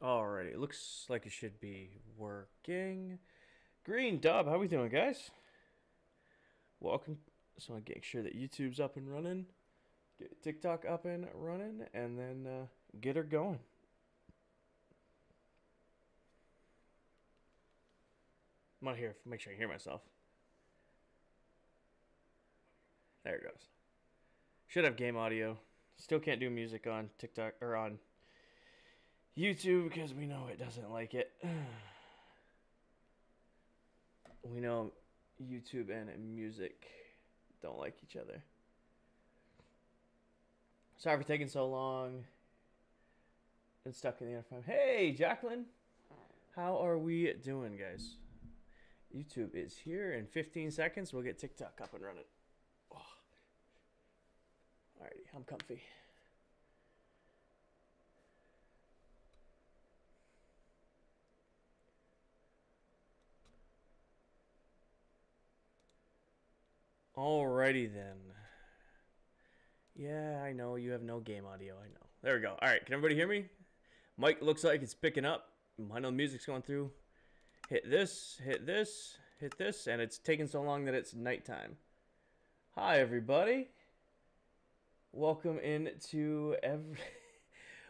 Alrighty, it looks like it should be working. Green Dub, how we doing, guys? Welcome. So I make sure that YouTube's up and running, get TikTok up and running, and then get her going. I'm on here. Make sure I hear myself. There it goes. Should have game audio. Still can't do music on TikTok or on YouTube because we know it doesn't like it. We know YouTube and music don't like each other. Sorry for taking so long. Been stuck in the interphone. Hey, Jacqueline. How are we doing, guys? YouTube is here in 15 seconds. We'll get TikTok up and running. Oh. Alrighty, I'm comfy. Alrighty then. Yeah, I know you have no game audio. I know. There we go. All right, can everybody hear me? Mic looks like it's picking up. I know the music's going through. Hit this, hit this, hit this, and it's taking so long that it's nighttime. Hi, everybody. Welcome into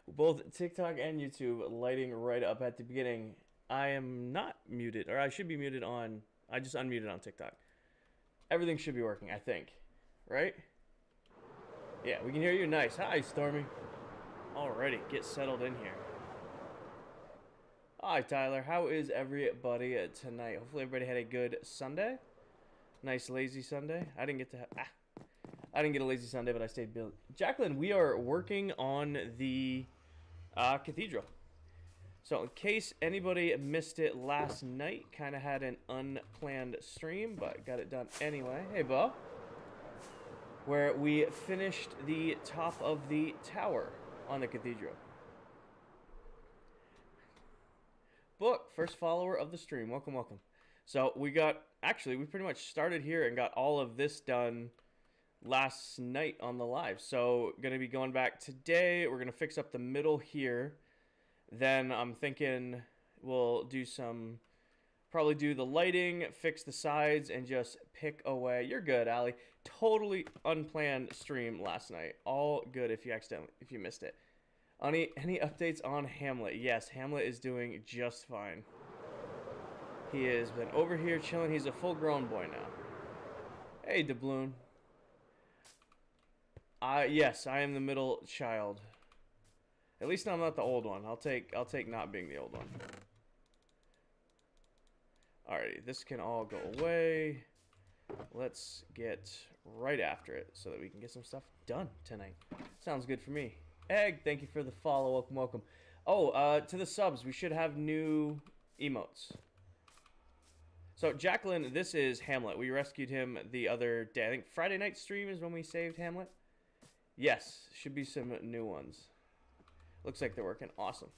both TikTok and YouTube lighting right up at the beginning. I am not muted, or I should be muted on. I just unmuted on TikTok. Everything should be working, I think. Right? Yeah, we can hear you. Nice. Hi, Stormy. Alrighty, get settled in here. Hi, Tyler. How is everybody tonight? Hopefully everybody had a good Sunday. Nice lazy Sunday. I didn't get a lazy Sunday, but I stayed busy. Jacqueline, we are working on the cathedral. So in case anybody missed it last night, kind of had an unplanned stream, but got it done anyway. Hey, Bo. Where we finished the top of the tower on the cathedral. Book, first follower of the stream. Welcome, welcome. So we pretty much started here and got all of this done last night on the live. So going to be going back today. We're going to fix up the middle here. Then I'm thinking we'll probably do the lighting, fix the sides, and just pick away. You're good, Allie. Totally unplanned stream last night. All good if you missed it. Any updates on Hamlet? Yes, Hamlet is doing just fine. He has been over here chilling. He's a full-grown boy now. Hey, Doubloon. Yes, I am the middle child. At least I'm not the old one. I'll take not being the old one. Alrighty, this can all go away. Let's get right after it so that we can get some stuff done tonight. Sounds good for me. Egg, thank you for the follow. Welcome, welcome. Oh, to the subs, we should have new emotes. So, Jacqueline, this is Hamlet. We rescued him the other day. I think Friday night stream is when we saved Hamlet. Yes, should be some new ones. Looks like they're working. Awesome.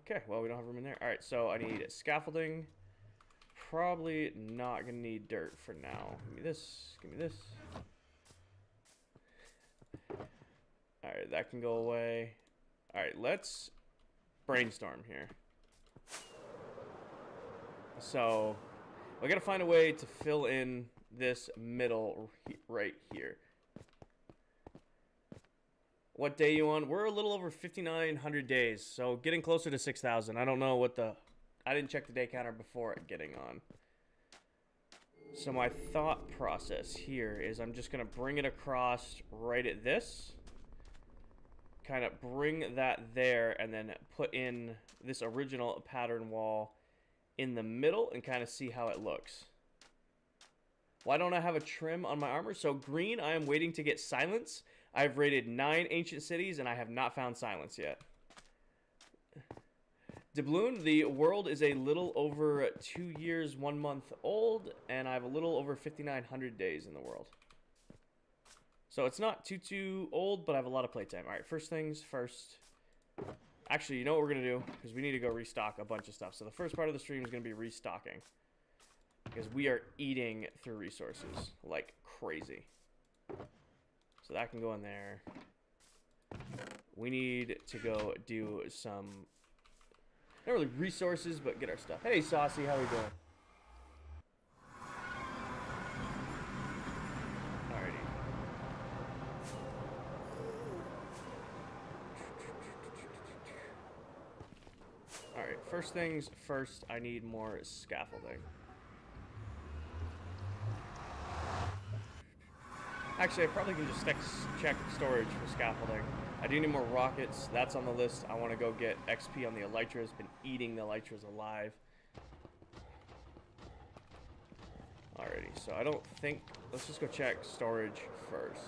Okay, well, we don't have room in there. All right, so I need scaffolding. Probably not going to need dirt for now. Give me this. Give me this. All right, that can go away. All right, let's brainstorm here. So, we got to find a way to fill in this middle right here. What day you on? We're a little over 5,900 days, so getting closer to 6,000. I don't know what I didn't check the day counter before getting on. So my thought process here is I'm just going to bring it across right at this. Kind of bring that there and then put in this original pattern wall in the middle and kind of see how it looks. Why don't I have a trim on my armor? So green, I am waiting to get silence. I've raided 9 ancient cities, and I have not found silence yet. Doubloon, the world is a little over 2 years, 1 month old, and I have a little over 5,900 days in the world. So it's not too old, but I have a lot of playtime. All right, first things first. Actually, you know what we're going to do? Because we need to go restock a bunch of stuff. So the first part of the stream is going to be restocking. Because we are eating through resources like crazy. So that can go in there. we need to go do some, not really resources, but get our stuff. Hey, Saucy, how we doing? Alrighty. Alright, first things first, I need more scaffolding. Actually, I probably can just check storage for scaffolding. I do need more rockets. That's on the list. I want to go get XP on the elytras. Been eating the elytras alive. Alrighty, so I don't think... Let's just go check storage first.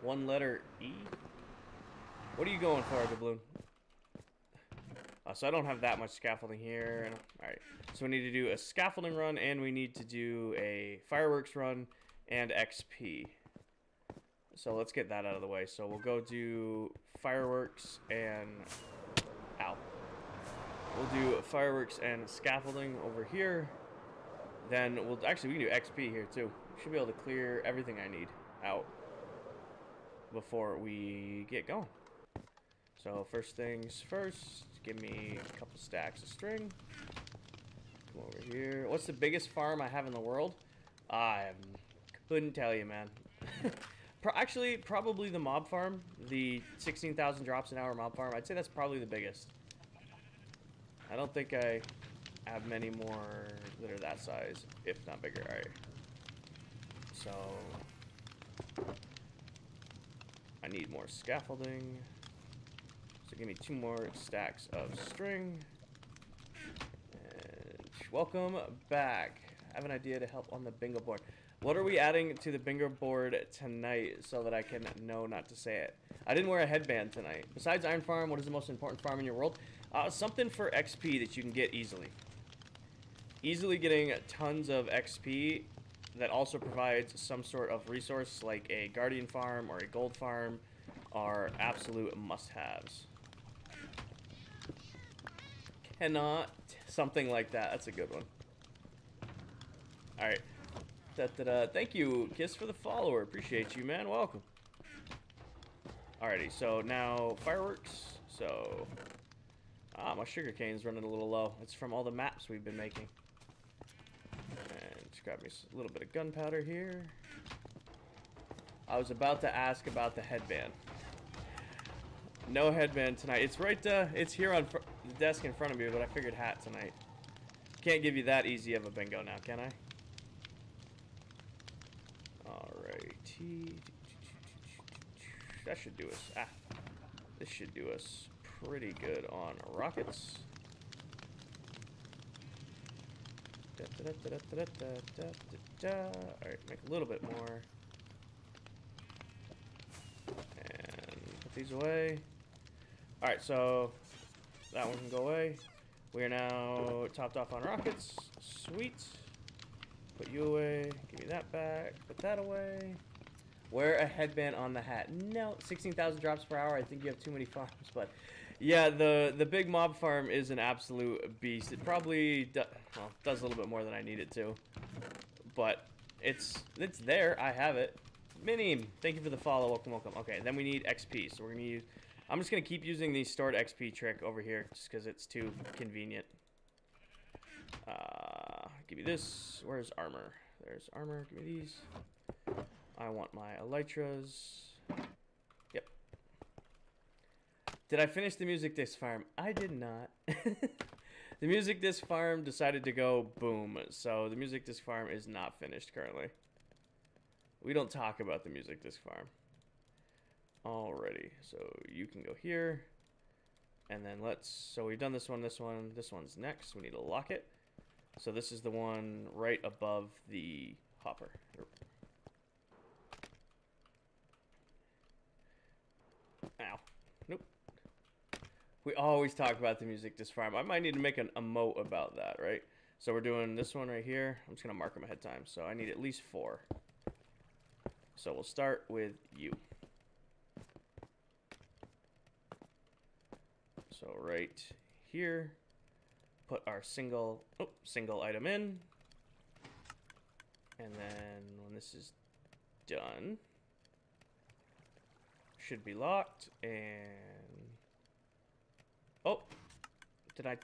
One letter E? What are you going for, Doubloon? So I don't have that much scaffolding here. Alright, so we need to do a scaffolding run, and we need to do a fireworks run and XP. So let's get that out of the way. So we'll go do fireworks and... Ow. We'll do fireworks and scaffolding over here. Then we'll... Actually, we can do XP here, too. Should be able to clear everything I need out before we get going. So first things first, give me a couple stacks of string. Come over here. What's the biggest farm I have in the world? I couldn't tell you, man. Actually, probably the mob farm, the 16,000 drops an hour mob farm. I'd say that's probably the biggest. I don't think I have many more that are that size, if not bigger. All right. So I need more scaffolding. So give me 2 more stacks of string. And welcome back. I have an idea to help on the bingo board. What are we adding to the bingo board tonight so that I can know not to say it? I didn't wear a headband tonight. Besides Iron Farm, what is the most important farm in your world? Something for XP that you can get easily. Easily getting tons of XP that also provides some sort of resource like a Guardian Farm or a Gold Farm are absolute must-haves. Cannot. Something like that. That's a good one. Alright. Thank you, Kiss, for the follower. Appreciate you, man. Welcome. Alrighty, so now fireworks. So, my sugarcane's running a little low. It's from all the maps we've been making. And just grab me a little bit of gunpowder here. I was about to ask about the headband. No headband tonight. It's right. It's here on the desk in front of me, but I figured hat tonight. Can't give you that easy of a bingo now, can I? Alrighty. That should do us. This should do us pretty good on rockets. Alright, make a little bit more. And put these away. Alright, so that one can go away. We are now topped off on rockets. Sweet. Put you away. Give me that back. Put that away. Wear a headband on the hat. No, 16,000 drops per hour. I think you have too many farms, but yeah, the big mob farm is an absolute beast. It probably does a little bit more than I need it to, but it's there. I have it. Minim, thank you for the follow. Welcome, welcome. Okay, then we need XP, so we're gonna use. I'm just gonna keep using the stored XP trick over here, just because it's too convenient. Give me this. Where's armor? There's armor. Give me these. I want my elytras. Yep. Did I finish the music disc farm? I did not. The music disc farm decided to go boom. So the music disc farm is not finished currently. We don't talk about the music disc farm. Alrighty. So you can go here. And then so we've done this one, this one. This one's next. We need to lock it. So this is the one right above the hopper. Ow. Nope. We always talk about the music disc farm. I might need to make an emote about that, right? So we're doing this one right here. I'm just going to mark them ahead of time. So I need at least 4. So we'll start with you. So right here. Put our single item in. And then when this is done, should be locked. And oh, did I?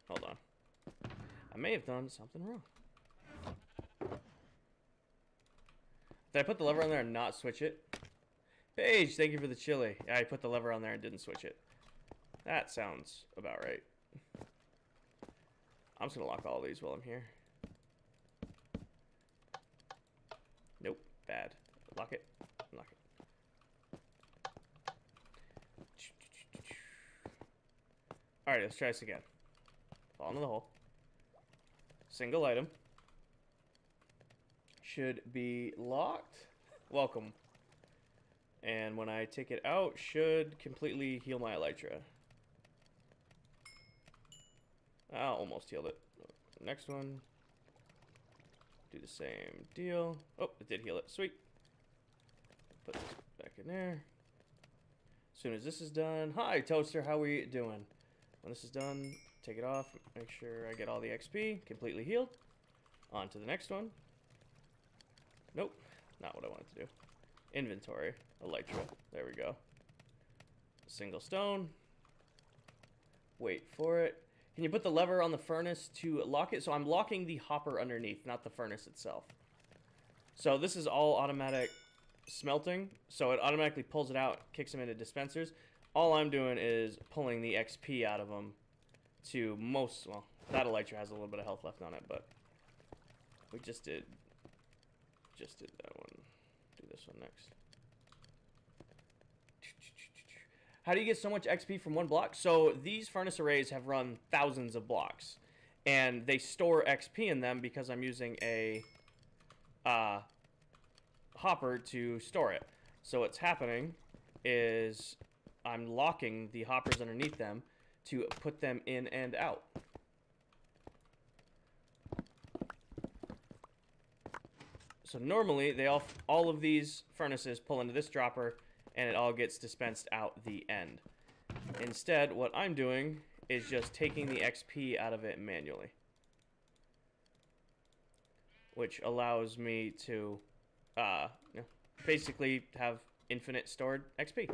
Hold on. I may have done something wrong. Did I put the lever on there and not switch it? Paige, thank you for the chili. Yeah, I put the lever on there and didn't switch it. That sounds about right. I'm just gonna lock all these while I'm here. Nope, bad. Lock it. Lock it. Alright, let's try this again. Fall into the hole. Single item. Should be locked. Welcome. And when I take it out, should completely heal my elytra. I almost healed it. Next one. Do the same deal. Oh, it did heal it. Sweet. Put this back in there. As soon as this is done. Hi, Toaster. How are you doing? When this is done, take it off. Make sure I get all the XP. Completely healed. On to the next one. Nope. Not what I wanted to do. Inventory. Elytra. There we go. Single stone. Wait for it. Can you put the lever on the furnace to lock it? So I'm locking the hopper underneath, not the furnace itself. So this is all automatic smelting. So it automatically pulls it out, kicks them into dispensers. All I'm doing is pulling the XP out of them to most... Well, that elytra has a little bit of health left on it, but we just did that one. Do this one next. How do you get so much XP from one block? So these furnace arrays have run thousands of blocks, and they store XP in them because I'm using a hopper to store it. So what's happening is I'm locking the hoppers underneath them to put them in and out. So normally they all of these furnaces pull into this dropper, and it all gets dispensed out the end. Instead, what I'm doing is just taking the XP out of it manually, which allows me to basically have infinite stored XP.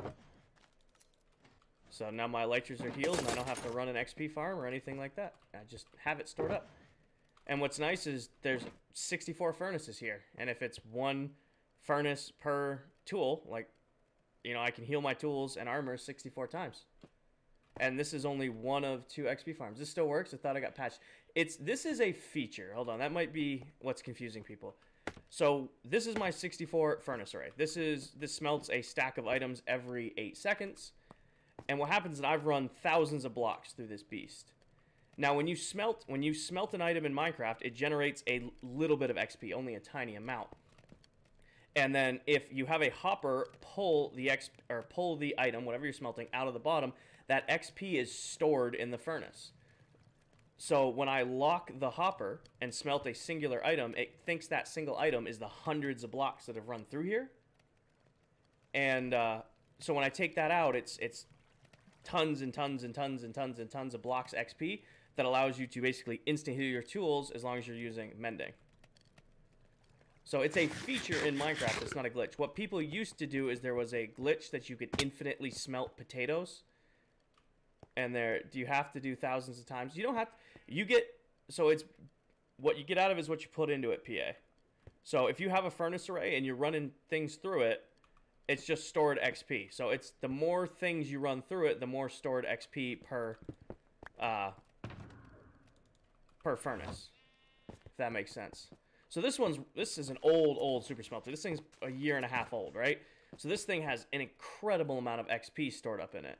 So now my elytras are healed, and I don't have to run an XP farm or anything like that. I just have it stored up. And what's nice is there's 64 furnaces here, and if it's one furnace per tool, like, you know, I can heal my tools and armor 64 times. And this is only one of 2 XP farms. This still works. I thought I got patched. This is a feature. Hold on, that might be what's confusing people. So this is my 64 furnace array. This smelts a stack of items every 8 seconds. And what happens is I've run thousands of blocks through this beast. Now, when you smelt an item in Minecraft, it generates a little bit of XP, only a tiny amount. And then if you have a hopper pull the item, whatever you're smelting, out of the bottom, that XP is stored in the furnace. So when I lock the hopper and smelt a singular item, it thinks that single item is the hundreds of blocks that have run through here. And so when I take that out, it's tons and tons and tons and tons and tons of blocks XP that allows you to basically instant heal your tools as long as you're using mending. So it's a feature in Minecraft, it's not a glitch. What people used to do is there was a glitch that you could infinitely smelt potatoes. And do you have to do thousands of times? You don't have to, so it's, what you get out of it is what you put into it, PA. So if you have a furnace array and you're running things through it, it's just stored XP. So it's the more things you run through it, the more stored XP per furnace. If that makes sense. So this is an old super smelter. This thing's a year and a half old, right? So this thing has an incredible amount of XP stored up in it.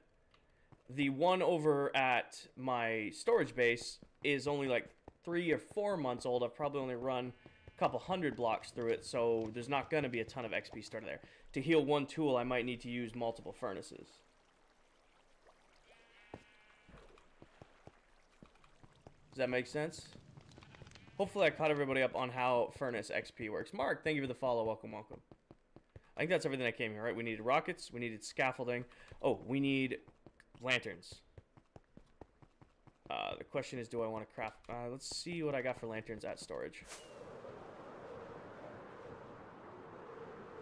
The one over at my storage base is only like 3 or 4 months old. I've probably only run a couple hundred blocks through it, so there's not going to be a ton of XP stored there. To heal one tool, I might need to use multiple furnaces. Does that make sense? Hopefully I caught everybody up on how furnace XP works. Mark, thank you for the follow. Welcome, welcome. I think that's everything I came here, right? We needed rockets. We needed scaffolding. Oh, we need lanterns. The question is, do I want to craft... let's see what I got for lanterns at storage.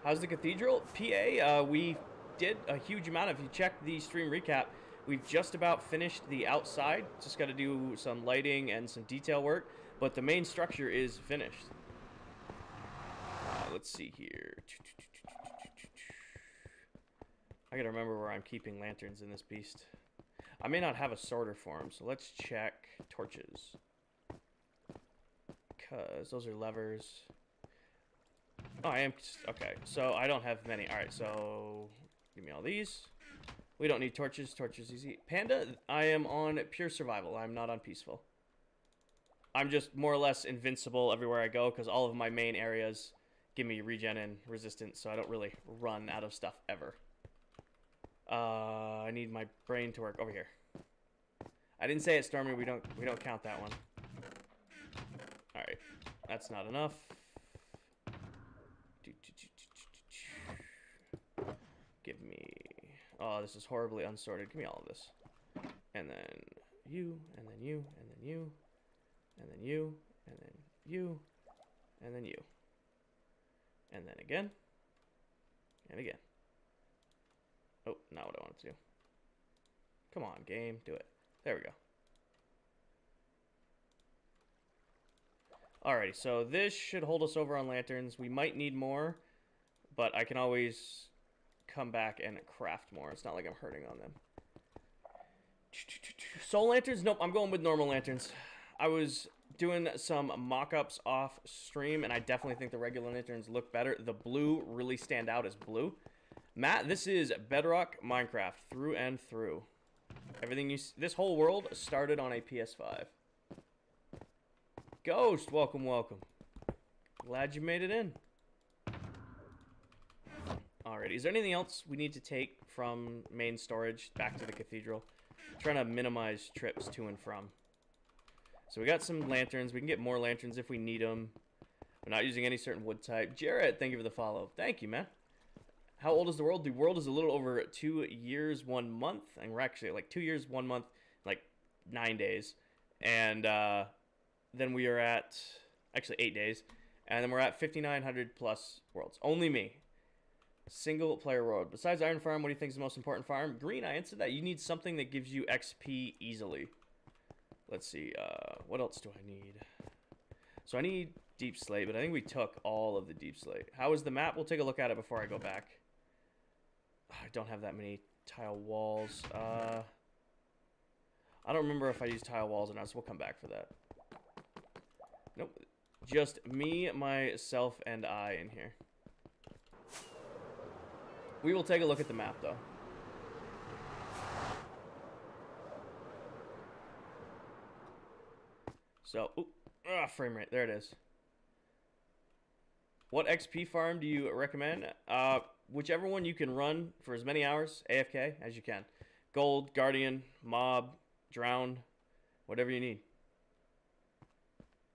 How's the cathedral? PA, we did a huge amount. If you check the stream recap, we've just about finished the outside. Just got to do some lighting and some detail work. But the main structure is finished. Let's see here. I gotta remember where I'm keeping lanterns in this beast. I may not have a sorter for them, so let's check torches. Because those are levers. Oh, I am... Okay, so I don't have many. Alright, so... Give me all these. We don't need torches. Torches easy. Panda, I am on pure survival. I'm not on peaceful. I'm just more or less invincible everywhere I go, because all of my main areas give me regen and resistance, so I don't really run out of stuff ever. I need my brain to work over here. I didn't say it, Stormy. We don't count that one. All right, that's not enough. Give me. Oh, this is horribly unsorted. Give me all of this, and then you, and then you, and then you, and then you, and then you, and then you, and then again, and again. Oh, not what I wanted to do. Come on, game. Do it. There we go. Alrighty, so this should hold us over on lanterns. We might need more, but I can always come back and craft more. It's not like I'm hurting on them. Soul lanterns? Nope, I'm going with normal lanterns. I was doing some mock-ups off stream, and I definitely think the regular lanterns look better. The blue really stand out as blue. Matt, this is Bedrock Minecraft through and through. Everything you this whole world started on a PS5. Ghost, welcome, welcome. Glad you made it in. Alrighty, is there anything else we need to take from main storage back to the cathedral? I'm trying to minimize trips to and from. So we got some lanterns. We can get more lanterns if we need them. We're not using any certain wood type. Jarrett, thank you for the follow. Thank you, man. How old is the world? The world is a little over 2 years, 1 month. And we're actually like 2 years, 1 month, like 9 days. And then we are at, actually 8 days. And then we're at 5,900 plus worlds. Only me. Single player world. Besides Iron Farm, what do you think is the most important farm? Green, I answered that. You need something that gives you XP easily. Let's see. What else do I need? So I need Deep Slate, but I think we took all of the Deep Slate. How is the map? We'll take a look at it before I go back. I don't have that many tile walls. I don't remember if I used tile walls or not, so we'll come back for that. Nope. Just me, myself, and I in here. We will take a look at the map, though. So, frame rate. There it is. What XP farm do you recommend? Whichever one you can run for as many hours, AFK, as you can. Gold, Guardian, Mob, Drowned, whatever you need.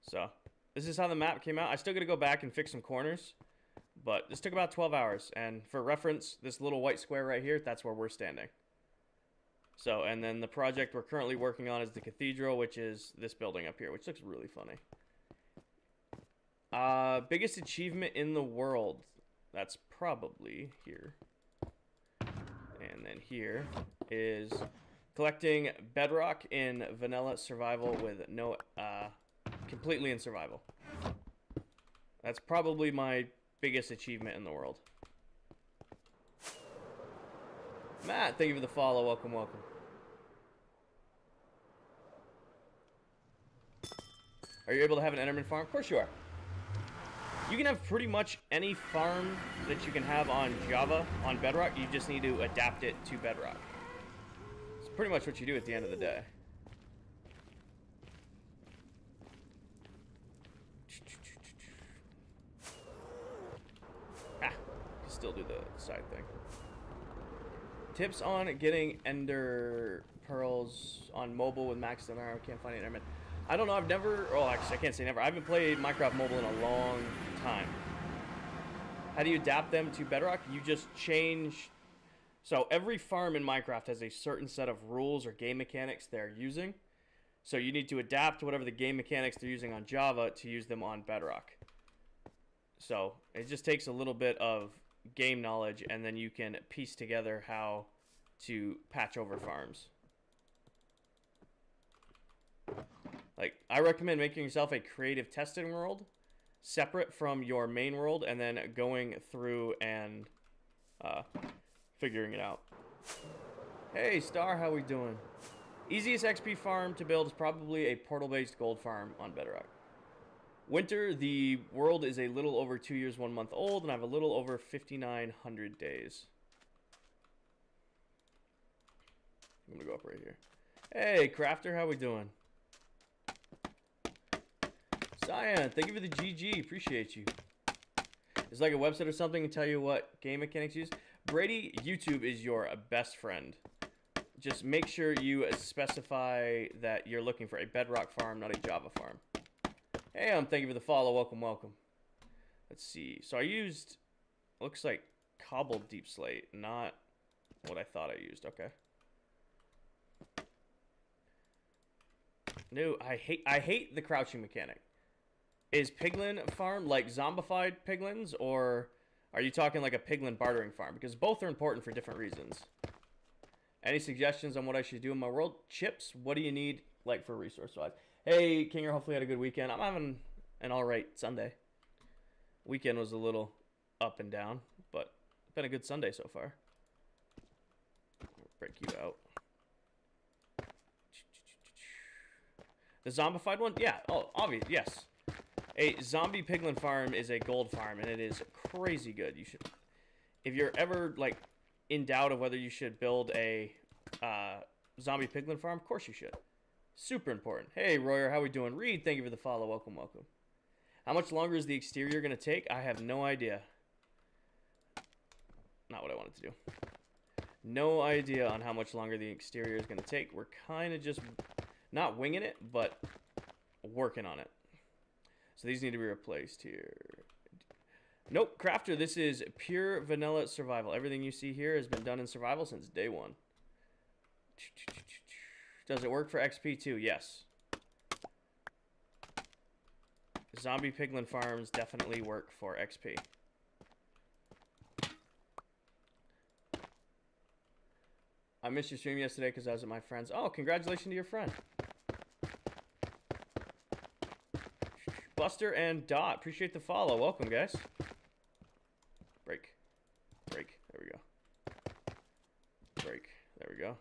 So, this is how the map came out. I still got to go back and fix some corners, but this took about 12 hours. And for reference, this little white square right here, that's where we're standing. So, and then the project we're currently working on is the cathedral, which is this building up here, which looks really funny. Biggest achievement in the world. That's probably here. And then here is collecting bedrock in vanilla survival with no, completely in survival. That's probably my biggest achievement in the world. Matt, thank you for the follow. Welcome, welcome. Are you able to have an Enderman farm? Of course you are. You can have pretty much any farm that you can have on Java, on Bedrock. You just need to adapt it to Bedrock. It's pretty much what you do at the end of the day. Ah, you still do the side thing. Tips on getting Ender Pearls on mobile with Max and I can't find Enderman. I don't know. I've never. Oh, actually, I can't say never. I haven't played Minecraft Mobile in a long time. How do you adapt them to Bedrock? You just change. So every farm in Minecraft has a certain set of rules or game mechanics they're using. So you need to adapt whatever the game mechanics they're using on Java to use them on Bedrock. So it just takes a little bit of game knowledge, and then you can piece together how to patch over farms. Like, I recommend making yourself a creative testing world separate from your main world, and then going through and figuring it out. Hey, Star, how we doing? Easiest XP farm to build is probably a portal-based gold farm on Bedrock. Winter, the world is a little over 2 years, 1 month old, and I have a little over 5,900 days. I'm gonna go up right here. Hey, Crafter, how we doing? Cyan, thank you for the GG. Appreciate you. It's like a website or something to tell you what game mechanics use. Brady, YouTube is your best friend. Just make sure you specify that you're looking for a Bedrock farm, not a Java farm. Hey, thank you for the follow. Welcome, welcome. Let's see. So I used, looks like cobbled deep slate, not what I thought I used. Okay. No, I hate the crouching mechanic. Is Piglin farm like zombified piglins, or are you talking like a piglin bartering farm? Because both are important for different reasons. Any suggestions on what I should do in my world? Chips, what do you need like for resource-wise? Hey, Kinger, hopefully you had a good weekend. I'm having an alright Sunday. Weekend was a little up and down, but it's been a good Sunday so far. I'll break you out. The zombified one? Yeah, oh, obvious, yes. A zombie piglin farm is a gold farm, and it is crazy good. You should, if you're ever like in doubt of whether you should build a zombie piglin farm, of course you should. Super important. Hey, Royer, how we doing? Reed, thank you for the follow. Welcome, welcome. How much longer is the exterior going to take? I have no idea. Not what I wanted to do. No idea on how much longer the exterior is going to take. We're kind of just not winging it, but working on it. So these need to be replaced here. Nope, Crafter, this is pure vanilla survival. Everything you see here has been done in survival since day one. Does it work for XP too? Yes. Zombie piglin farms definitely work for XP. I missed your stream yesterday because I was at my friend's. Oh, congratulations to your friend. Buster and Dot, appreciate the follow. Welcome, guys. Break. Break. There we go. Break. There we go.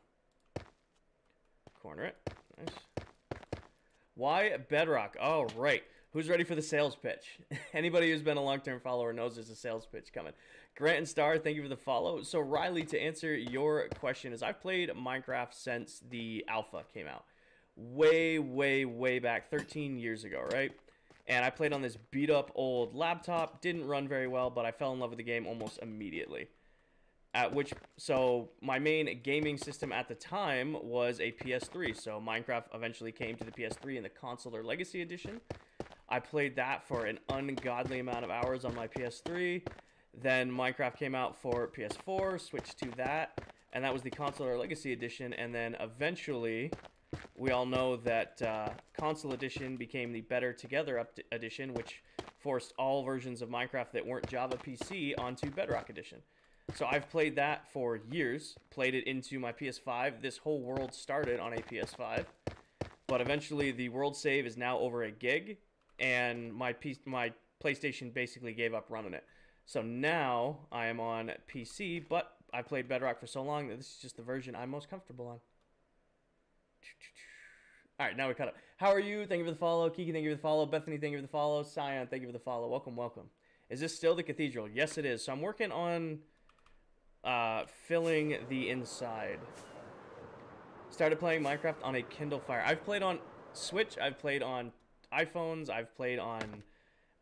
Corner it. Nice. Why Bedrock? Oh, right. Who's ready for the sales pitch? Anybody who's been a long-term follower knows there's a sales pitch coming. Grant and Star, thank you for the follow. So, Riley, to answer your question, is I've played Minecraft since the alpha came out. Way, way, way back, 13 years ago, right? And I played on this beat-up old laptop. Didn't run very well, but I fell in love with the game almost immediately. So my main gaming system at the time was a PS3. So Minecraft eventually came to the PS3 in the Consular Legacy Edition. I played that for an ungodly amount of hours on my PS3. Then Minecraft came out for PS4, switched to that, and that was the Consular Legacy Edition. And then eventually, we all know that Console Edition became the Better Together Edition, which forced all versions of Minecraft that weren't Java PC onto Bedrock Edition. So I've played that for years, played it into my PS5. This whole world started on a PS5, but eventually the world save is now over a gig, and my PlayStation basically gave up running it. So now I am on PC, but I played Bedrock for so long that this is just the version I'm most comfortable on. All right, now we cut up. How are you? Thank you for the follow. Kiki, thank you for the follow. Bethany, thank you for the follow. Cyan, thank you for the follow. Welcome, welcome. Is this still the cathedral? Yes, it is. So I'm working on filling the inside. Started playing Minecraft on a Kindle Fire. I've played on Switch. I've played on iPhones. I've played on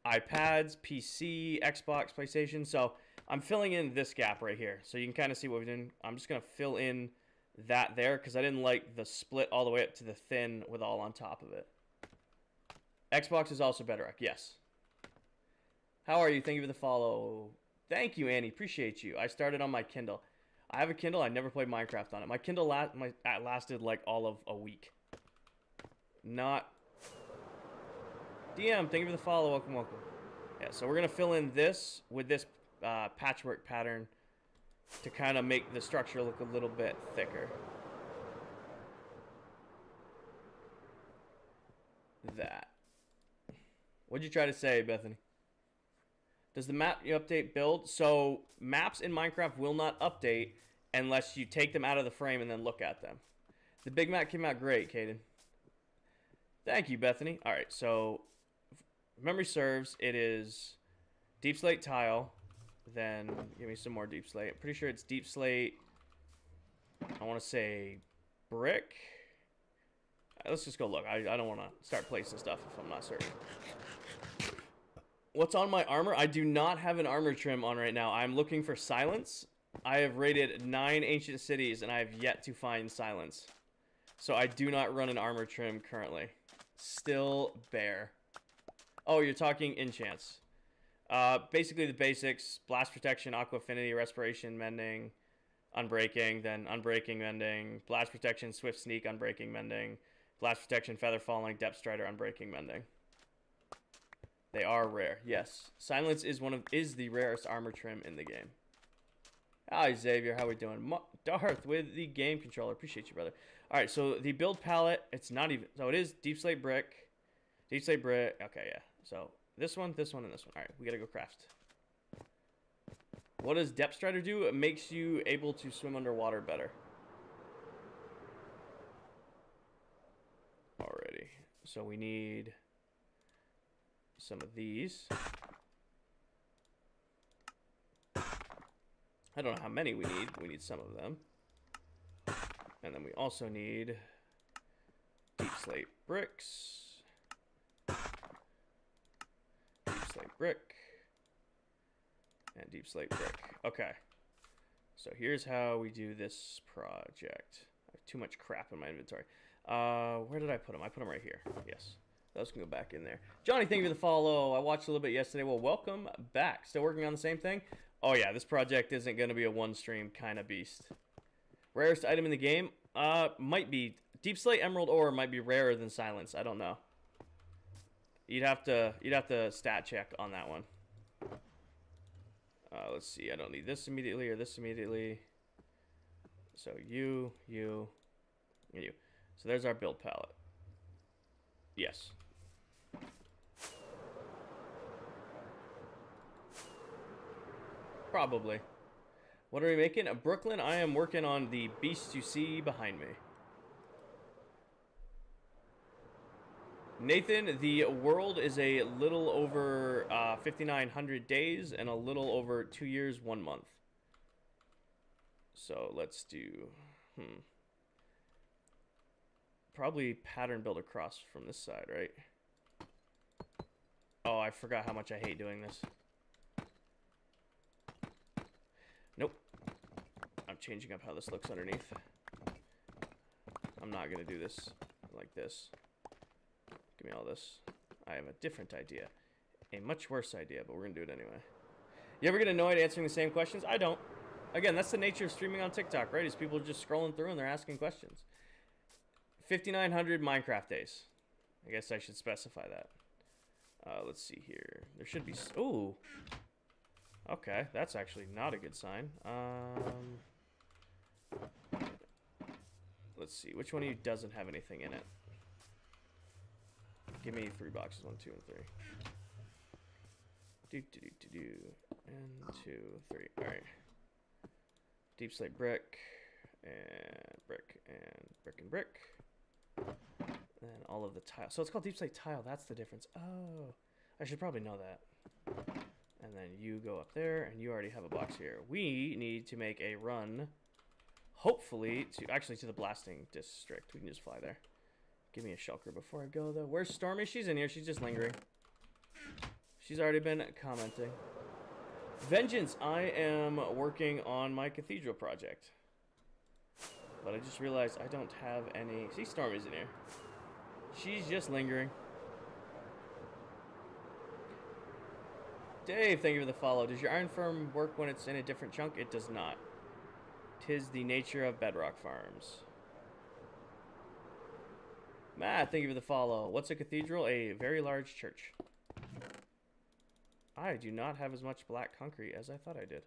iPads, PC, Xbox, PlayStation. So I'm filling in this gap right here. So you can kind of see what we're doing. I'm just going to fill in that there because I didn't like the split all the way up to the thin with all on top of it. Xbox is also Bedrock. Yes. How are you? Thank you for the follow. Thank you, Annie. Appreciate you. I started on my Kindle. I have a Kindle. I never played Minecraft on it. My Kindle lasted like all of a week. Not. DM, thank you for the follow. Welcome, welcome. Yeah, so we're going to fill in this with this patchwork pattern to kind of make the structure look a little bit thicker. That. What'd you try to say, Bethany? Does the map you update build? So maps in Minecraft will not update unless you take them out of the frame and then look at them. The big map came out great, Caden. Thank you, Bethany. All right, so if memory serves, it is deep slate tile. Then give me some more deep slate. I'm pretty sure it's deep slate. I want to say brick. Let's just go look. I don't want to start placing stuff if I'm not certain. What's on my armor? I do not have an armor trim on right now. I'm looking for silence. I have raided 9 ancient cities and I have yet to find silence. So I do not run an armor trim currently. Still bare. Oh, you're talking enchants. Basically the basics: blast protection, aqua affinity, respiration, mending, unbreaking, then unbreaking, mending, blast protection, swift sneak, unbreaking, mending, blast protection, feather falling, depth strider, unbreaking, mending. They are rare. Yes. Silence is the rarest armor trim in the game. Hi, Xavier. How we doing? Darth with the game controller. Appreciate you, brother. All right, so the build palette, it's not even... So it is deep slate brick. Deep slate brick. Okay, yeah. So this one, and this one. All right, we got to go craft. What does depth strider do? It makes you able to swim underwater better. Alrighty. So we need... some of these. I don't know how many we need. We need some of them. And then we also need deep slate bricks. Deep slate brick. And deep slate brick. Okay. So here's how we do this project. I have too much crap in my inventory. Where did I put them? I put them right here. Yes. Those can go back in there. Johnny, thank you for the follow. I watched a little bit yesterday. Well, welcome back. Still working on the same thing? Oh, yeah. This project isn't going to be a one-stream kind of beast. Rarest item in the game? Might be. Deep slate emerald ore might be rarer than silence. I don't know. You'd have to stat check on that one. Let's see. I don't need this immediately or this immediately. So you, and you. So there's our build palette. Yes. Probably. What are we making? Brooklyn, I am working on the beast you see behind me. Nathan, the world is a little over 5,900 days and a little over 2 years, 1 month. So let's do... Probably pattern build across from this side, right? Oh, I forgot how much I hate doing this. Nope. I'm changing up how this looks underneath. I'm not going to do this like this. Give me all this. I have a different idea. A much worse idea, but we're going to do it anyway. You ever get annoyed answering the same questions? I don't. Again, that's the nature of streaming on TikTok, right? Is people are just scrolling through and they're asking questions. 5,900 Minecraft days. I guess I should specify that. Let's see here. There should be... Ooh. Okay, that's actually not a good sign. Let's see. Which one of you doesn't have anything in it? Give me 3 boxes. 1, 2, and 3. And 2, 3. All right. Deep slate brick. And brick. And brick and brick. And all of the tile. So it's called deep slate tile. That's the difference. Oh. I should probably know that. And then you go up there, and you already have a box here. We need to make a run, hopefully, to the blasting district. We can just fly there. Give me a shulker before I go, though. Where's Stormy? She's in here. She's just lingering. She's already been commenting. Vengeance. I am working on my cathedral project. But I just realized I don't have any... See, Stormy's in here. She's just lingering. Dave, thank you for the follow. Does your iron farm work when it's in a different chunk? It does not. 'Tis the nature of bedrock farms. Matt, thank you for the follow. What's a cathedral? A very large church. I do not have as much black concrete as I thought I did.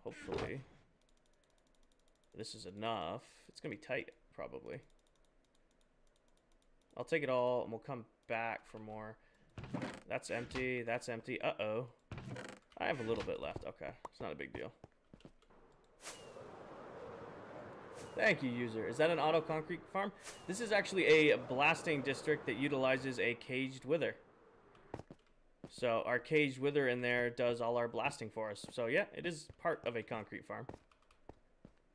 Hopefully. This is enough. It's going to be tight, probably. I'll take it all, and we'll come back for more. That's empty. That's empty. Uh-oh. I have a little bit left. Okay. It's not a big deal. Thank you, user. Is that an auto concrete farm? This is actually a blasting district that utilizes a caged wither. So our caged wither in there does all our blasting for us. So yeah, it is part of a concrete farm.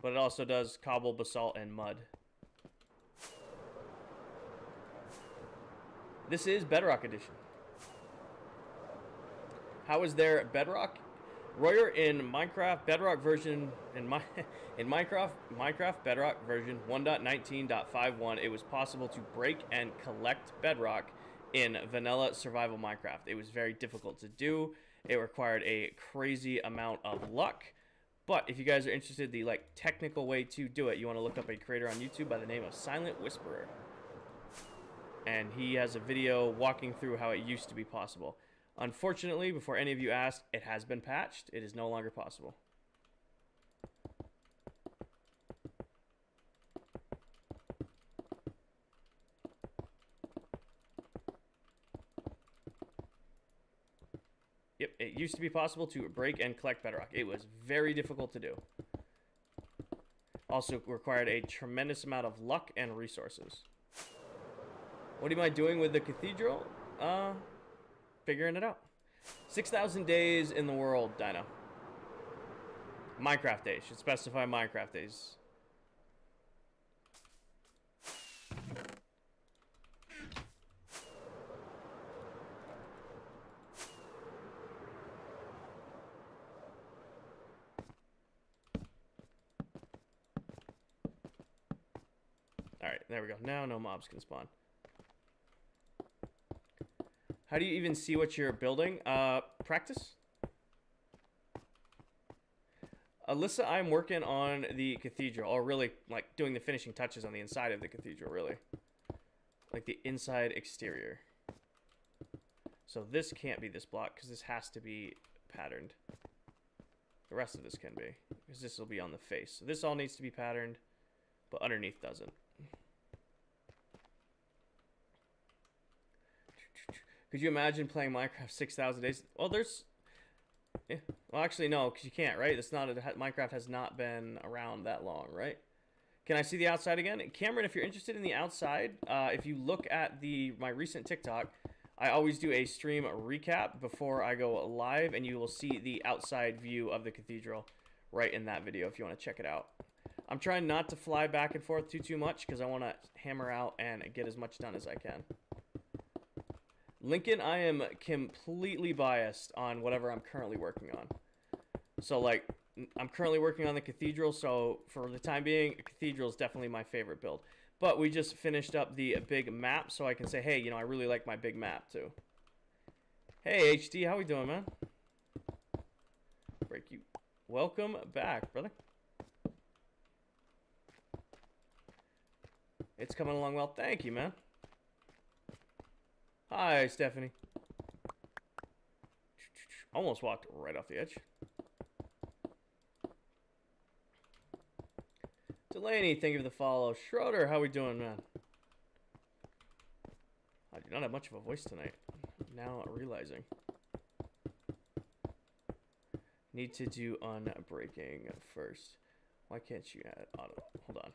But it also does cobble, basalt, and mud. This is Bedrock Edition. How is there Bedrock? Royer, in Minecraft Bedrock version in Minecraft Bedrock version 1.19.51, it was possible to break and collect bedrock in vanilla survival Minecraft. It was very difficult to do. It required a crazy amount of luck. But if you guys are interested in the technical way to do it, you want to look up a creator on YouTube by the name of Silent Whisperer. And he has a video walking through how it used to be possible. Unfortunately, before any of you ask, it has been patched. It is no longer possible. Yep, it used to be possible to break and collect bedrock. It was very difficult to do. Also required a tremendous amount of luck and resources. What am I doing with the cathedral? Figuring it out. 6,000 days in the world, Dino. Minecraft days. Should specify Minecraft days. Alright, there we go. Now no mobs can spawn. How do you even see what you're building? Practice? Alyssa, I'm working on the cathedral. Or really, doing the finishing touches on the inside of the cathedral, really. Like the inside exterior. So this can't be this block, because this has to be patterned. The rest of this can be, because this will be on the face. So this all needs to be patterned, but underneath doesn't. Could you imagine playing Minecraft 6,000 days? Well, there's... Yeah. Well, actually, no, because you can't, right? It's not Minecraft has not been around that long, right? Can I see the outside again? Cameron, if you're interested in the outside, if you look at my recent TikTok, I always do a stream recap before I go live, and you will see the outside view of the cathedral right in that video if you want to check it out. I'm trying not to fly back and forth too much because I want to hammer out and get as much done as I can. Lincoln, I am completely biased on whatever I'm currently working on. So, I'm currently working on the cathedral, so for the time being, a cathedral is definitely my favorite build. But we just finished up the big map, so I can say, hey, I really like my big map, too. Hey, HD, how we doing, man? Break you. Welcome back, brother. It's coming along well. Thank you, man. Hi, Stephanie. Almost walked right off the edge. Delaney, thank you for the follow. Schroeder, how we doing, man? I do not have much of a voice tonight. Now realizing. Need to do unbreaking first. Why can't you add auto? Hold on.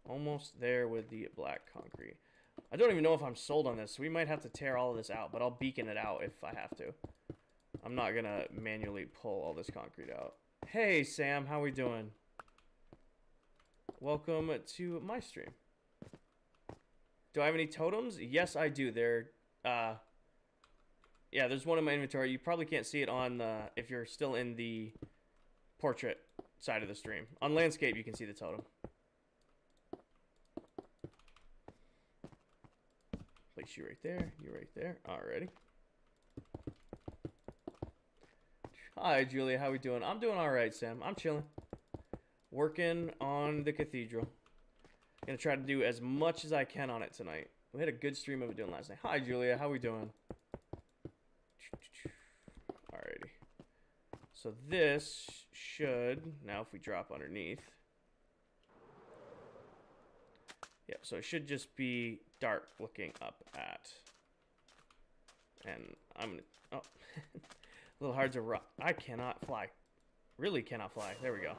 Almost there with the black concrete. I don't even know if I'm sold on this, so we might have to tear all of this out, but I'll beacon it out if I have to. I'm not gonna manually pull all this concrete out. Hey, Sam, how we doing? Welcome to my stream. Do I have any totems? Yes, I do. Yeah, there's one in my inventory. You probably can't see it on if you're still in the portrait side of the stream. On landscape, you can see the totem. Place you right there. You right there. Alrighty. Hi, Julia. How we doing? I'm doing all right, Sam. I'm chilling. Working on the cathedral. Gonna try to do as much as I can on it tonight. We had a good stream of it doing last night. Hi, Julia. How we doing? Alrighty. So this should, now if we drop underneath. Yep, so it should just be dark looking up at. And I'm gonna, oh, a little hard to run. I cannot fly. Really cannot fly. There we go.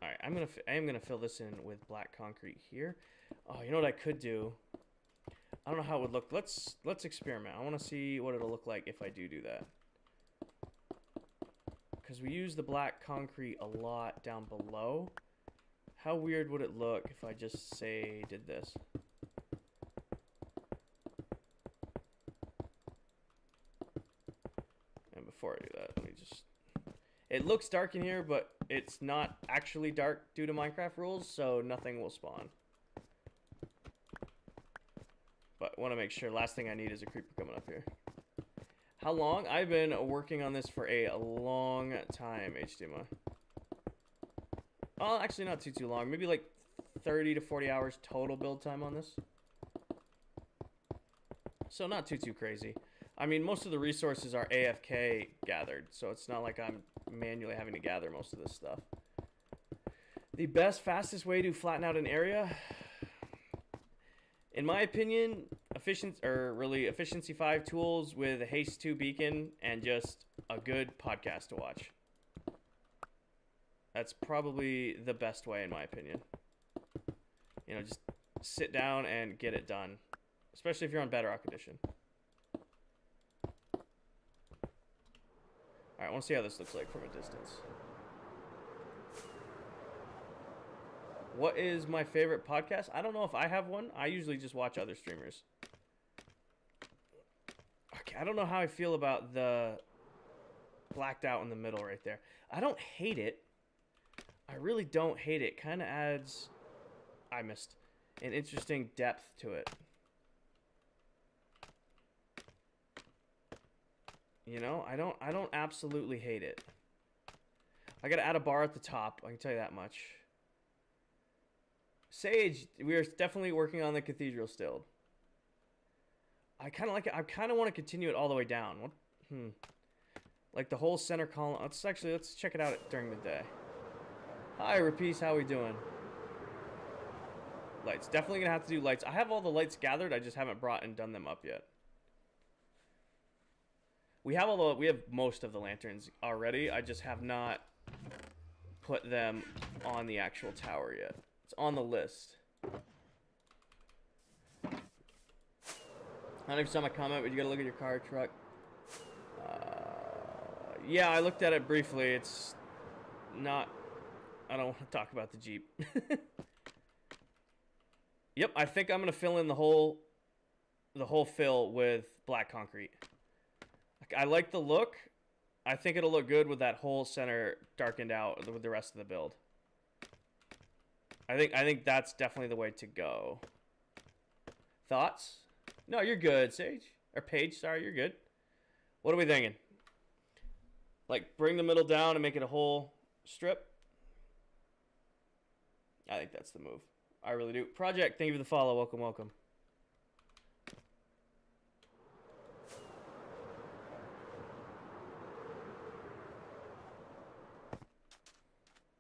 All right, I am gonna fill this in with black concrete here. Oh, you know what I could do? I don't know how it would look. Let's experiment. I want to see what it'll look like if I do that. Because we use the black concrete a lot down below. How weird would it look if I just say did this? And before I do that, let me just... It looks dark in here, but it's not actually dark due to Minecraft rules, so nothing will spawn. But want to make sure. Last thing I need is a creeper coming up here. How long? I've been working on this for a long time, HDMI. Oh, actually not too long. Maybe like 30 to 40 hours total build time on this. So not too crazy. I mean, most of the resources are AFK gathered, so it's not like I'm manually having to gather most of this stuff. The best, fastest way to flatten out an area, in my opinion, efficiency 5 tools with a haste 2 beacon and just a good podcast to watch. That's probably the best way in my opinion. You know, just sit down and get it done, especially if you're on Bedrock Edition. All right, I want to see how this looks like from a distance. What is my favorite podcast? I don't know if I have one. I usually just watch other streamers. Okay, I don't know how I feel about the blacked out in the middle right there. I don't hate it. I really don't hate it. Kind of adds, I missed, an interesting depth to it. You know, I don't absolutely hate it. I gotta add a bar at the top. I can tell you that much. Sage, we are definitely working on the cathedral still. I kind of like it. I kind of want to continue it all the way down. What? Like the whole center column. Let's check it out during the day. Hi, Rapice. How we doing? Lights. Definitely gonna have to do lights. I have all the lights gathered. I just haven't brought and done them up yet. We have most of the lanterns already. I just have not put them on the actual tower yet. It's on the list. I don't know if you saw my comment, but you gotta look at your car, truck. Yeah, I looked at it briefly. It's not... I don't want to talk about the Jeep. Yep, I think I'm gonna fill in the whole fill with black concrete. I like the look. I think it'll look good with that whole center darkened out with the rest of the build. I think that's definitely the way to go. Thoughts? No, you're good, Sage. Or Paige, sorry, you're good. What are we thinking? Like, bring the middle down and make it a whole strip? I think that's the move. I really do. Project, thank you for the follow. Welcome, welcome.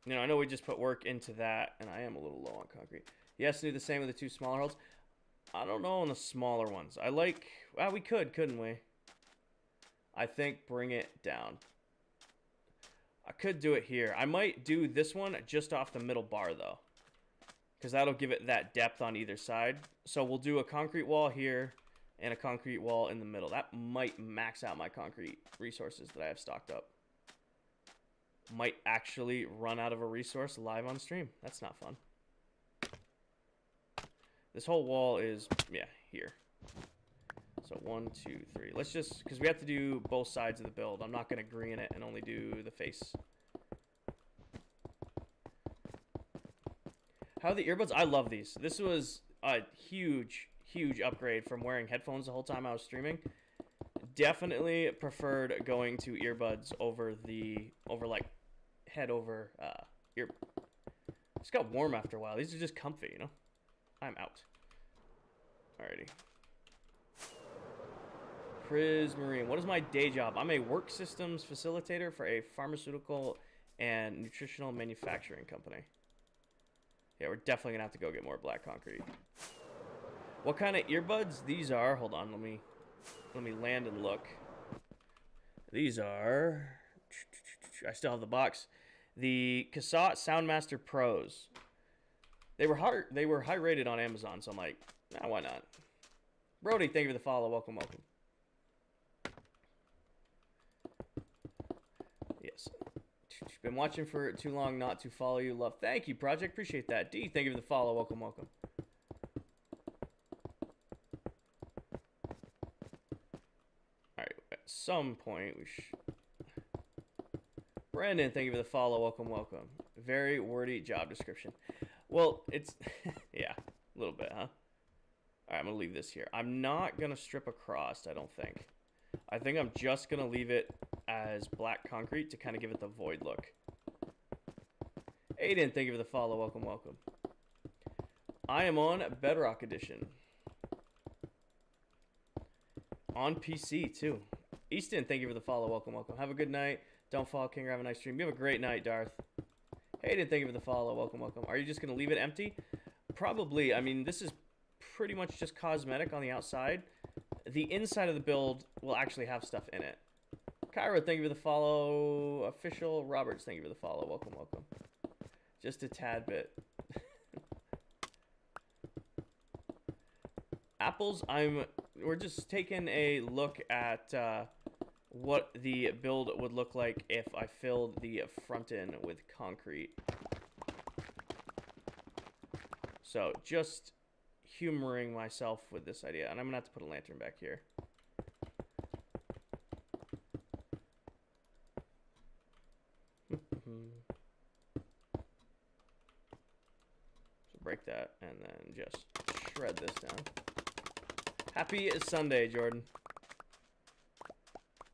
You know, I know we just put work into that, and I am a little low on concrete. Yes, do the same with the 2 smaller holes. I don't know on the smaller ones. I like... Well, we could, couldn't we? I think bring it down. I could do it here. I might do this one just off the middle bar, though. Because that'll give it that depth on either side. So we'll do a concrete wall here and a concrete wall in the middle. That might max out my concrete resources that I have stocked up. Might actually run out of a resource live on stream. That's not fun. This whole wall is, yeah, here. So 1, 2, 3. Let's just, because we have to do both sides of the build. I'm not going to green it and only do the face. How are the earbuds? I love these. This was a huge, huge upgrade from wearing headphones the whole time I was streaming. Definitely preferred going to earbuds over like head over ear. It's got warm after a while. These are just comfy, you know. I'm out. Alrighty. Prismarine. What is my day job? I'm a work systems facilitator for a pharmaceutical and nutritional manufacturing company. Yeah, we're definitely gonna have to go get more black concrete. What kind of earbuds these are? Hold on, let me land and look. These are, I still have the box. The Casat Soundmaster Pros. They were high rated on Amazon, so I'm like, nah, why not? Brody, thank you for the follow. Welcome, welcome. Yes. Been watching for too long not to follow you. Love. Thank you, Project. Appreciate that. D, thank you for the follow. Welcome, welcome. Alright, at some point we should... Brandon, thank you for the follow. Welcome, welcome. Very wordy job description. Well, it's... yeah, a little bit, huh? Alright, I'm going to leave this here. I'm not going to strip across, I don't think. I think I'm just going to leave it as black concrete to kind of give it the void look. Aiden, thank you for the follow. Welcome, welcome. I am on Bedrock Edition. On PC, too. Easton, thank you for the follow. Welcome, welcome. Have a good night. Don't fall, King. Have a nice stream. You have a great night, Darth. Aiden, thank you for the follow. Welcome, welcome. Are you just going to leave it empty? Probably. I mean, this is pretty much just cosmetic on the outside. The inside of the build will actually have stuff in it. Kyra, thank you for the follow. Official Roberts, thank you for the follow. Welcome, welcome. Just a tad bit. Apples, we're just taking a look at what the build would look like if I filled the front end with concrete. So just humoring myself with this idea, and I'm gonna have to put a lantern back here. So break that and then just shred this down. Happy Sunday, Jordan.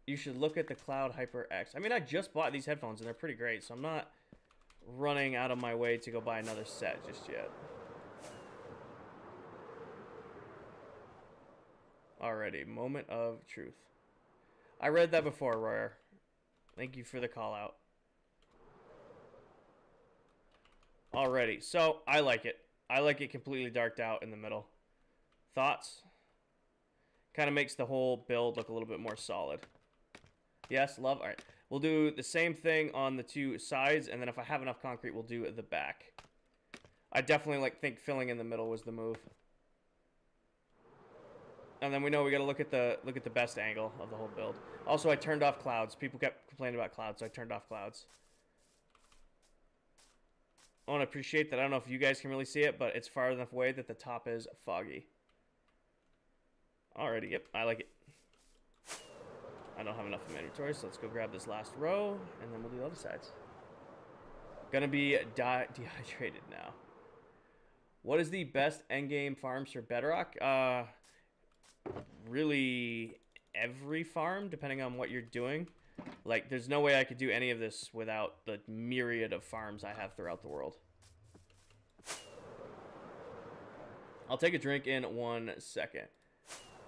You should look at the Cloud Hyper X. I mean, I just bought these headphones and they're pretty great, so I'm not running out of my way to go buy another set just yet. Alrighty, moment of truth. I read that before, Royer. Thank you for the call out. Alrighty, so I like it. I like it completely darked out in the middle. Thoughts? Kind of makes the whole build look a little bit more solid. Yes, love. Alright, we'll do the same thing on the two sides, and then if I have enough concrete, we'll do the back. I definitely think filling in the middle was the move. And then we know we got to look at the best angle of the whole build. Also, I turned off clouds. People kept complaining about clouds, so I turned off clouds. I want to appreciate that. I don't know if you guys can really see it, but it's far enough away that the top is foggy. Alrighty, yep, I like it. I don't have enough in my inventory, so let's go grab this last row, and then we'll do the other sides. Gonna be dehydrated now. What is the best endgame farms for Bedrock? Really every farm, depending on what you're doing. Like, there's no way I could do any of this without the myriad of farms I have throughout the world. I'll take a drink in 1 second.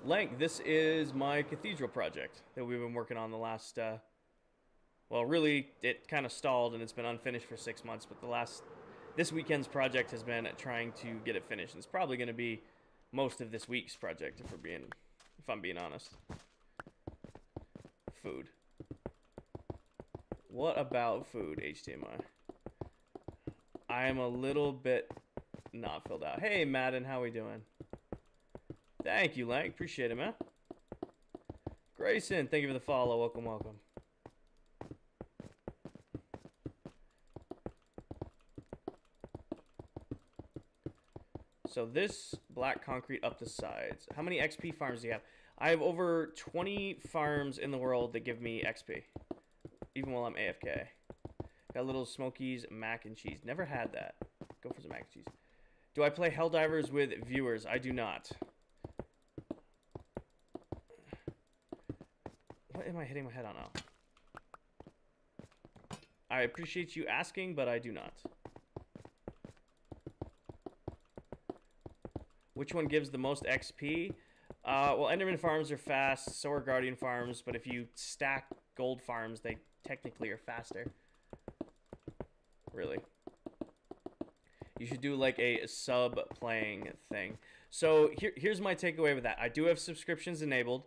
Lank, this is my cathedral project that we've been working on the last, well, really, it kind of stalled and it's been unfinished for 6 months, but this weekend's project has been trying to get it finished. And it's probably going to be most of this week's project, if I'm being honest. Food. What about food, HDMI? I am a little bit not filled out. Hey, Madden, how we doing? Thank you, Lang. Appreciate it, man. Grayson, thank you for the follow. Welcome, welcome. So this black concrete up the sides. How many XP farms do you have? I have over 20 farms in the world that give me XP. Even while I'm AFK. Got little Smokies mac and cheese. Never had that. Go for some mac and cheese. Do I play Helldivers with viewers? I do not. What am I hitting my head on now? I appreciate you asking, but I do not. Which one gives the most XP? Well, Enderman farms are fast, so are Guardian farms, but if you stack gold farms, they technically are faster. Really. You should do like a sub-playing thing. So here's my takeaway with that. I do have subscriptions enabled.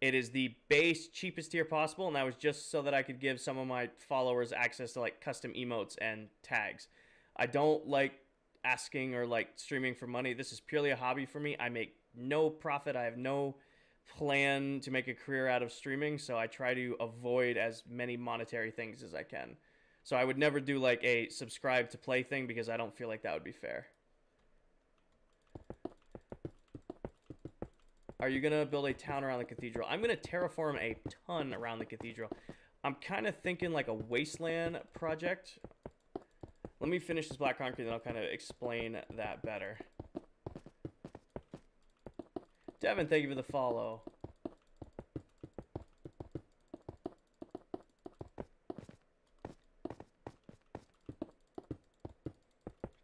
It is the base, cheapest tier possible, and that was just so that I could give some of my followers access to like custom emotes and tags. I don't like asking or like streaming for money. This is purely a hobby for me. I make no profit. I have no plan to make a career out of streaming, so I try to avoid as many monetary things as I can. So I would never do like a subscribe to play thing because I don't feel like that would be fair. Are you going to build a town around the cathedral? I'm going to terraform a ton around the cathedral. I'm kind of thinking like a wasteland project. Let me finish this black concrete, then I'll kind of explain that better. Devin, thank you for the follow.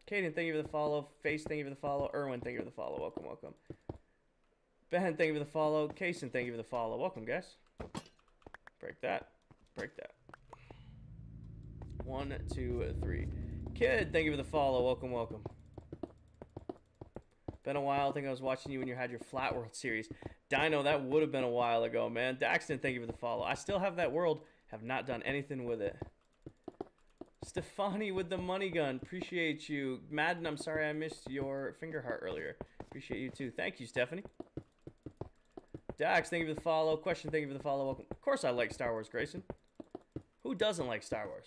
Kaden, thank you for the follow. Face, thank you for the follow. Erwin, thank you for the follow. Welcome, welcome. Ben, thank you for the follow. Kaysen, thank you for the follow. Welcome, guys. Break that. Break that. 1, 2, 3. Kid, thank you for the follow. Welcome, welcome. Been a while. I think I was watching you when you had your Flat World series. Dino, that would have been a while ago, man. Daxton, thank you for the follow. I still have that world. Have not done anything with it. Stefani with the money gun. Appreciate you. Madden, I'm sorry I missed your finger heart earlier. Appreciate you too. Thank you, Stephanie. Dax, thank you for the follow. Question, thank you for the follow. Welcome. Of course I like Star Wars, Grayson. Who doesn't like Star Wars?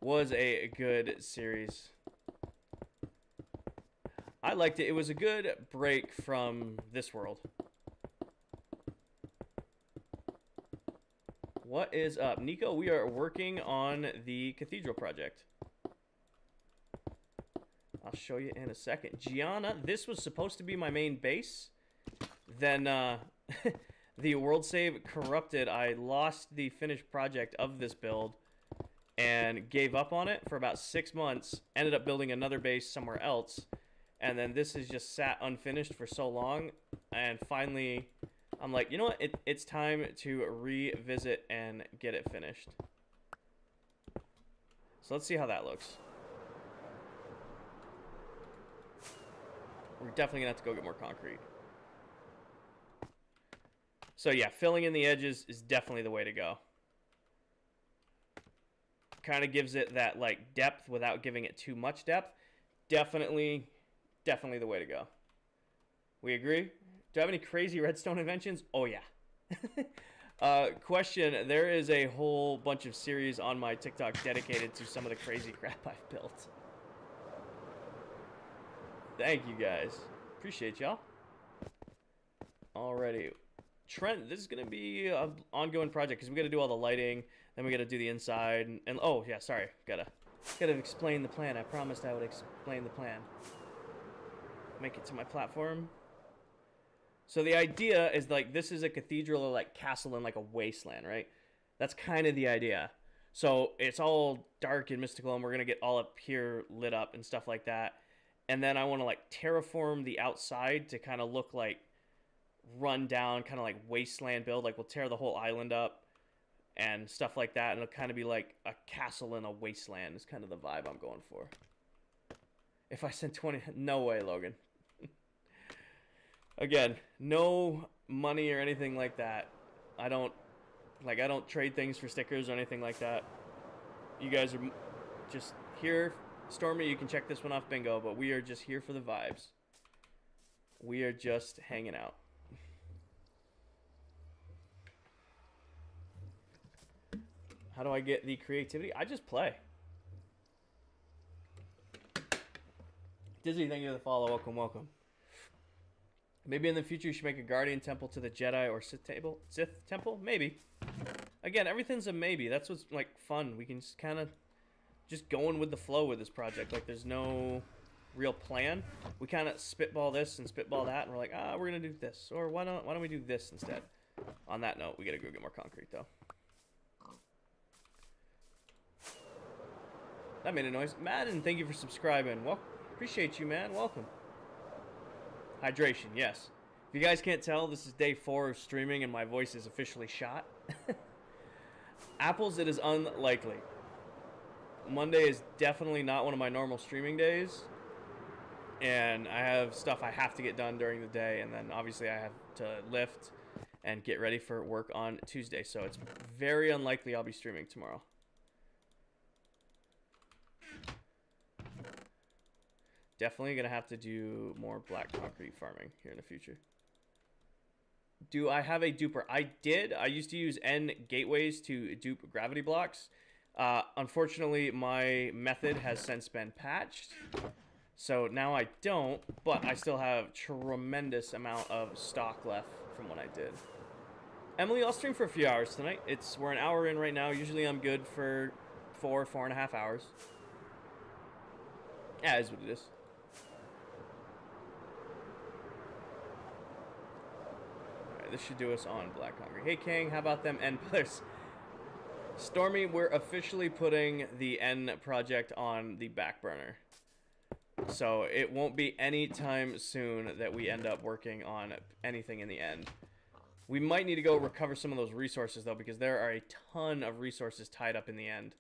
Was a good series. I liked it. It was a good break from this world. What is up? Nico, we are working on the cathedral project. I'll show you in a second. Gianna, this was supposed to be my main base. Then the world save corrupted. I lost the finished project of this build and gave up on it for about 6 months. Ended up building another base somewhere else. And then this has just sat unfinished for so long. And finally, I'm like, you know what? It's time to revisit and get it finished. So let's see how that looks. We're definitely going to have to go get more concrete. So yeah, filling in the edges is definitely the way to go. Kind of gives it that like depth without giving it too much depth. Definitely the way to go. We agree? Do I have any crazy redstone inventions? Oh yeah. Question, there is a whole bunch of series on my TikTok dedicated to some of the crazy crap I've built. Thank you guys. Appreciate y'all. Alrighty. Trent, this is going to be an ongoing project because we got to do all the lighting, then we got to do the inside, and oh yeah, sorry, gotta explain the plan. I promised I would explain the plan. Make it to my platform. So the idea is like this is a cathedral or like castle in like a wasteland, right? That's kind of the idea. So it's all dark and mystical, and we're gonna get all up here lit up and stuff like that. And then I want to like terraform the outside to kind of look like run down, kind of like wasteland build. Like we'll tear the whole island up and stuff like that, and it'll kind of be like a castle in a wasteland is kind of the vibe I'm going for. If I send 20, no way, Logan. Again, no money or anything like that. I don't trade things for stickers or anything like that. You guys are just here. Stormy, you can check this one off bingo, but we are just here for the vibes. We are just hanging out. How do I get the creativity? I just play. Disney, thank you for the follow. Welcome, welcome. Maybe in the future you should make a Guardian Temple to the Jedi or Sith Temple? Maybe. Again, everything's a maybe. That's what's like fun. We can just kind of just going with the flow with this project. Like, there's no real plan. We kind of spitball this and spitball that, and we're like, we're gonna do this, or why don't we do this instead? On that note, we gotta go get more concrete though. That made a noise. Madden, thank you for subscribing. Well, appreciate you, man. Welcome. Hydration, yes. If you guys can't tell, this is day 4 of streaming, and my voice is officially shot. Apples, it is unlikely. Monday is definitely not one of my normal streaming days. And I have stuff I have to get done during the day, and then obviously I have to lift and get ready for work on Tuesday. So it's very unlikely I'll be streaming tomorrow. Definitely going to have to do more black concrete farming here in the future. Do I have a duper? I did. I used to use N gateways to dupe gravity blocks. Unfortunately, my method has since been patched. So now I don't, but I still have tremendous amount of stock left from what I did. Emily, I'll stream for a few hours tonight. We're an hour in right now. Usually I'm good for 4.5 hours. Yeah, is what it is. Alright, this should do us on black concrete. Hey King, how about them N players? Stormy, we're officially putting the N project on the back burner. So it won't be any time soon that we end up working on anything in the end. We might need to go recover some of those resources though, because there are a ton of resources tied up in the end.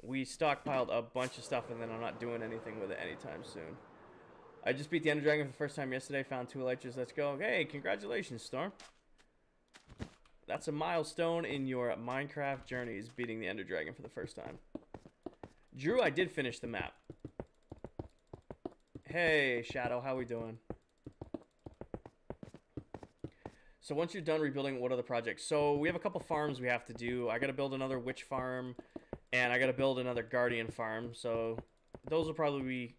We stockpiled a bunch of stuff and then I'm not doing anything with it anytime soon. I just beat the Ender Dragon for the first time yesterday, found 2 elytras, let's go. Hey, congratulations, Storm. That's a milestone in your Minecraft journeys, beating the Ender Dragon for the first time. Drew, I did finish the map. Hey, Shadow, how we doing? So once you're done rebuilding, what are the projects? So we have a couple farms we have to do. I got to build another witch farm, and I got to build another guardian farm. So those will probably be,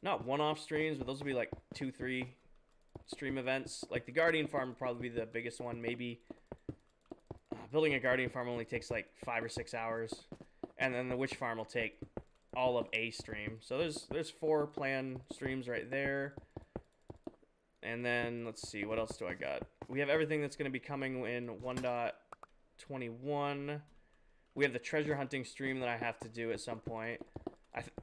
not one-off streams, but those will be like 2-3 stream events. Like the guardian farm will probably be the biggest one, maybe. Building a guardian farm only takes like 5 or 6 hours. And then the witch farm will take all of a stream. So there's 4 planned streams right there. And then let's see, what else do I got? We have everything that's going to be coming in 1.21. We have the treasure hunting stream that I have to do at some point.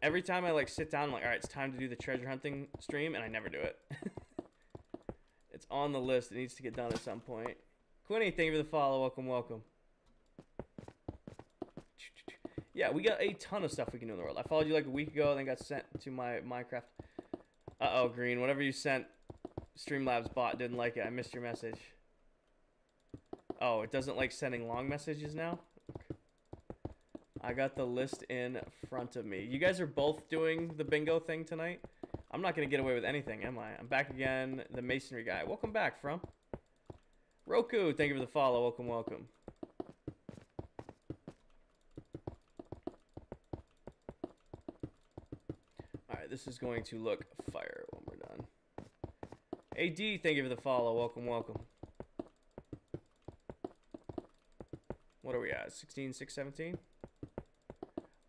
Every time I like sit down, I'm like, all right, it's time to do the treasure hunting stream, and I never do it. It's on the list. It needs to get done at some point. Quinny, thank you for the follow. Welcome, welcome. Yeah, we got a ton of stuff we can do in the world. I followed you like a week ago, then got sent to my Minecraft. Uh-oh, Green. Whatever you sent, Streamlabs bot didn't like it. I missed your message. Oh, it doesn't like sending long messages now? I got the list in front of me. You guys are both doing the bingo thing tonight? I'm not going to get away with anything, am I? I'm back again, the masonry guy. Welcome back, From. Roku, thank you for the follow. Welcome, welcome. Alright, this is going to look fire when we're done. AD, thank you for the follow. Welcome, welcome. What are we at? 16, 6, 17?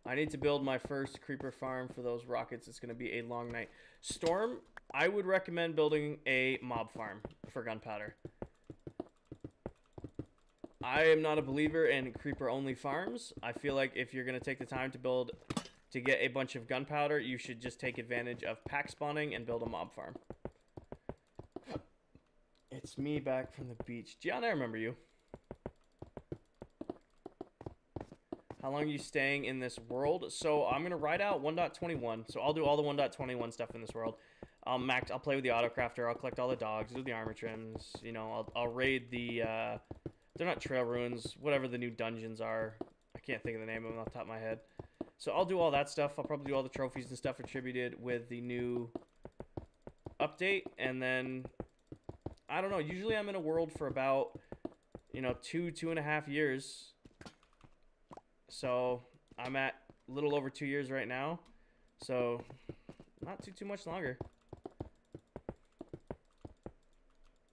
I need to build my first creeper farm for those rockets. It's going to be a long night. Storm, I would recommend building a mob farm for gunpowder. I am not a believer in creeper-only farms. I feel like if you're going to take the time to get a bunch of gunpowder, you should just take advantage of pack spawning and build a mob farm. It's me back from the beach. Gian, I remember you. How long are you staying in this world? So I'm going to ride out 1.21. So I'll do all the 1.21 stuff in this world. I'll play with the autocrafter. I'll collect all the dogs, do the armor trims. You know, I'll raid the, they're not trail ruins, whatever the new dungeons are. I can't think of the name of them off the top of my head. So I'll do all that stuff. I'll probably do all the trophies and stuff attributed with the new update. And then, I don't know, usually I'm in a world for about, you know, 2.5 years. So I'm at a little over 2 years right now. So not too much longer.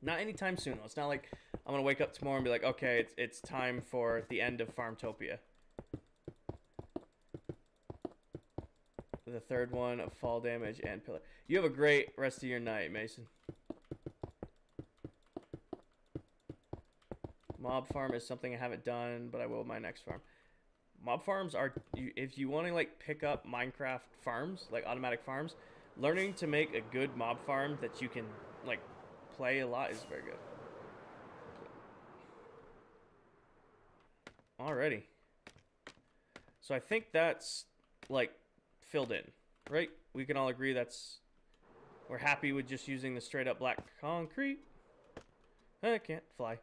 Not anytime soon though. It's not like I'm gonna wake up tomorrow and be like, okay, it's time for the end of Farmtopia. a third one of fall damage and pillar. You have a great rest of your night, Mason. Mob farm is something I haven't done, but I will my next farm. Mob farms are, if you want to like pick up Minecraft farms, like automatic farms, learning to make a good mob farm that you can like play a lot is very good. Alrighty. So I think that's like filled in, right? We can all agree we're happy with just using the straight up black concrete. I can't fly.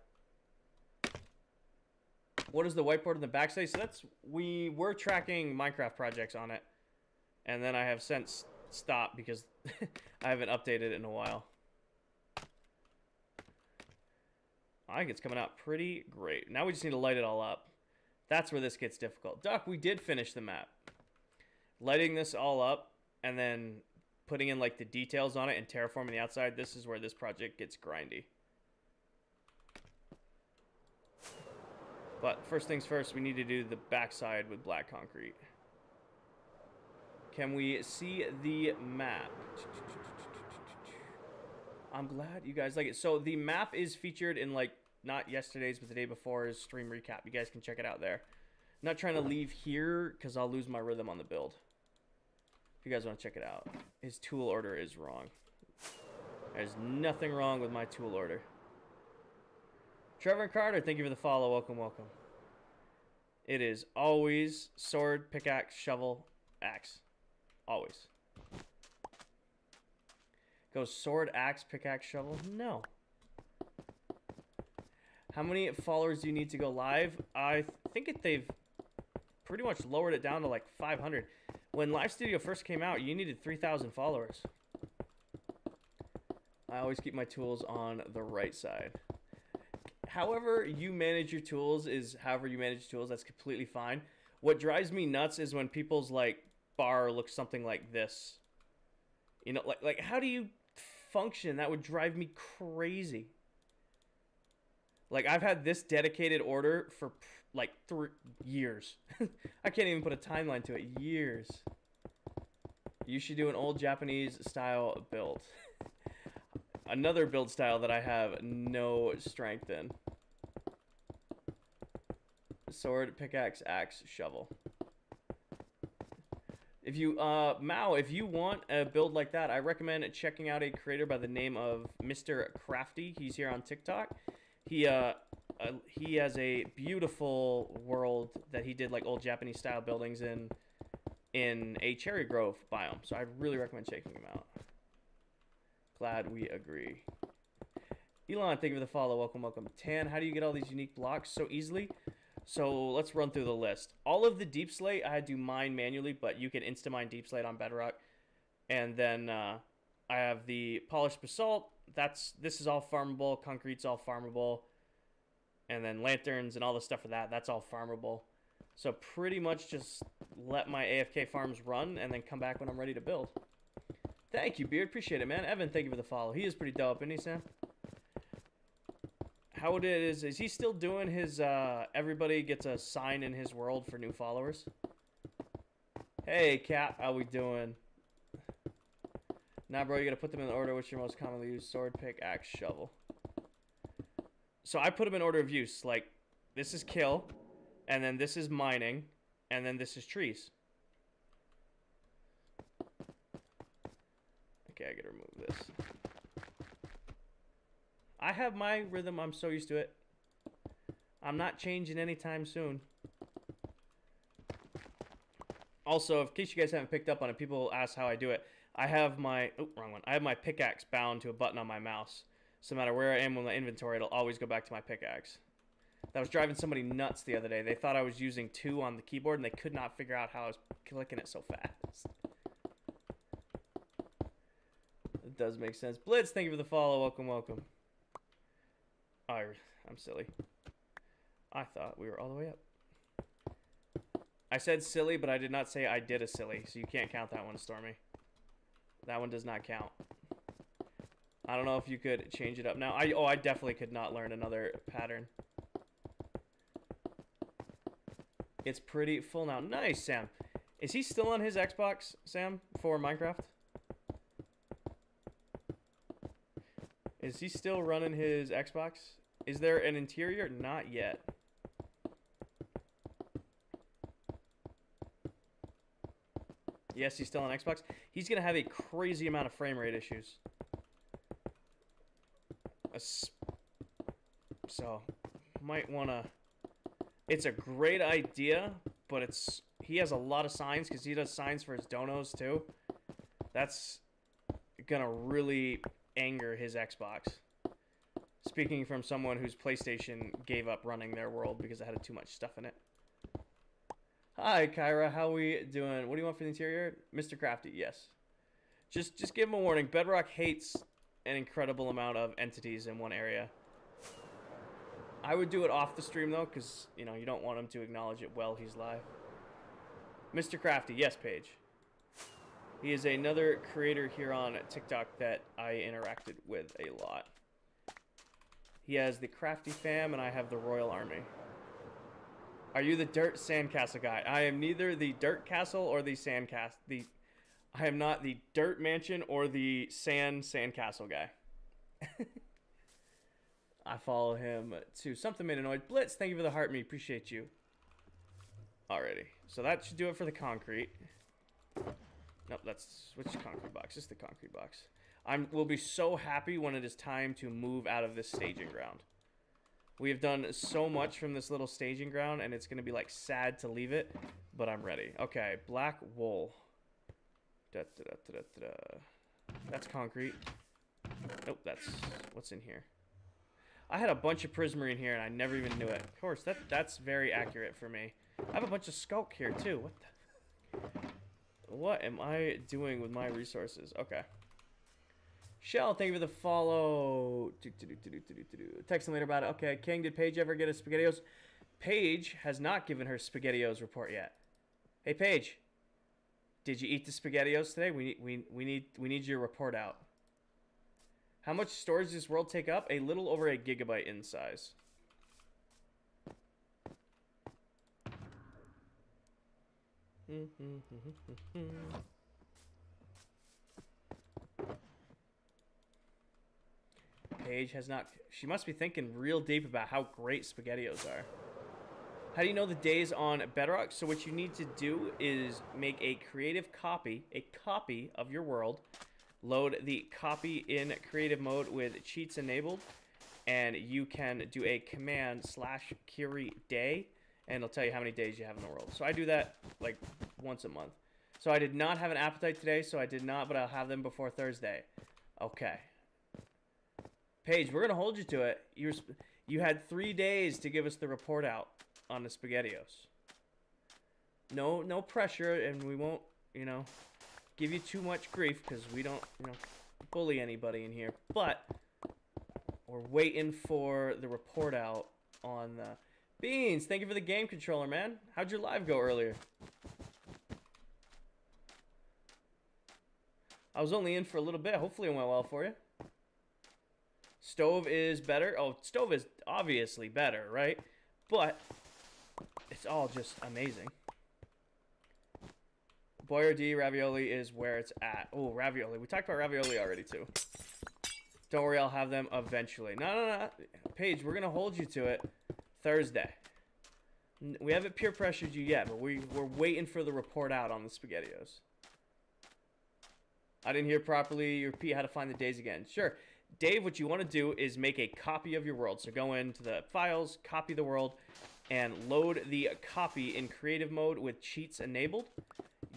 What is the whiteboard in the back say? So we were tracking Minecraft projects on it. And then I have since stopped because I haven't updated it in a while. I think it's coming out pretty great. Now we just need to light it all up. That's where this gets difficult. Duck, we did finish the map. Lighting this all up and then putting in like the details on it and terraforming the outside, this is where this project gets grindy. But first things first, we need to do the backside with black concrete. Can we see the map? I'm glad you guys like it. So the map is featured in like, not yesterday's, but the day before's stream recap. You guys can check it out there. I'm not trying to leave here because I'll lose my rhythm on the build. If you guys want to check it out. His tool order is wrong. There's nothing wrong with my tool order. Trevor and Carter, thank you for the follow. Welcome, welcome. It is always sword, pickaxe, shovel, axe. Always. Goes sword, axe, pickaxe, shovel? No. How many followers do you need to go live? I think they've pretty much lowered it down to like 500. When Live Studio first came out, you needed 3,000 followers. I always keep my tools on the right side. However you manage your tools is however you manage tools. That's completely fine. What drives me nuts is when people's like bar looks something like this. You know, like how do you function? That would drive me crazy. Like I've had this dedicated order for like 3 years. I can't even put a timeline to it. Years. You should do an old Japanese style build. Another build style that I have no strength in. Sword, pickaxe, axe, shovel. If you, Mao, if you want a build like that, I recommend checking out a creator by the name of Mr. Crafty. He's here on TikTok. He has a beautiful world that he did like old Japanese style buildings in a cherry grove biome. So I really recommend checking him out. Glad we agree. Elon, thank you for the follow. Welcome, welcome. Tan, how do you get all these unique blocks so easily? So let's run through the list. All of the deep slate I had to mine manually, but you can insta-mine deep slate on Bedrock. And then I have the polished basalt. This is all farmable. Concrete's all farmable. And then lanterns and all the stuff for that, that's all farmable. So pretty much just let my AFK farms run and then come back when I'm ready to build. Thank you, Beard. Appreciate it, man. Evan, thank you for the follow. He is pretty dope, isn't he, Sam? How it is he still doing his, everybody gets a sign in his world for new followers? Hey, Cap, how we doing? Nah, bro, you gotta put them in order. What's your most commonly used? Sword, pick, axe, shovel. So I put them in order of use. Like, this is kill, and then this is mining, and then this is trees. Okay, I gotta remove this. I have my rhythm. I'm so used to it. I'm not changing anytime soon. Also, in case you guys haven't picked up on it, people ask how I do it. I have my... Oh, wrong one. I have my pickaxe bound to a button on my mouse. So no matter where I am in my inventory, it'll always go back to my pickaxe. That was driving somebody nuts the other day. They thought I was using 2 on the keyboard, and they could not figure out how I was clicking it so fast. It does make sense. Blitz, thank you for the follow. Welcome, welcome. Oh, I'm silly. I thought we were all the way up. I said silly, but I did not say I did a silly, so you can't count that one, Stormy. That one does not count. I don't know if you could change it up now. I definitely could not learn another pattern. It's pretty full now. Nice, Sam. Is he still on his Xbox, Sam, for Minecraft? Is he still running his Xbox? Is there an interior? Not yet. Yes, he's still on Xbox. He's going to have a crazy amount of frame rate issues. So, might want to... It's a great idea, but he has a lot of signs because he does signs for his donos too. That's going to really anger his Xbox. Speaking from someone whose PlayStation gave up running their world because it had too much stuff in it. Hi, Kyra. How we doing? What do you want for the interior? Mr. Crafty, yes. Just give him a warning. Bedrock hates an incredible amount of entities in one area. I would do it off the stream, though, because, you know, you don't want him to acknowledge it while he's live. Mr. Crafty, yes, Paige. He is another creator here on TikTok that I interacted with a lot. He has the Crafty Fam, and I have the Royal Army. Are you the Dirt Sandcastle guy? I am neither the Dirt Castle or the Sandcastle. I am not the Dirt Mansion or the Sandcastle guy. I follow him too. Something made a noise. Blitz, thank you for the heart me. Appreciate you. Alrighty. So that should do it for the concrete. Nope, that's... Which concrete box? It's the concrete box. Will be so happy when it is time to move out of this staging ground. We have done so much from this little staging ground, and it's going to be, like, sad to leave it, but I'm ready. Okay, black wool. That's concrete. Nope, that's... What's in here? I had a bunch of prismarine here, and I never even knew it. Of course, that's very accurate for me. I have a bunch of skulk here, too. What the... What am I doing with my resources? Okay. Shell, thank you for the follow. Text him later about it. Okay, King, did Paige ever get a SpaghettiOs? Paige has not given her SpaghettiOs report yet. Hey, Paige, did you eat the SpaghettiOs today? We need your report out. How much storage does this world take up? A little over a gigabyte in size. Paige has not... She must be thinking real deep about how great SpaghettiOs are. How do you know the days on Bedrock? So what you need to do is make a creative copy, of your world. Load the copy in creative mode with cheats enabled. And you can do a command /Curie day. And it'll tell you how many days you have in the world. So I do that like once a month. So I did not have an appetite today, so I did not, but I'll have them before Thursday. Okay. Paige, we're going to hold you to it. You had 3 days to give us the report out on the SpaghettiOs. No pressure, and we won't, give you too much grief because we don't, bully anybody in here. But we're waiting for the report out on the... Beans, thank you for the game controller, man. How'd your live go earlier? I was only in for a little bit. Hopefully it went well for you. Stove is better. Oh, stove is obviously better, right? But it's all just amazing. Boyardee ravioli is where it's at. Oh, ravioli. We talked about ravioli already, too. Don't worry, I'll have them eventually. No. Paige, we're going to hold you to it Thursday. We haven't peer pressured you yet, but we're waiting for the report out on the SpaghettiOs. I didn't hear properly. You repeat how to find the days again. Sure. Dave, what you want to do is make a copy of your world. So go into the files, copy the world, and load the copy in creative mode with cheats enabled.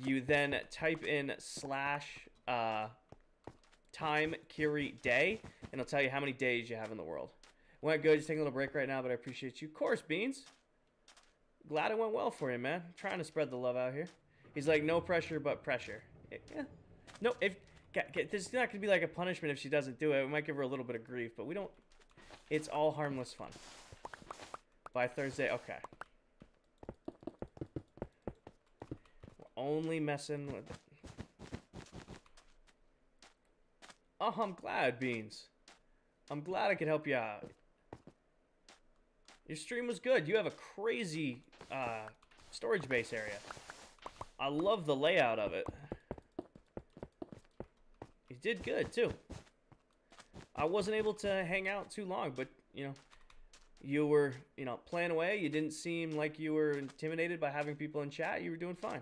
You then type in /time Curie day, and it'll tell you how many days you have in the world. Went good. Just taking a little break right now, but I appreciate you. Of course, Beans. Glad it went well for you, man. I'm trying to spread the love out here. He's like, no pressure, but pressure. Yeah. No, there's not going to be like a punishment if she doesn't do it. We might give her a little bit of grief, but we don't. It's all harmless fun. By Thursday, okay. We're only messing with it. Oh, I'm glad, Beans. I'm glad I could help you out. Your stream was good. You have a crazy storage base area. I love the layout of it. You did good, too. I wasn't able to hang out too long, but, you know, you were, you know, playing away. You didn't seem like you were intimidated by having people in chat. You were doing fine.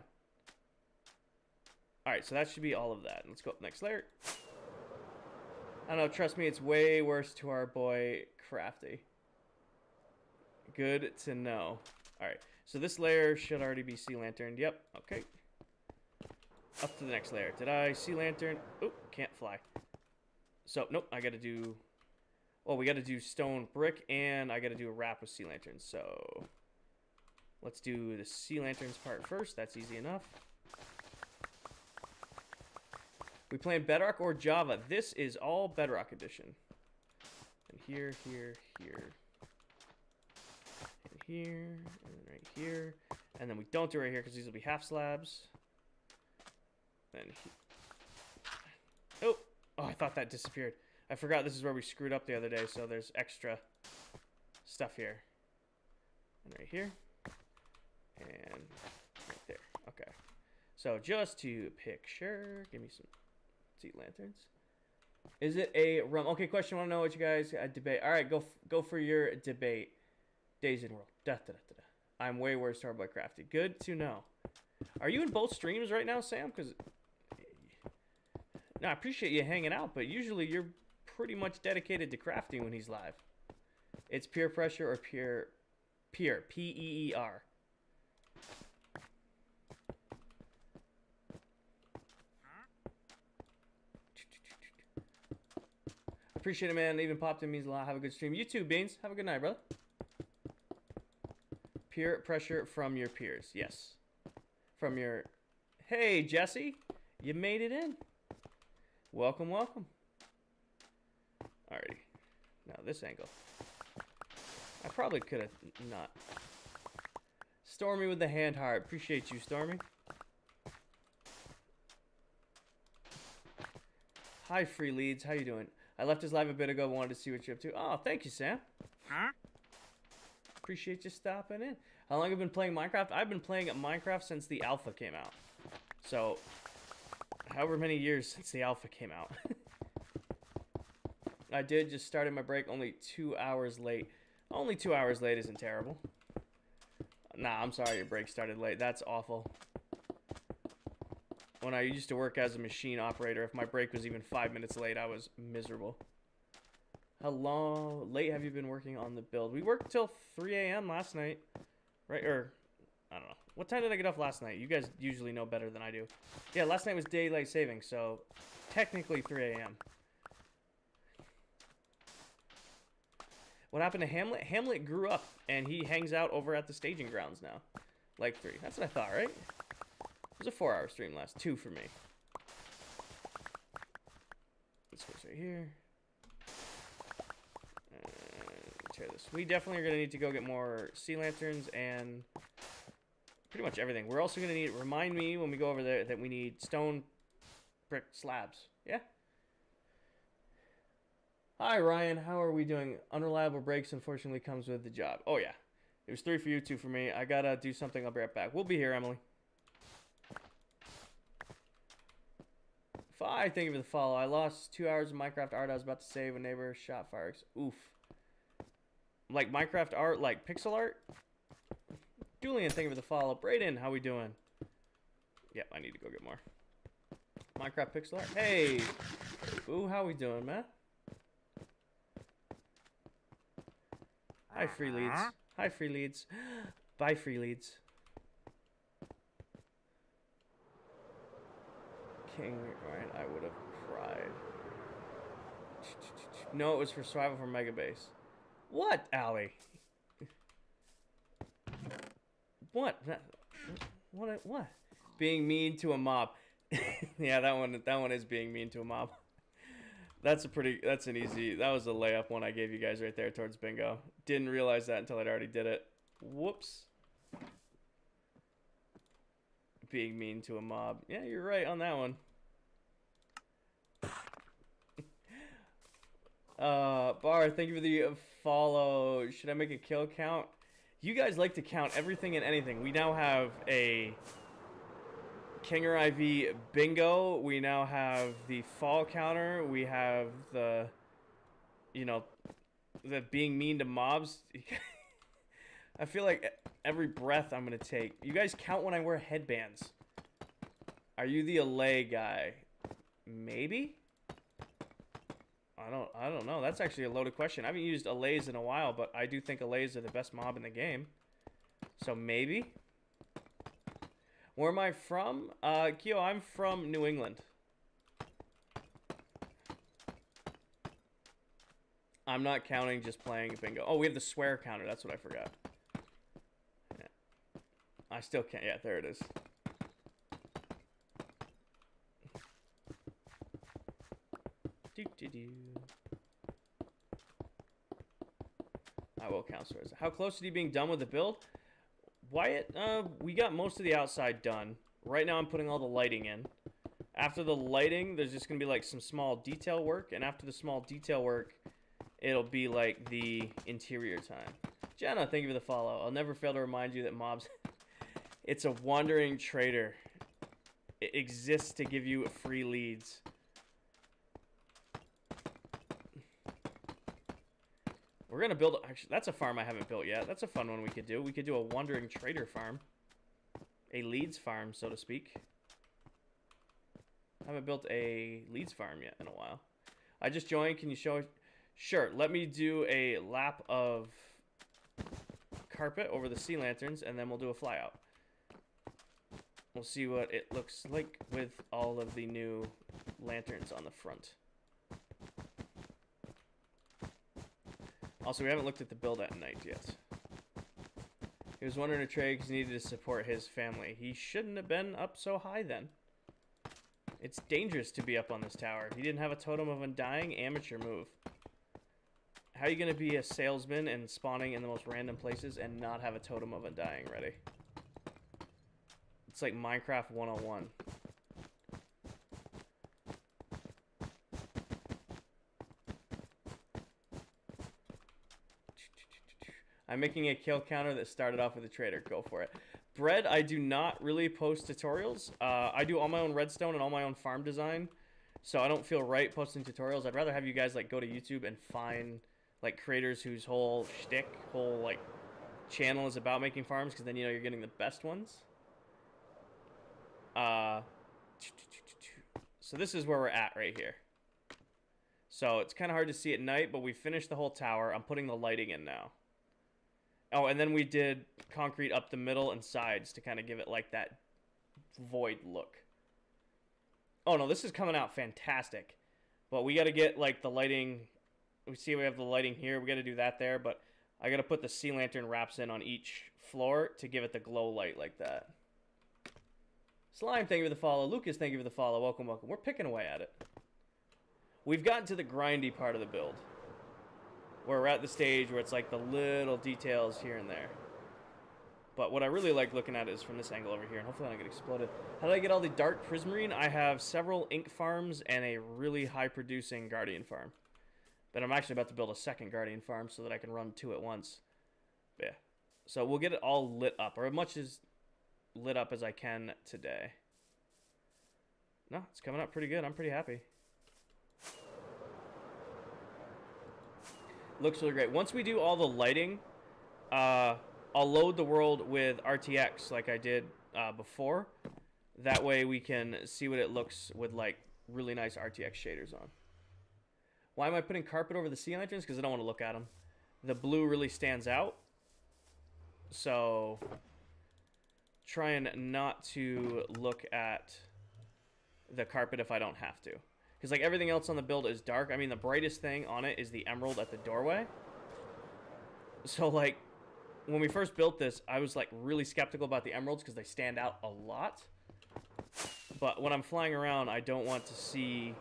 All right, so that should be all of that. Let's go up next layer. I don't know, trust me, it's way worse to our boy Crafty. Good to know. All right, so this layer should already be sea lantern. Yep, okay. Up to the next layer. Did I sea lantern? Oh, can't fly. So, nope, I gotta do... Well, we gotta do stone brick, and I gotta do a wrap with sea lanterns. So, let's do the sea lanterns part first. That's easy enough. We playing Bedrock or Java? This is all Bedrock edition. And here, here, here. And here, and then right here. And then we don't do right here because these will be half slabs. Then oh, I thought that disappeared. I forgot this is where we screwed up the other day, so there's extra stuff here. And right here. And right there. Okay. So just to picture, give me some sea lanterns. Is it a rum? Okay, question. Want to know what you guys debate? All right, go for your debate. Days in World. Da, da, da, da, da. I'm way worse to our boy Crafty. Good to know. Are you in both streams right now, Sam? Because no, I appreciate you hanging out, but usually you're pretty much dedicated to crafting when he's live. It's peer pressure or peer P-E-E-R. Appreciate it, man. Even popped in means a lot. Have a good stream. You too, Beans. Have a good night, brother. Peer pressure from your peers. Yes. From your... Hey, Jesse. You made it in. Welcome, welcome. Alrighty. Now this angle. I probably could have not. Stormy with the hand heart. Appreciate you, Stormy. Hi, Free Leads. How you doing? I left his live a bit ago. Wanted to see what you're up to. Oh, thank you, Sam. Huh? Appreciate you stopping in. How long have you been playing Minecraft? I've been playing Minecraft since the alpha came out. So, however many years since the alpha came out. I did just started my break only 2 hours late. Only 2 hours late isn't terrible. Nah, I'm sorry your break started late. That's awful. When I used to work as a machine operator, if my break was even 5 minutes late, I was miserable. How long late have you been working on the build? We worked till 3 a.m. last night. Right? Or, I don't know. What time did I get off last night? You guys usually know better than I do. Yeah, last night was daylight saving, so technically 3 a.m. What happened to Hamlet? Hamlet grew up, and he hangs out over at the staging grounds now. Like 3. That's what I thought, right? It was a 4-hour stream last. 2 for me. This goes right here. Tear this. We definitely are going to need to go get more sea lanterns and pretty much everything. We're also going to need, remind me when we go over there that we need stone brick slabs. Yeah? Hi, Ryan. How are we doing? Unreliable breaks, unfortunately, comes with the job. Oh, yeah. It was 3 for you, 2 for me. I got to do something. I'll be right back. We'll be here, Emily. 5, thank you for the follow. I lost 2 hours of Minecraft art. I was about to save a neighbor shot fire. Oof. Like Minecraft art, like pixel art? Julian, thank you for the follow. Brayden, how we doing? Yep, I need to go get more. Minecraft pixel art? Hey! Ooh, how we doing, man? Hi, Free Leads. Hi, Free Leads. Bye, Free Leads. King Ryan, I would have cried. No, it was for survival for Mega Base. What, Allie? What? What? Being mean to a mob. Yeah, that one is being mean to a mob. That's an easy, that was a layup one I gave you guys right there towards bingo. Didn't realize that until I'd already did it. Whoops. Being mean to a mob. Yeah, you're right on that one. Bar, thank you for the follow. Should I make a kill count? You guys like to count everything and anything. We now have a Kinger IV bingo. We now have the fall counter. We have the, you know, the being mean to mobs. I feel like every breath I'm gonna take. You guys count when I wear headbands. Are you the Allay guy? Maybe? I don't know. That's actually a loaded question. I haven't used Allays in a while, but I do think Allays are the best mob in the game. So maybe? Where am I from? Kyo, I'm from New England. I'm not counting, just playing bingo. Oh, we have the swear counter. That's what I forgot. Yeah. I still can't. Yeah, there it is. I will count swears. How close are you being done with the build? Wyatt, we got most of the outside done. Right now I'm putting all the lighting in. After the lighting, there's just going to be like some small detail work. And after the small detail work, it'll be like the interior time. Jenna, thank you for the follow. I'll never fail to remind you that mobs... It's a wandering trader. It exists to give you free leads. We're going to build... Actually, that's a farm I haven't built yet. That's a fun one we could do. We could do a wandering trader farm. A leads farm, so to speak. I haven't built a leads farm yet in a while. I just joined. Can you show... Sure. Let me do a lap of carpet over the sea lanterns, and then we'll do a fly out. We'll see what it looks like with all of the new lanterns on the front. Also, we haven't looked at the build at night yet. He was wondering if Triggs needed to support his family. He shouldn't have been up so high then. It's dangerous to be up on this tower. He didn't have a Totem of Undying. Amateur move. How are you going to be a salesman and spawning in the most random places and not have a Totem of Undying ready? It's like Minecraft 101. I'm making a kill counter that started off with a trader. Go for it. Bread, I do not really post tutorials. I do all my own redstone and all my own farm design. So I don't feel right posting tutorials. I'd rather have you guys like go to YouTube and find like creators whose whole shtick, whole like channel is about making farms, because then you know you're getting the best ones. So this is where we're at right here. So it's kind of hard to see at night, but we finished the whole tower. I'm putting the lighting in now. Oh, and then we did concrete up the middle and sides to kind of give it like that void look. Oh no, this is coming out fantastic. But we got to get like the lighting. We see we have the lighting here. We got to do that there, but I got to put the sea lantern wraps in on each floor to give it the glow light like that. Slime, thank you for the follow. Lucas, thank you for the follow. Welcome, welcome. We're picking away at it. We've gotten to the grindy part of the build, where we're at the stage where it's like the little details here and there. But what I really like looking at is from this angle over here, and hopefully I don't get exploded. How did I get all the dark prismarine? I have several ink farms and a really high-producing guardian farm. But I'm actually about to build a second guardian farm so that I can run two at once. But yeah. So we'll get it all lit up, or as much as lit up as I can today. No, it's coming up pretty good. I'm pretty happy. Looks really great. Once we do all the lighting, I'll load the world with RTX like I did before. That way we can see what it looks with like really nice RTX shaders on. Why am I putting carpet over the sea lanterns? Because I don't want to look at them. The blue really stands out. So trying not to look at the carpet if I don't have to. Because like everything else on the build is dark. I mean, the brightest thing on it is the emerald at the doorway. So like when we first built this, I was like really skeptical about the emeralds because they stand out a lot. But when I'm flying around, I don't want to see...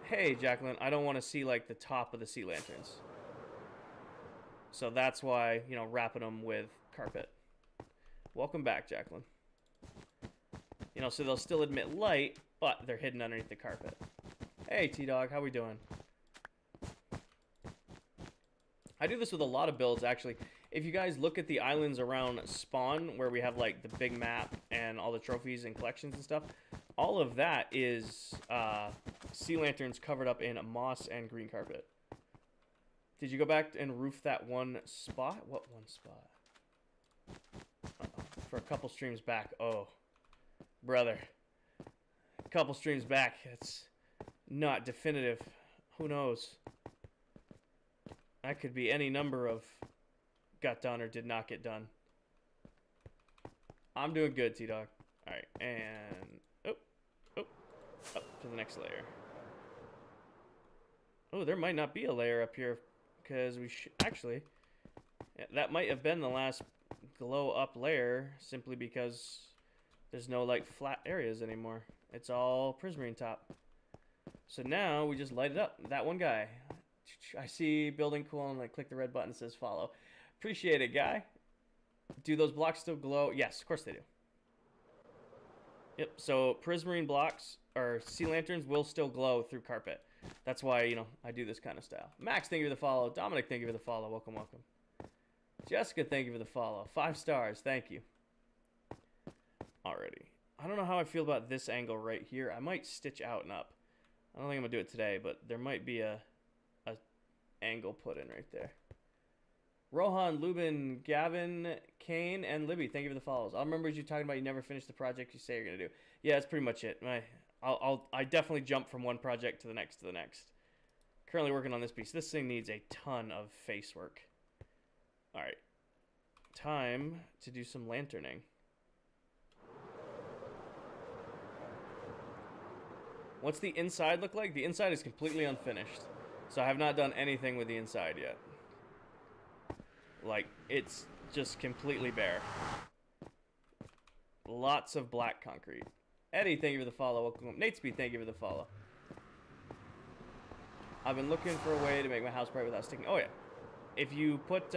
Hey, Jacqueline, I don't want to see like the top of the sea lanterns. So that's why, you know, wrapping them with carpet. Welcome back, Jacqueline. You know, so they'll still emit light, but they're hidden underneath the carpet. Hey, T-Dog, how we doing? I do this with a lot of builds, actually. if you guys look at the islands around Spawn, where we have like the big map and all the trophies and collections and stuff, all of that is sea lanterns covered up in moss and green carpet. Did you go back and roof that one spot? What one spot? For a couple streams back. Oh, brother. A couple streams back. It's not definitive. Who knows? That could be any number of got done or did not get done. I'm doing good, T-Dog. Alright, and... up to the next layer. Oh, there might not be a layer up here, because we should... Actually, that might have been the last glow-up layer, simply because there's no, like, flat areas anymore. It's all prismarine top. So now we just light it up. That one guy. I see building cool and like click the red button that says follow. Appreciate it, guy. Do those blocks still glow? Yes, of course they do. Yep, so prismarine blocks or sea lanterns will still glow through carpet. That's why, you know, I do this kind of style. Max, thank you for the follow. Dominic, thank you for the follow. Welcome, welcome. Jessica, thank you for the follow. 5 stars, thank you. Alrighty. I don't know how I feel about this angle right here. I might stitch out and up. I don't think I'm gonna do it today, but there might be a angle put in right there. Rohan, Lubin, Gavin, Kane, and Libby, thank you for the follows. I'll remember you talking about you never finished the project you say you're gonna do. Yeah, that's pretty much it. I definitely jump from one project to the next to the next. Currently working on this piece. This thing needs a ton of face work. All right, time to do some lanterning. What's the inside look like? The inside is completely unfinished. So I have not done anything with the inside yet. Like, it's just completely bare. Lots of black concrete. Eddie, thank you for the follow. Welcome. Natespeed, thank you for the follow. I've been looking for a way to make my house bright without sticking. Oh, yeah. If you put,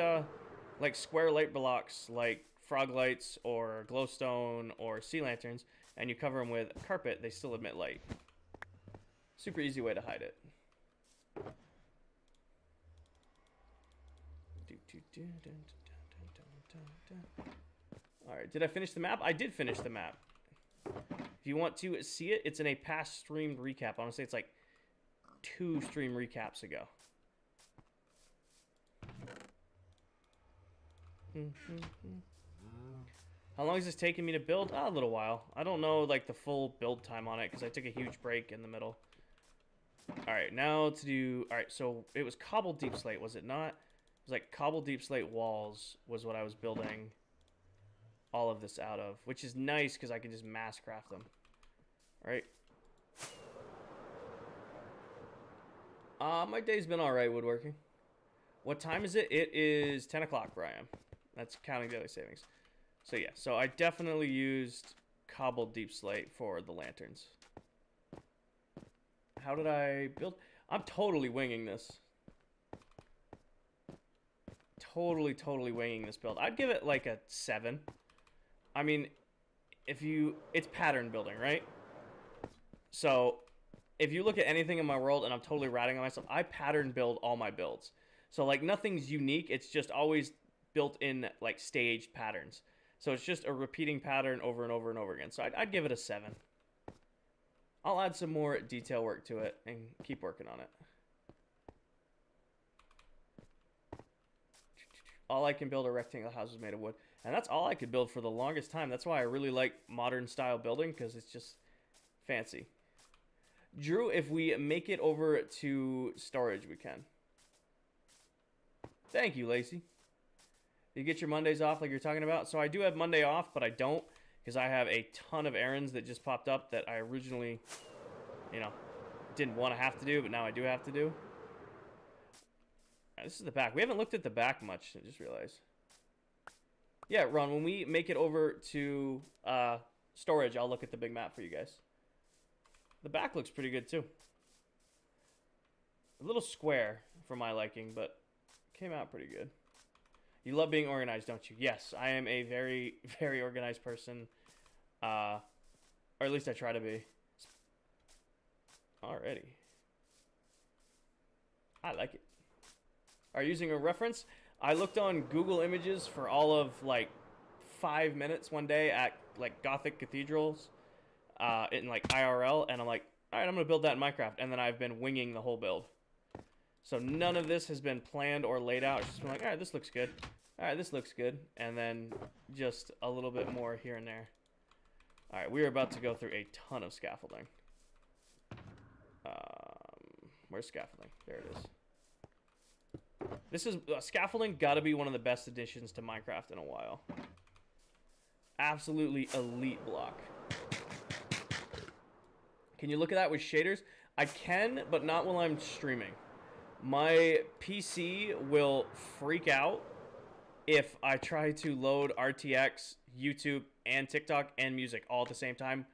like, square light blocks, like frog lights or glowstone or sea lanterns, and you cover them with carpet, they still emit light. Super easy way to hide it. Alright, did I finish the map? I did finish the map. If you want to see it, it's in a past streamed recap. I want to say it's like 2 stream recaps ago. How long is this taking me to build? A little while. I don't know like the full build time on it because I took a huge break in the middle. Alright, now to do... Alright, so it was cobbled deep slate, was it not? It was like cobbled deep slate walls was what I was building all of this out of, which is nice because I can just mass craft them. Alright. My day's been alright woodworking. What time is it? It is 10 o'clock where I am. That's counting daily savings. So yeah, so I definitely used cobbled deep slate for the lanterns. How did I build? I'm totally winging this. Totally winging this build. I'd give it like a 7. I mean, it's pattern building, right? So if you look at anything in my world, and I'm totally ratting on myself, I pattern build all my builds. So like nothing's unique. It's just always built in like staged patterns. So it's just a repeating pattern over and over and over again. So I'd give it a 7. I'll add some more detail work to it and keep working on it. All I can build are rectangle houses made of wood. And that's all I could build for the longest time. That's why I really like modern style building, because it's just fancy. Drew, if we make it over to storage, we can. Thank you, Lacey. You get your Mondays off like you're talking about? So I do have Monday off, but I don't, because I have a ton of errands that just popped up that I originally, you know, didn't want to have to do, but now I do have to do. This is the back. We haven't looked at the back much, I just realized. Yeah, Ron, when we make it over to storage, I'll look at the big map for you guys. The back looks pretty good, too. A little square for my liking, but came out pretty good. You love being organized, don't you? Yes, I am a very, very organized person. Or at least I try to be. Alrighty. I like it. Are you using a reference? I looked on Google Images for all of like 5 minutes one day at like Gothic cathedrals, in like IRL, and I'm like, all right, I'm gonna build that in Minecraft, and then I've been winging the whole build. So none of this has been planned or laid out. It's just been like, all right, this looks good. All right, this looks good, and then just a little bit more here and there. All right, we are about to go through a ton of scaffolding. Where's scaffolding? There it is. This is scaffolding. Got to be one of the best additions to Minecraft in a while. Absolutely elite block. Can you look at that with shaders? I can, but not while I'm streaming. My PC will freak out if I try to load RTX, YouTube, and TikTok and music all at the same time.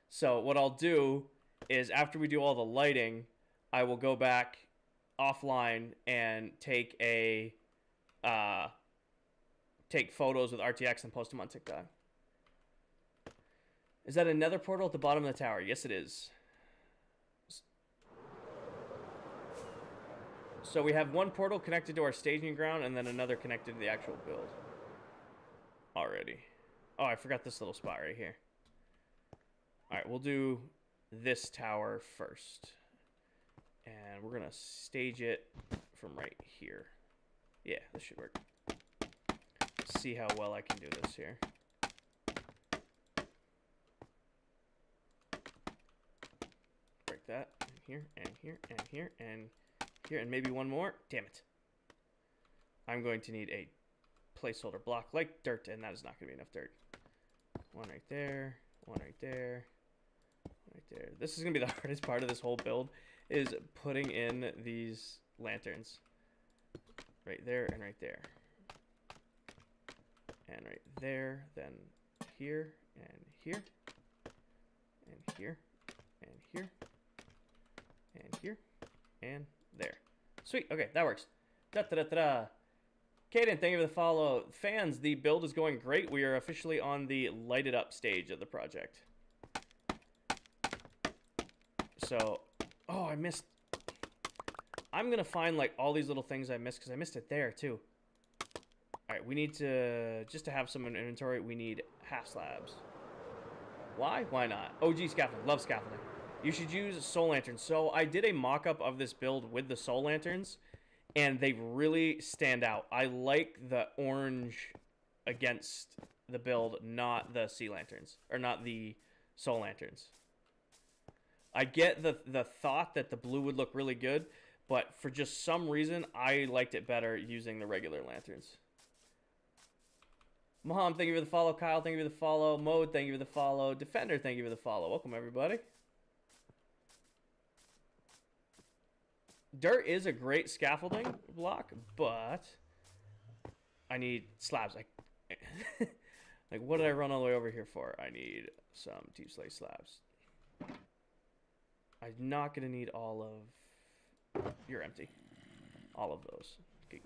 So what I'll do is after we do all the lighting, I will go back offline and take photos with RTX and post them on TikTok. Is that another portal at the bottom of the tower? Yes, it is. So we have one portal connected to our staging ground and then another connected to the actual build. Already. Oh, I forgot this little spot right here. Alright, we'll do this tower first. And we're going to stage it from right here. Yeah, this should work. See how well I can do this here. Break that. And here, and here, and here, and here, and maybe one more. Damn it. I'm going to need a placeholder block like dirt, and that is not going to be enough dirt. One right there, one right there, right there. This is going to be the hardest part of this whole build, is putting in these lanterns. Right there and right there. And right there, then here, and here, and here, and here, and here, and there. Sweet, okay, that works. Da-da-da-da-da. Caden, thank you for the follow. Fans, the build is going great. We are officially on the lighted up stage of the project. So, oh, I missed. I'm going to find like all these little things I missed because I missed it there too. All right, we need to, just to have some in inventory, we need half slabs. Why? Why not? OG scaffolding. Love scaffolding. You should use soul lanterns. So I did a mock-up of this build with the soul lanterns, and they really stand out. I like the orange against the build, not the sea lanterns, or not the soul lanterns. I get the thought that the blue would look really good, but for just some reason, I liked it better using the regular lanterns. Maham, thank you for the follow. Kyle, thank you for the follow. Mode, thank you for the follow. Defender, thank you for the follow. Welcome, everybody. Dirt is a great scaffolding block, but I need slabs. Like, like, what did I run all the way over here for? I need some deep slate slabs. I'm not going to need all of... You're empty. All of those. Okay.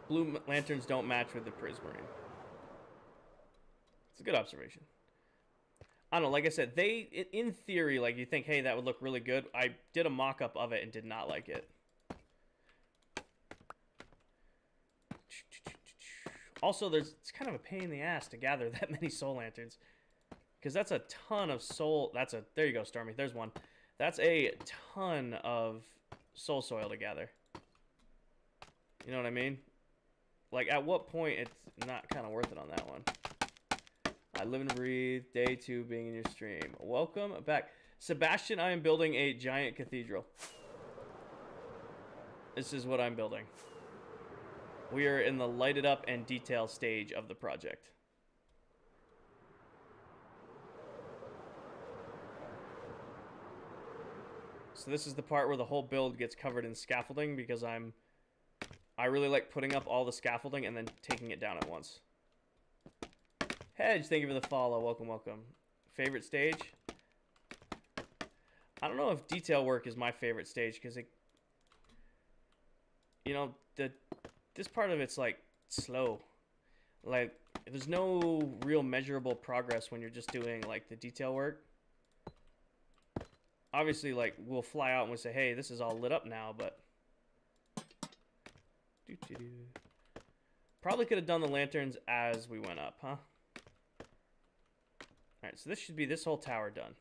Blue lanterns don't match with the Prismarine. It's a good observation. I don't know, like I said, they, in theory, like, you think, hey, that would look really good. I did a mock-up of it and did not like it. Also, it's kind of a pain in the ass to gather that many soul lanterns. Because that's a ton of soul... There you go, Stormy. There's one. That's a ton of soul soil to gather. You know what I mean? Like, at what point it's not kind of worth it on that one? I live and breathe. Day 2 being in your stream. Welcome back. Sebastian, I am building a giant cathedral. This is what I'm building. We are in the lighted up and detail stage of the project. So this is the part where the whole build gets covered in scaffolding because I really like putting up all the scaffolding and then taking it down at once. Hedge, thank you for the follow. Welcome, welcome. Favorite stage? I don't know if detail work is my favorite stage because it, you know, this part of it's like slow. Like there's no real measurable progress when you're just doing like the detail work. Obviously, like we'll fly out and we'll say, hey, this is all lit up now, but Doo-doo-doo. Probably could have done the lanterns as we went up, huh? Alright, so this should be this whole tower done.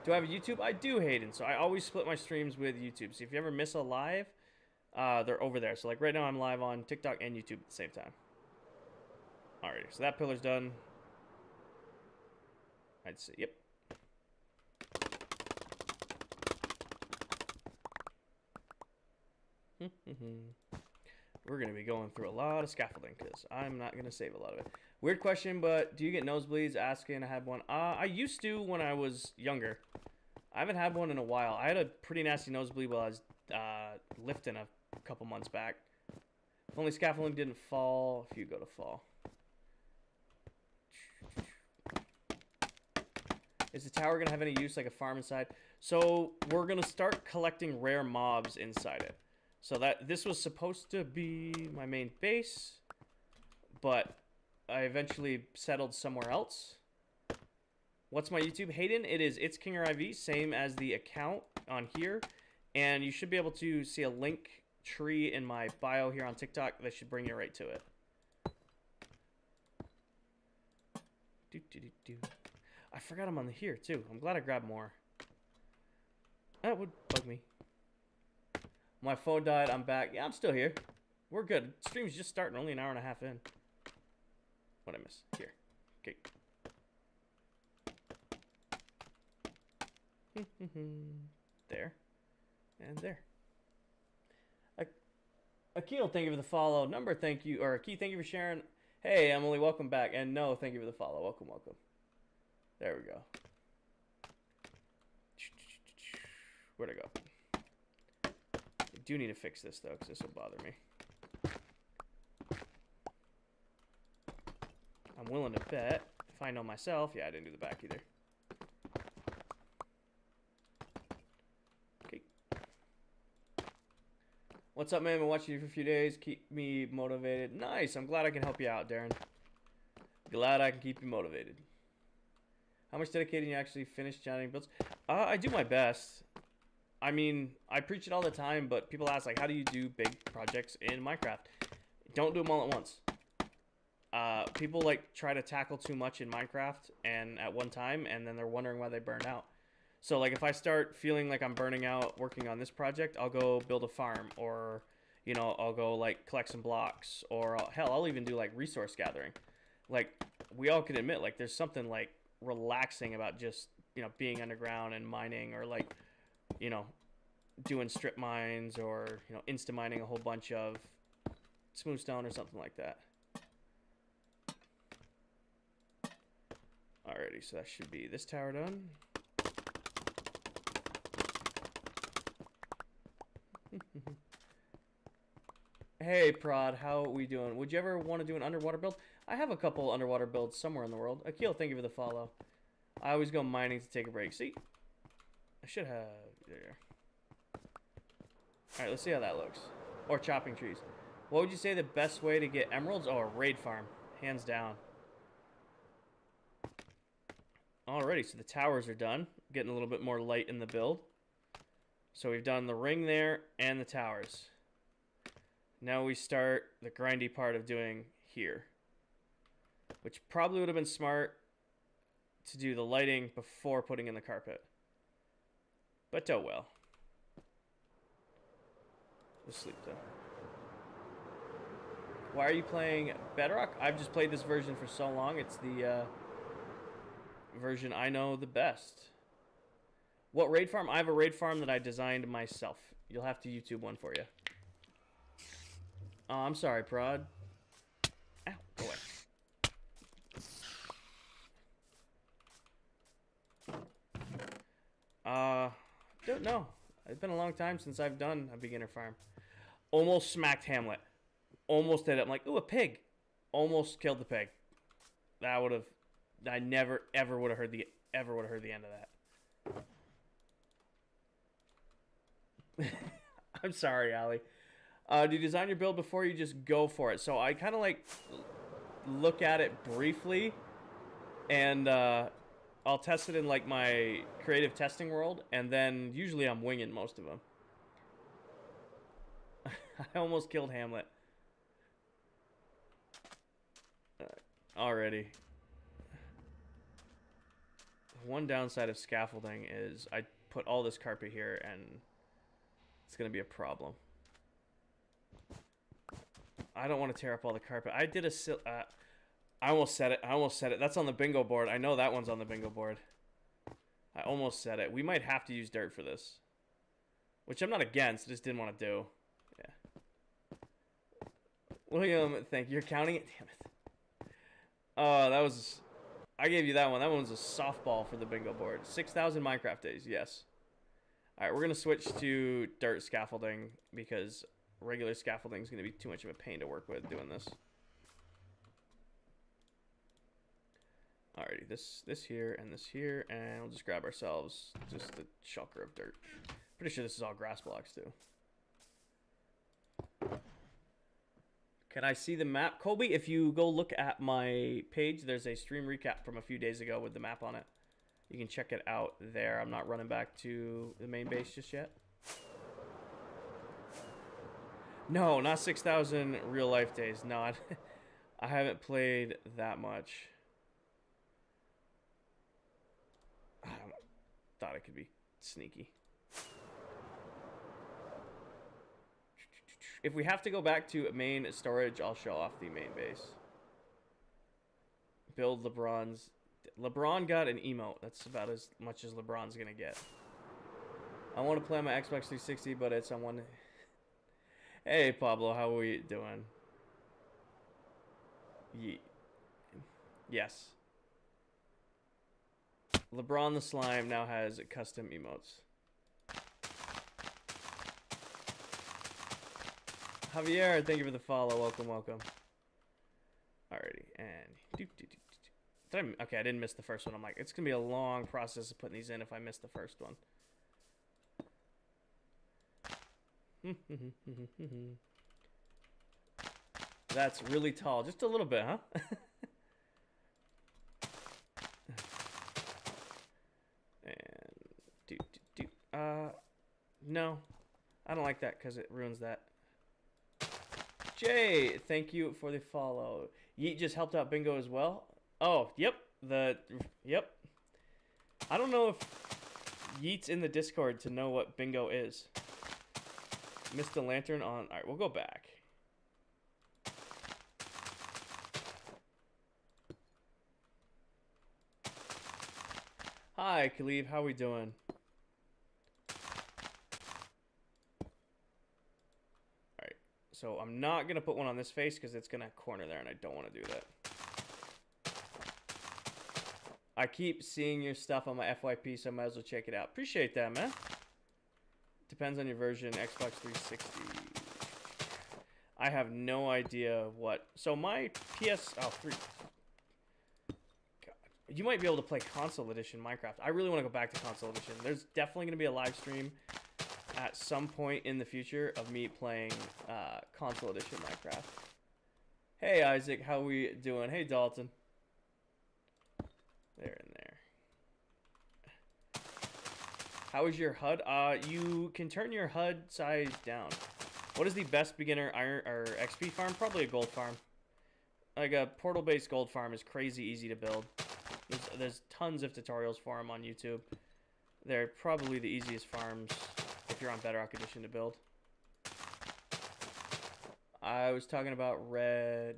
Do I have a YouTube? I do, Hayden. So I always split my streams with YouTube. So if you ever miss a live, they're over there. So like right now I'm live on TikTok and YouTube at the same time. Alrighty, so that pillar's done. I'd say, yep. We're going to be going through a lot of scaffolding because I'm not going to save a lot of it. Weird question, but do you get nosebleeds? Asking, I had one. I used to when I was younger. I haven't had one in a while. I had a pretty nasty nosebleed while I was lifting a couple months back. If only scaffolding didn't fall. If you go to fall. Is the tower going to have any use like a farm inside? So we're going to start collecting rare mobs inside it. So that this was supposed to be my main base, but I eventually settled somewhere else. What's my YouTube? Hayden, it is It's Kinger IV, same as the account on here. And you should be able to see a link tree in my bio here on TikTok that should bring you right to it. I forgot I'm on the here too. I'm glad I grabbed more. That would bug me. My phone died. I'm back. Yeah, I'm still here. We're good. Stream's just starting. Only an hour and a half in. What'd I miss? Here. Okay. There. And there. Akil, thank you for the follow. Number, thank you. Or Akil, thank you for sharing. Hey, Emily, welcome back. And no, thank you for the follow. Welcome, welcome. There we go. Where'd I go? I do need to fix this, though, because this will bother me. I'm willing to bet, if I know myself... Yeah, I didn't do the back either. Okay. What's up, man? Been watching you for a few days. Keep me motivated. Nice. I'm glad I can help you out, Darren. Glad I can keep you motivated. How much dedicating you actually finish generating builds? I do my best. I mean, I preach it all the time, but people ask, like, how do you do big projects in Minecraft? Don't do them all at once. People, like, try to tackle too much in Minecraft and at one time, and then they're wondering why they burn out. So, like, if I start feeling like I'm burning out working on this project, I'll go build a farm, or, you know, I'll go, like, collect some blocks, or, hell, I'll even do, like, resource gathering. Like, we all can admit, like, there's something, like, relaxing about just, you know, being underground and mining, or, like, you know, doing strip mines, or, you know, insta mining a whole bunch of smooth stone or something like that. Alrighty, so that should be this tower done. Hey Prod, how are we doing? Would you ever want to do an underwater build? I have a couple underwater builds somewhere in the world. Akil, thank you for the follow. I always go mining to take a break. See? I should have... There. Alright, let's see how that looks. Or chopping trees. What would you say the best way to get emeralds? Oh, a raid farm. Hands down. Alrighty, so the towers are done. Getting a little bit more light in the build. So we've done the ring there and the towers. Now we start the grindy part of doing here. Which probably would have been smart to do the lighting before putting in the carpet. But oh well. We'll sleep though. Why are you playing Bedrock? I've just played this version for so long. It's the version I know the best. What raid farm? I have a raid farm that I designed myself. You'll have to YouTube one for you. Oh, I'm sorry, Prod. Ow, go away. Don't know. It's been a long time since I've done a beginner farm. Almost smacked Hamlet. Almost did it. I'm like, ooh, a pig. Almost killed the pig. That would have... I never, ever would have heard the... Ever would have heard the end of that. I'm sorry, Allie. Do you design your build before you just go for it? So I kind of like look at it briefly, and I'll test it in like my creative testing world, and then usually I'm winging most of them. I almost killed Hamlet. Already. One downside of scaffolding is I put all this carpet here and it's going to be a problem. I don't want to tear up all the carpet. I did a... I almost said it. That's on the bingo board. I know that one's on the bingo board. I almost said it. We might have to use dirt for this. Which I'm not against. I just didn't want to do. Yeah. William, thank you. You're counting it? Damn it. Oh, that was... I gave you that one. That one was a softball for the bingo board. 6,000 Minecraft days. Yes. Alright, we're going to switch to dirt scaffolding because regular scaffolding is going to be too much of a pain to work with doing this. Alrighty, this here, and we'll just grab ourselves just a shulker of dirt. Pretty sure this is all grass blocks too. Can I see the map? Colby, if you go look at my page, there's a stream recap from a few days ago with the map on it. You can check it out there. I'm not running back to the main base just yet. No, not 6,000 real life days. No, I haven't played that much. I thought it could be sneaky. If we have to go back to main storage, I'll show off the main base. Build LeBron's... LeBron got an emote. That's about as much as LeBron's gonna get. I want to play on my Xbox 360, but it's on one... Hey, Pablo, how are we doing? Yes. LeBron the Slime now has custom emotes. Javier, thank you for the follow. Welcome, welcome. Alrighty, and... Okay, I didn't miss the first one. I'm like, it's going to be a long process of putting these in if I miss the first one. That's really tall. Just a little bit, huh? And... no. I don't like that because it ruins that. Jay, thank you for the follow. Yeet just helped out Bingo as well. Oh, yep. Yep. I don't know if Yeet's in the Discord to know what Bingo is. Missed the lantern on... Alright, we'll go back. Hi, Khalib. How we doing? Alright. So I'm not going to put one on this face because it's going to corner there, and I don't want to do that. I keep seeing your stuff on my FYP, so I might as well check it out. Appreciate that, man. Depends on your version. Xbox 360. I have no idea what... So my PS... Oh, 3... God. You might be able to play console edition Minecraft. I really want to go back to console edition. There's definitely going to be a live stream at some point in the future of me playing console edition Minecraft. Hey, Isaac. How we doing? Hey, Dalton. There and there. How is your HUD? You can turn your HUD size down. What is the best beginner iron or XP farm? Probably a gold farm. Like a portal-based gold farm is crazy easy to build. There's tons of tutorials for them on YouTube. They're probably the easiest farms if you're on Bedrock Edition to build. I was talking about red.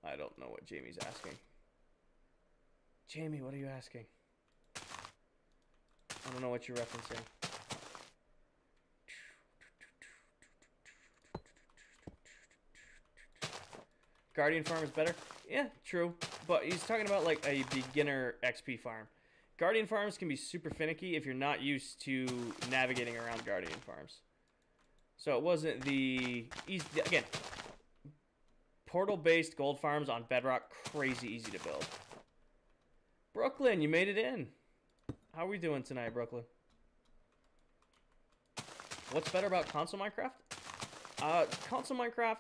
I don't know what Jamie's asking. Jamie, what are you asking? I don't know what you're referencing. Guardian farm is better? Yeah, true. But he's talking about like a beginner XP farm. Guardian farms can be super finicky if you're not used to navigating around Guardian farms. So it wasn't the easy... Again, portal-based gold farms on Bedrock, crazy easy to build. Brooklyn, you made it in. How are we doing tonight, Brooklyn? What's better about console Minecraft? Console Minecraft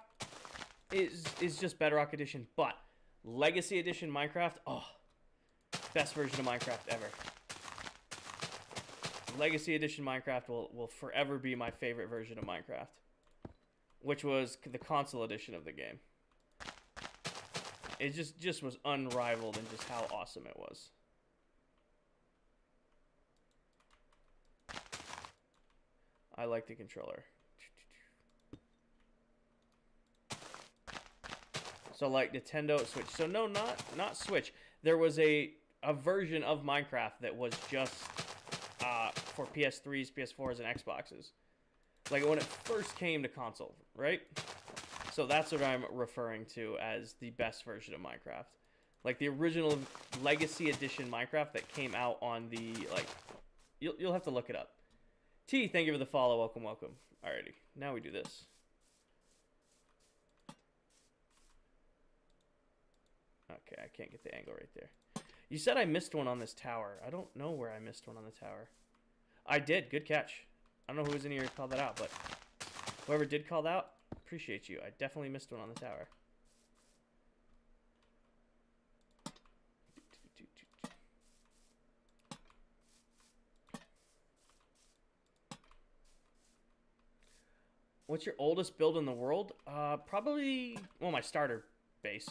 is just Bedrock Edition, but Legacy Edition Minecraft, oh, best version of Minecraft ever. Legacy Edition Minecraft will forever be my favorite version of Minecraft. which was the console edition of the game. It just was unrivaled in just how awesome it was. I like the controller. So like Nintendo Switch. So no, not Switch. There was a version of Minecraft that was just for PS3s, PS4s, and Xboxes. Like when it first came to console, right? So that's what I'm referring to as the best version of Minecraft. Like the original Legacy Edition Minecraft that came out on the, like, you'll have to look it up. T, thank you for the follow. Welcome, welcome. Alrighty, now we do this. Okay, I can't get the angle right there. You said I missed one on this tower. I don't know where I missed one on the tower. I did. Good catch. I don't know who was in here who called that out, but whoever did call that out, appreciate you. I definitely missed one on the tower. What's your oldest build in the world? Probably, well, my starter base.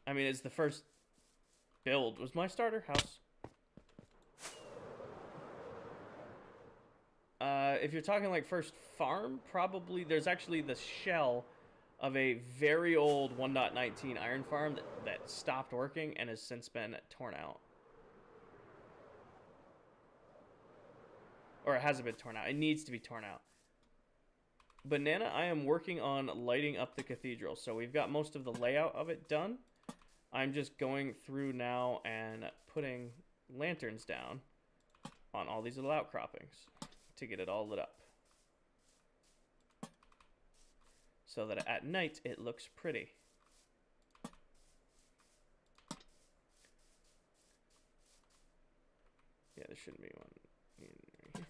I mean, it's the first build. Was my starter house? If you're talking like first farm, probably there's actually the shell of a very old 1.19 iron farm that stopped working and has since been torn out. Or it hasn't been torn out. It needs to be torn out. Banana, I am working on lighting up the cathedral. So we've got most of the layout of it done. I'm just going through now and putting lanterns down on all these little outcroppings to get it all lit up. So that at night it looks pretty. Yeah, there shouldn't be one in here.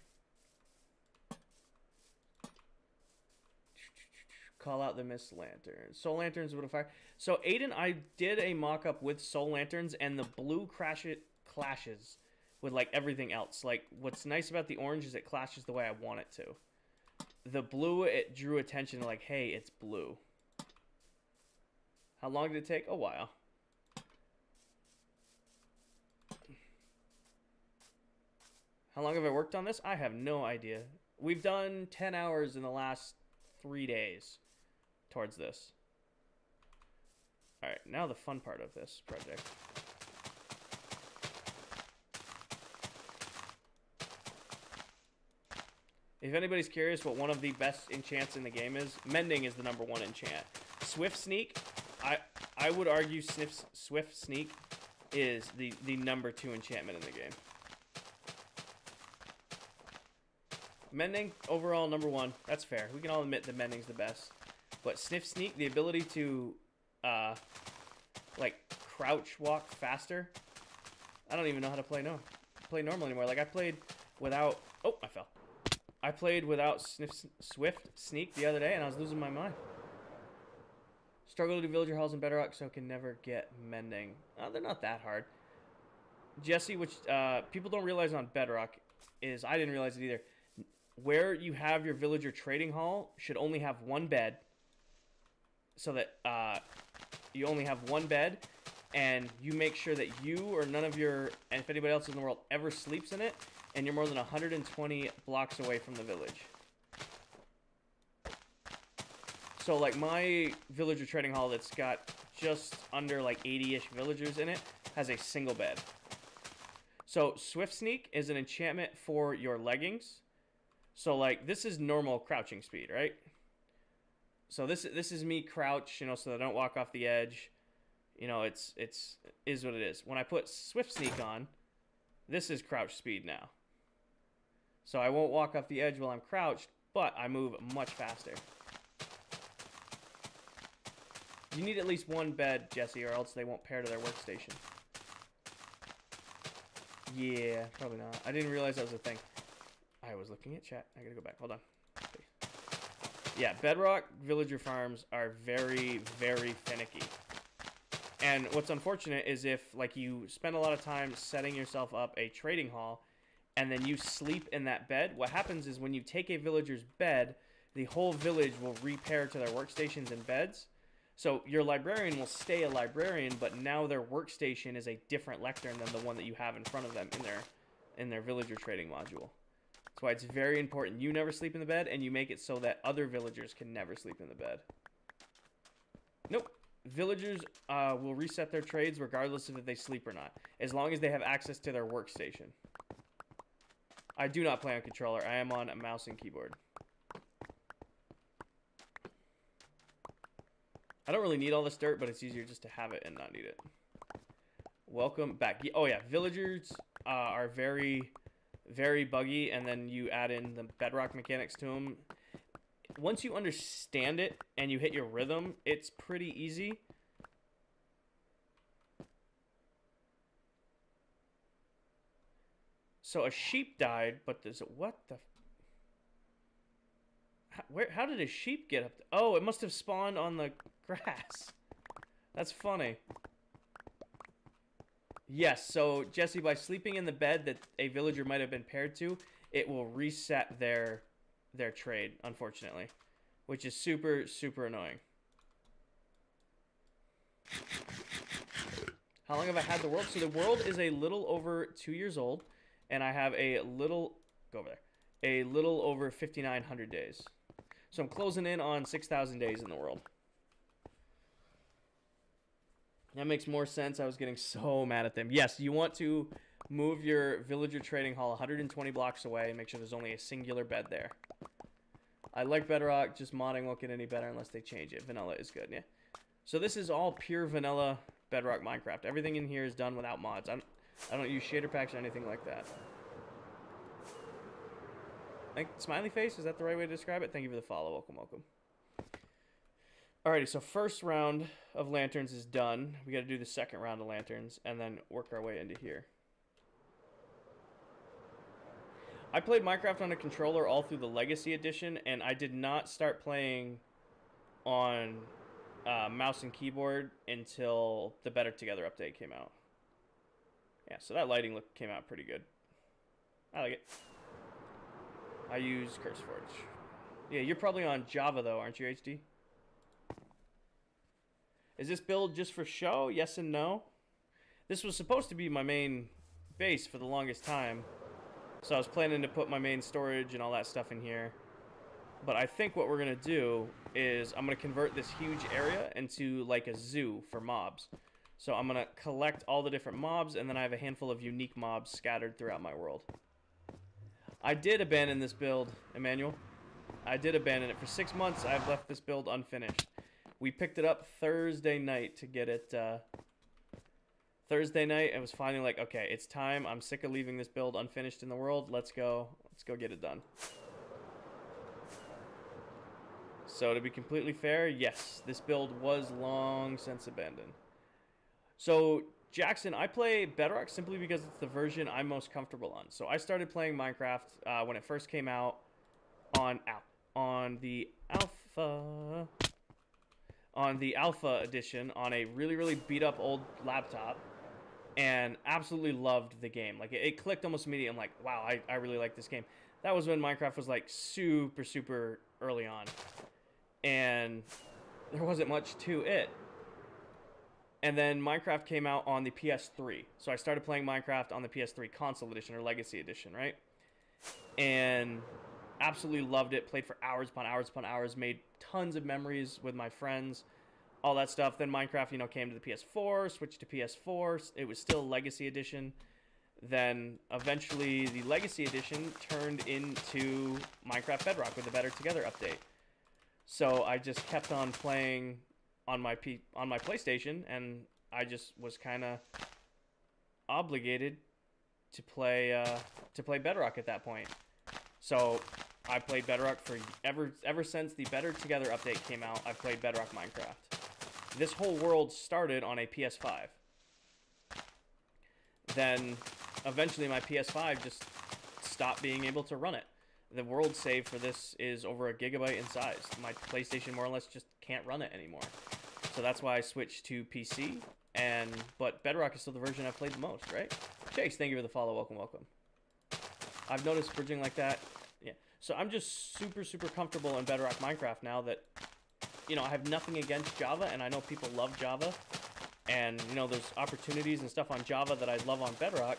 Call out the mist lanterns. Soul lanterns with a fire. So Aiden, I did a mock-up with soul lanterns, and the blue clashes with like everything else. Like what's nice about the orange is it clashes the way I want it to. The blue, it drew attention like, hey, it's blue. How long did it take? A while. How long have I worked on this? I have no idea. We've done 10 hours in the last 3 days towards this. All right, now the fun part of this project. If anybody's curious what one of the best enchants in the game is, mending is the #1 enchant. Swift Sneak, I would argue Swift Sneak is the #2 enchantment in the game. Mending, overall, #1. That's fair. We can all admit that mending's the best. But Sniff Sneak, the ability to, like, crouch walk faster. I don't even know how to play normal anymore. Like, I played without... Oh, I fell. I played without Swift Sneak the other day, and I was losing my mind. Struggle to do villager halls in Bedrock, so can never get mending. They're not that hard. Jesse, which people don't realize on Bedrock, is... I didn't realize it either. Where you have your villager trading hall should only have one bed, so that you only have one bed, and you make sure that you or none of your, and if anybody else in the world ever sleeps in it, and you're more than 120 blocks away from the village. So like my villager trading hall that's got just under like 80-ish villagers in it has a single bed. So Swift Sneak is an enchantment for your leggings. So like this is normal crouching speed, right? So this is me crouch, you know, so that I don't walk off the edge. You know, it's what it is. When I put Swift Sneak on, this is crouch speed now. So I won't walk off the edge while I'm crouched, but I move much faster. You need at least one bed, Jesse, or else they won't pair to their workstation. Yeah, probably not. I didn't realize that was a thing. I was looking at chat. I gotta go back. Hold on. Yeah, Bedrock villager farms are very, very finicky. And what's unfortunate is if, like, you spend a lot of time setting yourself up a trading hall, and then you sleep in that bed, what happens is when you take a villager's bed, the whole village will repair to their workstations and beds. So your librarian will stay a librarian, but now their workstation is a different lectern than the one that you have in front of them in their villager trading module. That's why it's very important you never sleep in the bed, and you make it so that other villagers can never sleep in the bed. Nope. Villagers will reset their trades regardless of if they sleep or not, as long as they have access to their workstation. I do not play on controller. I am on a mouse and keyboard. I don't really need all this dirt, but it's easier just to have it and not need it. Welcome back. Oh yeah, villagers are very, very buggy, and then you add in the bedrock mechanics to them. Once you understand it and you hit your rhythm, it's pretty easy. So a sheep died, but there's what the... How did a sheep get up? Oh, it must have spawned on the grass. That's funny. Yes, so Jesse, by sleeping in the bed that a villager might have been paired to, it will reset their trade, unfortunately, which is super, super annoying. How long have I had the world? So the world is a little over 2 years old, and I have a little, go over there, a little over 5,900 days. So I'm closing in on 6,000 days in the world. That makes more sense. I was getting so mad at them. Yes, you want to move your villager trading hall 120 blocks away and make sure there's only a singular bed there. I like Bedrock. Just modding won't get any better unless they change it. Vanilla is good, yeah. So this is all pure vanilla Bedrock Minecraft. Everything in here is done without mods. I don't use shader packs or anything like that. Smiley face, is that the right way to describe it? Thank you for the follow. Welcome, welcome. Alrighty, so first round of lanterns is done. We got to do the second round of lanterns and then work our way into here. I played Minecraft on a controller all through the Legacy Edition, and I did not start playing on mouse and keyboard until the Better Together update came out. Yeah, so that lighting look came out pretty good. I like it. I use CurseForge. Yeah, you're probably on Java though, aren't you, HD? Is this build just for show? Yes and no. This was supposed to be my main base for the longest time. So I was planning to put my main storage and all that stuff in here. But I think what we're going to do is I'm going to convert this huge area into like a zoo for mobs. So I'm going to collect all the different mobs, and then I have a handful of unique mobs scattered throughout my world. I did abandon this build, Emmanuel. I did abandon it. For 6 months, I've left this build unfinished. We picked it up Thursday night to get it... Thursday night, I was finally like, okay, it's time. I'm sick of leaving this build unfinished in the world. Let's go. Let's go get it done. So to be completely fair, yes, this build was long since abandoned. So Jackson, I play Bedrock simply because it's the version I'm most comfortable on. So I started playing Minecraft when it first came out on the alpha edition on a really beat up old laptop, and absolutely loved the game. Like it clicked almost immediately. I'm like, wow, I really like this game. That was when Minecraft was like super early on, and there wasn't much to it. And then Minecraft came out on the PS3. So I started playing Minecraft on the PS3 console edition or Legacy edition, right? And absolutely loved it. Played for hours upon hours upon hours. Made tons of memories with my friends. All that stuff. Then Minecraft, you know, came to the PS4. Switched to PS4. It was still Legacy edition. Then eventually the Legacy edition turned into Minecraft Bedrock with the Better Together update. So I just kept on playing on my PlayStation, and I just was kind of obligated to play Bedrock at that point. So I played Bedrock for ever since the Better Together update came out. I've played Bedrock Minecraft. This whole world started on a PS5. Then eventually my PS5 just stopped being able to run it. The world save for this is over 1 gigabyte in size. My PlayStation more or less just can't run it anymore. So that's why I switched to PC. But Bedrock is still the version I've played the most, right? Chase, thank you for the follow. Welcome, welcome. I've noticed bridging like that. Yeah. So I'm just super, super comfortable in Bedrock Minecraft now that, you know, I have nothing against Java, and I know people love Java. And, you know, there's opportunities and stuff on Java that I love on Bedrock.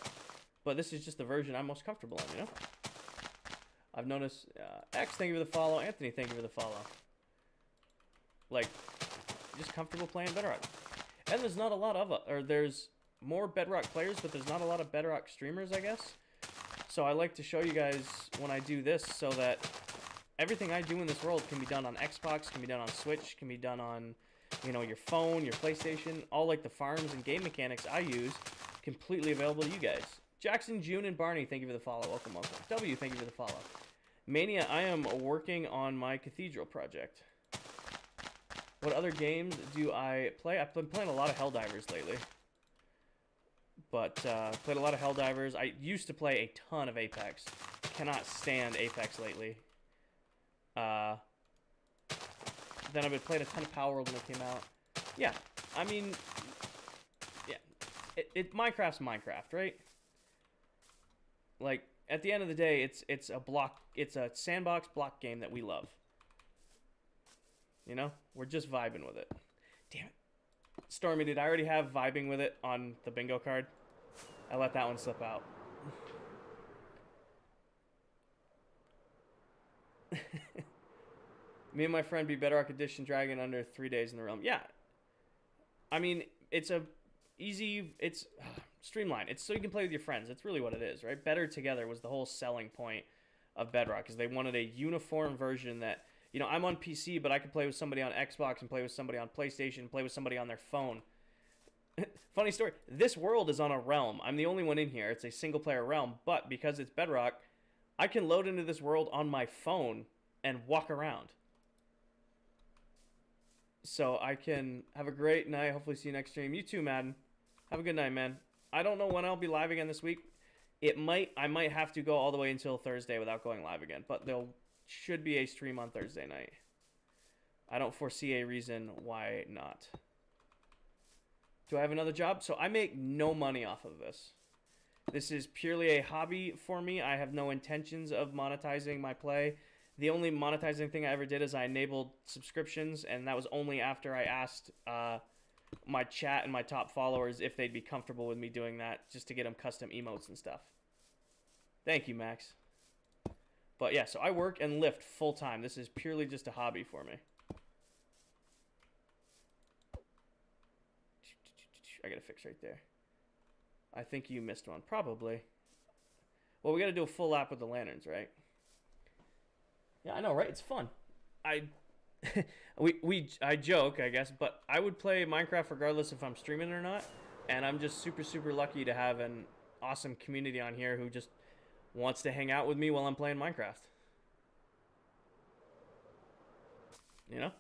But this is just the version I'm most comfortable in, you know? I've noticed, X, thank you for the follow. Anthony, thank you for the follow. Like, just comfortable playing Bedrock. And there's not a lot of, or there's more Bedrock players, but there's not a lot of Bedrock streamers, I guess. So I like to show you guys when I do this so that everything I do in this world can be done on Xbox, can be done on Switch, can be done on, you know, your phone, your PlayStation. All like the farms and game mechanics I use, completely available to you guys. Jackson, June, and Barney, thank you for the follow. Welcome, welcome. W, thank you for the follow. Mania, I am working on my Cathedral project. What other games do I play? I've been playing a lot of Helldivers lately. But played a lot of Helldivers. I used to play a ton of Apex. Cannot stand Apex lately. Then I've been playing a ton of Power World when it came out. Yeah, I mean, yeah, Minecraft's Minecraft, right? Like at the end of the day, it's a sandbox block game that we love. You know, we're just vibing with it. Damn it. Stormy, did I already have vibing with it on the bingo card? I let that one slip out. Me and my friend beat Bedrock Edition Dragon under 3 days in the realm. Yeah. I mean, it's streamlined. It's so you can play with your friends. That's really what it is, right? Better together was the whole selling point of Bedrock, because they wanted a uniform version that, you know, I'm on PC, but I can play with somebody on Xbox and play with somebody on PlayStation and play with somebody on their phone. Funny story. This world is on a realm. I'm the only one in here. It's a single-player realm, but because it's Bedrock, I can load into this world on my phone and walk around. So I can have a great night. Hopefully see you next stream. You too, Madden. Have a good night, man. I don't know when I'll be live again this week. I might have to go all the way until Thursday without going live again, but there should be a stream on Thursday night. I don't foresee a reason why not. Do I have another job? So I make no money off of this. This is purely a hobby for me. I have no intentions of monetizing my play. The only monetizing thing I ever did is I enabled subscriptions, and that was only after I asked my chat and my top followers if they'd be comfortable with me doing that, just to get them custom emotes and stuff. Thank you, Max. But yeah, so I work and lift full time. This is purely just a hobby for me. I got a fix right there. I think you missed one. Probably. Well, we got to do a full lap with the lanterns, right? Yeah, I know, right? It's fun. I joke, I guess, but I would play Minecraft regardless if I'm streaming or not. And I'm just super, super lucky to have an awesome community on here who just wants to hang out with me while I'm playing Minecraft. You know?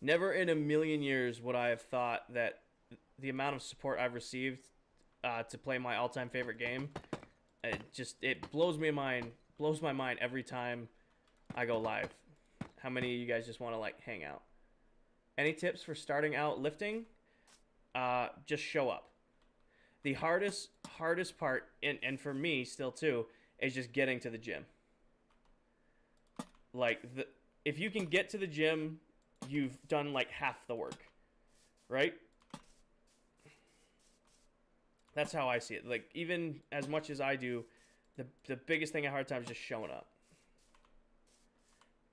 Never in a million years would I have thought that the amount of support I've received to play my all-time favorite game, it blows my mind every time I go live. How many of you guys just want to like hang out? Any tips for starting out lifting? Just show up. The hardest part, and for me still too, is just getting to the gym. Like if you can get to the gym, you've done like half the work, right? That's how I see it. Like, even as much as I do, the biggest thing at hard time is just showing up.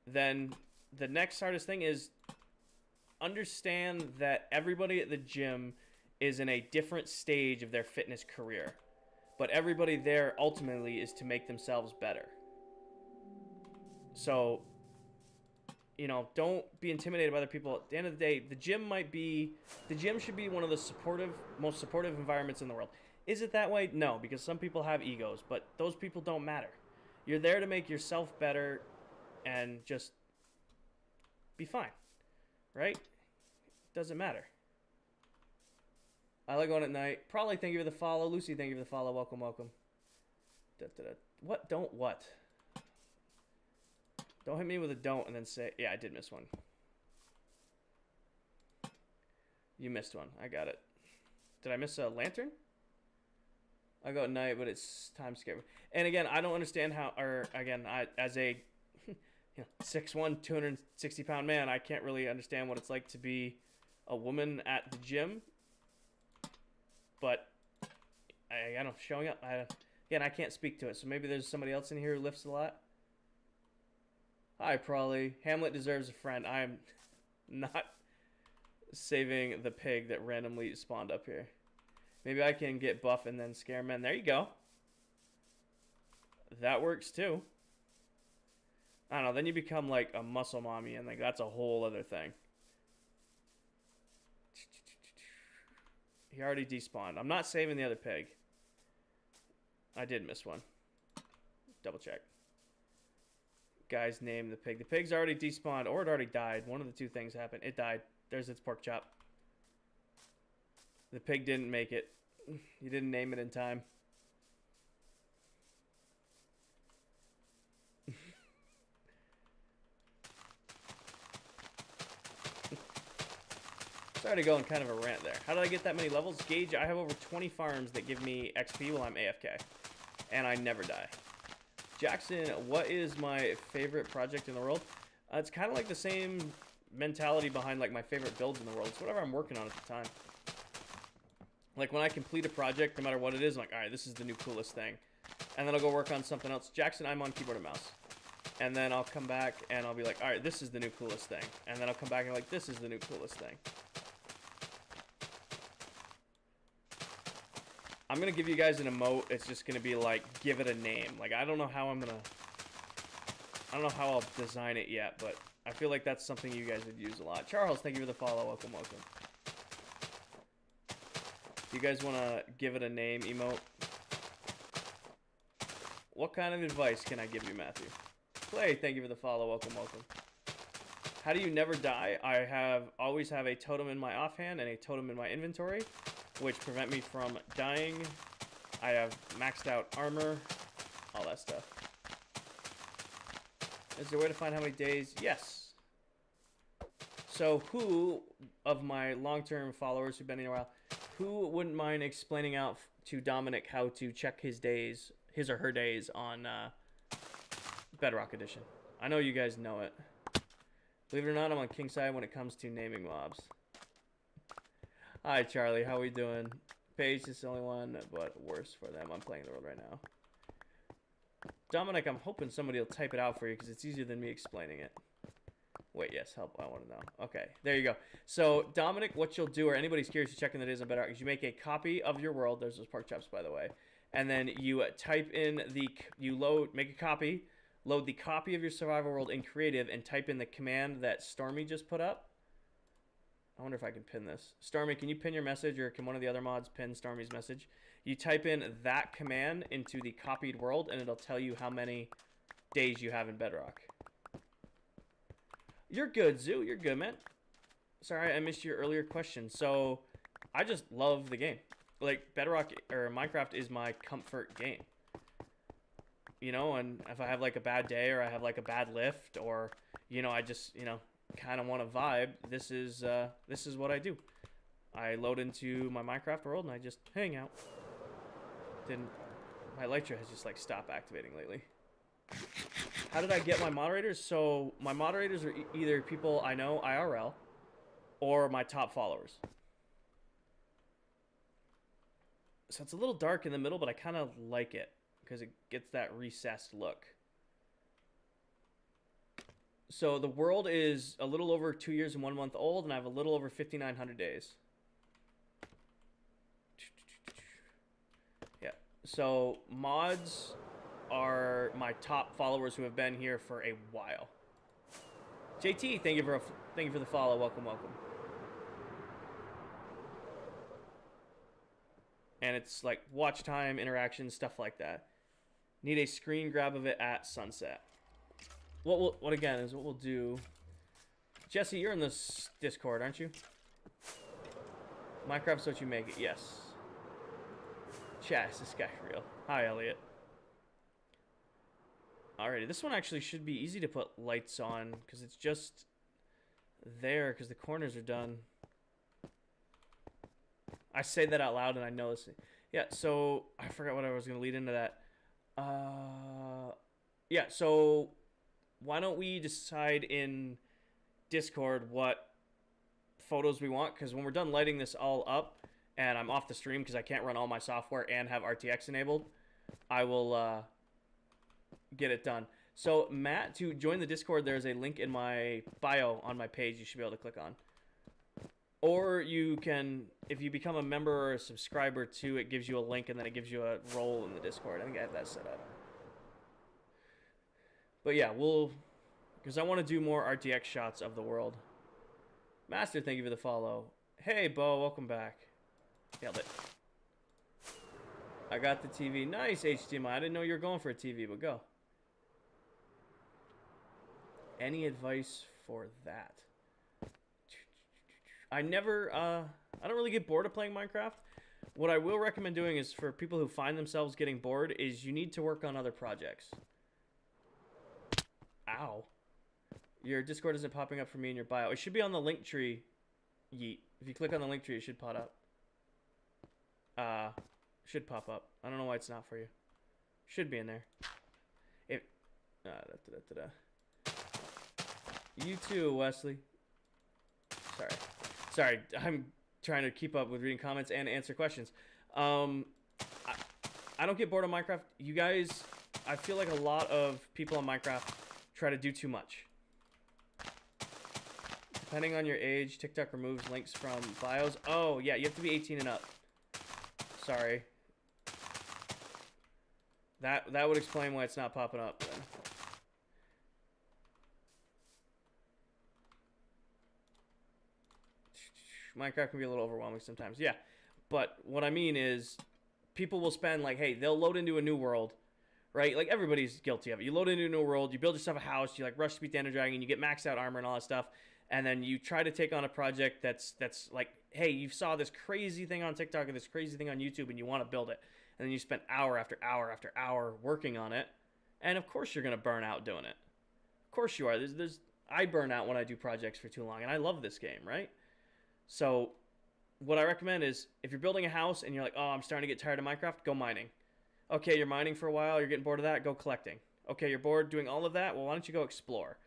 Then the next hardest thing is understand that everybody at the gym is in a different stage of their fitness career. But everybody there ultimately is to make themselves better. So, you know, don't be intimidated by other people. At the end of the day, the gym should be one of the most supportive environments in the world. Is it that way? No, because some people have egos, but those people don't matter. You're there to make yourself better and just be fine, right? Doesn't matter. I like going at night. Probably thank you for the follow. Lucy, thank you for the follow. Welcome, welcome. What? Don't what? Don't hit me with a don't and then say, yeah, I did miss one. You missed one. I got it. Did I miss a lantern? I go at night, but it's time scary. And again, I don't understand how, or again, I as a 6'1", 260-pound man, I can't really understand what it's like to be a woman at the gym. But I don't know, showing up. Again, I can't speak to it, so maybe there's somebody else in here who lifts a lot. Hi, Prawley. Hamlet deserves a friend. I am not saving the pig that randomly spawned up here. Maybe I can get buff and then scare men. There you go. That works too. I don't know. Then you become like a muscle mommy, and like that's a whole other thing. He already despawned. I'm not saving the other pig. I did miss one. Double check. Guy's name the pig. The pig's already despawned, or it already died. One of the two things happened. It died. There's its pork chop. The pig didn't make it. You didn't name it in time. Started going kind of a rant there. How did I get that many levels? Gage, I have over 20 farms that give me XP while I'm AFK. And I never die. Jackson, what is my favorite project in the world? It's kind of like the same mentality behind like my favorite builds in the world. It's whatever I'm working on at the time. Like when I complete a project, no matter what it is, I'm like, all right, this is the new coolest thing. And then I'll go work on something else. Jackson, I'm on keyboard and mouse. And then I'll come back and I'll be like, all right, this is the new coolest thing. And then I'll come back and like, this is the new coolest thing. I'm going to give you guys an emote. It's just going to be like, give it a name. Like, I don't know how I'll design it yet, but I feel like that's something you guys would use a lot. Charles, thank you for the follow. Welcome, welcome. You guys want to give it a name emote? What kind of advice can I give you, Matthew? Clay, thank you for the follow. Welcome, welcome. How do you never die? I always have a totem in my offhand and a totem in my inventory, which prevent me from dying. I have maxed out armor, all that stuff. Is there a way to find how many days? Yes. So who of my long-term followers who've been here a while, who wouldn't mind explaining out to Dominic how to check his days, his or her days on Bedrock Edition? I know you guys know it. Believe it or not, I'm on King's side when it comes to naming mobs. Hi, Charlie. How we doing? Paige is the only one, but worse for them. I'm playing the world right now. Dominic, I'm hoping somebody will type it out for you because it's easier than me explaining it. Wait, yes, help. I want to know. Okay, there you go. So, Dominic, what you'll do, or anybody's curious to check in the days on Bedrock, is you make a copy of your world. There's those pork chops, by the way. And then you type in make a copy, load the copy of your survival world in creative, and type in the command that Stormy just put up. I wonder if I can pin this. Stormy, can you pin your message, or can one of the other mods pin Stormy's message? You type in that command into the copied world, and it'll tell you how many days you have in Bedrock. You're good, Zoo. You're good, man. Sorry, I missed your earlier question. So, I just love the game. Like, Bedrock, or Minecraft is my comfort game. You know, and if I have, like, a bad day, or I have, like, a bad lift, or, you know, I just, you know, kind of want to vibe, this is what I do. I load into my Minecraft world and I just hang out. My Elytra has just like stopped activating lately. How did I get my moderators? So my moderators are either people I know IRL or my top followers. So it's a little dark in the middle, but I kind of like it because it gets that recessed look. So the world is a little over 2 years and 1 month old, and I have a little over 5,900 days. Yeah. So mods are my top followers who have been here for a while. JT, thank you for the follow. Welcome, welcome. And it's like watch time, interaction, stuff like that. Need a screen grab of it at sunset. What we'll do. Jesse, you're in this Discord, aren't you? Minecraft's what you make it. Yes. Chat, is this guy for real? Hi, Elliot. Alrighty, this one actually should be easy to put lights on because it's just there because the corners are done. I say that out loud and I know this. Yeah, so I forgot what I was going to lead into that. Yeah, so why don't we decide in Discord what photos we want? Because when we're done lighting this all up and I'm off the stream because I can't run all my software and have RTX enabled, I will get it done. So Matt, to join the Discord, there's a link in my bio on my page you should be able to click on. Or you can, if you become a member or a subscriber too, it gives you a link and then it gives you a role in the Discord. I think I have that set up. But yeah, because I want to do more RTX shots of the world. Master, thank you for the follow. Hey, Bo, welcome back. Nailed it. I got the TV. Nice, HDMI. I didn't know you were going for a TV, but go. Any advice for that? I don't really get bored of playing Minecraft. What I will recommend doing is for people who find themselves getting bored is you need to work on other projects. Ow. Your Discord isn't popping up for me in your bio. It should be on the link tree, Yeet. If you click on the link tree, it should pop up. Should pop up. I don't know why it's not for you. Should be in there. You too, Wesley. Sorry, I'm trying to keep up with reading comments and answer questions. I don't get bored of Minecraft. You guys, I feel like a lot of people on Minecraft try to do too much. Depending on your age, TikTok removes links from bios. Oh, yeah, you have to be 18 and up. Sorry. That would explain why it's not popping up then. Minecraft can be a little overwhelming sometimes. Yeah. But what I mean is people will spend like, hey, they'll load into a new world, right? Like everybody's guilty of it. You load into a new world, you build yourself a house, you like rush to beat the Ender Dragon, you get maxed out armor and all that stuff. And then you try to take on a project that's like, hey, you saw this crazy thing on TikTok or this crazy thing on YouTube and you want to build it. And then you spend hour after hour after hour working on it. And of course you're going to burn out doing it. Of course you are. I burn out when I do projects for too long. And I love this game, right? So what I recommend is if you're building a house and you're like, oh, I'm starting to get tired of Minecraft, go mining. Okay, you're mining for a while. You're getting bored of that. Go collecting. Okay, you're bored doing all of that. Well, why don't you go explore?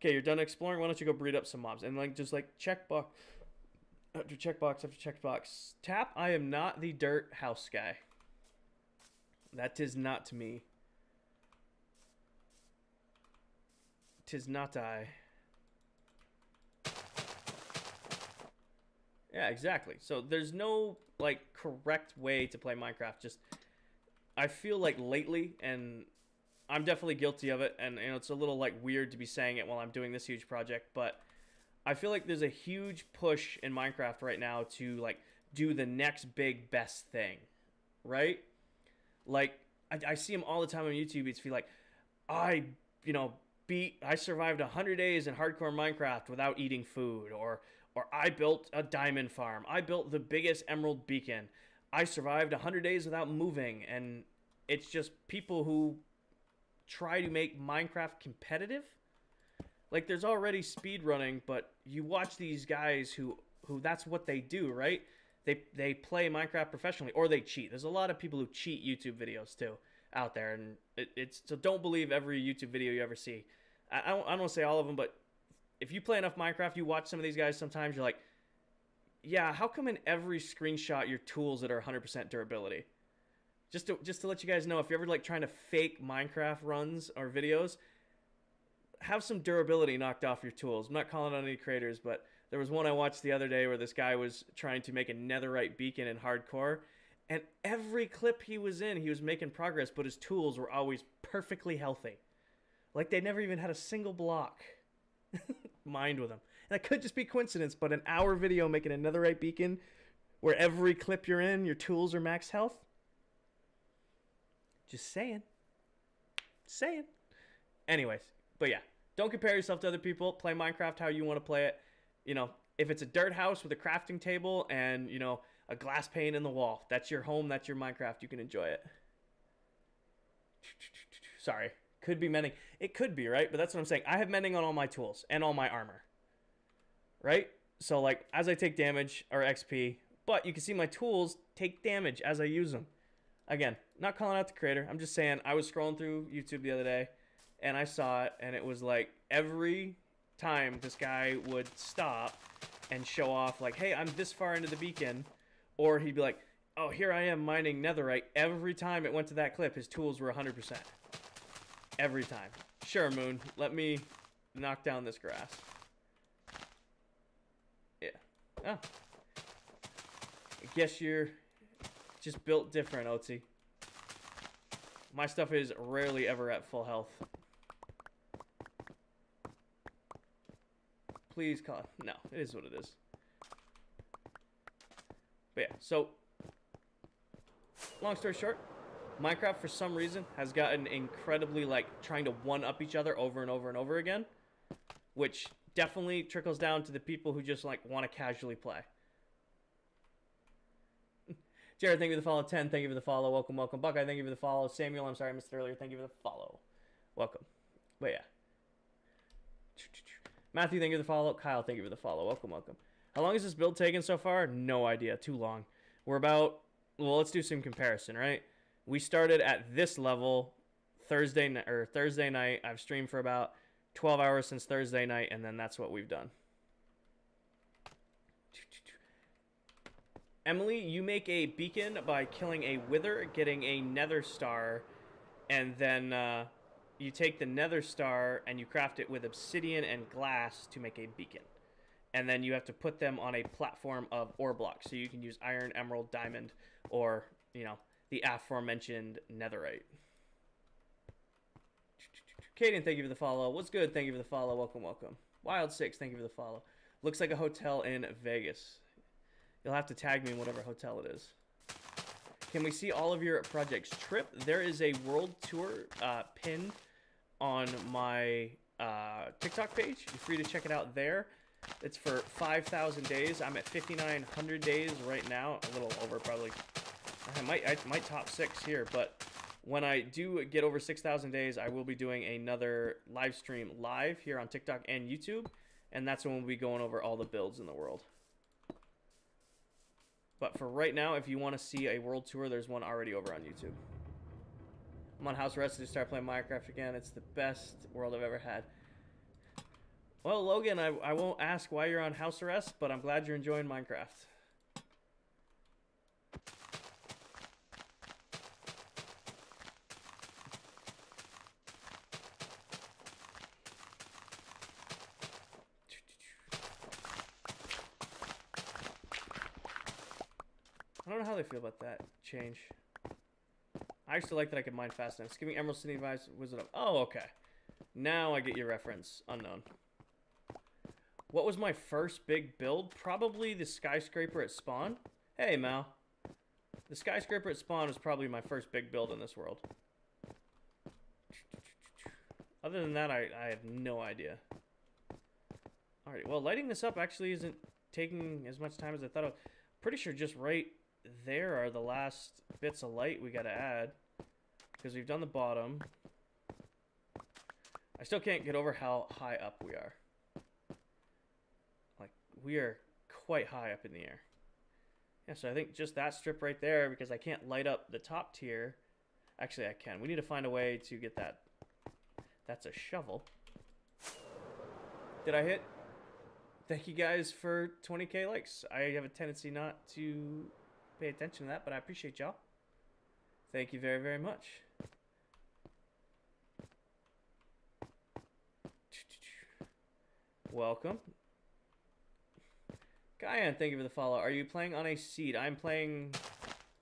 Okay, you're done exploring. Why don't you go breed up some mobs? And like just like checkbox after checkbox after checkbox. Tap, I am not the dirt house guy. That is not me. Tis not I. Yeah, exactly. So there's no like correct way to play Minecraft. Just I feel like lately, and I'm definitely guilty of it, and you know it's a little like weird to be saying it while I'm doing this huge project, but I feel like there's a huge push in Minecraft right now to like do the next big best thing, right? Like I see them all the time on YouTube. It's feel like I survived 100 days in hardcore Minecraft without eating food, or I built a diamond farm. I built the biggest emerald beacon. I survived 100 days without moving. And it's just people who try to make Minecraft competitive. Like there's already speed running, but you watch these guys who that's what they do, right? They play Minecraft professionally, or they cheat. There's a lot of people who cheat YouTube videos too out there, and it's so don't believe every YouTube video you ever see. I don't want to say all of them, but if you play enough Minecraft, you watch some of these guys sometimes, you're like, yeah, how come in every screenshot your tools that are 100% durability? Just to let you guys know, if you're ever like trying to fake Minecraft runs or videos, have some durability knocked off your tools. I'm not calling on any creators, but there was one I watched the other day where this guy was trying to make a netherite beacon in hardcore, and every clip he was in, he was making progress, but his tools were always perfectly healthy. Like they never even had a single block. Mind with them. And that could just be coincidence, but an hour video making a netherite beacon where every clip you're in, your tools are max health. Just saying. Anyways, but yeah, don't compare yourself to other people. Play Minecraft how you want to play it. You know, if it's a dirt house with a crafting table and, you know, a glass pane in the wall, that's your home, that's your Minecraft. You can enjoy it. Sorry. Could be mending. It could be, right? But that's what I'm saying. I have mending on all my tools and all my armor. Right? So, like, as I take damage or XP, But you can see my tools take damage as I use them. Again, not calling out the creator. I'm just saying I was scrolling through YouTube the other day and I saw it, and it was like every time this guy would stop and show off like, hey, I'm this far into the beacon, or he'd be like, oh, here I am mining netherite. Every time it went to that clip, his tools were 100%. Every time. Sure, Moon, let me knock down this grass. Yeah. Oh. I guess you're just built different, Otzi. My stuff is rarely ever at full health. Please call. No, it is what it is. But yeah, so long story short, Minecraft for some reason has gotten incredibly like trying to one-up each other over and over and over again, which definitely trickles down to the people who just like want to casually play. Jared, thank you for the follow. 10, thank you for the follow. Welcome, welcome. Buckeye, thank you for the follow. Samuel, I'm sorry I missed it earlier. Thank you for the follow. Welcome. But yeah. Matthew, thank you for the follow. Kyle, thank you for the follow. Welcome, welcome. How long has this build taken so far? No idea. Too long. We're about, well, let's do some comparison, right? We started at this level Thursday night. I've streamed for about 12 hours since Thursday night, and then that's what we've done. Emily, you make a beacon by killing a wither, getting a nether star, and then you take the nether star and you craft it with obsidian and glass to make a beacon. And then you have to put them on a platform of ore blocks. So you can use iron, emerald, diamond, or, you know, the aforementioned netherite. Kaden, thank you for the follow. What's good? Thank you for the follow. Welcome, welcome. Wild6, thank you for the follow. Looks like a hotel in Vegas. You'll have to tag me in whatever hotel it is. Can we see all of your projects? Trip, there is a world tour pinned on my TikTok page. You're free to check it out there. It's for 5,000 days. I'm at 5,900 days right now. A little over, probably. I might top 6 here, but when I do get over 6,000 days, I will be doing another live stream live here on TikTok and YouTube, and that's when we'll be going over all the builds in the world. But for right now, if you want to see a world tour, there's one already over on YouTube. I'm on house arrest to start playing Minecraft again. It's the best world I've ever had. Well, Logan, I won't ask why you're on house arrest, but I'm glad you're enjoying Minecraft. I don't know how they feel about that change. I used to like that I could mine fast enough. It's giving Emerald City vibes. Wizard of... Oh, okay. Now I get your reference. Unknown. What was my first big build? Probably the skyscraper at spawn. Hey, Mal. The skyscraper at spawn was probably my first big build in this world. Other than that, I have no idea. Alright, well, lighting this up actually isn't taking as much time as I thought it would. Pretty sure just right there are the last bits of light we gotta add, because we've done the bottom. I still can't get over how high up we are. Like, we are quite high up in the air. Yeah, so I think just that strip right there, because I can't light up the top tier. Actually, I can. We need to find a way to get that. That's a shovel. Did I hit? Thank you guys for 20k likes. I have a tendency not to pay attention to that, but I appreciate y'all. Thank you very, very much. Welcome. Guyan, thank you for the follow. Are you playing on a seed? I'm playing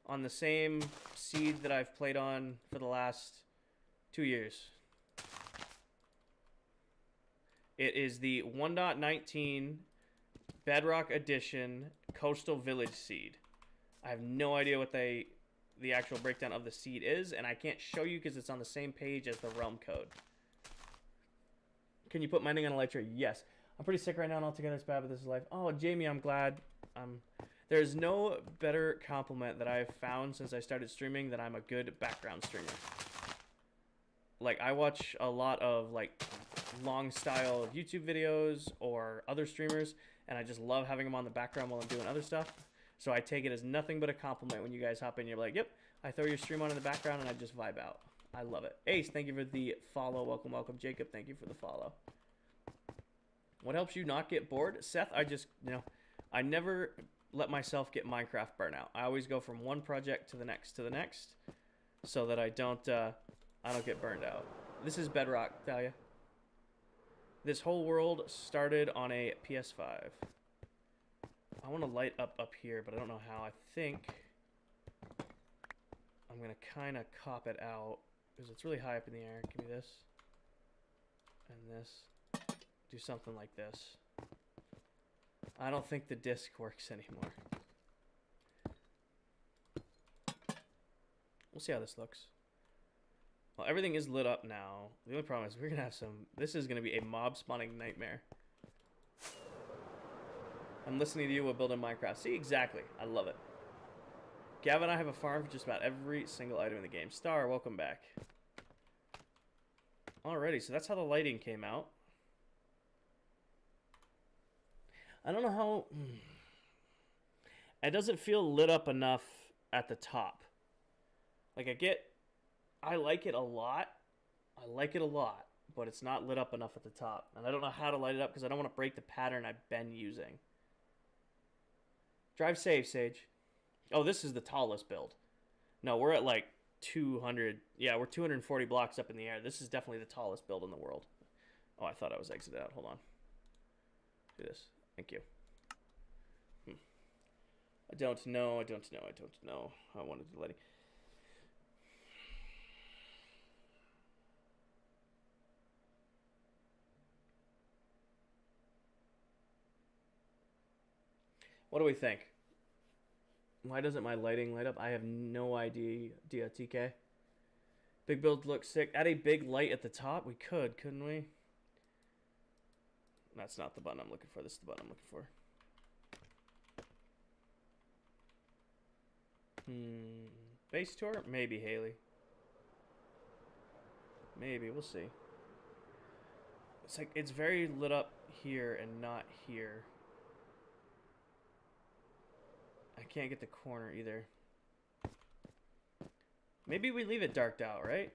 on the same seed that I've played on for the last 2 years. It is the 1.19 Bedrock Edition Coastal Village seed. I have no idea what the actual breakdown of the seed is, and I can't show you because it's on the same page as the realm code. Can you put mining on Elytra? Yes. I'm pretty sick right now and altogether it's bad, but this is life. Oh, Jamie, I'm glad. There's no better compliment that I've found since I started streaming than I'm a good background streamer. Like, I watch a lot of, like, long style YouTube videos or other streamers, and I just love having them on the background while I'm doing other stuff. So I take it as nothing but a compliment when you guys hop in. You're like, yep, I throw your stream on in the background and I just vibe out. I love it. Ace, thank you for the follow. Welcome, welcome. Jacob, thank you for the follow. What helps you not get bored? Seth, I just, I never let myself get Minecraft burnout. I always go from one project to the next so that I don't get burned out. This is Bedrock, Thalia. This whole world started on a PS5. I want to light up here, but I don't know how. I think I'm going to kind of cop it out because it's really high up in the air. Give me this and this. Do something like this. I don't think the disc works anymore. We'll see how this looks. Well, everything is lit up now. The only problem is we're going to have some... This is going to be a mob spawning nightmare. I'm listening to you while building Minecraft. See, exactly. I love it. Gavin and I have a farm for just about every single item in the game. Star, welcome back. Alrighty, so that's how the lighting came out. I don't know how... It doesn't feel lit up enough at the top. Like, I like it a lot. I like it a lot. But it's not lit up enough at the top. And I don't know how to light it up because I don't want to break the pattern I've been using. Drive safe, Sage. Oh, this is the tallest build. No, we're at like 200. Yeah, we're 240 blocks up in the air. This is definitely the tallest build in the world. Oh, I thought I was exited out. Hold on. Do this. Thank you. I don't know. I wanted to let it. What do we think? Why doesn't my lighting light up? I have no idea, TK. Big build looks sick. Add a big light at the top? We could, couldn't we? That's not the button I'm looking for. This is the button I'm looking for. Base tour? Maybe, Haley. Maybe. We'll see. It's like, it's very lit up here and not here. I can't get the corner either. Maybe we leave it darked out, right?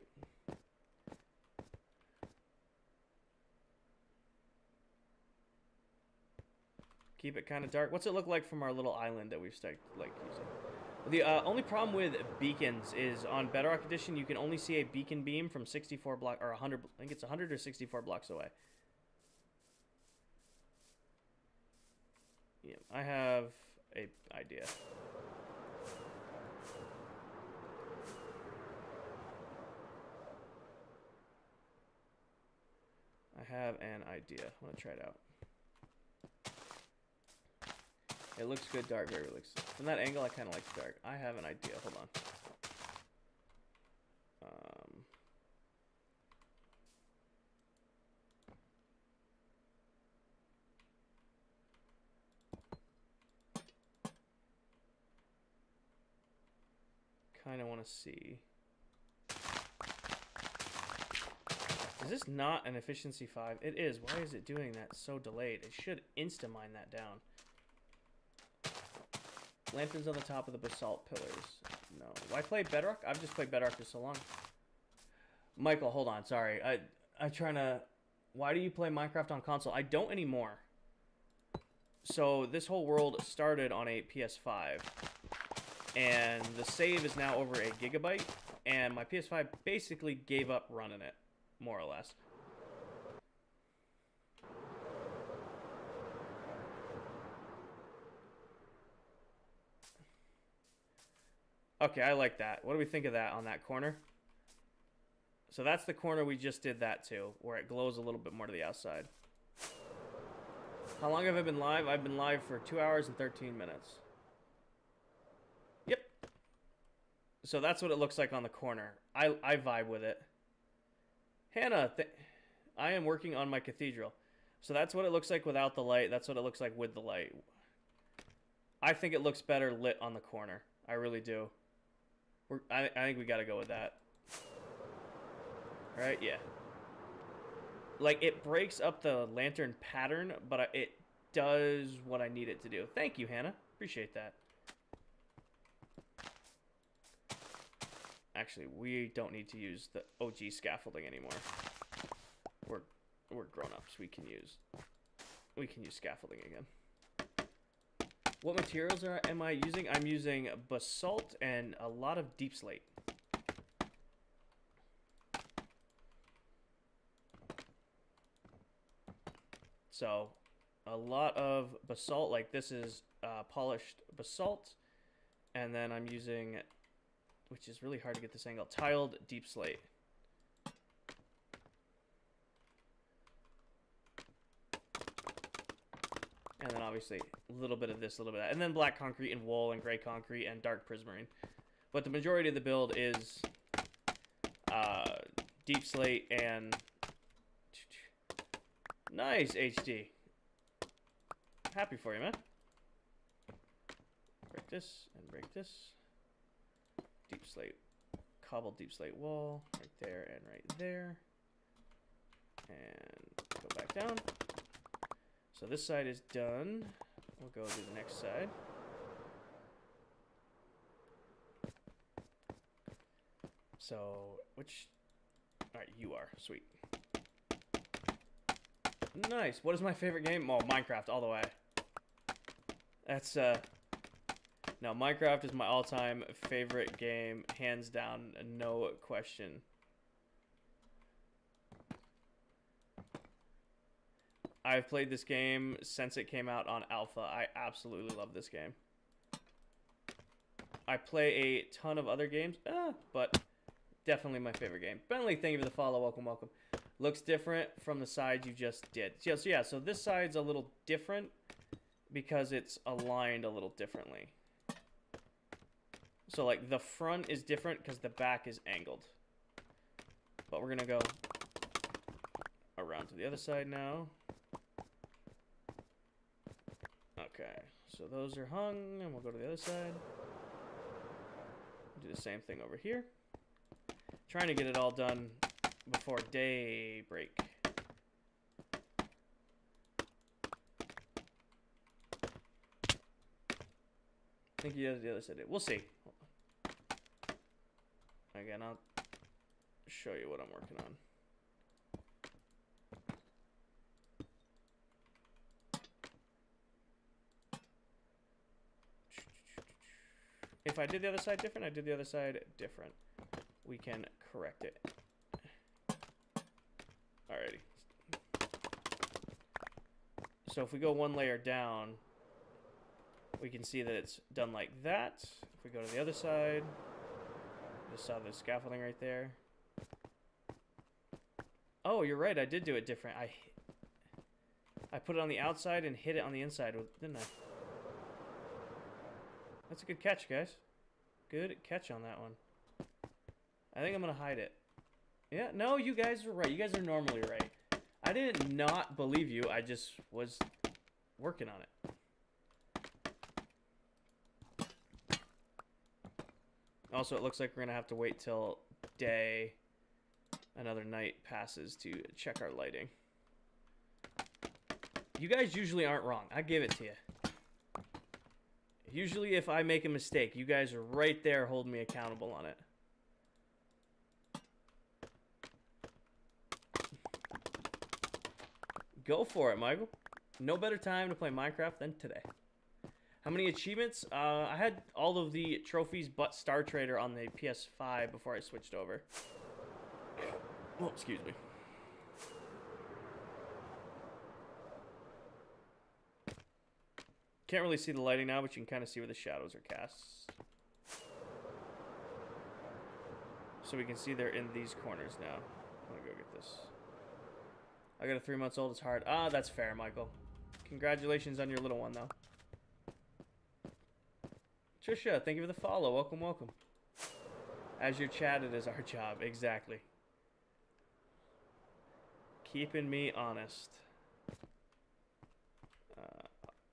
Keep it kind of dark. What's it look like from our little island that we've started like using? The only problem with beacons is on Bedrock Edition, you can only see a beacon beam from 64 block or 100. I think it's 100 or 64 blocks away. Yeah, I have a idea. I have an idea. I want to try it out. It looks good dark. Very looks from that angle. I kind of like the dark. I have an idea. Hold on. Kind of want to see. Is this not an efficiency 5? It is. Why is it doing that so delayed? It should insta-mine that down. Lanterns on the top of the basalt pillars. No. Why play Bedrock? I've just played Bedrock for so long. Michael, hold on. Sorry. I'm trying to... Why do you play Minecraft on console? I don't anymore. So this whole world started on a PS5. And the save is now over a gigabyte. And my PS5 basically gave up running it. More or less. Okay, I like that. What do we think of that on that corner? So that's the corner we just did that to, where it glows a little bit more to the outside. How long have I been live? I've been live for 2 hours and 13 minutes. Yep. So that's what it looks like on the corner. I vibe with it. Hannah, I am working on my cathedral. So that's what it looks like without the light. That's what it looks like with the light. I think it looks better lit on the corner. I really do. I think we got to go with that. Right? Yeah. Like, it breaks up the lantern pattern, but it does what I need it to do. Thank you, Hannah. Appreciate that. Actually, we don't need to use the OG scaffolding anymore. We're grown-ups. We can use scaffolding again. What materials am I using? I'm using basalt and a lot of deep slate. So, a lot of basalt, like this is polished basalt, and then I'm using, which is really hard to get this angle, tiled deep slate. And then obviously a little bit of this, a little bit of that. And then black concrete and wool and gray concrete and dark prismarine. But the majority of the build is deep slate and... Nice, HD. Happy for you, man. Break this and break this. Deep slate. Cobbled deep slate wall. Right there and right there. And go back down. So this side is done. We'll go to the next side. So, which... Alright, you are. Sweet. Nice. What is my favorite game? Oh, Minecraft all the way. That's, No, Minecraft is my all-time favorite game. Hands down, no question. I've played this game since it came out on Alpha. I absolutely love this game. I play a ton of other games, but definitely my favorite game. Bentley, thank you for the follow. Welcome, welcome. Looks different from the side you just did. So this side's a little different because it's aligned a little differently. So, like, the front is different because the back is angled. But we're going to go around to the other side now. Okay, so those are hung, and we'll go to the other side. Do the same thing over here. Trying to get it all done before daybreak. I think he does the other side. We'll see. Again, I'll show you what I'm working on. If I did the other side different, I did the other side different. We can correct it. Alrighty. So if we go one layer down, we can see that it's done like that. If we go to the other side, just saw the scaffolding right there. Oh, you're right. I did do it different. I put it on the outside and hit it on the inside, didn't I? That's a good catch, guys. Good catch on that one. I think I'm going to hide it. Yeah, no, you guys are right. You guys are normally right. I didn't not believe you. I just was working on it. Also, it looks like we're going to have to wait till another night passes to check our lighting. You guys usually aren't wrong. I give it to you. Usually if I make a mistake, you guys are right there holding me accountable on it. Go for it, Michael. No better time to play Minecraft than today. How many achievements? I had all of the trophies but Star Trader on the PS5 before I switched over. Oh, excuse me. Can't really see the lighting now, but you can kind of see where the shadows are cast. So we can see they're in these corners now. I'm gonna go get this. I got a 3-month-old, it's hard. Ah, that's fair, Michael. Congratulations on your little one, though. Trisha, thank you for the follow. Welcome, welcome. As your chat, it is our job. Exactly. Keeping me honest.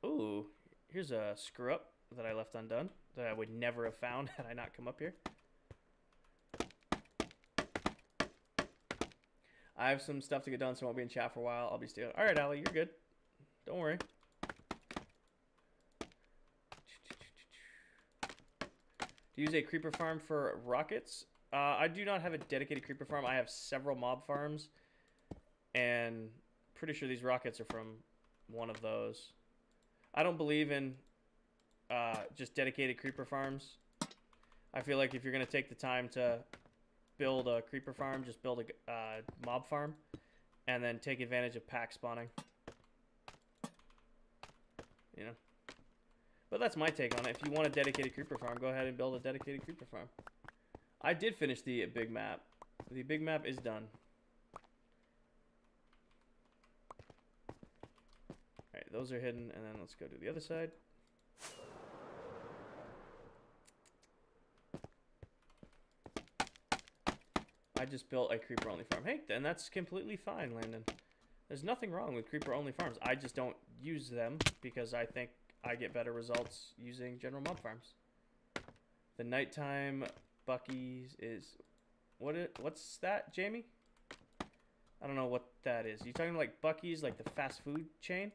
Ooh, here's a screw up that I left undone that I would never have found had I not come up here. I have some stuff to get done, so I won't be in chat for a while. I'll be still. All right, Ali, you're good. Don't worry. To use a creeper farm for rockets? I do not have a dedicated creeper farm. I have several mob farms, and pretty sure these rockets are from one of those. I don't believe in just dedicated creeper farms. I feel like if you're going to take the time to build a creeper farm, just build a mob farm, and then take advantage of pack spawning. You know? But that's my take on it. If you want a dedicated creeper farm, go ahead and build a dedicated creeper farm. I did finish the big map. The big map is done. Alright, those are hidden, and then let's go to the other side. I just built a creeper-only farm. Hey, then that's completely fine, Landon. There's nothing wrong with creeper-only farms. I just don't use them because I think I get better results using general mob farms. The nighttime Buc-ee's is... What's that, Jamie? I don't know what that is. You talking like Buc-ee's, like the fast food chain?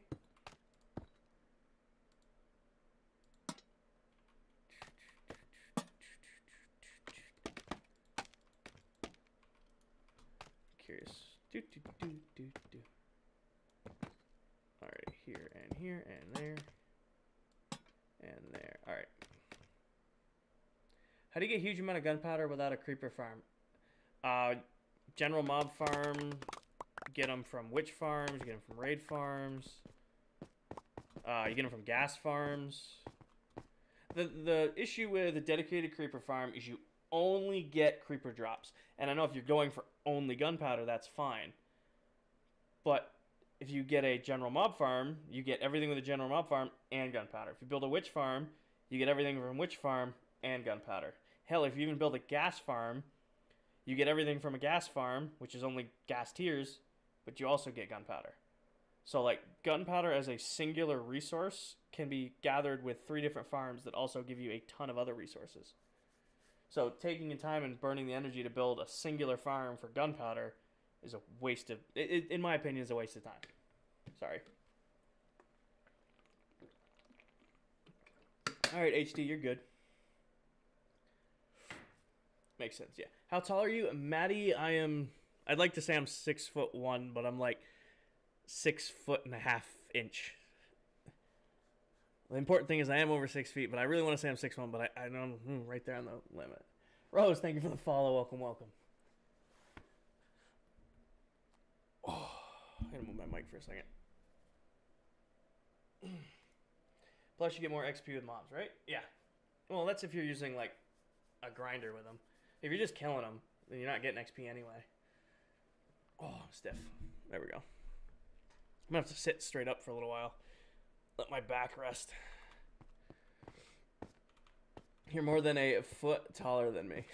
Curious. Alright, here and here and there. And there. Alright. How do you get a huge amount of gunpowder without a creeper farm? General mob farm. Get them from witch farms. You get them from raid farms. You get them from gas farms. The issue with a dedicated creeper farm is you only get creeper drops. And I know if you're going for only gunpowder, that's fine. But if you get a general mob farm, you get everything with a general mob farm and gunpowder. If you build a witch farm, you get everything from witch farm and gunpowder. Hell, if you even build a gas farm, you get everything from a gas farm, which is only gas tiers, but you also get gunpowder. So, like, gunpowder as a singular resource can be gathered with 3 different farms that also give you a ton of other resources. So, taking your time and burning the energy to build a singular farm for gunpowder is a waste of... in my opinion, is a waste of time. Sorry. Alright, HD, you're good. Makes sense, yeah. How tall are you? Maddie, I'd like to say I'm 6'1", but I'm like 6'1.5". The important thing is I am over 6 feet, but I really want to say I'm 6'1", but I know I'm right there on the limit. Rose, thank you for the follow. Welcome, welcome. Oh, I'm going to move my mic for a second. Plus, you get more XP with mobs, right? Yeah. Well, that's if you're using, like, a grinder with them. If you're just killing them, then you're not getting XP anyway. Oh, I'm stiff. There we go. I'm going to have to sit straight up for a little while. Let my back rest. You're more than a foot taller than me.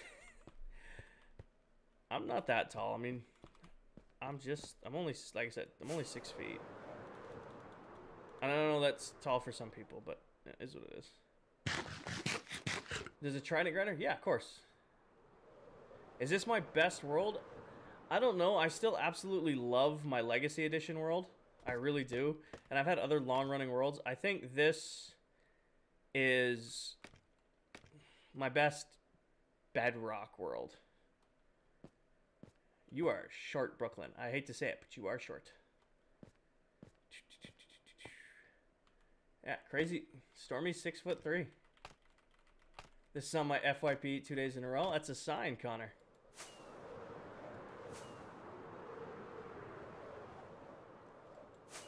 I'm not that tall. I mean, I'm only, like I said, I'm only 6 feet. I don't know that's tall for some people, but it is what it is. Does it Trident grinder? Yeah, of course. Is this my best world? I don't know. I still absolutely love my Legacy Edition world. I really do. And I've had other long-running worlds. I think this is my best Bedrock world. You are short, Brooklyn. I hate to say it, but you are short. Yeah, crazy. Stormy's 6'3". This is on my FYP 2 days in a row. That's a sign, Connor.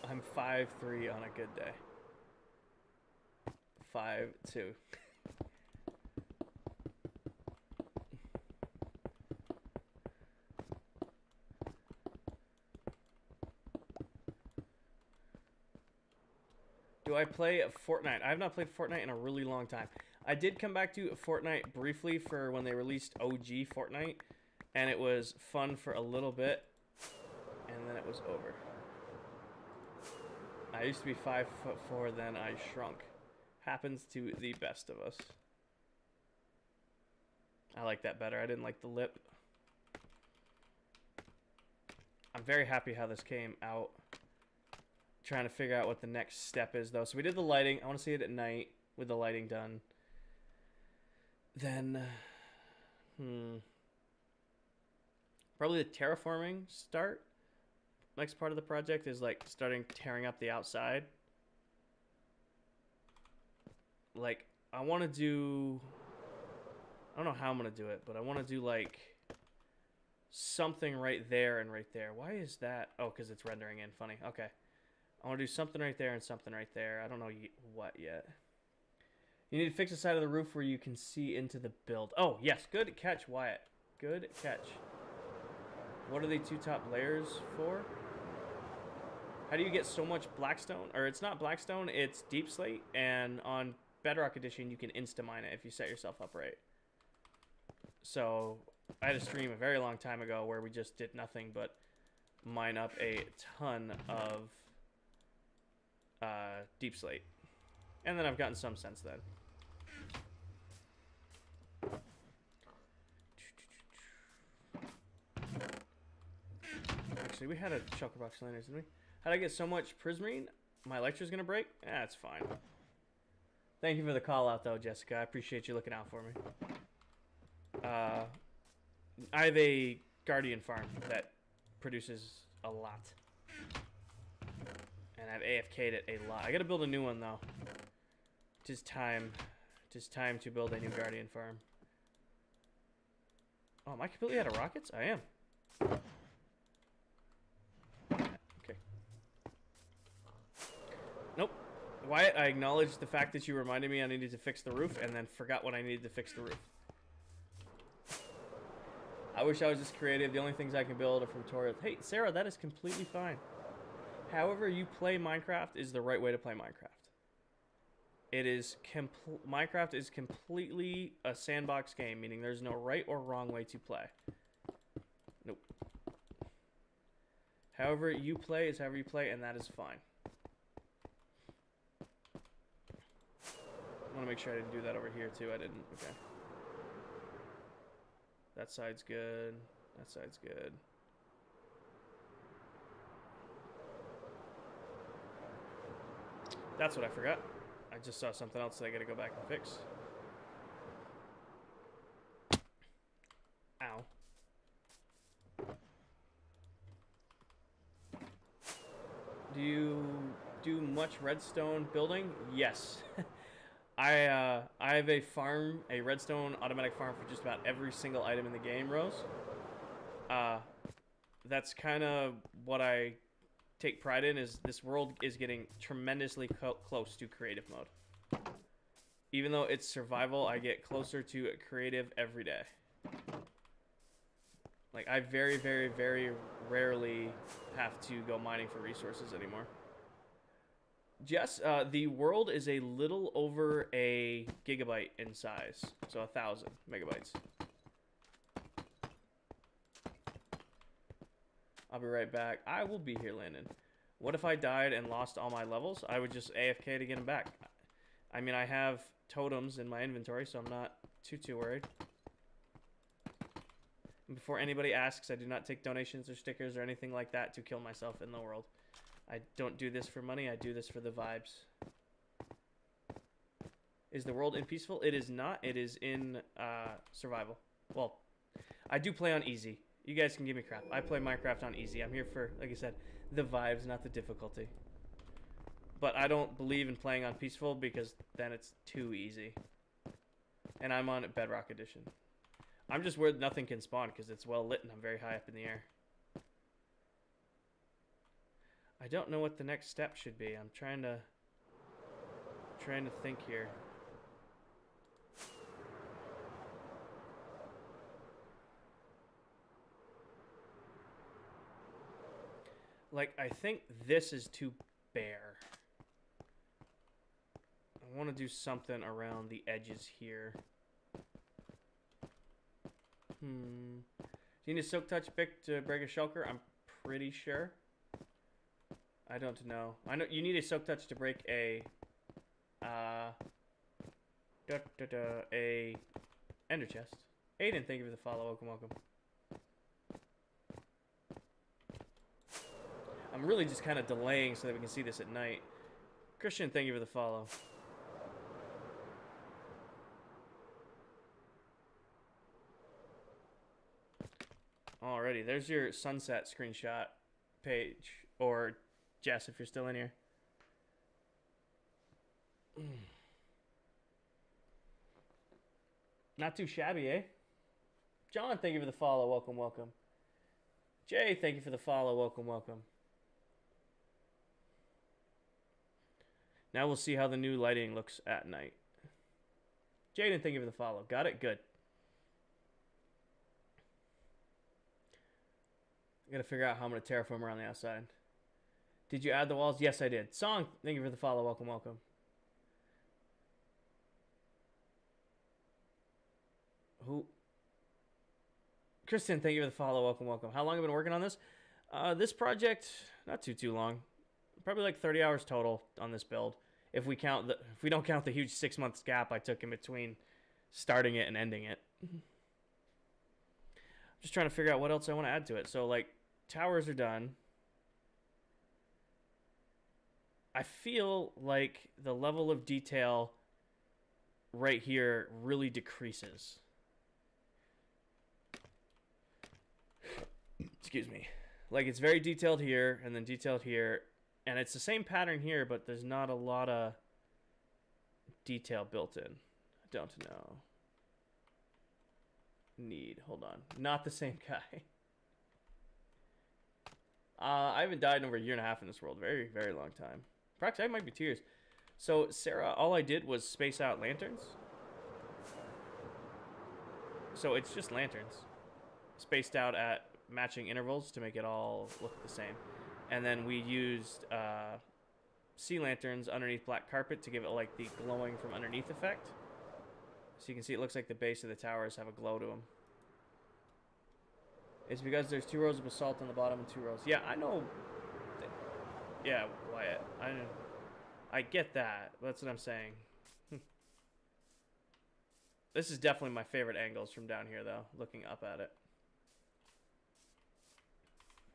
I'm 5'3" on a good day. 5'2". Do I play Fortnite? I have not played Fortnite in a really long time. I did come back to Fortnite briefly for when they released OG Fortnite, and it was fun for a little bit, and then it was over. I used to be 5'4", then I shrunk. Happens to the best of us. I like that better. I didn't like the lip. I'm very happy how this came out. Trying to figure out what the next step is, though. So we did the lighting. I want to see it at night with the lighting done. Then, Probably the terraforming start. Next part of the project is like starting tearing up the outside. Like I want to do, I don't know how I'm gonna do it, but I want to do like something right there and right there. Why is that? Oh, because it's rendering in. Funny. Okay. I want to do something right there and something right there. I don't know what yet. You need to fix the side of the roof where you can see into the build. Oh, yes. Good catch, Wyatt. Good catch. What are the two top layers for? How do you get so much Blackstone? Or it's not Blackstone, it's Deep Slate. And on Bedrock Edition, you can insta-mine it if you set yourself up right. So I had a stream a very long time ago where we just did nothing but mine up a ton of Deep Slate. And then I've gotten some since then. Actually, we had a shulker box later, didn't we? How'd I get so much Prismarine? My lecture's gonna break? That's fine. Thank you for the call out though, Jessica. I appreciate you looking out for me. I have a Guardian farm that produces a lot. And I've AFK'd it a lot. I gotta build a new one though. Tis time. Tis time to build a new Guardian farm. Oh, am I completely out of rockets? I am. Okay. Nope. Wyatt, I acknowledged the fact that you reminded me I needed to fix the roof and then forgot when I needed to fix the roof. I wish I was just creative. The only things I can build are from tutorials. Hey, Sarah, that is completely fine. However you play Minecraft is the right way to play Minecraft. It is Minecraft is completely a sandbox game, meaning there's no right or wrong way to play. Nope. However you play is however you play, and that is fine. I want to make sure I didn't do that over here too. I didn't. Okay. That side's good. That side's good. That's what I forgot. I just saw something else that I gotta go back and fix. Ow. Do you do much redstone building? Yes. I have a farm, a redstone automatic farm for just about every single item in the game, Rose. That's kind of what I take pride in, is this world is getting tremendously close to creative mode. Even though it's survival, I get closer to creative every day. Like, I very, very, very rarely have to go mining for resources anymore. Jess, the world is a little over a gigabyte in size, so 1,000 megabytes. I'll be right back. I will be here, Landon. What if I died and lost all my levels? I would just AFK to get them back. I mean, I have totems in my inventory, so I'm not too worried. And before anybody asks, I do not take donations or stickers or anything like that to kill myself in the world. I don't do this for money. I do this for the vibes. Is the world in peaceful? It is not. It is in survival. Well, I do play on easy. You guys can give me crap. I play Minecraft on easy. I'm here for, like I said, the vibes, not the difficulty. But I don't believe in playing on peaceful because then it's too easy. And I'm on Bedrock Edition. I'm just where nothing can spawn because it's well lit and I'm very high up in the air. I don't know what the next step should be. I'm trying to think here. Like, I think this is too bare. I want to do something around the edges here. Do you need a silk touch pick to break a shulker? I'm pretty sure. I don't know. I know you need a silk touch to break a ender chest. Aiden, thank you for the follow. Welcome. I'm really just kind of delaying so that we can see this at night. Christian, thank you for the follow. Alrighty, there's your sunset screenshot page. Or Jess, if you're still in here. Not too shabby, eh? John, thank you for the follow. Welcome, welcome. Jay, thank you for the follow. Welcome, welcome. Now we'll see how the new lighting looks at night. Jaden, thank you for the follow. Got it? Good. I gotta figure out how I'm gonna terraform around the outside. Did you add the walls? Yes, I did. Song, thank you for the follow. Welcome, welcome. Who? Kristen, thank you for the follow. Welcome, welcome. How long have you been working on this? This project, not too long. Probably like 30 hours total on this build. If we don't count the huge 6 months gap I took in between starting it and ending it. I'm just trying to figure out what else I want to add to it. So like towers are done. I feel like the level of detail right here really decreases. Excuse me. Like it's very detailed here and then detailed here. And it's the same pattern here, but there's not a lot of detail built in. I don't know. Hold on. Not the same guy. I haven't died in over a year and a half in this world. Very, very long time. Practically, I might be 2 years. So, Sarah, all I did was space out lanterns. So, it's just lanterns. Spaced out at matching intervals to make it all look the same. And then we used sea lanterns underneath black carpet to give it like the glowing from underneath effect. So you can see it looks like the base of the towers have a glow to them. It's because there's 2 rows of basalt on the bottom and 2 rows. Yeah, I know. Yeah, Wyatt. I get that. That's what I'm saying. This is definitely my favorite angles from down here, though, looking up at it.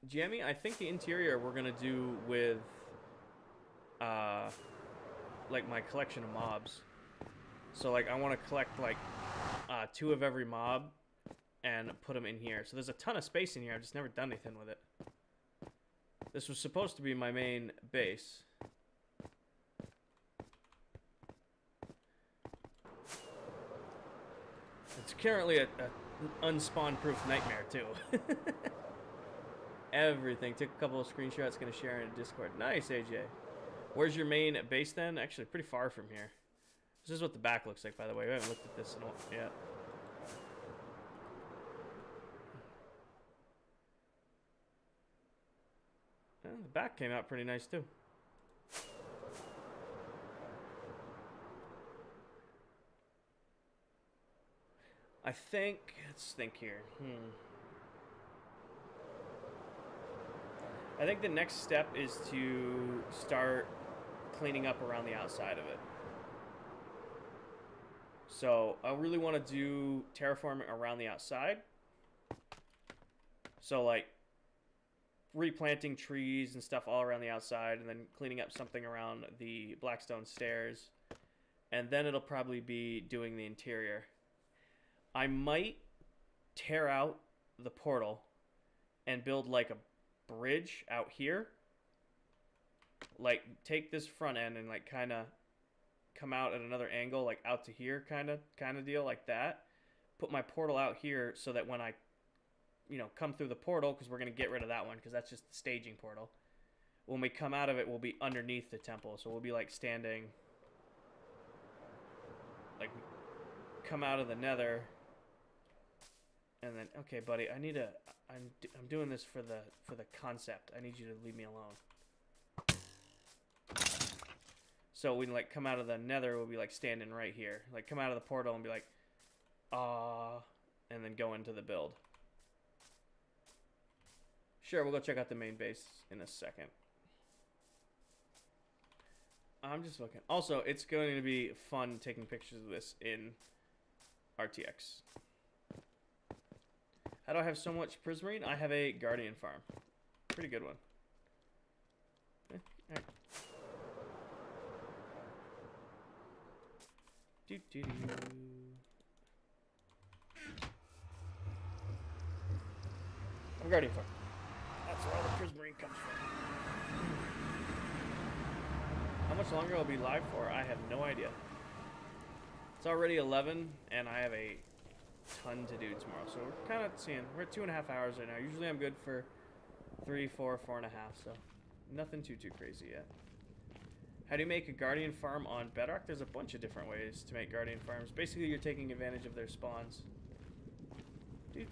Jamie, I think the interior we're going to do with, like, my collection of mobs. So, like, I want to collect, like, 2 of every mob and put them in here. So there's a ton of space in here. I've just never done anything with it. This was supposed to be my main base. It's currently an unspawn-proof nightmare, too. Everything. Took a couple of screenshots, gonna share in Discord. Nice, AJ. Where's your main base then? Actually, pretty far from here. This is what the back looks like, by the way. We haven't looked at this in a while yet. And the back came out pretty nice, too. I think... Let's think here. I think the next step is to start cleaning up around the outside of it. So I really want to do terraforming around the outside. So like replanting trees and stuff all around the outside, and then cleaning up something around the Blackstone stairs. And then it'll probably be doing the interior. I might tear out the portal and build like a bridge out here. Like take this front end and like kind of come out at another angle, like out to here kind of deal, like that. Put my portal out here so that when I, you know, come through the portal, because we're going to get rid of that one because that's just the staging portal. When we come out of it, we'll be underneath the temple. So we'll be like standing, like come out of the nether. And then, okay, buddy, I need I'm doing this for the concept. I need you to leave me alone. So we like come out of the nether, we'll be like standing right here. Like come out of the portal and be like, and then go into the build. Sure, we'll go check out the main base in a second. I'm just looking. Also, it's going to be fun taking pictures of this in RTX. How do I have so much Prismarine? I have a Guardian farm. Pretty good one. Okay, all right. Do-do-do. I'm Guardian Farm. That's where all the Prismarine comes from. How much longer I'll be live for, I have no idea. It's already 11, and I have a ton to do tomorrow. So we're kind of seeing, we're at 2.5 hours right now. Usually I'm good for 3, 4, 4.5, so nothing too crazy yet. How do you make a Guardian farm on Bedrock? There's a bunch of different ways to make Guardian farms. Basically, you're taking advantage of their spawns. There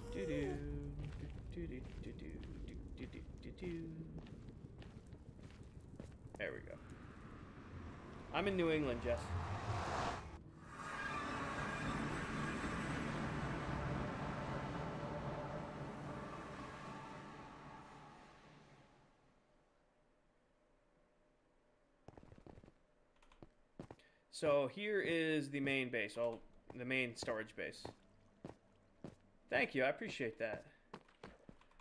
we go. I'm in New England, Jess. So here is the main base, the main storage base. Thank you, I appreciate that.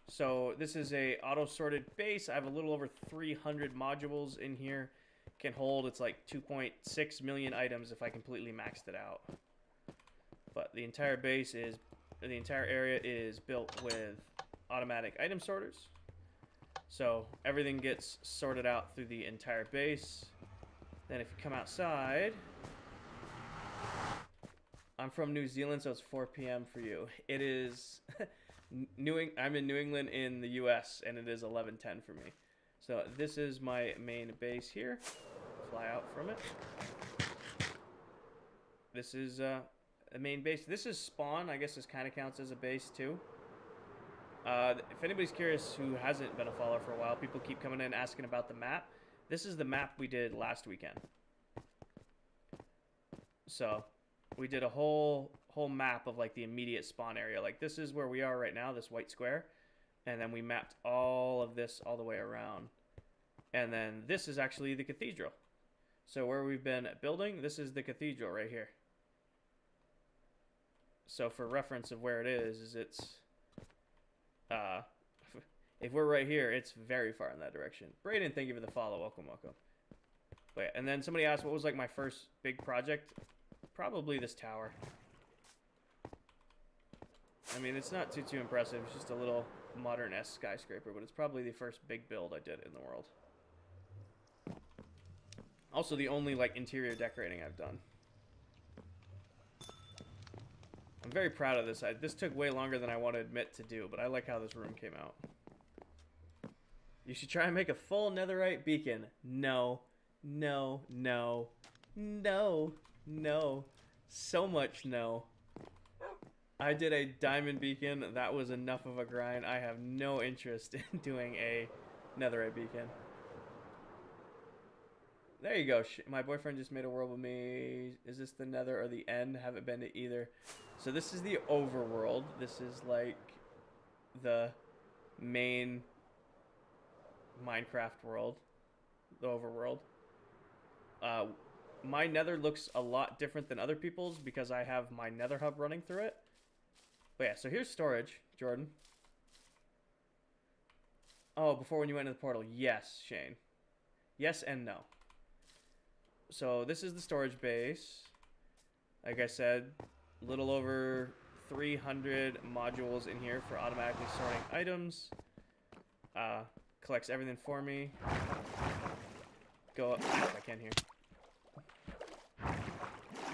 So this is a auto-sorted base. I have a little over 300 modules in here. Can hold, it's like 2.6 million items if I completely maxed it out. But the entire base is, the entire area is built with automatic item sorters. So everything gets sorted out through the entire base. Then if you come outside, I'm from New Zealand, so it's 4 p.m. for you. It is I'm in New England in the U.S. and it is 11:10 for me. So this is my main base here. Fly out from it. This is a main base. This is spawn. I guess this kind of counts as a base too. If anybody's curious who hasn't been a follower for a while, people keep coming in asking about the map. This is the map we did last weekend. So we did a whole map of like the immediate spawn area. Like this is where we are right now, this white square. And then we mapped all of this all the way around. And then this is actually the cathedral. So where we've been building, this is the cathedral right here. So for reference of where it is it's if we're right here, it's very far in that direction. Brayden, thank you for the follow. Welcome. Wait, and then somebody asked what was like my first big project. Probably this tower. I mean, it's not too impressive. It's just a little modern-esque skyscraper, but it's probably the first big build I did in the world. Also, the only like interior decorating I've done. I'm very proud of this. This took way longer than I want to admit to do, but I like how this room came out. You should try and make a full netherite beacon. No. No. No. No. No. So much no. I did a diamond beacon. That was enough of a grind. I have no interest in doing a netherite beacon. There you go. My boyfriend just made a world with me. Is this the nether or the end? Haven't been to either. So this is the overworld. This is like the main Minecraft world. The overworld. My nether looks a lot different than other people's because I have my nether hub running through it. But yeah, so here's storage, Jordan. Oh, before when you went into the portal. Yes, Shane. Yes and no. So this is the storage base. Like I said, a little over 300 modules in here for automatically sorting items. Collects everything for me. Go up. I can't hear.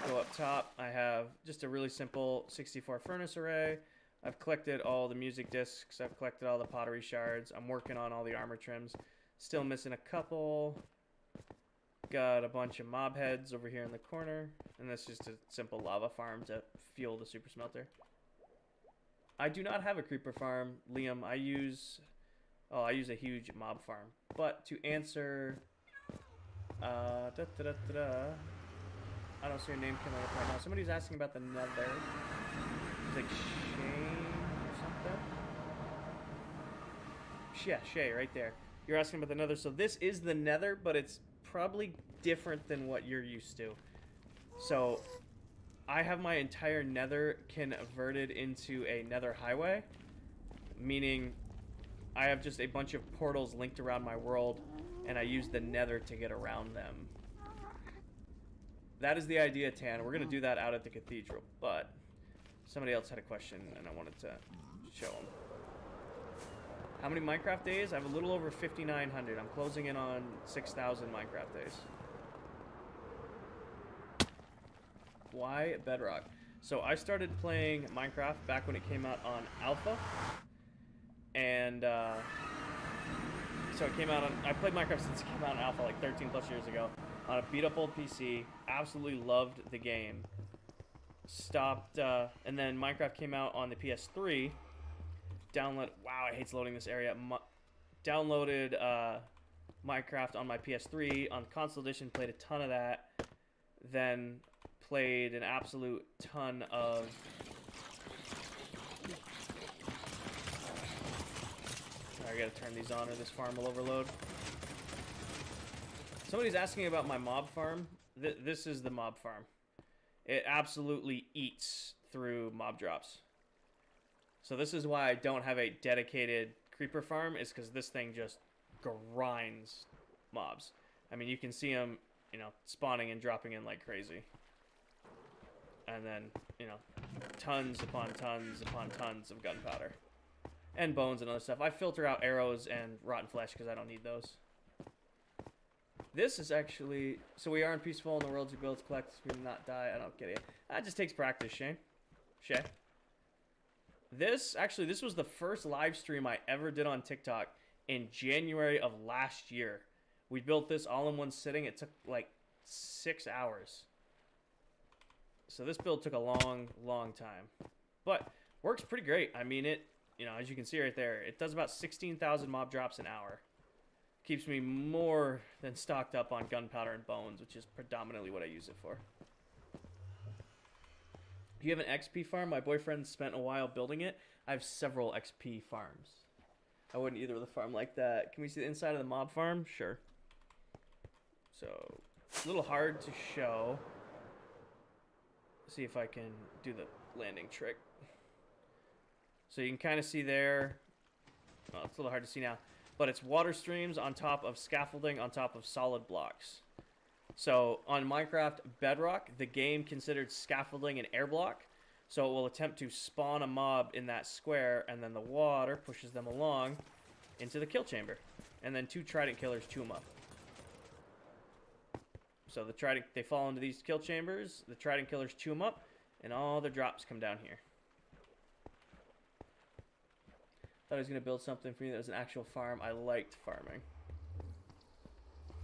Go up top. I have just a really simple 64 furnace array. I've collected all the music discs. I've collected all the pottery shards. I'm working on all the armor trims. Still missing a couple. Got a bunch of mob heads over here in the corner. And that's just a simple lava farm to fuel the super smelter. I do not have a creeper farm, Liam. I use a huge mob farm. But to answer... I don't see your name coming up right now. Somebody's asking about the nether. It's like Shane or something. Yeah, Shay, right there. You're asking about the nether. So this is the nether, but it's probably different than what you're used to. So I have my entire nether converted into a nether highway, meaning I have just a bunch of portals linked around my world, and I use the nether to get around them. That is the idea, Tan. We're going to do that out at the cathedral, but somebody else had a question, and I wanted to show them. How many Minecraft days? I have a little over 5,900. I'm closing in on 6,000 Minecraft days. Why Bedrock? So I started playing Minecraft back when it came out on Alpha. And so it came out on... I played Minecraft since it came out on Alpha like 13 plus years ago. On a beat up old PC. Absolutely loved the game. Stopped... and then Minecraft came out on the PS3. Download... Wow, I hate loading this area. Downloaded Minecraft on my PS3. On console edition, played a ton of that. Then played an absolute ton of... I gotta turn these on or this farm will overload. Somebody's asking about my mob farm. This is the mob farm. It absolutely eats through mob drops. So this is why I don't have a dedicated creeper farm, is because this thing just grinds mobs. I mean, you can see them, you know, spawning and dropping in like crazy. And then, you know, tons upon tons upon tons of gunpowder. And bones and other stuff. I filter out arrows and rotten flesh because I don't need those. This is actually... So we are in Peaceful in the world to build, collect, scream, not die. I don't get it. That just takes practice, Shane. Shay. This was the first live stream I ever did on TikTok in January of last year. We built this all in one sitting. It took like 6 hours. So this build took a long, long time. But works pretty great. I mean, it, you know, as you can see right there, it does about 16,000 mob drops an hour. Keeps me more than stocked up on gunpowder and bones, which is predominantly what I use it for. Do you have an XP farm? My boyfriend spent a while building it. I have several XP farms. I wouldn't either with a farm like that. Can we see the inside of the mob farm? Sure. So, it's a little hard to show. See if I can do the landing trick. So you can kind of see there. Well, it's a little hard to see now. But it's water streams on top of scaffolding on top of solid blocks. So on Minecraft Bedrock, the game considered scaffolding an air block. So it will attempt to spawn a mob in that square, and then the water pushes them along into the kill chamber. And then 2 trident killers chew them up. So the trident, they fall into these kill chambers, the trident killers chew them up, and all the drops come down here. Thought I was going to build something for you that was an actual farm. I liked farming.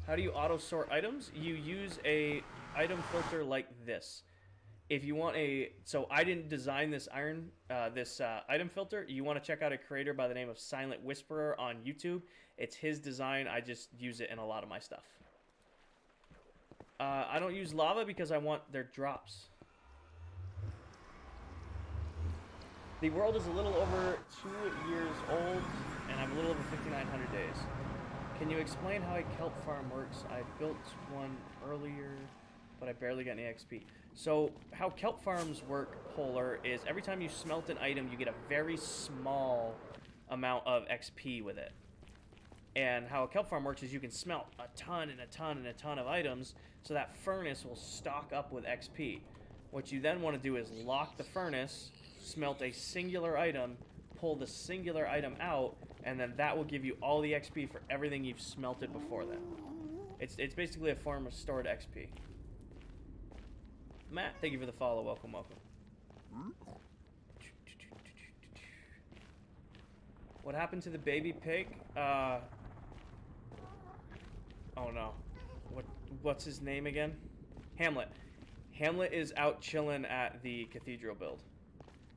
How do you auto-sort items? You use a item filter like this. If you want a... So I didn't design this item filter. You want to check out a creator by the name of Silent Whisperer on YouTube. It's his design. I just use it in a lot of my stuff. I don't use lava because I want their drops. The world is a little over 2 years old, and I'm a little over 5,900 days. Can you explain how a kelp farm works? I built one earlier, but I barely got any XP. So how kelp farms work, Polar, is every time you smelt an item, you get a very small amount of XP with it. And how a kelp farm works is you can smelt a ton and a ton and a ton of items, so that furnace will stock up with XP. What you then want to do is lock the furnace, smelt a singular item, pull the singular item out, and then that will give you all the XP for everything you've smelted before then. It's basically a form of stored XP. Matt, thank you for the follow. Welcome, welcome. What happened to the baby pig? Oh no. What's his name again? Hamlet. Hamlet is out chilling at the cathedral build.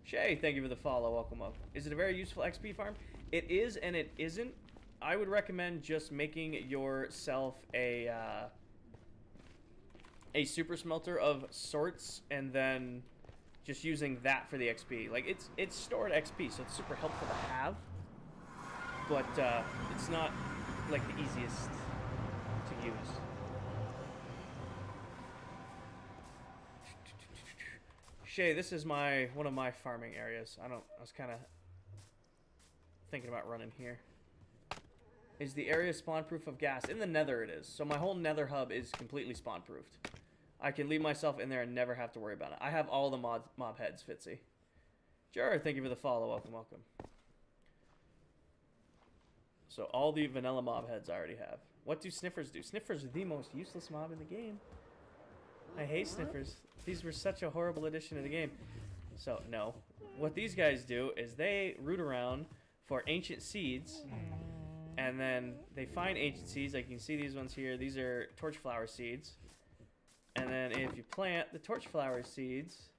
Shay, thank you for the follow. Welcome, welcome. Is it a very useful XP farm? It is and it isn't. I would recommend just making yourself a super smelter of sorts and then just using that for the XP. Like, it's stored XP, so it's super helpful to have. But it's not like the easiest to use. Shay, this is one of my farming areas. I was kind of thinking about running here. Is the area spawn-proof of gas? In the nether it is. So my whole nether hub is completely spawn-proofed. I can leave myself in there and never have to worry about it. I have all the mob heads, Fitzy. Sure, thank you for the follow. Welcome, welcome. So all the vanilla mob heads I already have. What do sniffers do? Sniffers are the most useless mob in the game. I hate sniffers. These were such a horrible addition to the game. So, no. What these guys do is they root around for ancient seeds, and then they find ancient seeds. Like you can see these ones here. These are torchflower seeds. And then if you plant the torchflower seeds,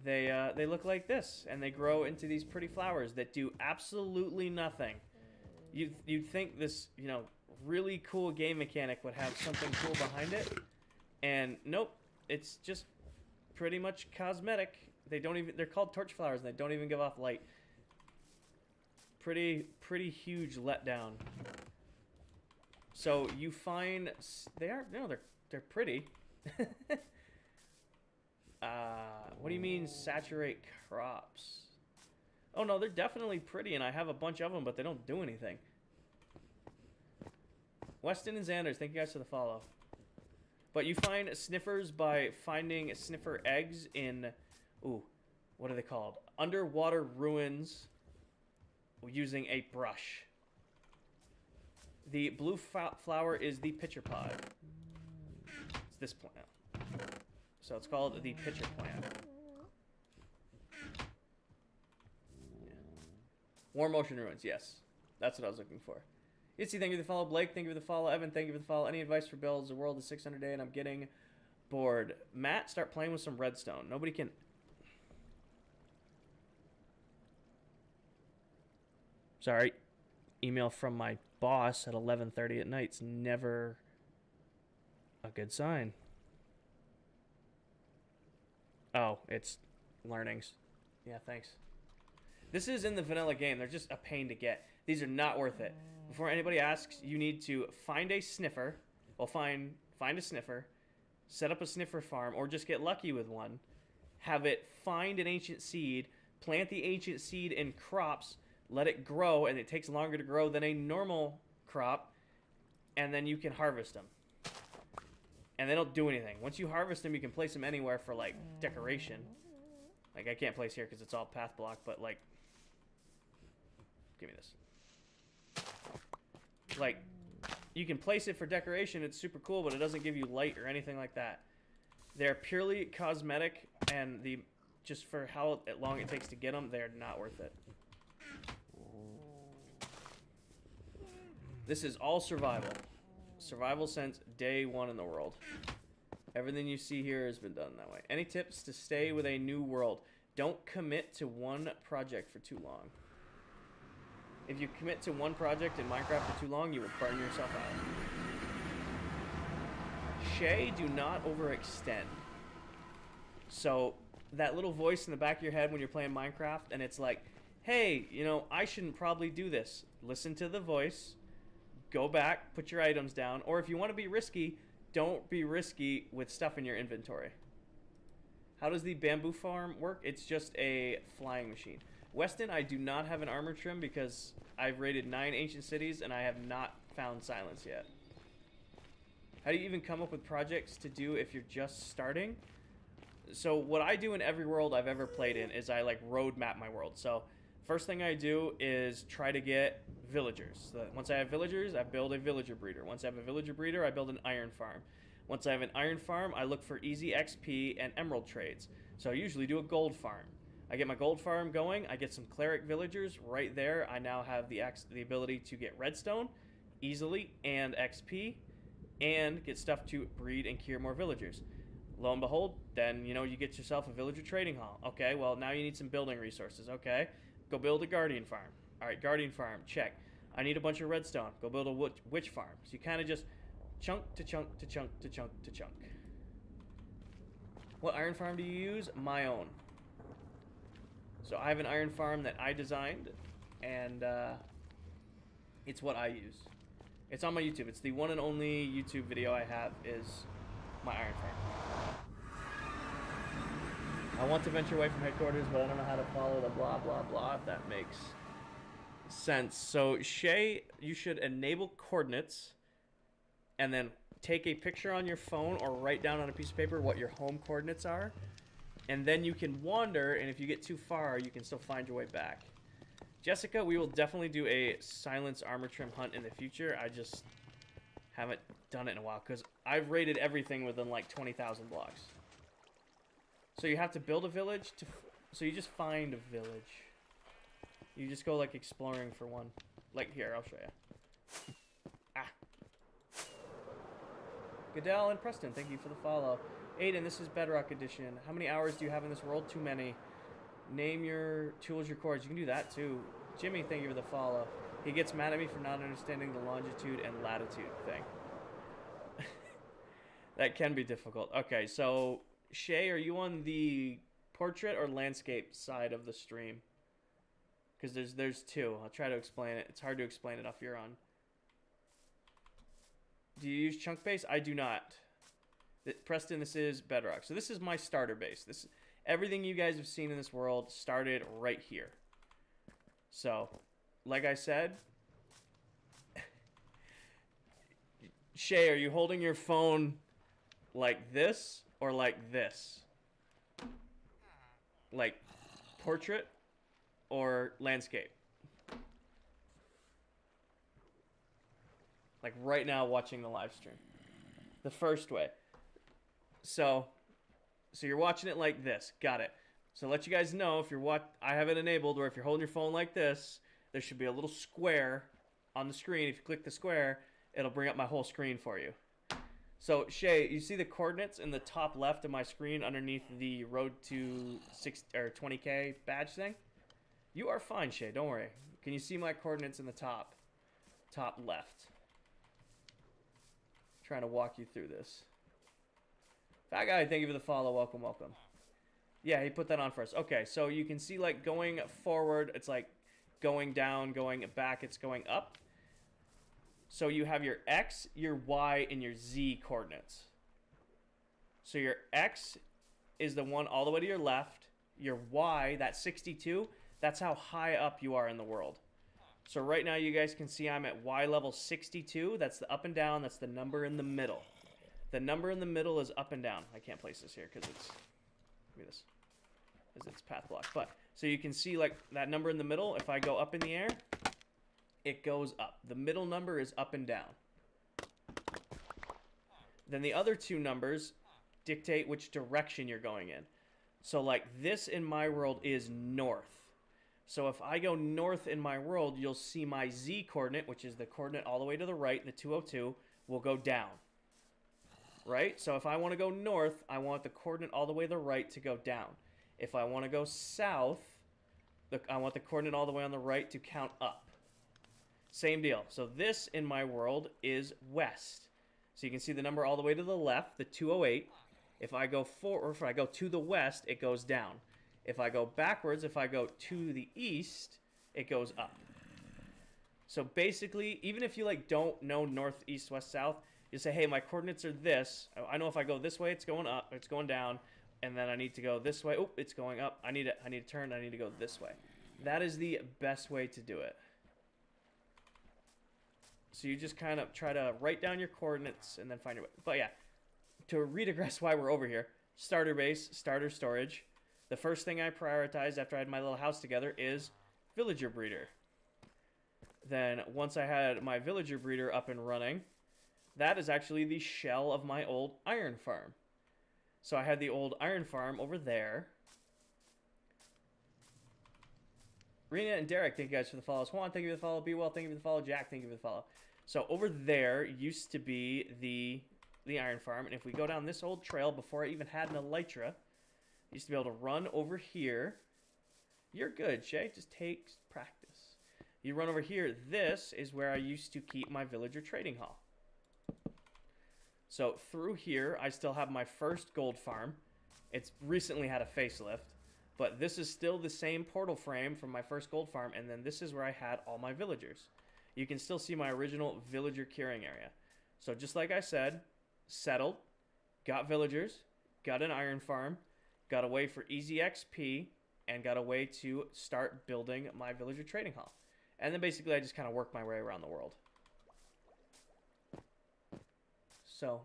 they look like this, and they grow into these pretty flowers that do absolutely nothing. You'd think this, you know, really cool game mechanic would have something cool behind it, and nope, it's just pretty much cosmetic. They're called torchflowers, and they don't even give off light. Pretty huge letdown. So you find they're pretty. What do you mean saturate crops? Oh no, they're definitely pretty, and I have a bunch of them, but they don't do anything. Weston and Xanders, thank you guys for the follow. But you find sniffers by finding sniffer eggs in, ooh, what are they called? Underwater ruins using a brush. The blue flower is the pitcher pod. It's this plant. So it's called the pitcher plant. Yeah. Warm ocean ruins, yes. That's what I was looking for. Itzy, thank you for the follow. Blake, thank you for the follow. Evan, thank you for the follow. Any advice for builds? The world is 600 a day and I'm getting bored. Matt, start playing with some redstone. Nobody can... Sorry. Email from my boss at 11:30 at night. It's never a good sign. Oh, it's learnings. Yeah, thanks. This is in the vanilla game. They're just a pain to get. These are not worth it. Before anybody asks, you need to find a sniffer. Well, find a sniffer, set up a sniffer farm, or just get lucky with one. Have it find an ancient seed, plant the ancient seed in crops, let it grow, and it takes longer to grow than a normal crop, and then you can harvest them. And they don't do anything. Once you harvest them, you can place them anywhere for, like, decoration. Like, I can't place here because it's all path block, but, like... Give me this. Like, you can place it for decoration. It's super cool, but it doesn't give you light or anything like that. They're purely cosmetic, and just for how long it takes to get them, they're not worth it. This is all survival. Survival since day one in the world. Everything you see here has been done that way. Any tips to stay with a new world? Don't commit to one project for too long. If you commit to one project in Minecraft for too long, you will burn yourself out. Shay, do not overextend. So, that little voice in the back of your head when you're playing Minecraft, and it's like, hey, you know, I shouldn't probably do this. Listen to the voice. Go back, put your items down, or if you want to be risky, don't be risky with stuff in your inventory. How does the bamboo farm work? It's just a flying machine. Weston, I do not have an armor trim because I've raided 9 ancient cities and I have not found silence yet. How do you even come up with projects to do if you're just starting? So what I do in every world I've ever played in is I like road map my world. So first thing I do is try to get villagers. So once I have villagers, I build a villager breeder. Once I have a villager breeder, I build an iron farm. Once I have an iron farm, I look for easy XP and emerald trades. So I usually do a gold farm. I get my gold farm going, I get some cleric villagers right there. I now have the ability to get redstone easily and XP and get stuff to breed and cure more villagers. Lo and behold, then, you know, you get yourself a villager trading hall. Okay, well, now you need some building resources. Okay, go build a guardian farm. All right, guardian farm, check. I need a bunch of redstone. Go build a witch farm. So you kind of just chunk to chunk to chunk to chunk to chunk. What iron farm do you use? My own. So I have an iron farm that I designed, and it's what I use. It's on my YouTube. It's the one and only YouTube video I have is my iron farm. I want to venture away from headquarters, but I don't know how to follow the blah, blah, blah, if that makes sense. So, Shay, you should enable coordinates and then take a picture on your phone or write down on a piece of paper what your home coordinates are. And then you can wander, and if you get too far, you can still find your way back. Jessica, we will definitely do a silence armor trim hunt in the future. I just haven't done it in a while because I've raided everything within like 20,000 blocks. So you have to build a village to... So you just find a village. You just go like exploring for one. Like here, I'll show you. Ah. Goodell and Preston, thank you for the follow. Aiden, this is Bedrock Edition. How many hours do you have in this world? Too many. Name your tools, your chords. You can do that too. Jimmy, thank you for the follow. He gets mad at me for not understanding the longitude and latitude thing. That can be difficult. Okay, so Shay, are you on the portrait or landscape side of the stream? Because there's two. I'll try to explain it. It's hard to explain it if you're on. Do you use chunk base? I do not. Preston, this is Bedrock. So this is my starter base. Everything you guys have seen in this world started right here. So, like I said, Shay, are you holding your phone like this or like this? Like portrait or landscape? Like right now watching the live stream. The first way. So you're watching it like this. Got it. So to let you guys know, if you're I have it enabled where if you're holding your phone like this, there should be a little square on the screen. If you click the square, it'll bring up my whole screen for you. So Shay, you see the coordinates in the top left of my screen underneath the road to 20K badge thing? You are fine, Shay. Don't worry. Can you see my coordinates in the top left? Trying to walk you through this. Fat guy, thank you for the follow. Welcome, welcome. Yeah, he put that on for us. Okay, so you can see like going forward, it's like going down, going back, it's going up. So you have your X, your Y, and your Z coordinates. So your X is the one all the way to your left. Your Y, that 62, that's how high up you are in the world. So right now you guys can see I'm at Y level 62. That's the up and down. That's the number in the middle. The number in the middle is up and down. I can't place this here because it's... Look at this. Because it's path blocked. But, so you can see like that number in the middle. If I go up in the air, it goes up. The middle number is up and down. Then the other two numbers dictate which direction you're going in. So like this in my world is north. So if I go north in my world, you'll see my Z coordinate, which is the coordinate all the way to the right, the 202, will go down. Right? So if I want to go north, I want the coordinate all the way to the right to go down. If I want to go south, I want the coordinate all the way on the right to count up. Same deal. So this in my world is west. So you can see the number all the way to the left, the 208. If I go forward, if I go to the west, it goes down. If I go backwards, if I go to the east, it goes up. So basically, even if you like don't know north, east, west, south, you say, hey, my coordinates are this. I know if I go this way, it's going up, it's going down, and then I need to go this way. Oh, it's going up. I need to turn. I need to go this way. That is the best way to do it. So you just kind of try to write down your coordinates and then find your way. But yeah, to redigress why we're over here, starter base, starter storage. The first thing I prioritized after I had my little house together is villager breeder. Then once I had my villager breeder up and running, that is actually the shell of my old iron farm. So I had the old iron farm over there. Rena and Derek, thank you guys for the follows. Juan, thank you for the follow. Be well, thank you for the follow. Jack, thank you for the follow. So over there used to be the iron farm. And if we go down this old trail before I even had an elytra, used to be able to run over here. You're good, Shay. Just take practice. You run over here. This is where I used to keep my villager trading hall. So through here, I still have my first gold farm. It's recently had a facelift. But this is still the same portal frame from my first gold farm. And then this is where I had all my villagers. You can still see my original villager curing area. So just like I said, settled, got villagers, got an iron farm, got a way for easy XP, and got a way to start building my villager trading hall. And then basically I just kind of work my way around the world. So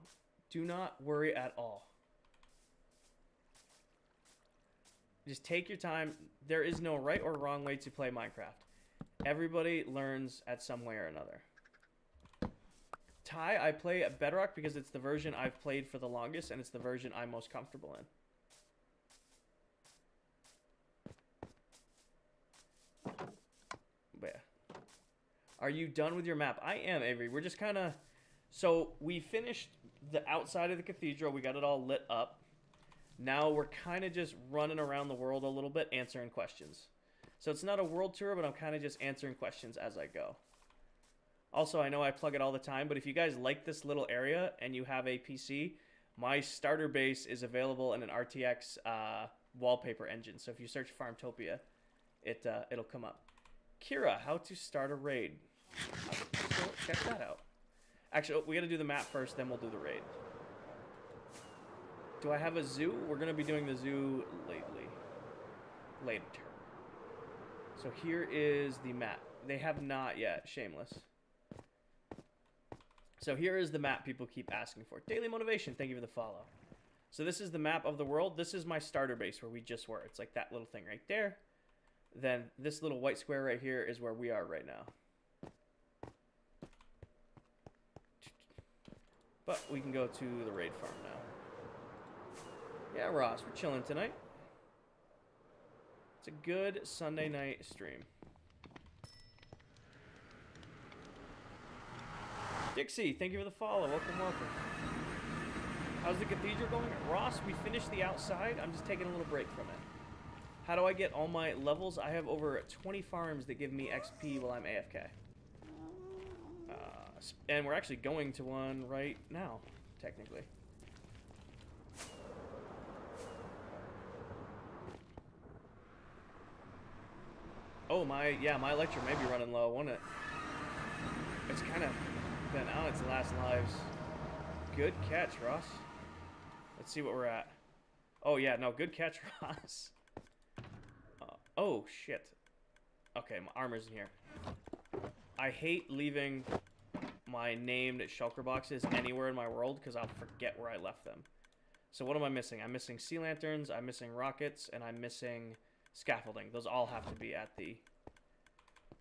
do not worry at all. Just take your time. There is no right or wrong way to play Minecraft. Everybody learns at some way or another. Ty, I play at Bedrock because it's the version I've played for the longest, and it's the version I'm most comfortable in. But yeah. Are you done with your map? I am, Avery. We're just kind of... So, we finished the outside of the cathedral. We got it all lit up. Now we're kind of just running around the world a little bit, answering questions. So it's not a world tour, but I'm kind of just answering questions as I go. Also, I know I plug it all the time, but if you guys like this little area and you have a PC, my starter base is available in an RTX wallpaper engine. So if you search Farmtopia, it'll come up. Kira, how to start a raid. So check that out. Actually, we got to do the map first, then we'll do the raid. Do I have a zoo? We're going to be doing the zoo later. So here is the map. They have not yet. Shameless. So here is the map people keep asking for. Daily motivation. Thank you for the follow. So this is the map of the world. This is my starter base where we just were. It's like that little thing right there. Then this little white square right here is where we are right now. But we can go to the raid farm now. Yeah, Ross, we're chilling tonight. It's a good Sunday night stream. Dixie, thank you for the follow. Welcome, welcome. How's the cathedral going? Ross, we finished the outside. I'm just taking a little break from it. How do I get all my levels? I have over 20 farms that give me XP while I'm AFK. And we're actually going to one right now, technically. Oh, my Electro may be running low, won't it? It's kind of been on its last lives. Good catch, Ross. Let's see what we're at. Oh, yeah, no, good catch, Ross. Oh, shit. Okay, my armor's in here. I hate leaving my named shulker boxes anywhere in my world because I'll forget where I left them. So what am I missing? I'm missing sea lanterns, I'm missing rockets, and I'm missing scaffolding. Those all have to be at the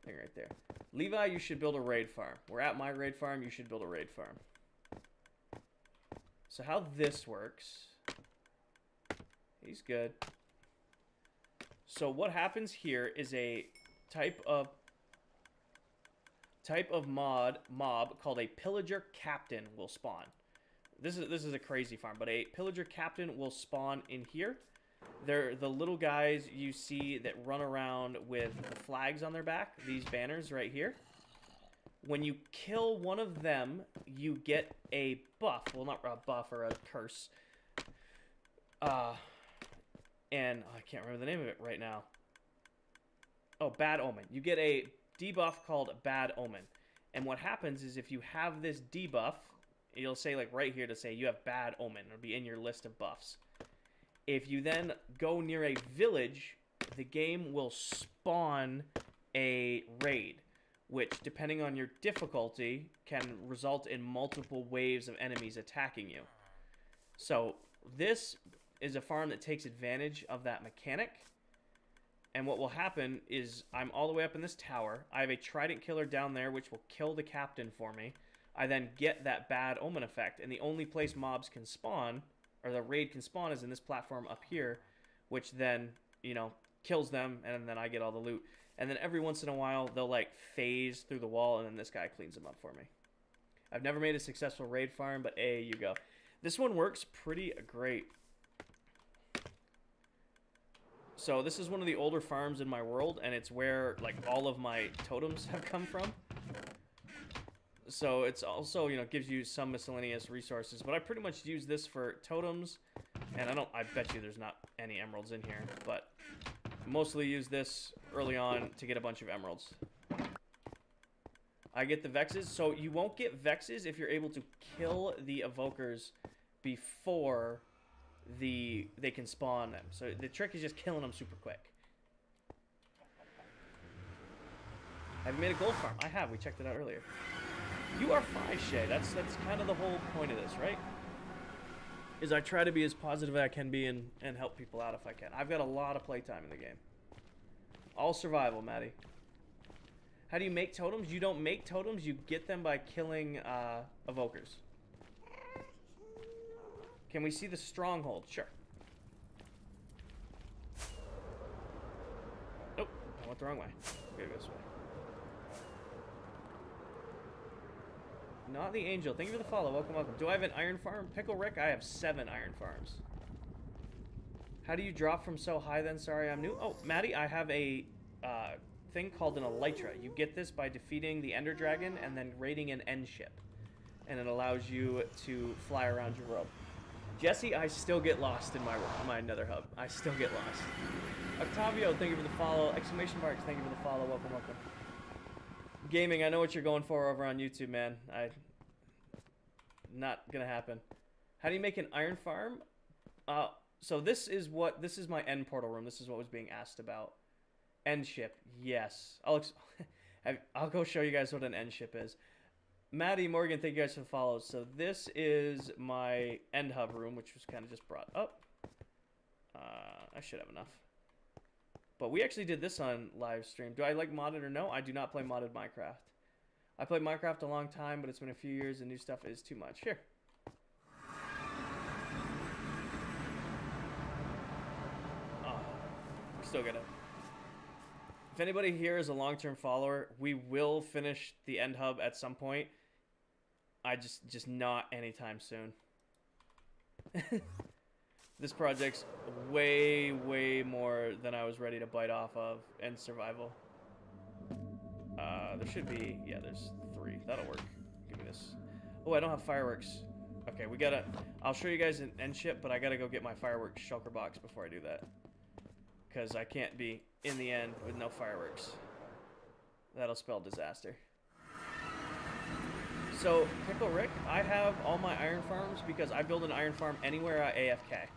thing right there. Levi, you should build a raid farm. We're at my raid farm, you should build a raid farm. So how this works... He's good. So what happens here is a type of mob called a pillager captain will spawn. This is a crazy farm, but a pillager captain will spawn in here. They're the little guys you see that run around with the flags on their back, these banners right here. When you kill one of them, you get a buff. Well, not a buff or a curse. And I can't remember the name of it right now. Oh, Bad Omen. You get a debuff called Bad Omen. And what happens is if you have this debuff, you'll say like right here to say you have Bad Omen. It'll be in your list of buffs. If you then go near a village, the game will spawn a raid, which depending on your difficulty can result in multiple waves of enemies attacking you. So this is a farm that takes advantage of that mechanic. And what will happen is I'm all the way up in this tower. I have a trident killer down there, which will kill the captain for me. I then get that Bad Omen effect. And the only place mobs can spawn, or the raid can spawn, is in this platform up here, which then, you know, kills them, and then I get all the loot. And then every once in a while, they'll, like, phase through the wall, and then this guy cleans them up for me. I've never made a successful raid farm, but hey, you go. This one works pretty great. So this is one of the older farms in my world, and it's where like all of my totems have come from. So it's also, you know, gives you some miscellaneous resources, but I pretty much use this for totems, and I bet you there's not any emeralds in here, but mostly use this early on to get a bunch of emeralds. I get the Vexes, so you won't get Vexes if you're able to kill the evokers before they can spawn them. So the trick is just killing them super quick. Have you made a gold farm? I have. We checked it out earlier. You are fine, Shay. That's kind of the whole point of this, right? Is I try to be as positive as I can be and help people out if I can. I've got a lot of playtime in the game. All survival, Maddie. How do you make totems? You don't make totems. You get them by killing evokers. Can we see the stronghold? Sure. Nope. I went the wrong way. We gotta go this way. Not the angel. Thank you for the follow. Welcome, welcome. Do I have an iron farm? Pickle Rick, I have 7 iron farms. How do you drop from so high then? Sorry, I'm new. Oh, Maddie, I have a thing called an elytra. You get this by defeating the Ender Dragon and then raiding an end ship. And it allows you to fly around your world. Jesse, I still get lost in my nether hub. I still get lost. Octavio, thank you for the follow. Exclamation marks, thank you for the follow. Welcome, welcome. Gaming, I know what you're going for over on YouTube, man. Not gonna happen. How do you make an iron farm? So this is my end portal room. This is what was being asked about. End ship, yes. I'll go show you guys what an end ship is. Maddie Morgan, thank you guys for the follow. So this is my end hub room, which was kind of just brought up. I should have enough. But we actually did this on live stream. Do I like modded or no? I do not play modded Minecraft. I played Minecraft a long time, but it's been a few years and new stuff is too much. Here. Oh, we're still gonna. If anybody here is a long-term follower, we will finish the end hub at some point. I just not anytime soon. This project's way more than I was ready to bite off of in survival. There should be, yeah, there's 3. That'll work. Give me this. Oh, I don't have fireworks. Okay, I'll show you guys an end ship, but I gotta go get my fireworks shulker box before I do that. Because I can't be in the end with no fireworks. That'll spell disaster. So, Pickle Rick, I have all my iron farms because I build an iron farm anywhere I AFK.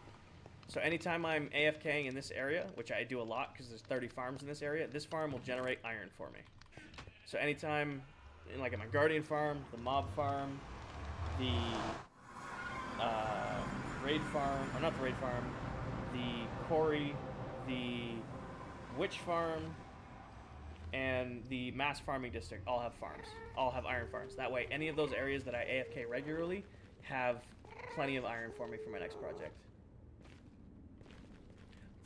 So anytime I'm AFKing in this area, which I do a lot because there's 30 farms in this area, this farm will generate iron for me. So anytime, like at my Guardian farm, the Mob farm, the Raid farm, or not the Raid farm, the Quarry, the Witch farm, and the Mass Farming District all have farms. All have iron farms. That way, any of those areas that I AFK regularly have plenty of iron for me for my next project.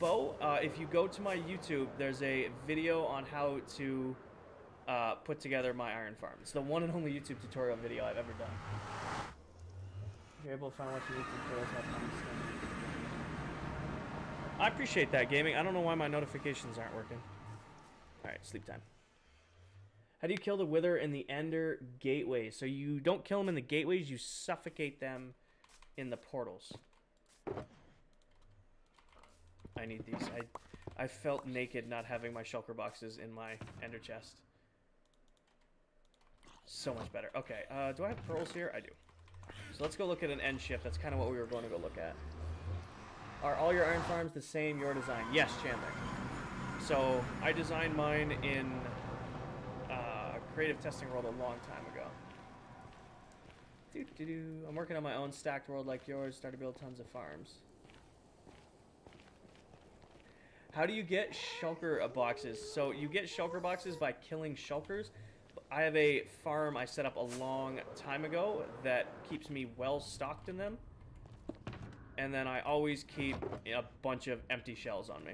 Bo, if you go to my YouTube, there's a video on how to put together my iron farm. It's the one and only YouTube tutorial video I've ever done. If you're able to find what you YouTube tutorials have on I appreciate that, gaming. I don't know why my notifications aren't working. Alright, sleep time. How do you kill the Wither in the Ender gateways? So you don't kill them in the gateways, you suffocate them in the portals. I need these. I felt naked not having my shulker boxes in my Ender chest. So much better. Okay, do I have pearls here? I do. So let's go look at an end ship. That's kind of what we were going to go look at. Are all your iron farms the same, your design? Yes, Chandler. So, I designed mine in Creative Testing World a long time ago. I'm working on my own stacked world like yours. Start to build tons of farms. How do you get shulker boxes? So, you get shulker boxes by killing shulkers. I have a farm I set up a long time ago that keeps me well stocked in them. And then I always keep a bunch of empty shells on me.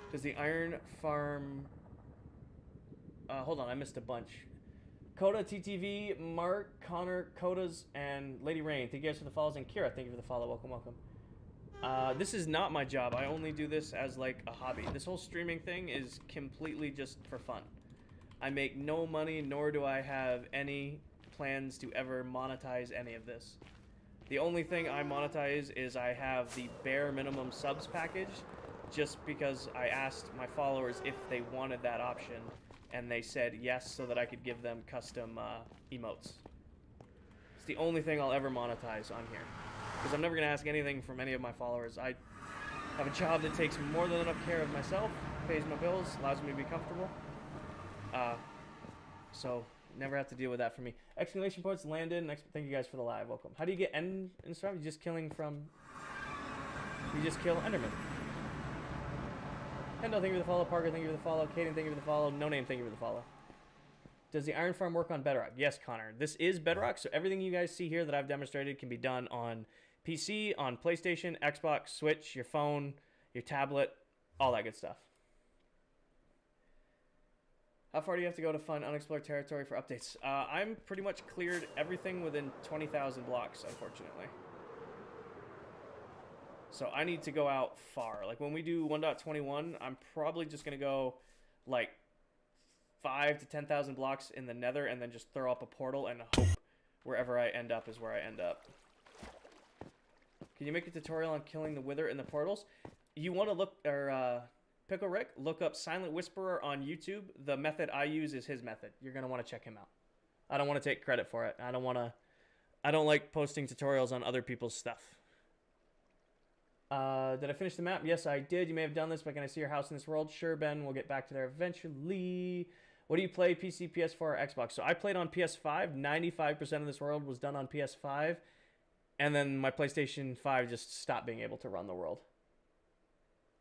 Because the iron farm... hold on, I missed a bunch. Coda, TTV, Mark, Connor, Codas, and Lady Rain. Thank you guys for the follows. And Kira, thank you for the follow. Welcome, welcome. This is not my job. I only do this as like a hobby. This whole streaming thing is completely just for fun. I make no money, nor do I have any plans to ever monetize any of this. The only thing I monetize is I have the bare minimum subs package, just because I asked my followers if they wanted that option, and they said yes so that I could give them custom emotes. It's the only thing I'll ever monetize on here, because I'm never going to ask anything from any of my followers. I have a job that takes more than enough care of myself, pays my bills, allows me to be comfortable. So... never have to deal with that for me. Exclamation points, Landon. Thank you guys for the live. Welcome. How do you get end and stuff? You just kill Enderman. Hendo, thank you for the follow. Parker, thank you for the follow. Kaden, thank you for the follow. No Name, thank you for the follow. Does the Iron Farm work on Bedrock? Yes, Connor. This is Bedrock, so everything you guys see here that I've demonstrated can be done on PC, on PlayStation, Xbox, Switch, your phone, your tablet, all that good stuff. How far do you have to go to find unexplored territory for updates? I'm pretty much cleared everything within 20,000 blocks, unfortunately. So I need to go out far. Like when we do 1.21, I'm probably just going to go like 5 to 10,000 blocks in the nether and then just throw up a portal and hope wherever I end up is where I end up. Can you make a tutorial on killing the wither in the portals? You want to look, or Pickle Rick, look up Silent Whisperer on YouTube. The method I use is his method. You're going to want to check him out. I don't want to take credit for it. I don't like posting tutorials on other people's stuff. Did I finish the map? Yes, I did. You may have done this, but can I see your house in this world? Sure, Ben. We'll get back to there eventually. What do you play? PC, PS4, or Xbox? So I played on PS5. 95% of this world was done on PS5. And then my PlayStation 5 just stopped being able to run the world.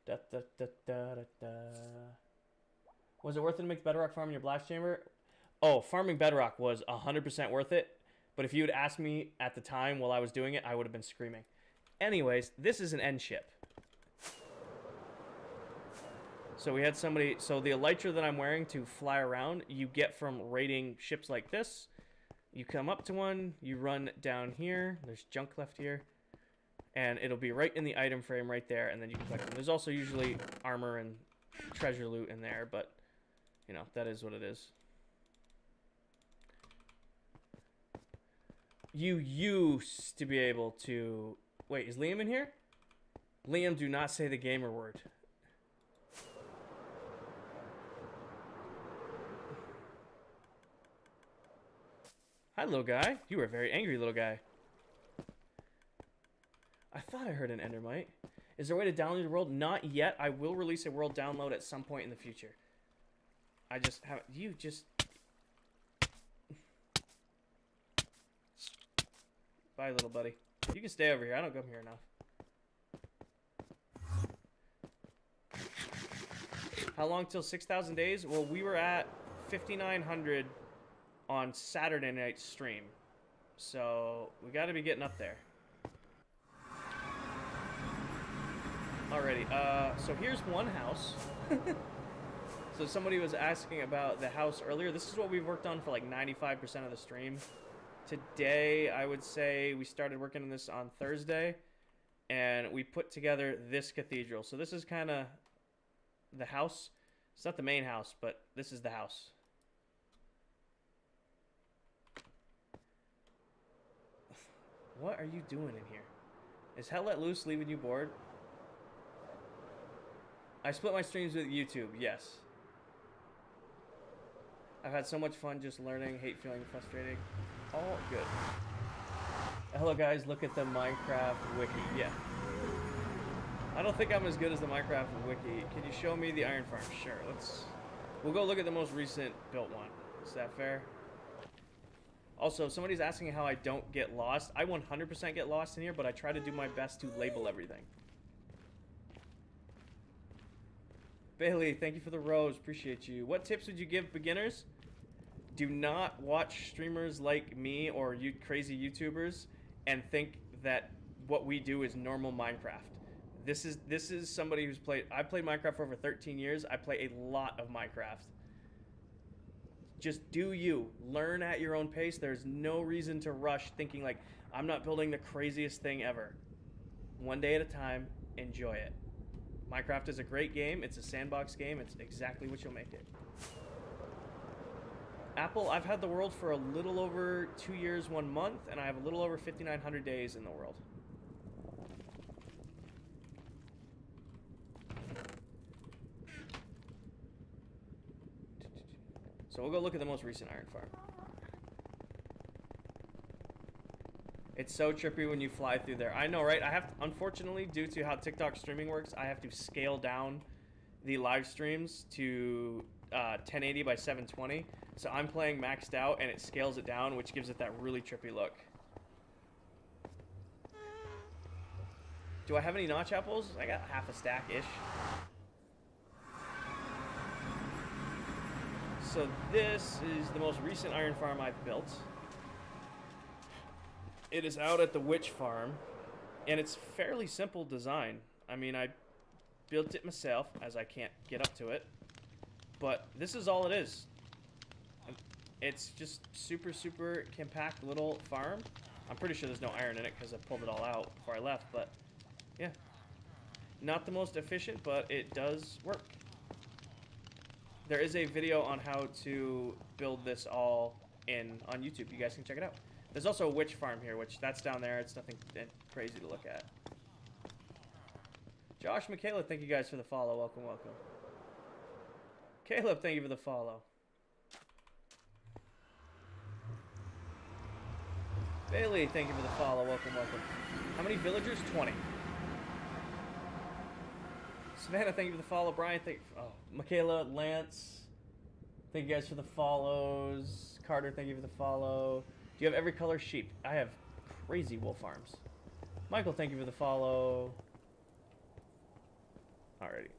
Da, da, da, da, da, da. Was it worth it to make Bedrock farm in your blast chamber? Oh, farming Bedrock was 100% worth it. But if you had asked me at the time while I was doing it, I would have been screaming. Anyways, this is an end ship. So we had somebody... So the elytra that I'm wearing to fly around, you get from raiding ships like this. You come up to one, you run down here. There's junk left here. And it'll be right in the item frame right there, and then you can collect them. There's also usually armor and treasure loot in there, but, you know, that is what it is. You used to be able to... Wait, is Liam in here? Liam, do not say the gamer word. Hi, little guy. You are a very angry little guy. I thought I heard an Endermite. Is there a way to download the world? Not yet. I will release a world download at some point in the future. I just haven't... You just... Bye, little buddy. You can stay over here. I don't come here enough. How long till 6,000 days? Well, we were at 5,900 on Saturday night stream. So, we got to be getting up there. Alrighty, so here's one house. So somebody was asking about the house earlier. This is what we've worked on for like 95% of the stream. Today, I would say we started working on this on Thursday, and we put together this cathedral. So this is kind of the house. It's not the main house, but this is the house. What are you doing in here? Is Hell Let Loose leaving you bored? I split my streams with YouTube, yes. I've had so much fun just learning, hate feeling frustrated. All good. Hello guys, look at the Minecraft wiki. Yeah. I don't think I'm as good as the Minecraft wiki. Can you show me the Iron Farm? Sure, we'll go look at the most recent built one. Is that fair? Also, somebody's asking how I don't get lost. I 100% get lost in here, but I try to do my best to label everything. Bailey, thank you for the rose. Appreciate you. What tips would you give beginners? Do not watch streamers like me or you crazy YouTubers and think that what we do is normal Minecraft. This is somebody who's played... I played Minecraft for over 13 years. I play a lot of Minecraft. Just do you. Learn at your own pace. There's no reason to rush thinking like, I'm not building the craziest thing ever. One day at a time, enjoy it. Minecraft is a great game. It's a sandbox game. It's exactly what you'll make it. Apple, I've had the world for a little over 2 years, 1 month, and I have a little over 5,900 days in the world. So we'll go look at the most recent Iron Farm. It's so trippy when you fly through there. I know, right? I have to, unfortunately, due to how TikTok streaming works, I have to scale down the live streams to 1080 by 720. So I'm playing maxed out, and it scales it down, which gives it that really trippy look. Do I have any notch apples? I got half a stack-ish. So this is the most recent iron farm I've built. It is out at the Witch Farm, and it's fairly simple design. I mean, I built it myself, as I can't get up to it. But this is all it is. It's just super, super compact little farm. I'm pretty sure there's no iron in it because I pulled it all out before I left, but yeah. Not the most efficient, but it does work. There is a video on how to build this all on YouTube. You guys can check it out. There's also a witch farm here, which that's down there. It's nothing crazy to look at. Josh, Michaela, thank you guys for the follow. Welcome, welcome. Caleb, thank you for the follow. Bailey, thank you for the follow. Welcome, welcome. How many villagers? 20. Savannah, thank you for the follow. Brian, thank you. Oh, Michaela, Lance, thank you guys for the follows. Carter, thank you for the follow. Do you have every color sheep? I have crazy wool farms. Michael, thank you for the follow. Alrighty.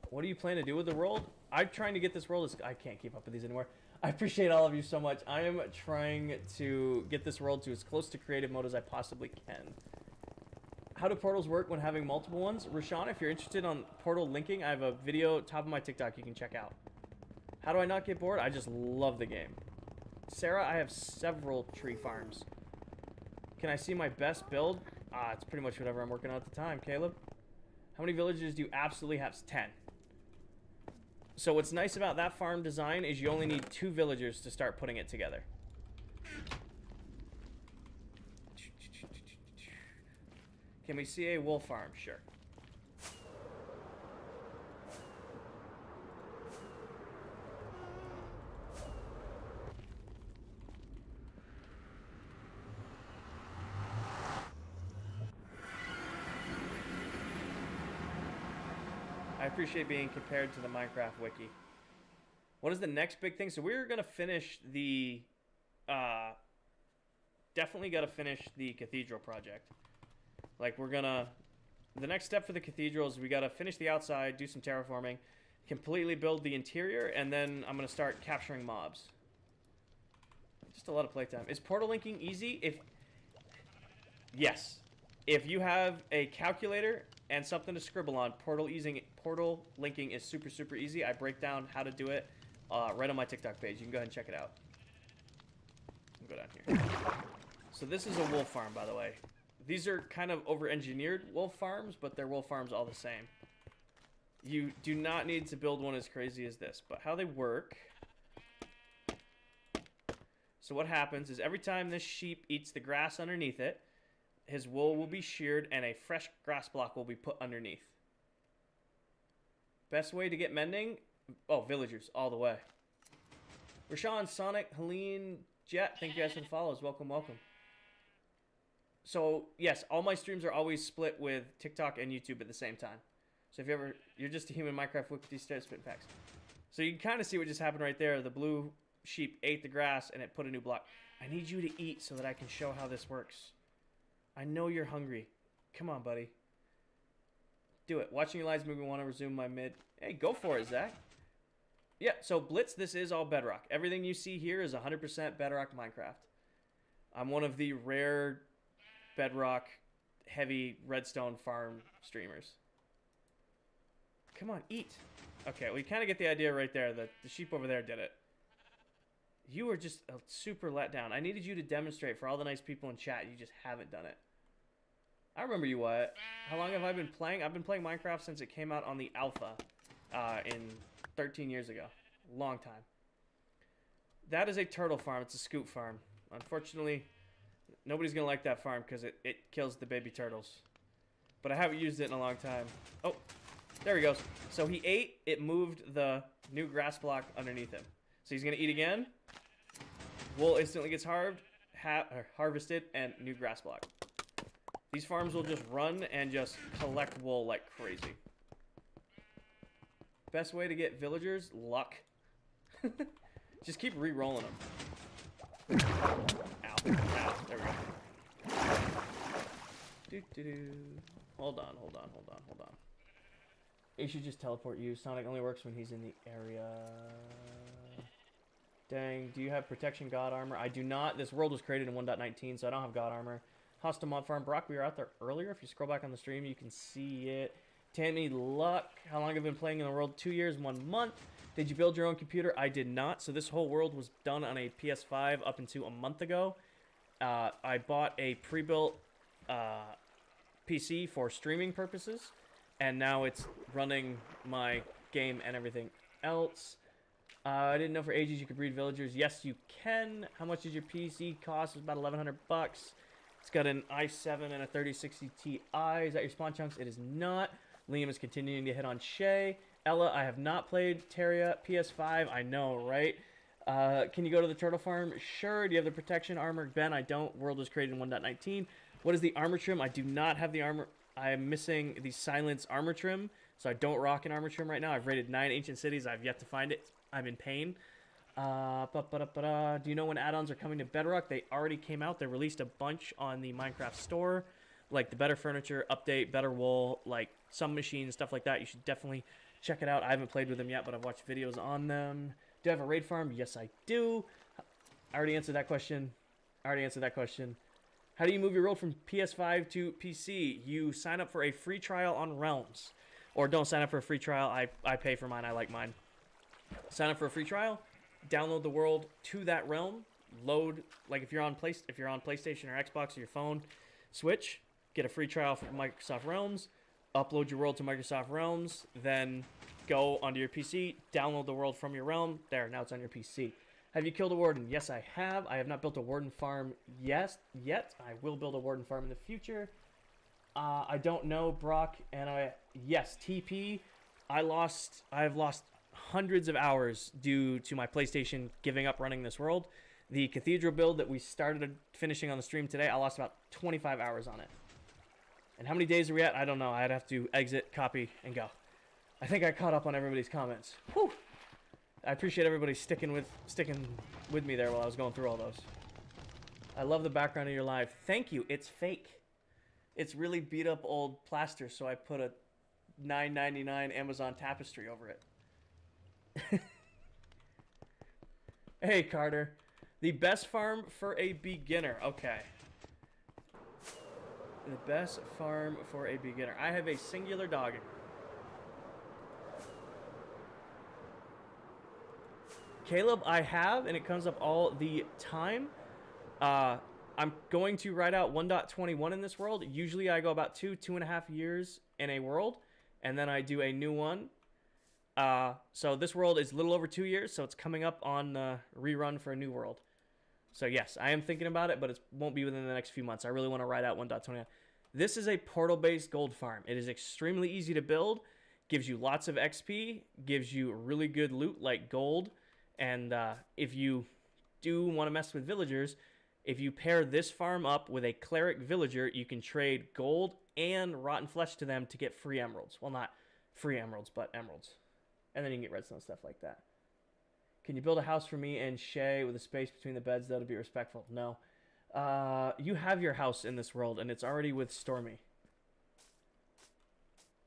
What do you plan to do with the world? I'm trying to get this world. I can't keep up with these anymore. I appreciate all of you so much. I am trying to get this world to as close to creative mode as I possibly can. How do portals work when having multiple ones? Rashawn, if you're interested on portal linking, I have a video top of my TikTok you can check out. How do I not get bored? I just love the game. Sarah, I have several tree farms. Can I see my best build? It's pretty much whatever I'm working on at the time. Caleb? How many villages do you absolutely have? 10. So what's nice about that farm design is you only need 2 villagers to start putting it together. Can we see a wool farm? Sure. I appreciate being compared to the Minecraft wiki. What is the next big thing? So we're going to finish the... definitely got to finish the cathedral project. Like, we're going to... The next step for the cathedral is we got to finish the outside, do some terraforming, completely build the interior, and then I'm going to start capturing mobs. Just a lot of playtime. Is portal linking easy? Yes. If you have a calculator and something to scribble on, portal linking is super, super easy. I break down how to do it right on my TikTok page. You can go ahead and check it out. I'll go down here. So this is a wool farm, by the way. These are kind of over-engineered wool farms, but they're wool farms all the same. You do not need to build one as crazy as this, but how they work... So what happens is every time this sheep eats the grass underneath it, his wool will be sheared and a fresh grass block will be put underneath. Best way to get mending? Oh, villagers, all the way. Rashawn, Sonic, Helene, Jet, thank you guys for the follows. Welcome, welcome. So, yes, all my streams are always split with TikTok and YouTube at the same time. So if you're just a human Minecraft with these spit facts. So you can kind of see what just happened right there. The blue sheep ate the grass and it put a new block. I need you to eat so that I can show how this works. I know you're hungry. Come on, buddy. Do it. Watching your lives make me want to resume my mid. Hey, go for it, Zach. Yeah, so Blitz, this is all Bedrock. Everything you see here is 100% Bedrock Minecraft. I'm one of the rare Bedrock heavy redstone farm streamers. Come on, eat. Okay, we kind of get the idea right there that the sheep over there did it. You were just a super letdown. I needed you to demonstrate for all the nice people in chat. You just haven't done it. I remember you, Wyatt. How long have I been playing? I've been playing Minecraft since it came out on the alpha in 13 years ago. Long time. That is a turtle farm. It's a scoop farm. Unfortunately, nobody's going to like that farm because it kills the baby turtles. But I haven't used it in a long time. Oh, there he goes. So he ate. It moved the new grass block underneath him. So he's going to eat again. Wool instantly gets harvested and new grass block. These farms will just run and just collect wool like crazy. Best way to get villagers? Luck. Just keep re-rolling them. Ow. Ow. There we go. Hold on. It should just teleport you. Sonic only works when he's in the area. Dang, do you have protection god armor? I do not. This world was created in 1.19, so I don't have god armor. Hostile mob farm. Brock, we were out there earlier. If you scroll back on the stream, you can see it. Tammy Luck. How long have you been playing in the world? 2 years, 1 month. Did you build your own computer? I did not. So this whole world was done on a PS5 up until a month ago. I bought a pre-built PC for streaming purposes, and now it's running my game and everything else. I didn't know for ages you could breed villagers. Yes, you can. How much does your PC cost? It's about 1,100 bucks. It's got an i7 and a 3060 Ti. Is that your spawn chunks? It is not. Liam is continuing to hit on Shay. Ella, I have not played Terraria PS5. I know, right? Can you go to the turtle farm? Sure. Do you have the protection armor? Ben, I don't. World was created in 1.19. What is the armor trim? I do not have the armor. I am missing the silence armor trim, so I don't rock an armor trim right now. I've raided 9 ancient cities. I've yet to find it. I'm in pain. Do you know when add-ons are coming to Bedrock? They already came out. They released a bunch on the Minecraft store, like the Better Furniture update, Better Wool, like some machines, stuff like that. You should definitely check it out. I haven't played with them yet, but I've watched videos on them. Do I have a raid farm? Yes, I do. I already answered that question. How do you move your world from PS5 to PC? You sign up for a free trial on Realms. Or don't sign up for a free trial. I pay for mine. I like mine. Sign up for a free trial. Download the world to that realm. Load, like if you're on PlayStation or Xbox or your phone, Switch, get a free trial from Microsoft Realms. Upload your world to Microsoft Realms. Then go onto your PC. Download the world from your realm. There, now it's on your PC. Have you killed a warden? Yes, I have. I have not built a warden farm yet. I will build a warden farm in the future. I don't know, Brock, and yes, TP. I have lost hundreds of hours due to my PlayStation giving up running this world. The Cathedral build that we started finishing on the stream today, I lost about 25 hours on it. And how many days are we at? I don't know. I'd have to exit, copy, and go. I think I caught up on everybody's comments. Whew. I appreciate everybody sticking with me there while I was going through all those. I love the background of your live. Thank you. It's fake. It's really beat up old plaster, so I put a $9.99 Amazon tapestry over it. Hey, Carter. The best farm for a beginner. Okay. The best farm for a beginner. I have a singular dog. Caleb, I have, and it comes up all the time. I'm going to write out 1.21 in this world. Usually I go about 2.5 years in a world, and then I do a new one. So this world is a little over 2 years, so it's coming up on the rerun for a new world. So yes, I am thinking about it, but it won't be within the next few months. I really want to write out 1.21. This is a portal-based gold farm. It is extremely easy to build, gives you lots of XP, gives you really good loot like gold, and if you do want to mess with villagers, if you pair this farm up with a cleric villager, you can trade gold and rotten flesh to them to get free emeralds. Well, not free emeralds, but emeralds. And then you can get redstone, stuff like that. Can you build a house for me and Shay with a space between the beds, though, to be respectful? No. You have your house in this world, and it's already with Stormy.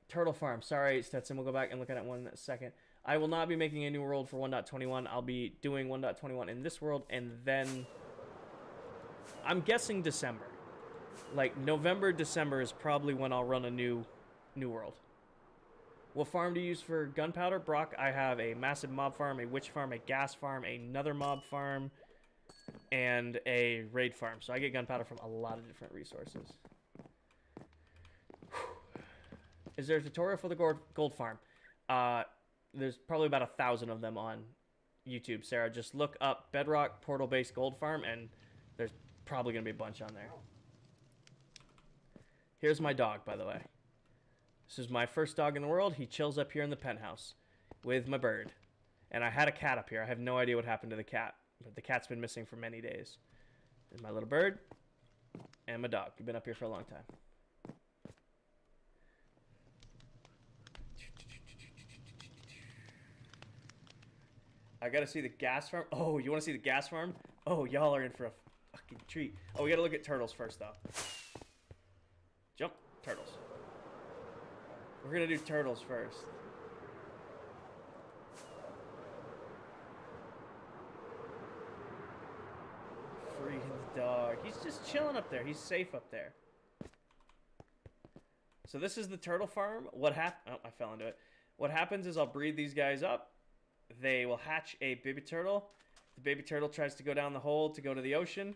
Turtle farm. Sorry, Stetson. We'll go back and look at it one second. I will not be making a new world for 1.21. I'll be doing 1.21 in this world, and then I'm guessing December. Like November, December is probably when I'll run a new world. What farm do you use for gunpowder? Brock, I have a massive mob farm, a witch farm, a gas farm, another mob farm, and a raid farm. So I get gunpowder from a lot of different resources. Is there a tutorial for the gold farm? There's probably about 1,000 of them on YouTube, Sarah. Just look up Bedrock portal-based gold farm, and there's probably going to be a bunch on there. Here's my dog, by the way. This is my first dog in the world. He chills up here in the penthouse with my bird. And I had a cat up here. I have no idea what happened to the cat, but the cat's been missing for many days. There's my little bird and my dog. We've been up here for a long time. I gotta see the gas farm. Oh, you want to see the gas farm? Oh, y'all are in for a fucking treat. Oh, we gotta look at turtles first, though. Jump, turtles. We're gonna do turtles first. dog. He's just chilling up there. He's safe up there. So this is the turtle farm. Oh, I fell into it. What happens is I'll breed these guys up. They will hatch a baby turtle. The baby turtle tries to go down the hole to go to the ocean.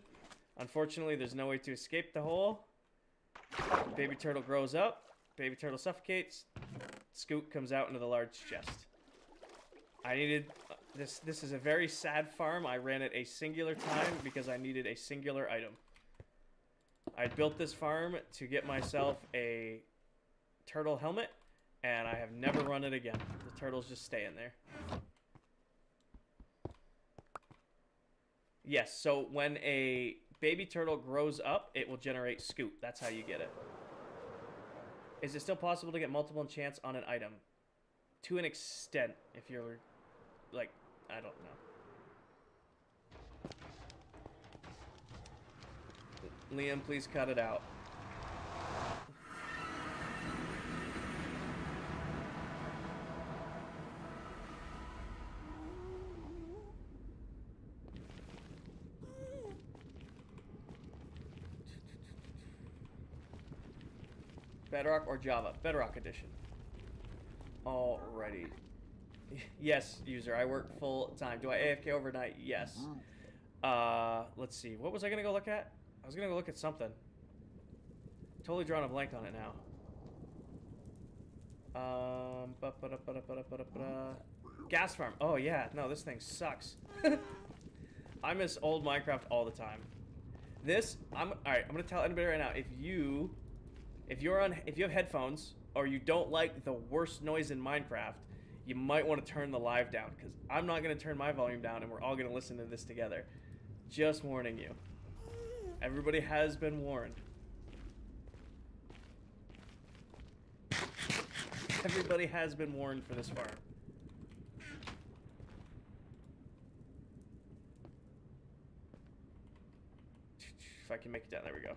Unfortunately, there's no way to escape the hole. Baby turtle grows up. Baby turtle suffocates. Scoot comes out into the large chest. I needed... This is a very sad farm. I ran it a singular time because I needed a singular item. I built this farm to get myself a turtle helmet, and I have never run it again. The turtles just stay in there. Yes, so when a baby turtle grows up, it will generate Scoot. That's how you get it. Is it still possible to get multiple enchants on an item? To an extent, if you're, like, I don't know. Liam, please cut it out. Bedrock or Java? Bedrock edition. Alrighty. Yes, user. I work full time. Do I AFK overnight? Yes. Let's see. What was I gonna go look at? I was gonna go look at something. Totally drawn a blank on it now. Gas farm. Oh yeah. No, this thing sucks. I miss old Minecraft all the time. Alright, I'm gonna tell anybody right now, if you have headphones or you don't like the worst noise in Minecraft, you might want to turn the live down, because I'm not going to turn my volume down and we're all going to listen to this together. Just warning you. Everybody has been warned. Everybody has been warned for this farm. If I can make it down, there we go.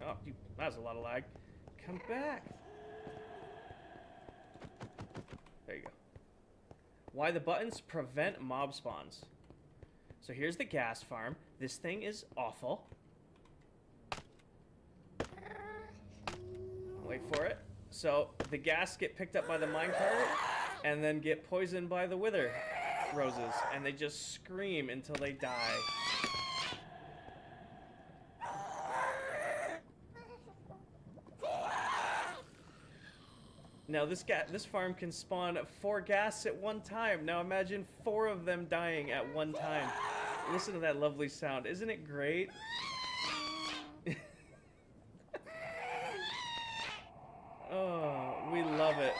Oh, that was a lot of lag. Come back. There you go. Why the buttons prevent mob spawns. So here's the gas farm. This thing is awful. Wait for it. So the gas get picked up by the minecart and then get poisoned by the wither roses. And they just scream until they die. Now this farm can spawn 4 gas at one time. Now imagine 4 of them dying at one time. Listen to that lovely sound. Isn't it great? Oh, we love it.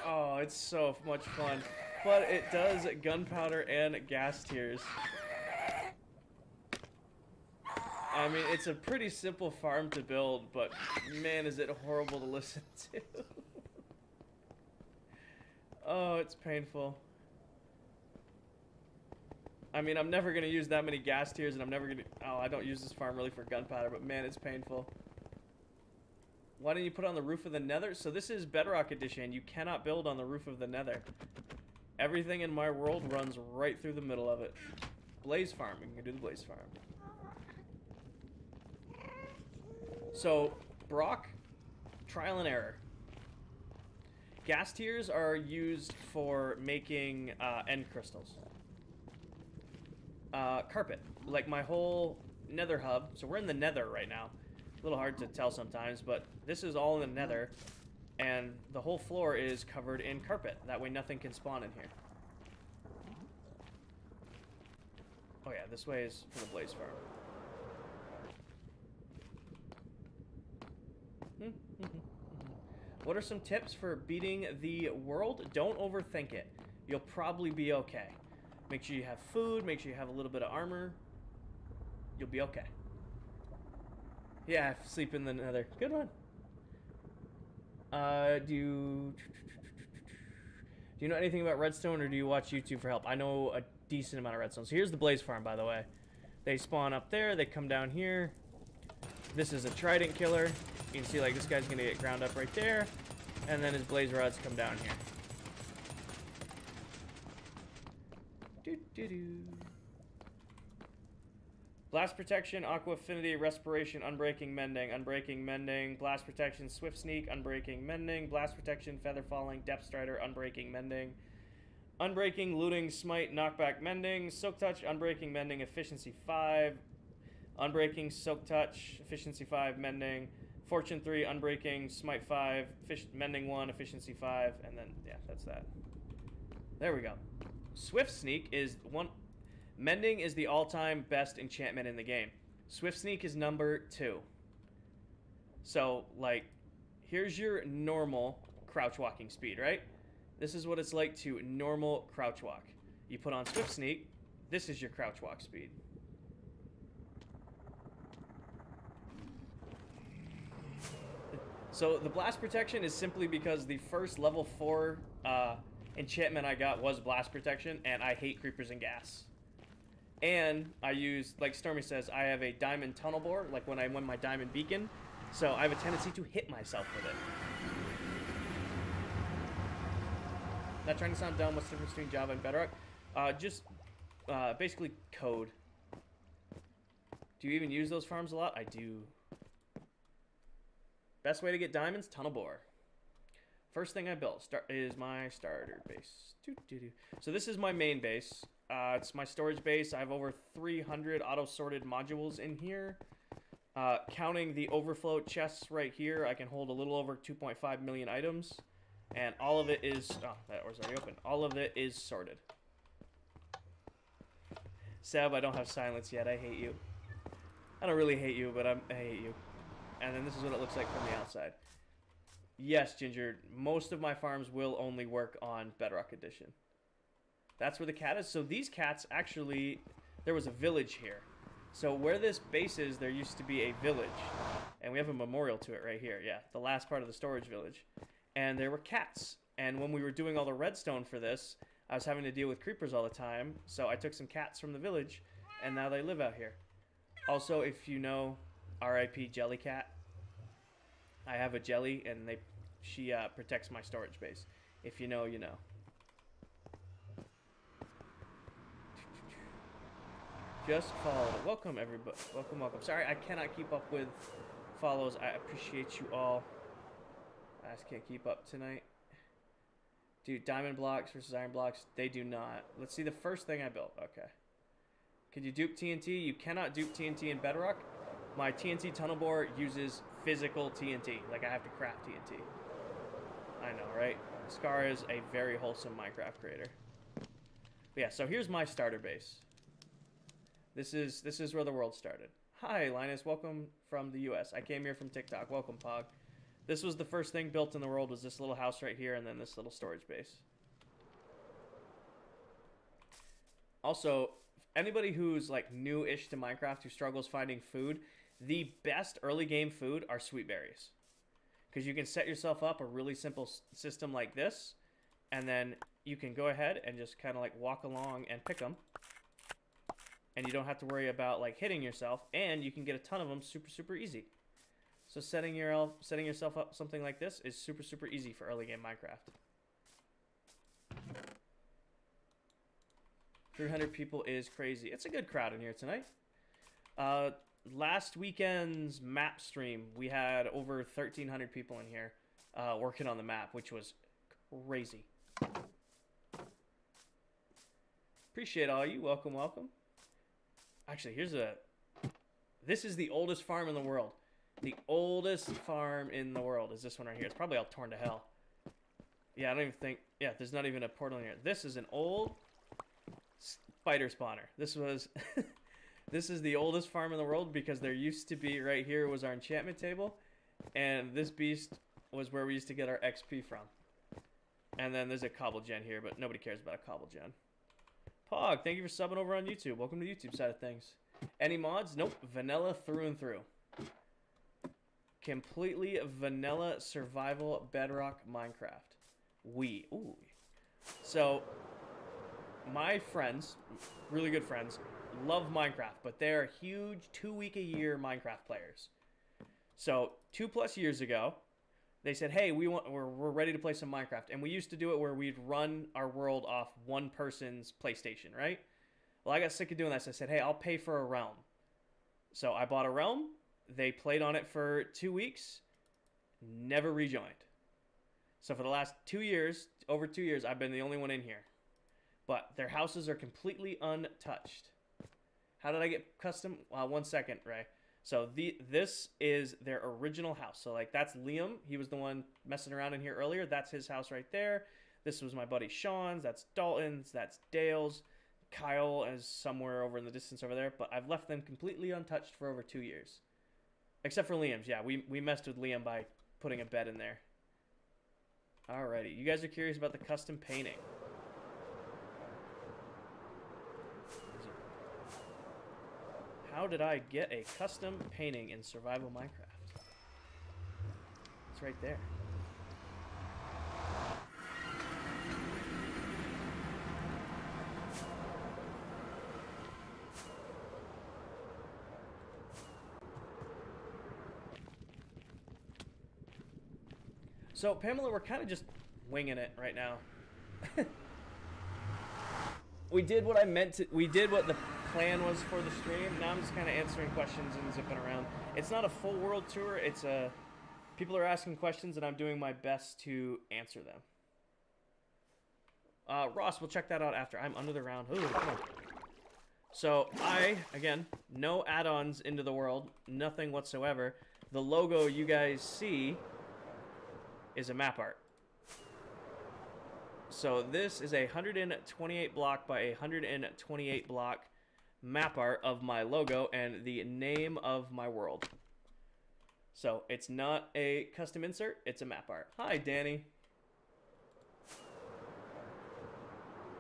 Oh, it's so much fun. But it does gunpowder and gas tears. I mean, it's a pretty simple farm to build, but man, is it horrible to listen to. Oh, it's painful. I mean, I'm never going to use that many gas tears, and I'm never going to... Oh, I don't use this farm really for gunpowder, but man, it's painful. Why didn't you put it on the roof of the nether? So this is Bedrock Edition. You cannot build on the roof of the nether. Everything in my world runs right through the middle of it. Blaze farm. We can do the blaze farm. So, Brock, trial and error. Gas tiers are used for making end crystals. Carpet, like my whole nether hub. So we're in the nether right now. A little hard to tell sometimes, but this is all in the nether. And the whole floor is covered in carpet. That way nothing can spawn in here. Oh yeah, this way is for the blaze farm. What are some tips for beating the world? Don't overthink it. You'll probably be okay. Make sure you have food. Make sure you have a little bit of armor. You'll be okay. Yeah, sleep in the nether. Good one. Do you know anything about redstone, or do you watch YouTube for help? I know a decent amount of redstone. So here's the blaze farm, by the way. They spawn up there. They come down here. This is a trident killer. You can see, like, this guy's gonna get ground up right there, and then his blaze rods come down here. Do-do-do. Blast Protection, Aqua Affinity, Respiration, Unbreaking, Mending, Blast Protection, Swift Sneak, Unbreaking, Mending, Blast Protection, Feather Falling, Depth Strider, Unbreaking, Unbreaking, Looting, Smite, Knockback, Mending, Soak Touch, Unbreaking, Mending, Efficiency 5, Unbreaking, Soak Touch, Efficiency 5, Mending, Fortune 3, Unbreaking, Smite 5, Mending 1, Efficiency 5, and then, yeah, that's that. There we go. Swift Sneak is one... Mending is the all-time best enchantment in the game. Swift Sneak is number 2. So, like, here's your normal crouch walking speed, right? This is what it's like to normal crouch walk. You put on Swift Sneak, this is your crouch walk speed. So the Blast Protection is simply because the first level 4 enchantment I got was Blast Protection, and I hate creepers and gas. And I use, like Stormy says, I have a diamond tunnel bore, like when I win my diamond beacon, so I have a tendency to hit myself with it. Not trying to sound dumb, what's the difference between Java and Bedrock? Basically code. Do you even use those farms a lot? I do. Best way to get diamonds? Tunnel bore. First thing I built is my starter base. So this is my main base. It's my storage base. I have over 300 auto-sorted modules in here. Counting the overflow chests right here, I can hold a little over 2.5 million items. And all of it is... Oh, that was already open. All of it is sorted. Seb, I don't have silence yet. I hate you. I don't really hate you, but I hate you. And then this is what it looks like from the outside. Yes, Ginger, most of my farms will only work on Bedrock Edition. That's where the cat is. So these cats actually, there was a village here. So where this base is, there used to be a village. And we have a memorial to it right here. Yeah, the last part of the storage village. And there were cats. And when we were doing all the redstone for this, I was having to deal with creepers all the time. So I took some cats from the village, and now they live out here. Also, if you know R.I.P. Jellycat, I have a jelly, and she protects my storage base. If you know, you know. Just followed. Welcome, everybody. Welcome, welcome. Sorry, I cannot keep up with follows. I appreciate you all. I just can't keep up tonight. Dude, diamond blocks versus iron blocks, they do not. Let's see the first thing I built. Okay. Could you dupe TNT? You cannot dupe TNT in Bedrock. My TNT tunnel bore uses physical TNT. Like, I have to craft TNT. I know, right? Scar is a very wholesome Minecraft creator. But yeah, so here's my starter base. This is where the world started. Hi, Linus. Welcome from the US. I came here from TikTok. Welcome, Pog. This was the first thing built in the world, was this little house right here, and then this little storage base. Also, anybody who's like new-ish to Minecraft who struggles finding food, the best early game food are sweet berries. Because you can set yourself up a really simple system like this, and then you can go ahead and just kind of like walk along and pick them. And you don't have to worry about like hitting yourself, and you can get a ton of them super, super easy. So setting yourself up something like this is super, super easy for early game Minecraft. 300 people is crazy. It's a good crowd in here tonight. Last weekend's map stream, we had over 1,300 people in here working on the map, which was crazy. Appreciate all you. Welcome, welcome. Actually, this is the oldest farm in the world. The oldest farm in the world is this one right here. It's probably all torn to hell. Yeah, I don't even think... Yeah, there's not even a portal in here. This is an old spider spawner. This was... This is the oldest farm in the world because there used to be... Right here was our enchantment table. And this beast was where we used to get our XP from. And then there's a cobble gen here, but nobody cares about a cobble gen. Pog, thank you for subbing over on YouTube. Welcome to the YouTube side of things. Any mods? Nope. Vanilla through and through. Completely vanilla survival Bedrock Minecraft. Ooh. So, my friends, really good friends, love Minecraft, but they're huge 2-week-a-year Minecraft players. So, 2+ years ago, they said, "Hey, we're ready to play some Minecraft." And we used to do it where we'd run our world off one person's PlayStation, right? Well, I got sick of doing that, so I said, "Hey, I'll pay for a realm." So I bought a realm. They played on it for 2 weeks, never rejoined. So for the last 2 years, over 2 years, I've been the only one in here. But their houses are completely untouched. How did I get custom? 1 second, Ray. So this is their original house. So like that's Liam. He was the one messing around in here earlier. That's his house right there. This was my buddy Sean's. That's Dalton's. That's Dale's. Kyle is somewhere over in the distance over there. But I've left them completely untouched for over 2 years. Except for Liam's. Yeah, we messed with Liam by putting a bed in there. Alrighty. You guys are curious about the custom painting. How did I get a custom painting in Survival Minecraft? It's right there. So, Pamela, we're kind of just winging it right now. We did what I meant to. We did what the plan was for the stream. Now I'm just kind of answering questions and zipping around. It's not a full world tour. It's a people are asking questions and I'm doing my best to answer them. Ross, we'll check that out after. I'm under the ground. Ooh, come on. So again, no add-ons into the world, nothing whatsoever. The logo you guys see is a map art. So this is a 128 block by 128 block map art of my logo and the name of my world. So it's not a custom insert, it's a map art. Hi, Danny.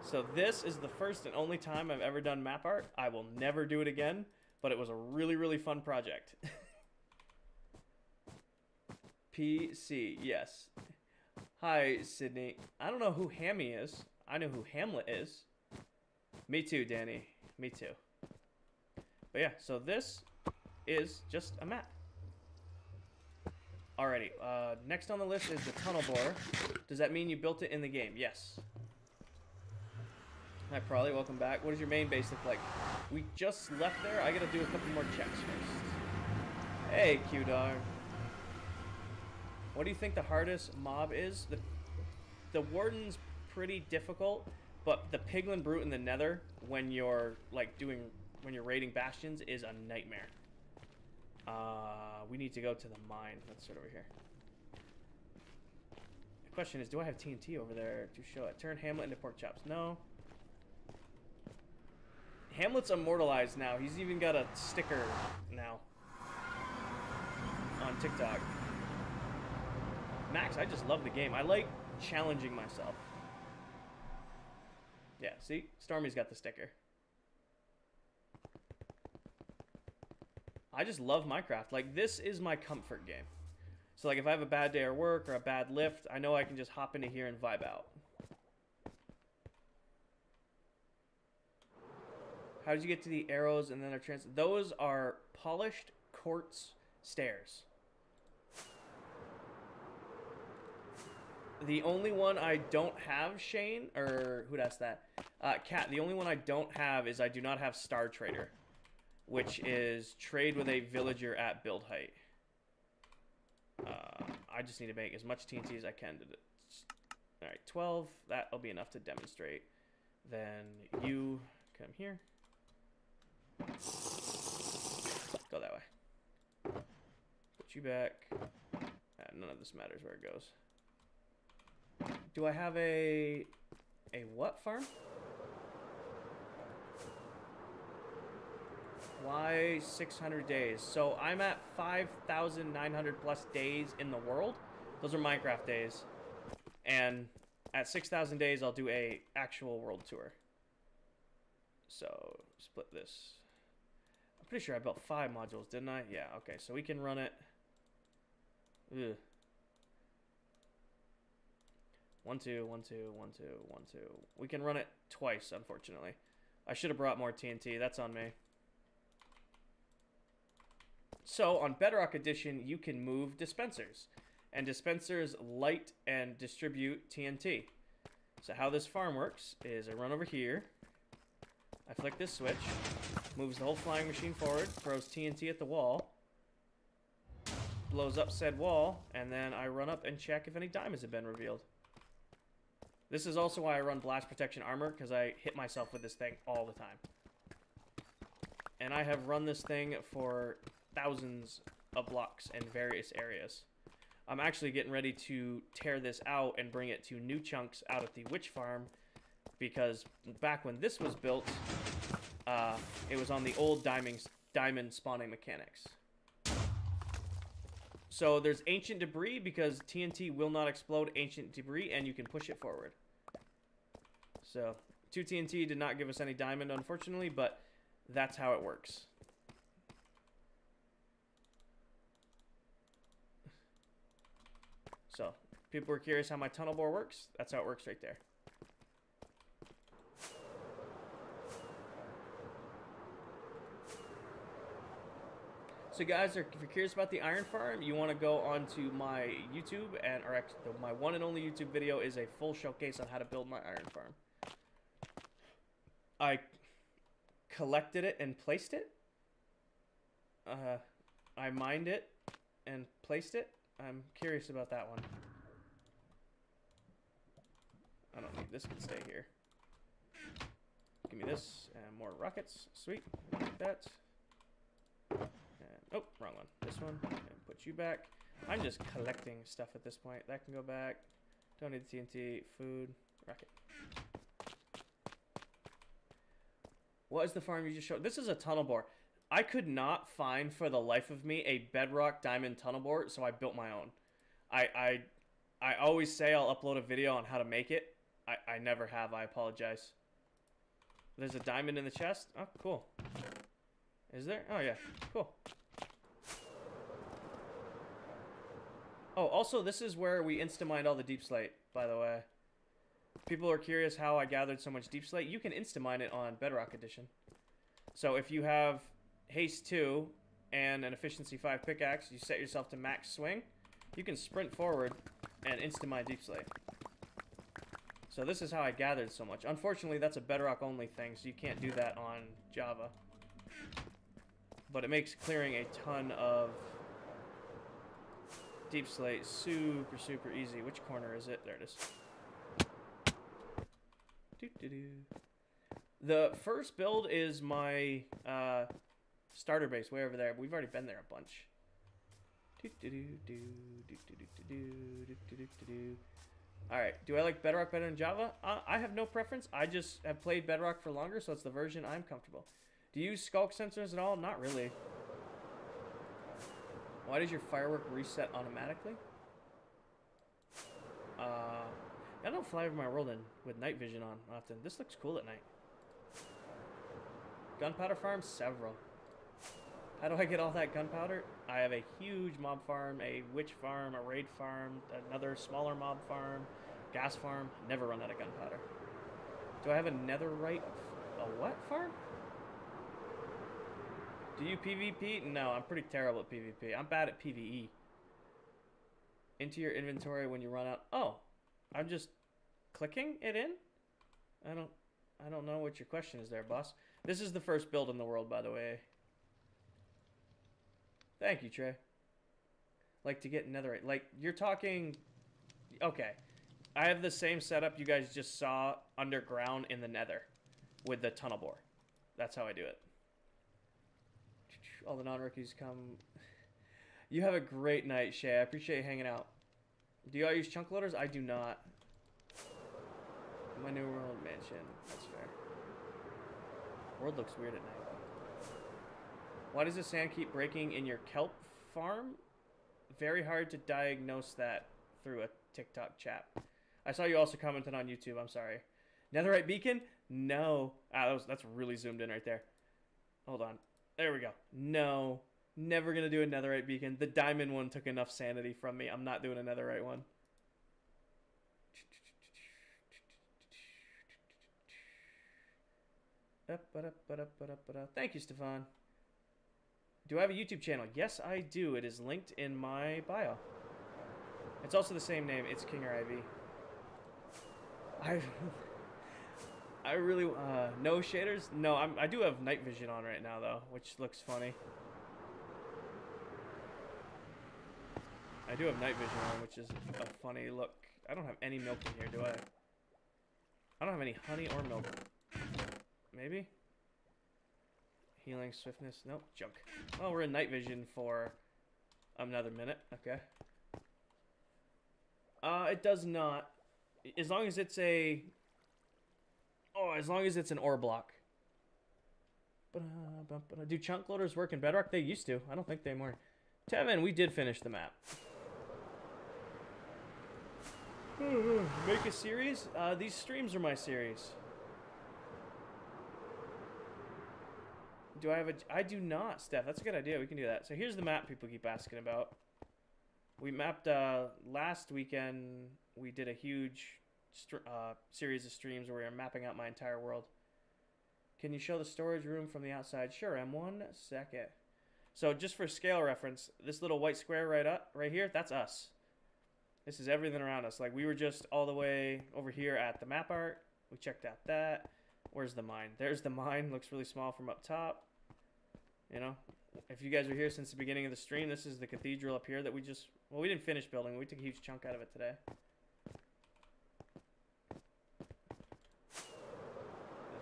So this is the first and only time I've ever done map art. I will never do it again, but it was a really, really fun project. PC, yes. Hi, Sydney. I don't know who Hammy is. I know who Hamlet is. Me too, Danny. Me too. But yeah, so this is just a map. Alrighty, next on the list is the tunnel borer. Does that mean you built it in the game? Yes. Hi, Probably. Welcome back. What does your main base look like? We just left there. I gotta do a couple more checks first. Hey, Q-Dog. What do you think the hardest mob is? The Warden's pretty difficult, but the Piglin Brute in the Nether, when you're raiding bastions, is a nightmare. We need to go to the mine. Let's start over here. The question is, do I have TNT over there to show it? Turn Hamlet into pork chops. No. Hamlet's immortalized now. He's even got a sticker now on TikTok. Max, I just love the game. I like challenging myself. Yeah, see? Stormy's got the sticker. I just love Minecraft. Like, this is my comfort game. So, like, if I have a bad day at work or a bad lift, I know I can just hop into here and vibe out. How did you get to the arrows and then they're Those are polished quartz stairs. The only one I don't have, Shane, or who'd ask that? Cat, the only one I don't have is I do not have Star Trader, which is trade with a villager at build height. I just need to make as much TNT as I can. Alright, 12. That'll be enough to demonstrate. Then you come here. Go that way. Put you back. None of this matters where it goes. Do I have a what farm? Why 600 days? So I'm at 5,900 plus days in the world. Those are Minecraft days. And at 6,000 days, I'll do a actual world tour. So split this. I'm pretty sure I built 5 modules, didn't I? Yeah, okay. So we can run it. Ugh. 1, 2, 1, 2, 1, 2, 1, 2. We can run it twice, unfortunately. I should have brought more TNT. That's on me. So, on Bedrock Edition, you can move dispensers. and dispensers light and distribute TNT. So how this farm works is I run over here, I flick this switch, moves the whole flying machine forward, throws TNT at the wall, blows up said wall, and then I run up and check if any diamonds have been revealed. This is also why I run blast protection armor, because I hit myself with this thing all the time. And I have run this thing for thousands of blocks in various areas. I'm actually getting ready to tear this out and bring it to new chunks out at the witch farm, because back when this was built, it was on the old diamond spawning mechanics. So there's ancient debris, because TNT will not explode ancient debris, and you can push it forward. So 2 TNT did not give us any diamond, unfortunately, but that's how it works. So, people were curious how my tunnel bore works. That's how it works right there. So guys, if you're curious about the iron farm, you want to go onto my YouTube, or actually my one and only YouTube video is a full showcase on how to build my iron farm. I collected it and placed it. I mined it and placed it. I'm curious about that one. I don't need this, can stay here. Give me this and more rockets. Sweet. Like that. And, oh, wrong one. This one. And put you back. I'm just collecting stuff at this point. That can go back. Don't need the TNT. Food. Rocket. What is the farm you just showed? This is a tunnel bore. I could not find for the life of me a bedrock diamond tunnel bore, so I built my own. I always say I'll upload a video on how to make it. I never have. I apologize. There's a diamond in the chest. Oh, cool. Is there? Oh, yeah. Cool. Oh, also, this is where we insta-mined all the deep slate, by the way. People are curious how I gathered so much deep slate. You can insta-mine it on Bedrock Edition. So if you have Haste 2 and an Efficiency 5 pickaxe, you set yourself to max swing, you can sprint forward and insta-mine deep slate. So this is how I gathered so much. Unfortunately, that's a Bedrock only thing, so you can't do that on Java. But it makes clearing a ton of deep slate super, super easy. Which corner is it? There it is. The first build is my starter base way over there. We've already been there a bunch. Alright, do I like Bedrock better than Java? I have no preference. I just have played Bedrock for longer, so it's the version I'm comfortable. Do you use skulk sensors at all? Not really. Why does your firework reset automatically? I don't fly over my world with night vision on often. This looks cool at night. Gunpowder farm? Several. How do I get all that gunpowder? I have a huge mob farm, a witch farm, a raid farm, another smaller mob farm, gas farm. Never run out of gunpowder. Do I have a netherite? A what farm? Do you PvP? No, I'm pretty terrible at PvP. I'm bad at PvE. Into your inventory when you run out. Oh, I'm just clicking it in? I don't know what your question is there, boss. This is the first build in the world, by the way. Thank you, Trey. Like to get netherite. Like, you're talking... Okay. I have the same setup you guys just saw underground in the nether with the tunnel bore. That's how I do it. All the non-rookies come... You have a great night, Shay. I appreciate you hanging out. Do you all use chunk loaders? I do not. My new world mansion. That's fair. World looks weird at night. Why does the sand keep breaking in your kelp farm? Very hard to diagnose that through a TikTok chat. I saw you also commented on YouTube. I'm sorry. Netherite beacon? No. That's really zoomed in right there. Hold on. There we go. No. Never gonna do a netherite beacon. The diamond one took enough sanity from me. I'm not doing a netherite one. Thank you, Stefan. Do I have a YouTube channel? Yes, I do. It is linked in my bio. It's also the same name. It's King or Ivy. I I really no shaders. No, I do have night vision on right now though, which looks funny. I do have night vision on, which is a funny look. I don't have any milk in here, do I? I don't have any honey or milk. Maybe? Healing, swiftness. Nope, junk. Oh, we're in night vision for another minute. Okay. It does not. As long as it's a... Oh, as long as it's an ore block. Do chunk loaders work in Bedrock? They used to. I don't think they more. Tevin, we did finish the map. Make a series? These streams are my series. Do I have a... I do not, Steph. That's a good idea. We can do that. So here's the map people keep asking about. We mapped... last weekend, we did a huge series of streams where we were mapping out my entire world. Can you show the storage room from the outside? Sure, M. 1 second. So just for scale reference, this little white square right here, that's us. This is everything around us. Like, we were just all the way over here at the map art. We checked out that. Where's the mine? There's the mine. Looks really small from up top. You know, if you guys were here since the beginning of the stream, this is the cathedral up here that we just... Well, we didn't finish building. We took a huge chunk out of it today.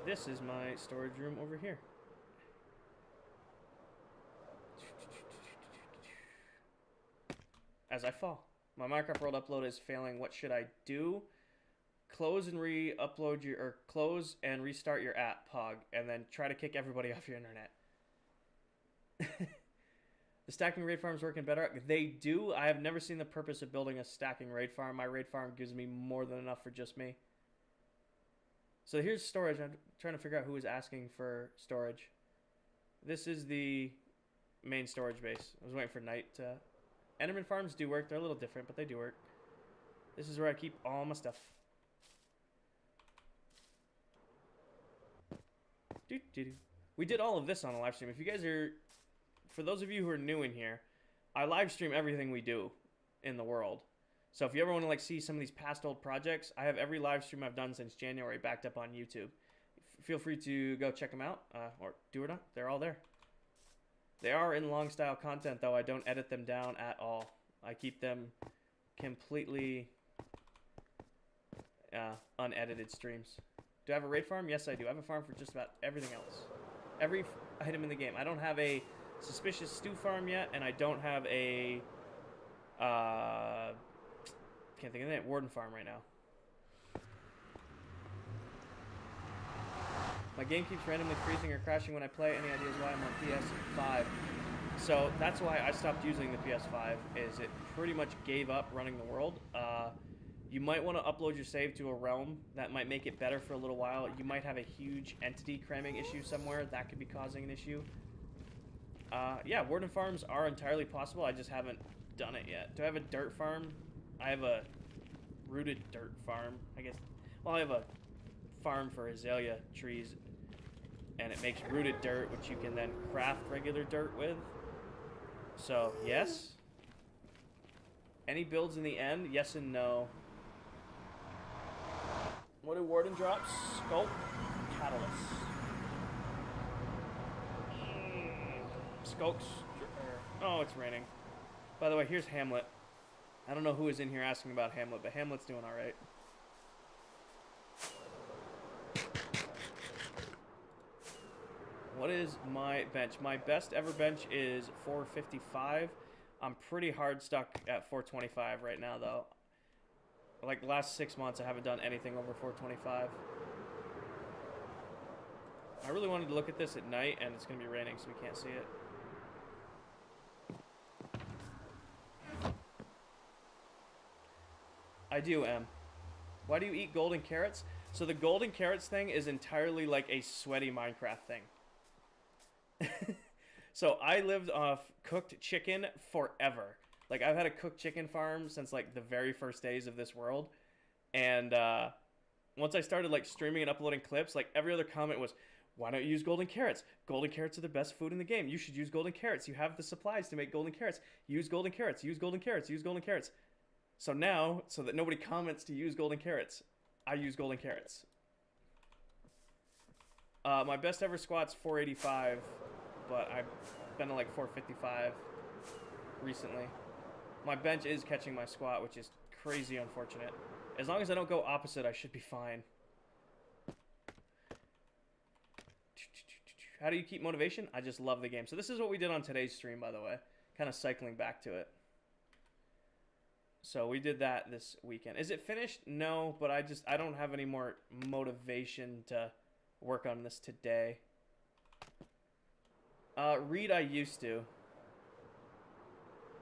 This is my storage room over here. As I fall. My Minecraft World upload is failing. What should I do? Close and re-upload your... Or close and restart your app, Pog. And then try to kick everybody off your internet. The stacking raid farms work in Bedrock? They do. I have never seen the purpose of building a stacking raid farm. My raid farm gives me more than enough for just me. So here's storage. I'm trying to figure out who is asking for storage. This is the main storage base. I was waiting for night to... Enderman farms do work. They're a little different, but they do work. This is where I keep all my stuff. We did all of this on a live stream. If you guys are... For those of you who are new in here, I live stream everything we do in the world. So if you ever want to like see some of these past old projects, I have every live stream I've done since January backed up on YouTube. Feel free to go check them out, or do or not. They're all there. They are in long style content, though. I don't edit them down at all. I keep them completely unedited streams. Do I have a raid farm? Yes, I do. I have a farm for just about everything else. Every item in the game. I don't have a suspicious stew farm yet, and I don't have a... can't think of that. Warden farm right now. My game keeps randomly freezing or crashing when I play. Any ideas why? I'm on PS5. So that's why I stopped using the PS5, is it pretty much gave up running the world. You might want to upload your save to a realm. That might make it better for a little while. You might have a huge entity cramming issue somewhere. That could be causing an issue. Yeah, Warden farms are entirely possible. I just haven't done it yet. Do I have a dirt farm? I have a rooted dirt farm, I guess. Well, I have a farm for azalea trees, and it makes rooted dirt, which you can then craft regular dirt with. So, yes. Any builds in the end? Yes and no. What do Warden drops? Sculpt, Catalyst. Skulks. Oh, it's raining. By the way, here's Hamlet. I don't know who is in here asking about Hamlet, but Hamlet's doing alright. What is my bench? My best ever bench is 455. I'm pretty hard stuck at 425 right now, though. Like the last 6 months, I haven't done anything over 425. I really wanted to look at this at night, and it's going to be raining, so we can't see it. I do, Em. Why do you eat golden carrots? So the golden carrots thing is entirely like a sweaty Minecraft thing. So I lived off cooked chicken forever. Like, I've had a cooked chicken farm since like the very first days of this world. And once I started like streaming and uploading clips, like every other comment was, why don't you use golden carrots? Golden carrots are the best food in the game. You should use golden carrots. You have the supplies to make golden carrots. Use golden carrots. Use golden carrots. Use golden carrots. So now, so that nobody comments to use golden carrots, I use golden carrots. My best ever squat's 485, but I've been to like 455 recently. My bench is catching my squat, which is crazy unfortunate. As long as I don't go opposite, I should be fine. How do you keep motivation? I just love the game. So this is what we did on today's stream, by the way. Kind of cycling back to it. So we did that this weekend. Is it finished? No, but I don't have any more motivation to work on this today. Read I used to.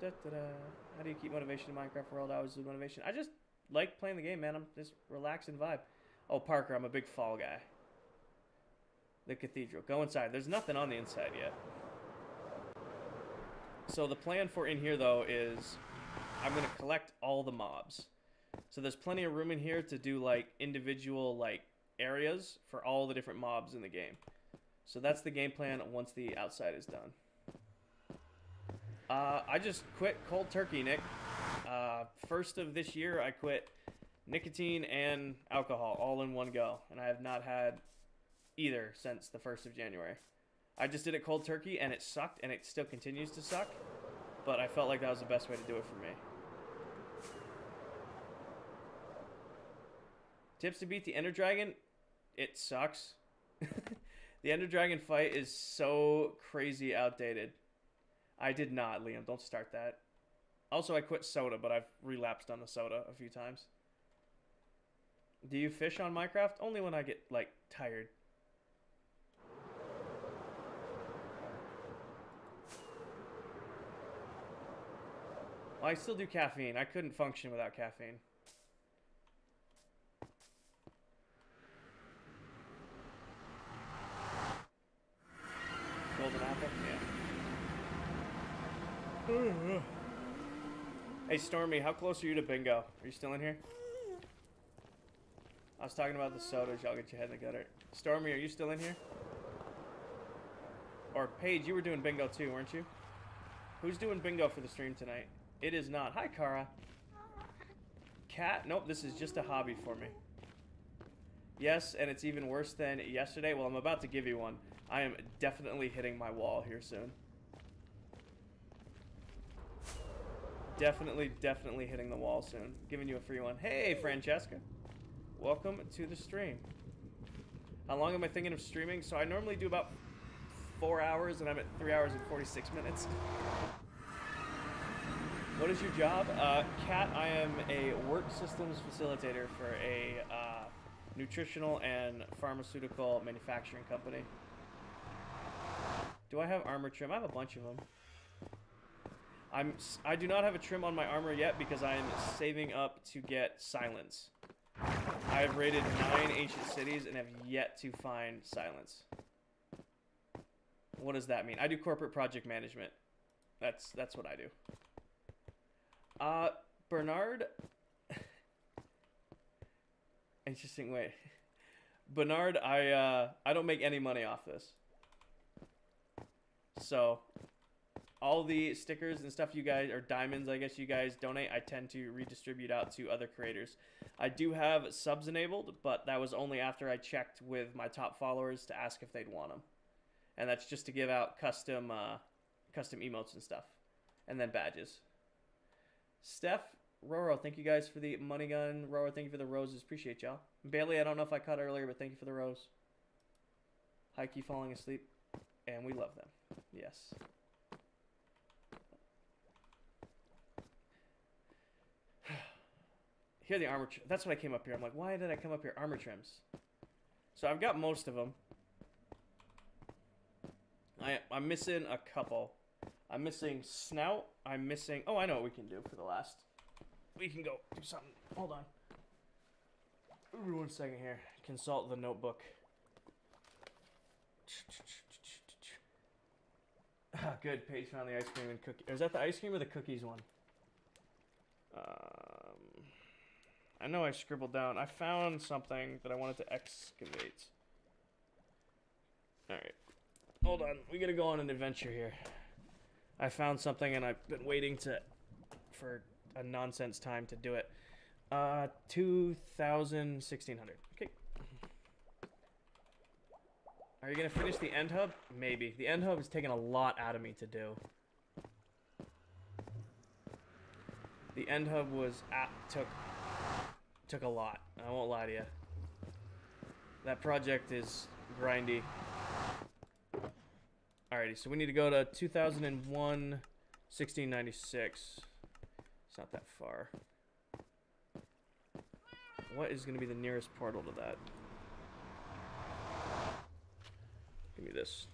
How do you keep motivation in Minecraft World? I was with motivation. I just like playing the game, man. I'm just relaxing vibe. Oh, Parker, I'm a big Fall guy. The cathedral. Go inside. There's nothing on the inside yet. So the plan for in here, though, is I'm going to collect all the mobs. So there's plenty of room in here to do, like, individual, like, areas for all the different mobs in the game. So that's the game plan once the outside is done. I just quit cold turkey, Nick. First of this year, I quit nicotine and alcohol all in one go. And I have not had either since the 1st of January. I just did it cold turkey, and it sucked, and it still continues to suck. But I felt like that was the best way to do it for me. Tips to beat the Ender Dragon? It sucks. The Ender Dragon fight is so crazy outdated. I did not, Liam. Don't start that. Also, I quit soda, but I've relapsed on the soda a few times. Do you fish on Minecraft? Only when I get, like, tired. Well, I still do caffeine. I couldn't function without caffeine. Golden apple? Yeah. Hey, Stormy, how close are you to bingo? Are you still in here? I was talking about the sodas. Y'all get your head in the gutter. Stormy, are you still in here? Or Paige, you were doing bingo too, weren't you? Who's doing bingo for the stream tonight? It is not. Hi, Kara. Cat? Nope, this is just a hobby for me. Yes, and it's even worse than yesterday. Well, I'm about to give you one. I am definitely hitting my wall here soon. Definitely hitting the wall soon. Giving you a free one. Hey, Francesca. Welcome to the stream. How long am I thinking of streaming? So I normally do about 4 hours, and I'm at 3 hours and 46 minutes. What is your job? Kat, I am a work systems facilitator for a nutritional and pharmaceutical manufacturing company. Do I have armor trim? I have a bunch of them. I do not have a trim on my armor yet because I am saving up to get silence. I have raided 9 ancient cities and have yet to find silence. What does that mean? I do corporate project management. That's what I do. Bernard. Interesting. Wait, Bernard. I don't make any money off this. So, all the stickers and stuff you guys, or diamonds, I guess you guys donate, I tend to redistribute out to other creators. I do have subs enabled, but that was only after I checked with my top followers to ask if they'd want them, and that's just to give out custom emotes and stuff, and then badges. Steph, Roro, thank you guys for the money gun. Roro, thank you for the roses. Appreciate y'all. Bailey, I don't know if I caught earlier, but thank you for the rose. Heike falling asleep, and we love them. Yes. Here are the armor. That's what I came up here. I'm like, why did I come up here? Armor trims. So I've got most of them. I'm missing a couple. I'm missing snout. I'm missing... Oh, I know what we can do for the last. We can go do something. Hold on. Ooh, 1 second here. Consult the notebook. Ah, good. Paige found the ice cream and cookie. Is that the ice cream or the cookies one? I know I scribbled down. I found something that I wanted to excavate. Alright. Hold on. We gotta go on an adventure here. I found something and I've been waiting for a nonsense time to do it. 2,000, 1,600. Okay. Are you gonna finish the end hub? Maybe. The end hub is taking a lot out of me to do. The end hub was took a lot. I won't lie to you. That project is grindy. Alrighty, so we need to go to 2001, 1696. It's not that far. What is going to be the nearest portal to that? Give me this.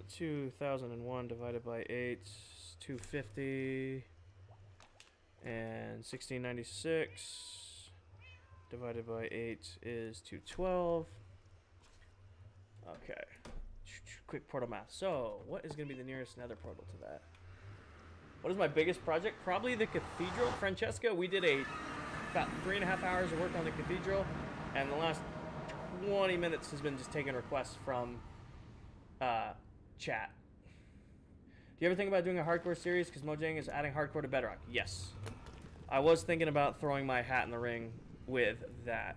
2001 divided by 8 is 250. And 1696 divided by 8 is 212. Okay. Quick portal math. So, what is going to be the nearest nether portal to that? What is my biggest project? Probably the cathedral. Francesca, we did about 3.5 hours of work on the cathedral, and the last 20 minutes has been just taking requests from chat. Do you ever think about doing a hardcore series? Because Mojang is adding hardcore to Bedrock. Yes. I was thinking about throwing my hat in the ring with that.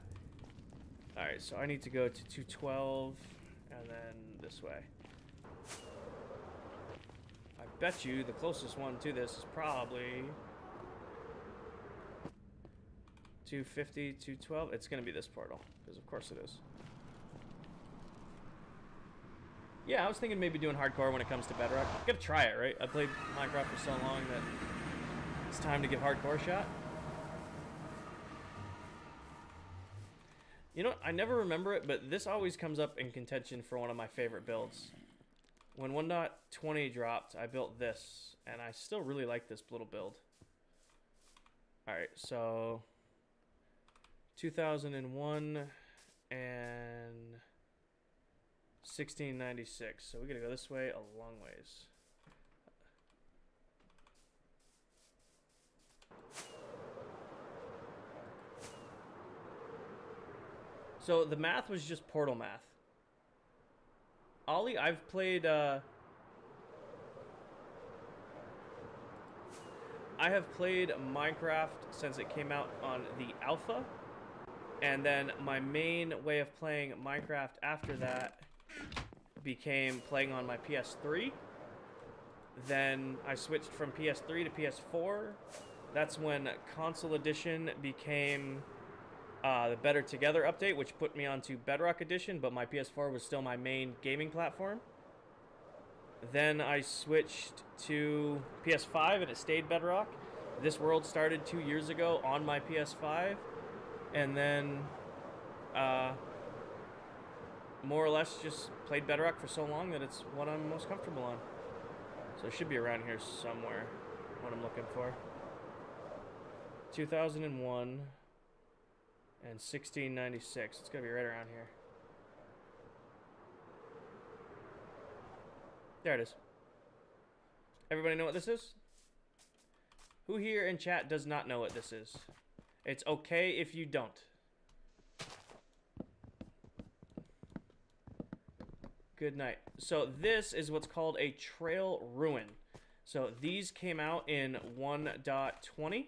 Alright, so I need to go to 212, and then this way. I bet you the closest one to this is probably 250, 212. It's going to be this portal, because of course it is. Yeah, I was thinking maybe doing hardcore when it comes to Bedrock. I'm gonna try it, right? I played Minecraft for so long that it's time to give hardcore a shot. You know, I never remember it, but this always comes up in contention for one of my favorite builds. When 1.20 dropped, I built this, and I still really like this little build. Alright, so 2001 and 1696. So we gotta go this way a long ways. So the math was just portal math. Ollie, I've played I have played Minecraft since it came out on the alpha, and then my main way of playing Minecraft after that became playing on my PS3. Then I switched from PS3 to PS4. That's when Console Edition became the Better Together update, which put me onto Bedrock Edition, but my PS4 was still my main gaming platform. Then I switched to PS5 and it stayed Bedrock. This world started 2 years ago on my PS5, and then more or less just played Bedrock for so long that it's what I'm most comfortable on. So it should be around here somewhere, what I'm looking for. 2001 and 1696. It's gonna be right around here. There it is. Everybody know what this is? Who here in chat does not know what this is? It's okay if you don't. Good night. So this is what's called a trail ruin. So these came out in 1.20.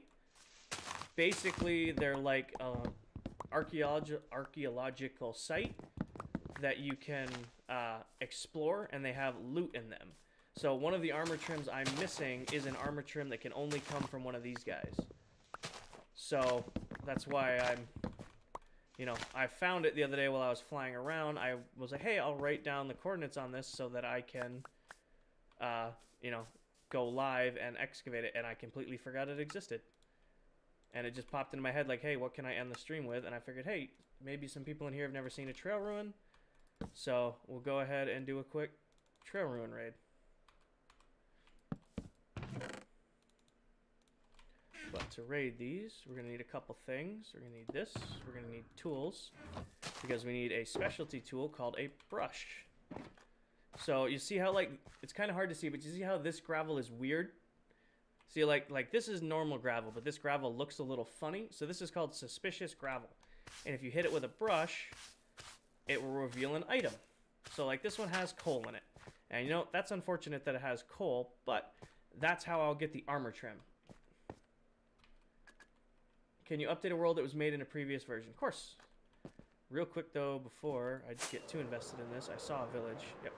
Basically, they're like archaeological site that you can explore, and they have loot in them. So one of the armor trims I'm missing is an armor trim that can only come from one of these guys. So that's why I found it the other day while I was flying around. I was like, hey, I'll write down the coordinates on this so that I can go live and excavate it, and I completely forgot it existed. And it just popped into my head like, hey, what can I end the stream with? And I figured, hey, maybe some people in here have never seen a trail ruin. So we'll go ahead and do a quick trail ruin raid. But to raid these, we're going to need a couple things. We're going to need this. We're going to need tools, because we need a specialty tool called a brush. So you see how, like, it's kind of hard to see, but you see how this gravel is weird? See, like this is normal gravel, but this gravel looks a little funny. So this is called suspicious gravel. And if you hit it with a brush, it will reveal an item. So like this one has coal in it. And that's unfortunate that it has coal, but That's how I'll get the armor trim. Can you update a world that was made in a previous version? Of course. Real quick, though, before I get too invested in this, I saw a village. Yep.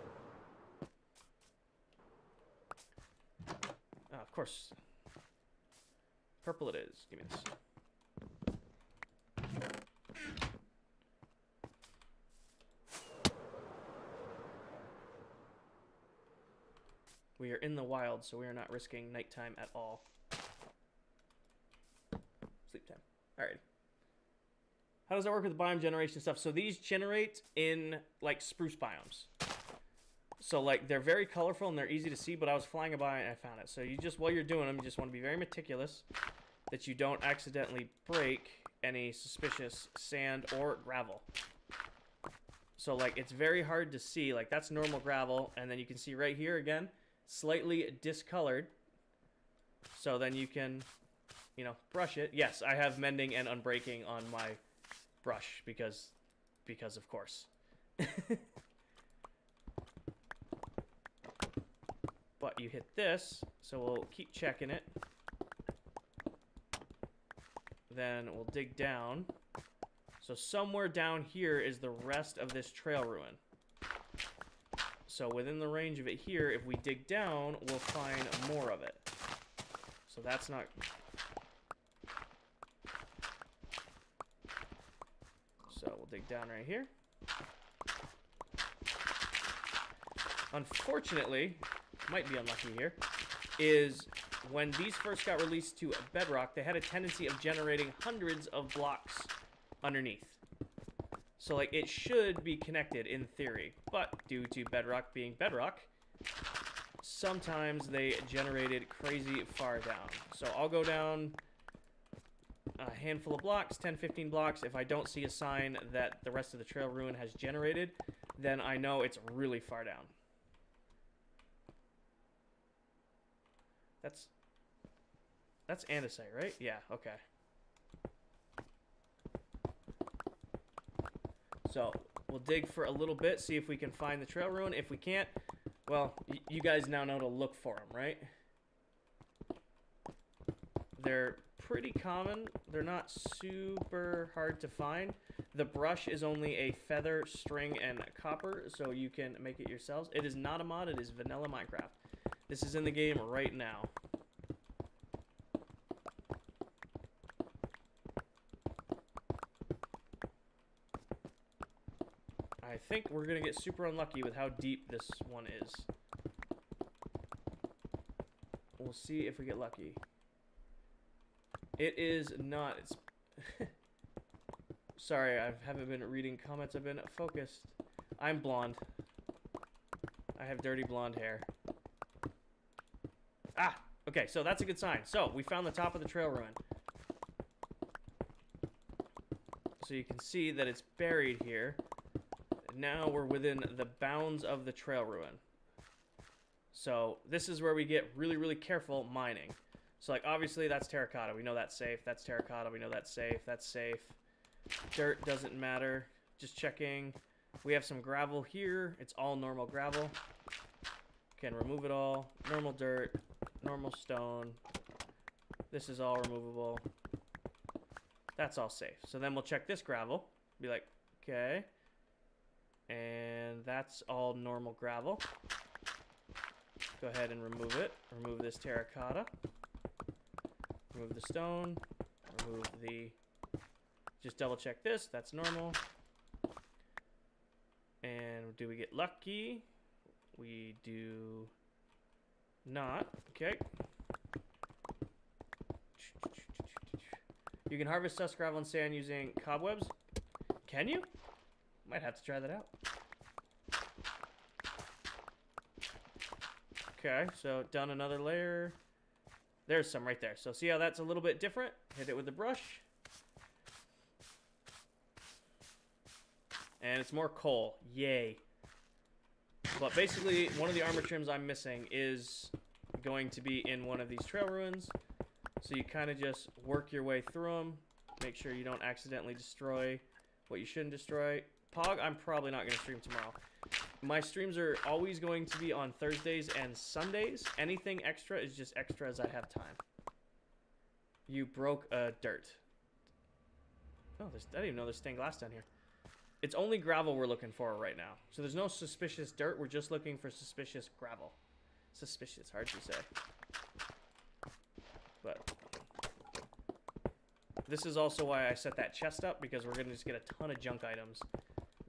Of course. Purple it is. Give me this. We are in the wild, so we are not risking nighttime at all. Sleep time. Alright. How does that work with the biome generation stuff? So these generate in, like, spruce biomes. So, like, they're very colorful and they're easy to see, but I was flying by and I found it. So you just, while you're doing them, you just want to be very meticulous that you don't accidentally break any suspicious sand or gravel. So, like, it's very hard to see. Like, that's normal gravel, and then you can see right here again, slightly discolored. So then you can, you know, brush it. Yes, I have mending and unbreaking on my brush because of course. But you hit this, so we'll keep checking it. Then we'll dig down. So somewhere down here is the rest of this trail ruin. So within the range of it here, if we dig down, we'll find more of it. So that's not... So we'll dig down right here. Unfortunately, might be unlucky here, is when these first got released to Bedrock, they had a tendency of generating hundreds of blocks underneath. So, like, it should be connected in theory, but due to Bedrock being Bedrock, sometimes they generated crazy far down. So I'll go down a handful of blocks, 10, 15 blocks. If I don't see a sign that the rest of the trail ruin has generated, then I know it's really far down. That's andesite, right? Yeah, okay. So we'll dig for a little bit, see if we can find the trail ruin. If we can't, well, you guys now know to look for them, right? They're pretty common. They're not super hard to find. The brush is only a feather, string, and copper, so you can make it yourselves. It is not a mod. It is vanilla Minecraft. This is in the game right now. I think we're going to get super unlucky with how deep this one is. We'll see if we get lucky. It is not. It's sorry, I haven't been reading comments. I've been focused. I'm blonde. I have dirty blonde hair. Ah! Okay, so that's a good sign. So, we found the top of the trail ruin. So you can see that it's buried here. Now we're within the bounds of the trail ruin. So this is where we get really, really careful mining. So, like, obviously that's terracotta. We know that's safe. That's terracotta. We know that's safe. That's safe. Dirt doesn't matter. Just checking. We have some gravel here. It's all normal gravel. Can remove it all. Normal dirt. Normal stone. This is all removable. That's all safe. So then we'll check this gravel. Be like, okay. And that's all normal gravel. Go ahead and remove it. Remove this terracotta. Remove the stone. Remove the... Just double check this. That's normal. And do we get lucky? We do not. Okay. You can harvest dust, gravel, and sand using cobwebs. Can you? Might have to try that out. Okay, so done another layer. There's some right there. So see how that's a little bit different? Hit it with the brush. And it's more coal. Yay. But basically, one of the armor trims I'm missing is going to be in one of these trail ruins. So you kind of just work your way through them. Make sure you don't accidentally destroy what you shouldn't destroy. Pog, I'm probably not going to stream tomorrow. My streams are always going to be on Thursdays and Sundays. Anything extra is just extra as I have time. You broke a dirt. Oh, I didn't even know there's stained glass down here. It's only gravel we're looking for right now. So there's no suspicious dirt. We're just looking for suspicious gravel. Suspicious, hard to say. But this is also why I set that chest up, because we're going to just get a ton of junk items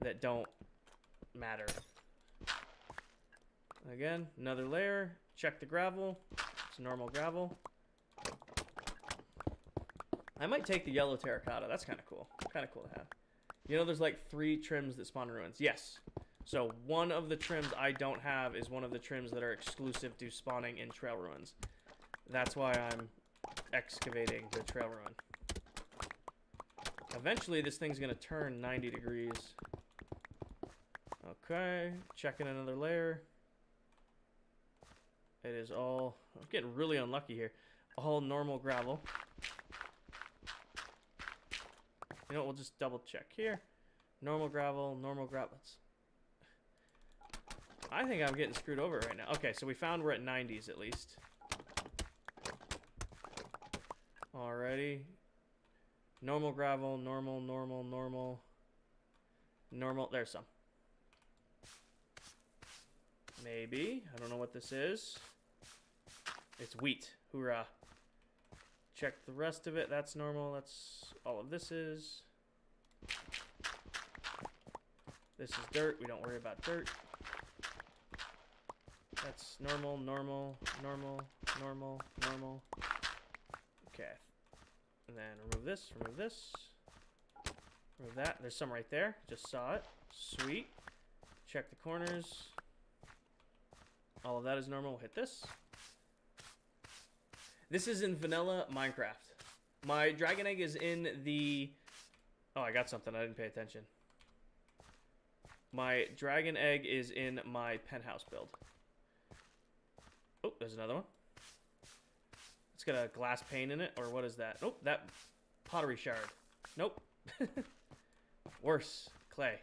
that don't matter. Again, another layer. Check the gravel. It's normal gravel. I might take the yellow terracotta. That's kind of cool. Kind of cool to have. You know, there's like 3 trims that spawn ruins. Yes. So one of the trims I don't have is one of the trims that are exclusive to spawning in trail ruins. That's why I'm excavating the trail ruin. Eventually, this thing's going to turn 90 degrees. Okay. Checking another layer. It is all... I'm getting really unlucky here. All normal gravel. You know what? We'll just double check here. Normal gravel, normal gravel. I think I'm getting screwed over right now. Okay, so we found we're at 90s at least. Alrighty. Normal gravel, normal, normal, normal. Normal. There's some. Maybe. I don't know what this is. It's wheat. Hoorah. Check the rest of it. That's normal. That's all of this is. This is dirt. We don't worry about dirt. That's normal, normal, normal, normal, normal. Okay. And then remove this, remove this. Remove that. There's some right there. Just saw it. Sweet. Check the corners. All of that is normal. We'll hit this. This is in vanilla Minecraft. My dragon egg is in the... Oh, I got something. I didn't pay attention. My dragon egg is in my penthouse build. Oh, there's another one. It's got a glass pane in it, or what is that? Oh, that pottery shard. Nope. Worse. Clay.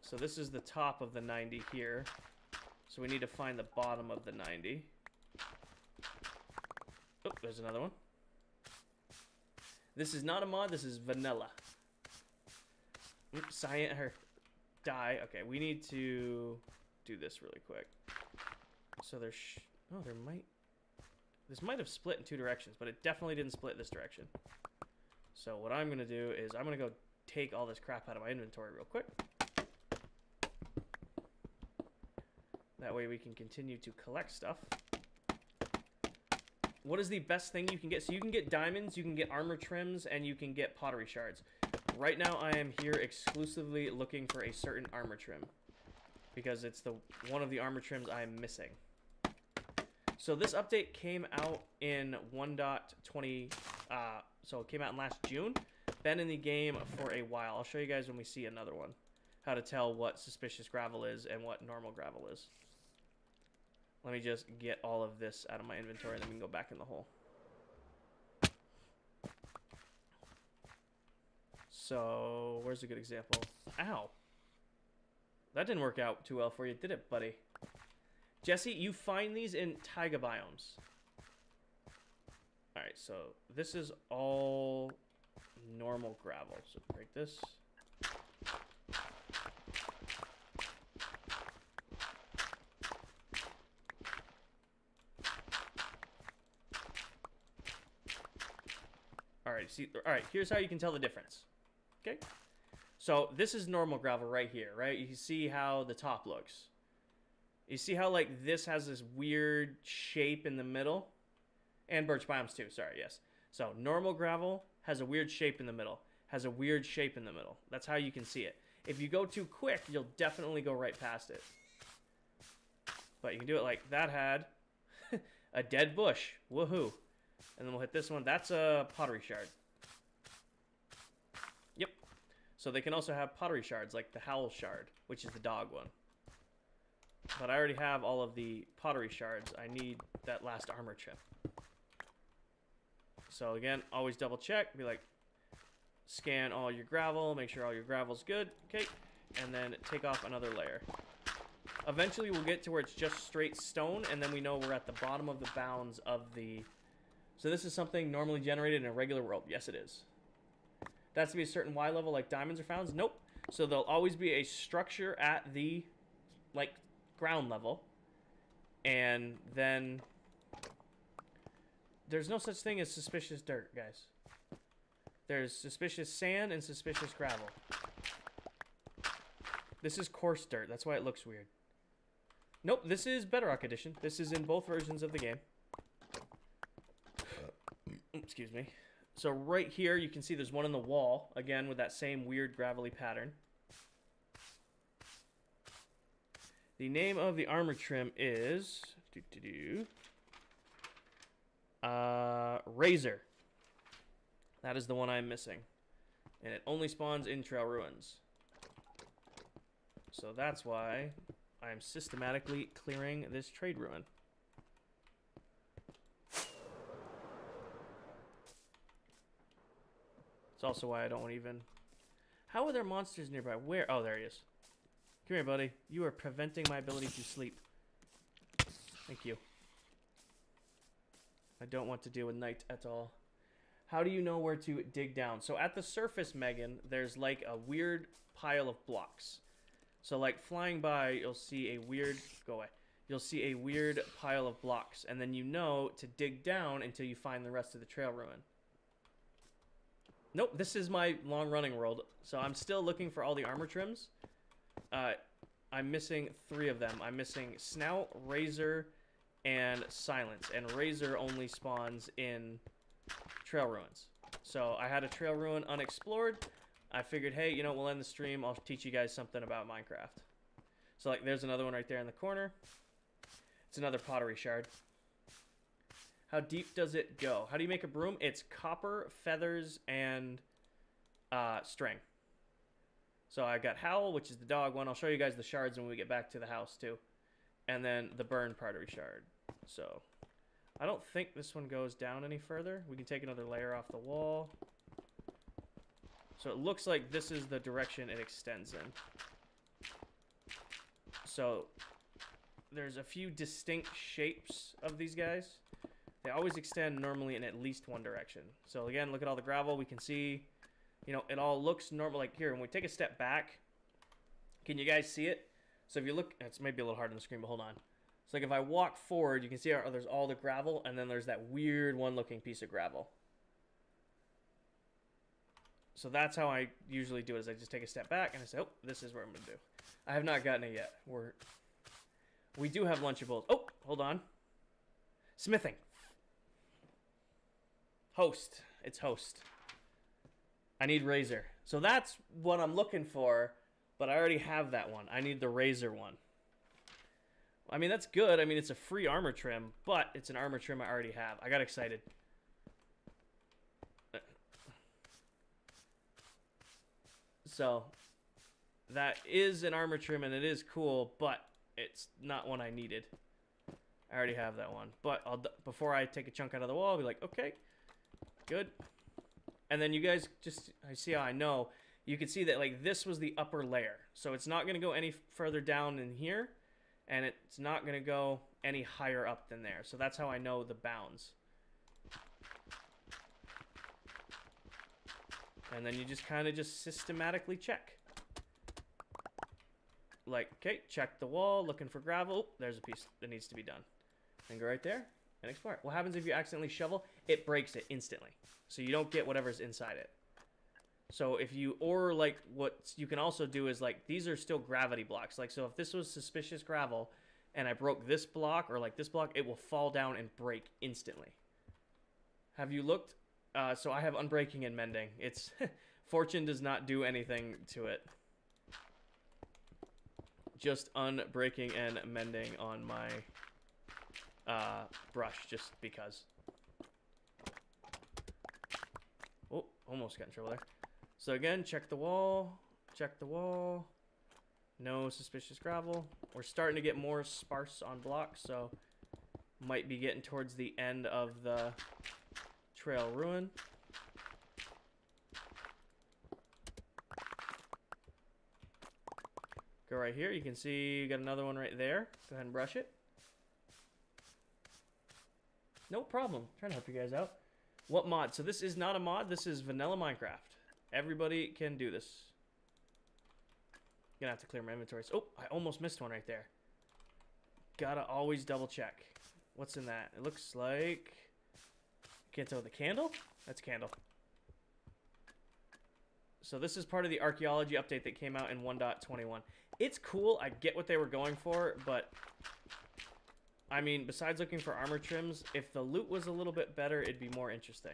So this is the top of the 90 here. So we need to find the bottom of the 90. Oh, there's another one. This is not a mod, this is vanilla. Oops, cyan or dye. Okay, we need to do this really quick. So there's oh, this might have split in 2 directions, but it definitely didn't split this direction. So what I'm gonna do is I'm gonna go take all this crap out of my inventory real quick. That way we can continue to collect stuff. What is the best thing you can get? So you can get diamonds, you can get armor trims, and you can get pottery shards. Right now I am here exclusively looking for a certain armor trim, because it's the one of the armor trims I am missing. So this update came out in 1.20, so it came out in last June. Been in the game for a while. I'll show you guys when we see another one how to tell what suspicious gravel is and what normal gravel is. Let me just get all of this out of my inventory, and then we can go back in the hole. So, where's a good example? Ow. That didn't work out too well for you, did it, buddy? Jesse, you find these in taiga biomes. Alright, so this is all normal gravel. So break this. Alright, see, alright, here's how you can tell the difference. Okay? So this is normal gravel right here, right? You can see how the top looks. You see how, like, this has this weird shape in the middle? And birch biomes too, sorry, yes. So normal gravel has a weird shape in the middle. Has a weird shape in the middle. That's how you can see it. If you go too quick, you'll definitely go right past it. But you can do it like that had a dead bush. Woohoo. And then we'll hit this one. That's a pottery shard. Yep. So they can also have pottery shards, like the Howl shard, which is the dog one. But I already have all of the pottery shards. I need that last armor chip. So again, always double check. Be like, scan all your gravel. Make sure all your gravel's good. Okay. and then take off another layer. Eventually, we'll get to where it's just straight stone, and then we know we're at the bottom of the bounds of the... So this is something normally generated in a regular world. Yes, it is. That has to be a certain Y level like diamonds are found? Nope. So there'll always be a structure at the, like, ground level. And then... There's no such thing as suspicious dirt, guys. There's suspicious sand and suspicious gravel. This is coarse dirt. That's why it looks weird. Nope, this is Bedrock Edition. This is in both versions of the game. Excuse me. So right here, you can see there's one in the wall. Again, with that same weird gravelly pattern. The name of the armor trim is... Razor. That is the one I'm missing. And it only spawns in Trail Ruins. So that's why I'm systematically clearing this trade ruin. It's also why I don't even... How are there monsters nearby? Where? Oh, there he is. Come here, buddy. You are preventing my ability to sleep. Thank you. I don't want to deal with night at all. How do you know where to dig down? So at the surface, Megan, there's like a weird pile of blocks. So like flying by, you'll see a weird... Go away. You'll see a weird pile of blocks. And then you know to dig down until you find the rest of the trail ruin. Nope, this is my long-running world. So I'm still looking for all the armor trims. I'm missing 3 of them. I'm missing Snout, Razor, and Silence. And Razor only spawns in Trail Ruins. So I had a Trail Ruin unexplored. I figured, hey, you know, we'll end the stream. I'll teach you guys something about Minecraft. So, like, there's another one right there in the corner. It's another pottery shard. How deep does it go? How do you make a broom? It's copper, feathers, and string. So I got Howl, which is the dog one. I'll show you guys the shards when we get back to the house, too. And then the burn pottery shard. So I don't think this one goes down any further. We can take another layer off the wall. So it looks like this is the direction it extends in. So there's a few distinct shapes of these guys. They always extend normally in at least one direction. So again, look at all the gravel. We can see, you know, it all looks normal. Like here, when we take a step back, can you guys see it? So if you look, it's maybe a little hard on the screen, but hold on. So like if I walk forward, you can see there's all the gravel, and then there's that weird one-looking piece of gravel. So that's how I usually do it, is I just take a step back and I say, oh, this is what I'm going to do. I have not gotten it yet. We do have Lunchables. Oh, hold on. Smithing. Host. It's host. I need Razor. So that's what I'm looking for, but I already have that one. I need the Razor one. I mean, that's good. I mean, it's a free armor trim, but it's an armor trim I already have. I got excited. So that is an armor trim, and it is cool, but it's not one I needed. I already have that one. But before I take a chunk out of the wall, I'll be like, okay, good. And then you guys just, I see how I know. You can see that like this was the upper layer. So it's not going to go any further down in here, and it's not going to go any higher up than there. So that's how I know the bounds. And then you just kind of just systematically check. Like, okay, check the wall, looking for gravel. There's a piece that needs to be done. And go right there and explore it. What happens if you accidentally shovel? It breaks it instantly. So you don't get whatever's inside it. So if you, or like what you can also do is like, these are still gravity blocks. Like, so if this was suspicious gravel and I broke this block or like this block, it will fall down and break instantly. Have you looked? So I have unbreaking and mending. It's Fortune does not do anything to it. Just unbreaking and mending on my brush, just because. Oh, almost got in trouble there. So again, check the wall. Check the wall. No suspicious gravel. We're starting to get more sparse on blocks, so might be getting towards the end of the trail ruin. right here. You can see you got another one right there. Go ahead and brush it. No problem. Trying to help you guys out. What mod? So this is not a mod. This is vanilla Minecraft. Everybody can do this. Gonna have to clear my inventories. Oh, I almost missed one right there. Gotta always double check. What's in that? It looks like... Can't tell. The candle? That's a candle. So this is part of the archaeology update that came out in 1.21. It's cool. I get what they were going for, but... I mean, besides looking for armor trims, if the loot was a little bit better, it'd be more interesting.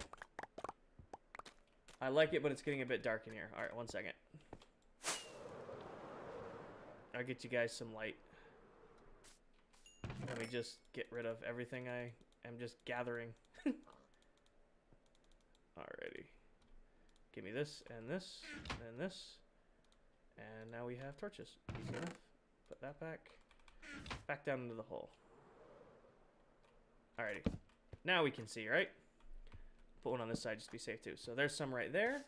I like it, but it's getting a bit dark in here. Alright, 1 second. I'll get you guys some light. Let me just get rid of everything I am just gathering. Alrighty. Give me this, and this, and this. And now we have torches. Easy enough. Put that back. Back down into the hole. Alrighty. Now we can see, right? Put one on this side just to be safe too. So there's some right there.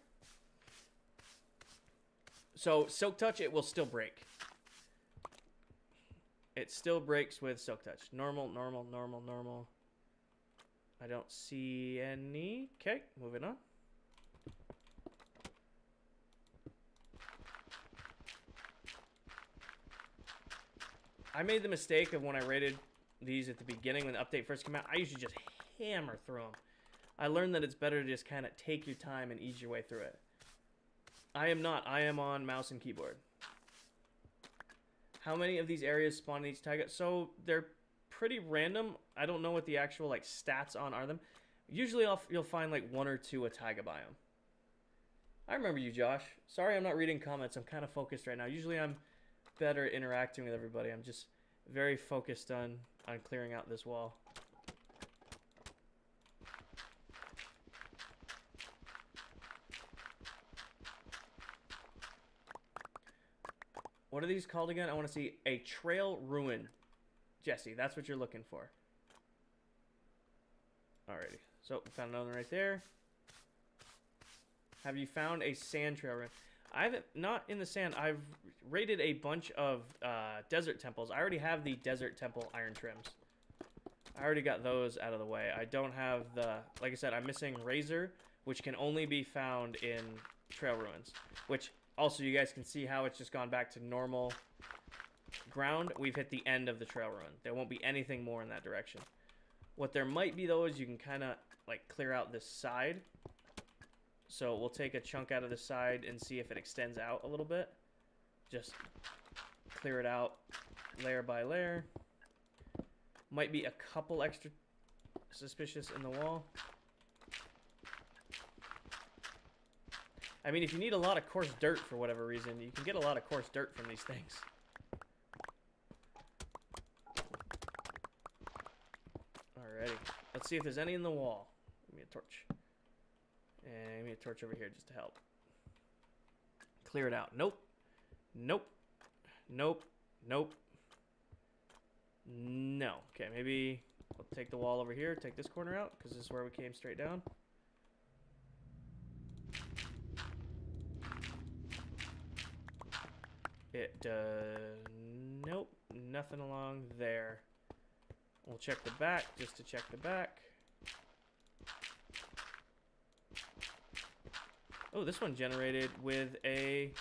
So Silk Touch, it will still break. It still breaks with Silk Touch. Normal, normal, normal, normal. I don't see any. Okay, moving on. I made the mistake of when I rated these at the beginning when the update first came out. I usually just hammer through them. I learned that it's better to just kind of take your time and ease your way through it. I am not. I am on mouse and keyboard. How many of these areas spawn in each taiga? So they're pretty random. I don't know what the actual like stats on are them. Usually you'll find like 1 or 2 a taiga biome. I remember you, Josh. Sorry I'm not reading comments. I'm kind of focused right now. Usually I'm better at interacting with everybody. I'm just very focused on clearing out this wall. What are these called again? I want to see a trail ruin. Jesse, that's what you're looking for. Alrighty. So, we found another one right there. Have you found a sand trail ruin? I haven't, not in the sand. I've raided a bunch of desert temples. I already have the desert temple iron trims. I already got those out of the way. I don't have the, like I said, I'm missing Razor, which can only be found in trail ruins, which... Also, you guys can see how it's just gone back to normal ground. We've hit the end of the trail run. There won't be anything more in that direction. What there might be, though, is you can kind of, like, clear out this side. So we'll take a chunk out of the side and see if it extends out a little bit. Just clear it out layer by layer. Might be a couple extra suspicious in the wall. I mean, if you need a lot of coarse dirt for whatever reason, you can get a lot of coarse dirt from these things. Alrighty. Let's see if there's any in the wall. Give me a torch. And give me a torch over here just to help. Clear it out. Nope. Nope. Nope. Nope. No. Okay, maybe we'll take the wall over here, take this corner out, because this is where we came straight down. Nope, nothing along there. We'll check the back just to check the back. Oh, this one generated with a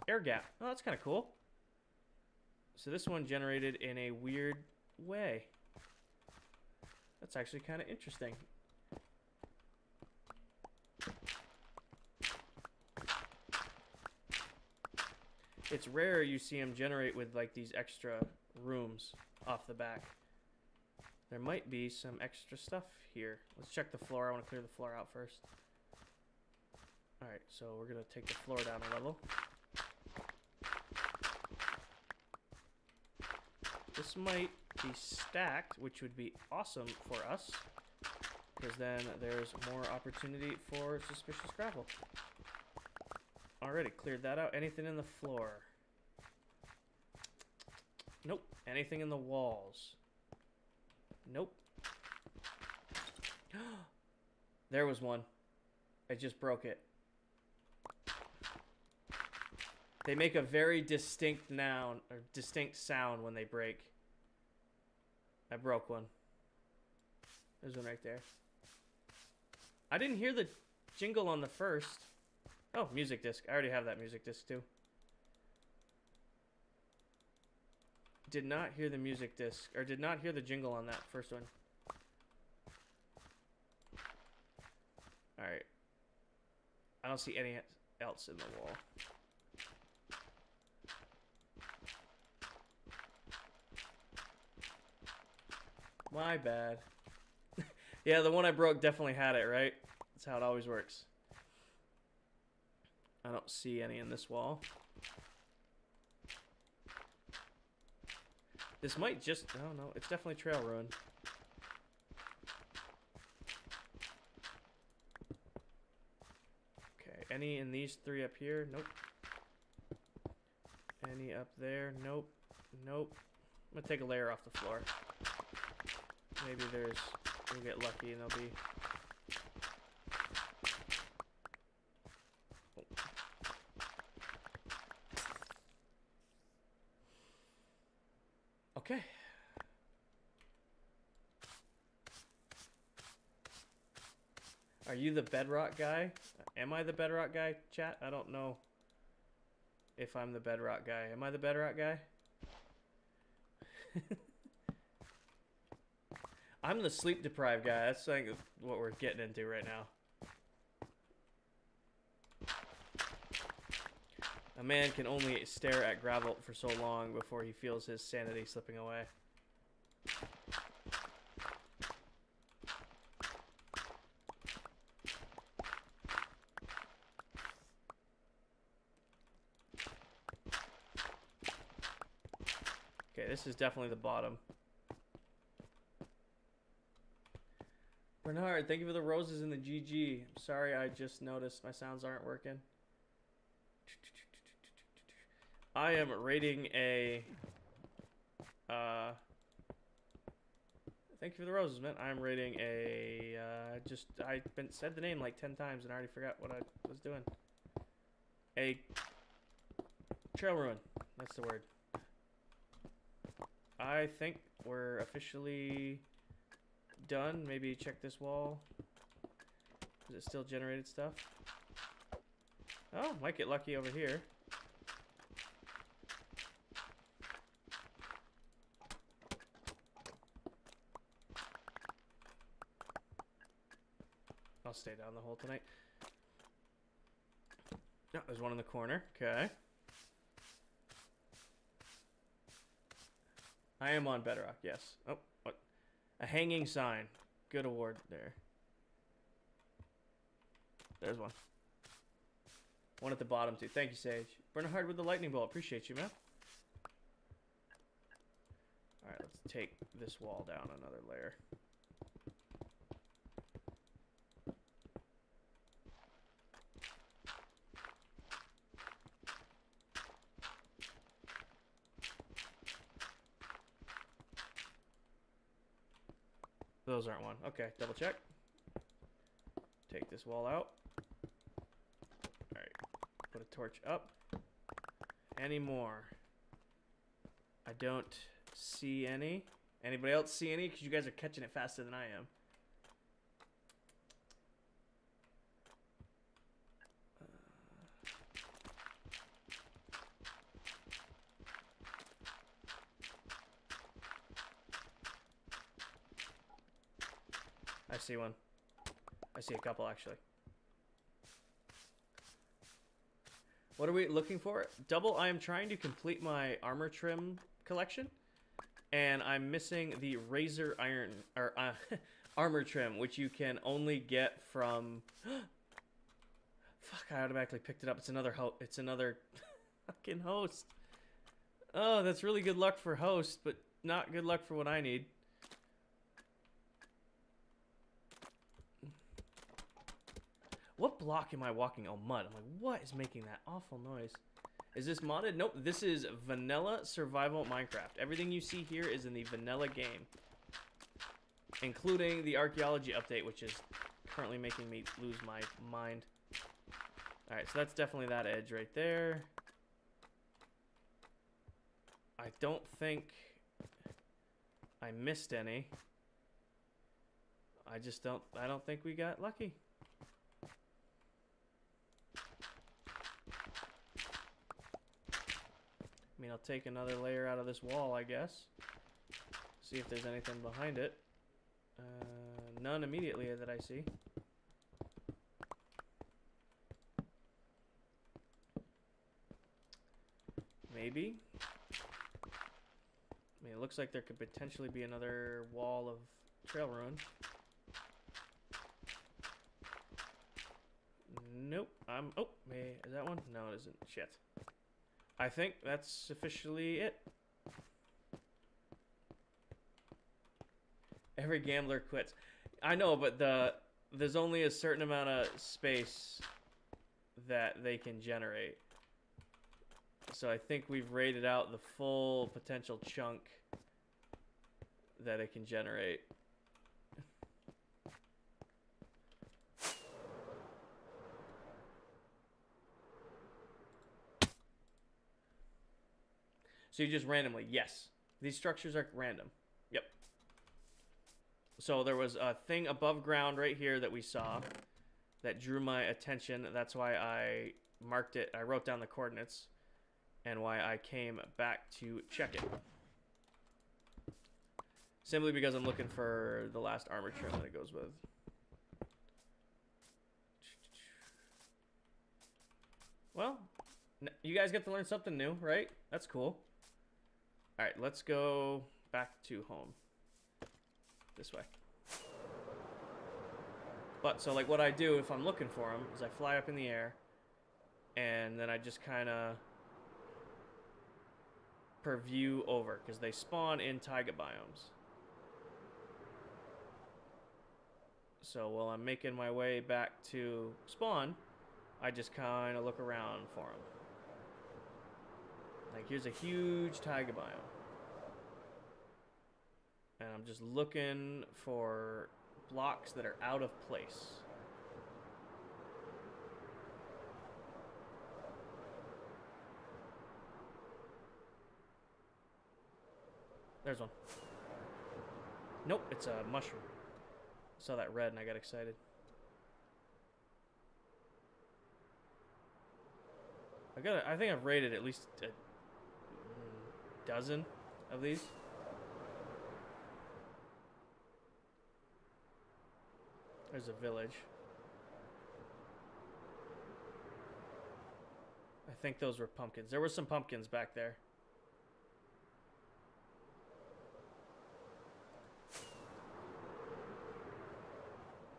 air gap. Oh, that's kind of cool. So this one generated in a weird way. That's actually kind of interesting. It's rare you see them generate with like these extra rooms off the back. There might be some extra stuff here. Let's check the floor. I want to clear the floor out first. Alright, so we're going to take the floor down a level. This might be stacked, which would be awesome for us, because then there's more opportunity for suspicious gravel. Already cleared that out. Anything in the floor? Nope. Anything in the walls? Nope. There was one. I just broke it. They make a very distinct distinct sound when they break. I broke one. There's one right there. I didn't hear the jingle on the first. Oh, music disc. I already have that music disc too. Did not hear the music disc, or did not hear the jingle on that first one. Alright. I don't see any else in the wall. My bad. Yeah, the one I broke definitely had it, right? That's how it always works. I don't see any in this wall. This might just... Oh, no. It's definitely trail ruin. Okay. Any in these three up here? Nope. Any up there? Nope. Nope. I'm going to take a layer off the floor. Maybe there's... We'll get lucky and there'll be... Okay. Are you the bedrock guy? Am I the bedrock guy, chat? I don't know if I'm the bedrock guy. Am I the bedrock guy? I'm the sleep deprived guy. That's I think what we're getting into right now. A man can only stare at gravel for so long before he feels his sanity slipping away. Okay, this is definitely the bottom. Bernard, thank you for the roses in the GG. I'm sorry, I just noticed my sounds aren't working. I am rating a... thank you for the roses, man. I'm rating a... I said the name like 10 times and I already forgot what I was doing. A... Trail ruin. That's the word. I think we're officially... done. Maybe check this wall. Is it still generated stuff? Oh, might get lucky over here. I'll stay down the hole tonight. No, there's one in the corner. Okay. I am on bedrock, yes. Oh, what? A hanging sign. Good award there. There's one. One at the bottom, too. Thank you, Sage. Bernhard with the lightning bolt. Appreciate you, man. Alright, let's take this wall down another layer. Those aren't one. Okay, double check. Take this wall out. Alright. Put a torch up. Any more? I don't see any. Anybody else see any? Because you guys are catching it faster than I am. I see one. I see a couple, actually. What are we looking for? Double, I am trying to complete my armor trim collection. And I'm missing the razor iron, or armor trim, which you can only get from... Fuck, I automatically picked it up. It's another it's another fucking host. Oh, that's really good luck for host, but not good luck for what I need. What block am I walking? Oh, mud. I'm like, what is making that awful noise? Is this modded? Nope. This is vanilla survival Minecraft. Everything you see here is in the vanilla game. Including the archaeology update, which is currently making me lose my mind. Alright, so that's definitely that edge right there. I don't think I missed any. I don't think we got lucky. I mean, I'll take another layer out of this wall, I guess. See if there's anything behind it. None immediately that I see. Maybe. I mean, it looks like there could potentially be another wall of trail ruin. Nope. Oh, is that one? No, it isn't. Shit. I think that's officially it. Every gambler quits. I know, but there's only a certain amount of space that they can generate. So I think we've rated out the full potential chunk that it can generate. So you just randomly, yes. These structures are random. Yep. So there was a thing above ground right here that we saw that drew my attention. That's why I marked it. I wrote down the coordinates and why I came back to check it. Simply because I'm looking for the last armor trim that it goes with. Well, you guys get to learn something new, right? That's cool. All right, let's go back to home. This way. But, so like what I do if I'm looking for them is I fly up in the air and then I just kind of purview over because they spawn in taiga biomes. So while I'm making my way back to spawn, I just kind of look around for them. Like here's a huge taiga biome. And I'm just looking for blocks that are out of place. There's one. Nope, it's a mushroom. I saw that red and I got excited. I think I've rated at least a dozen of these. There's a village. I think those were pumpkins. There were some pumpkins back there.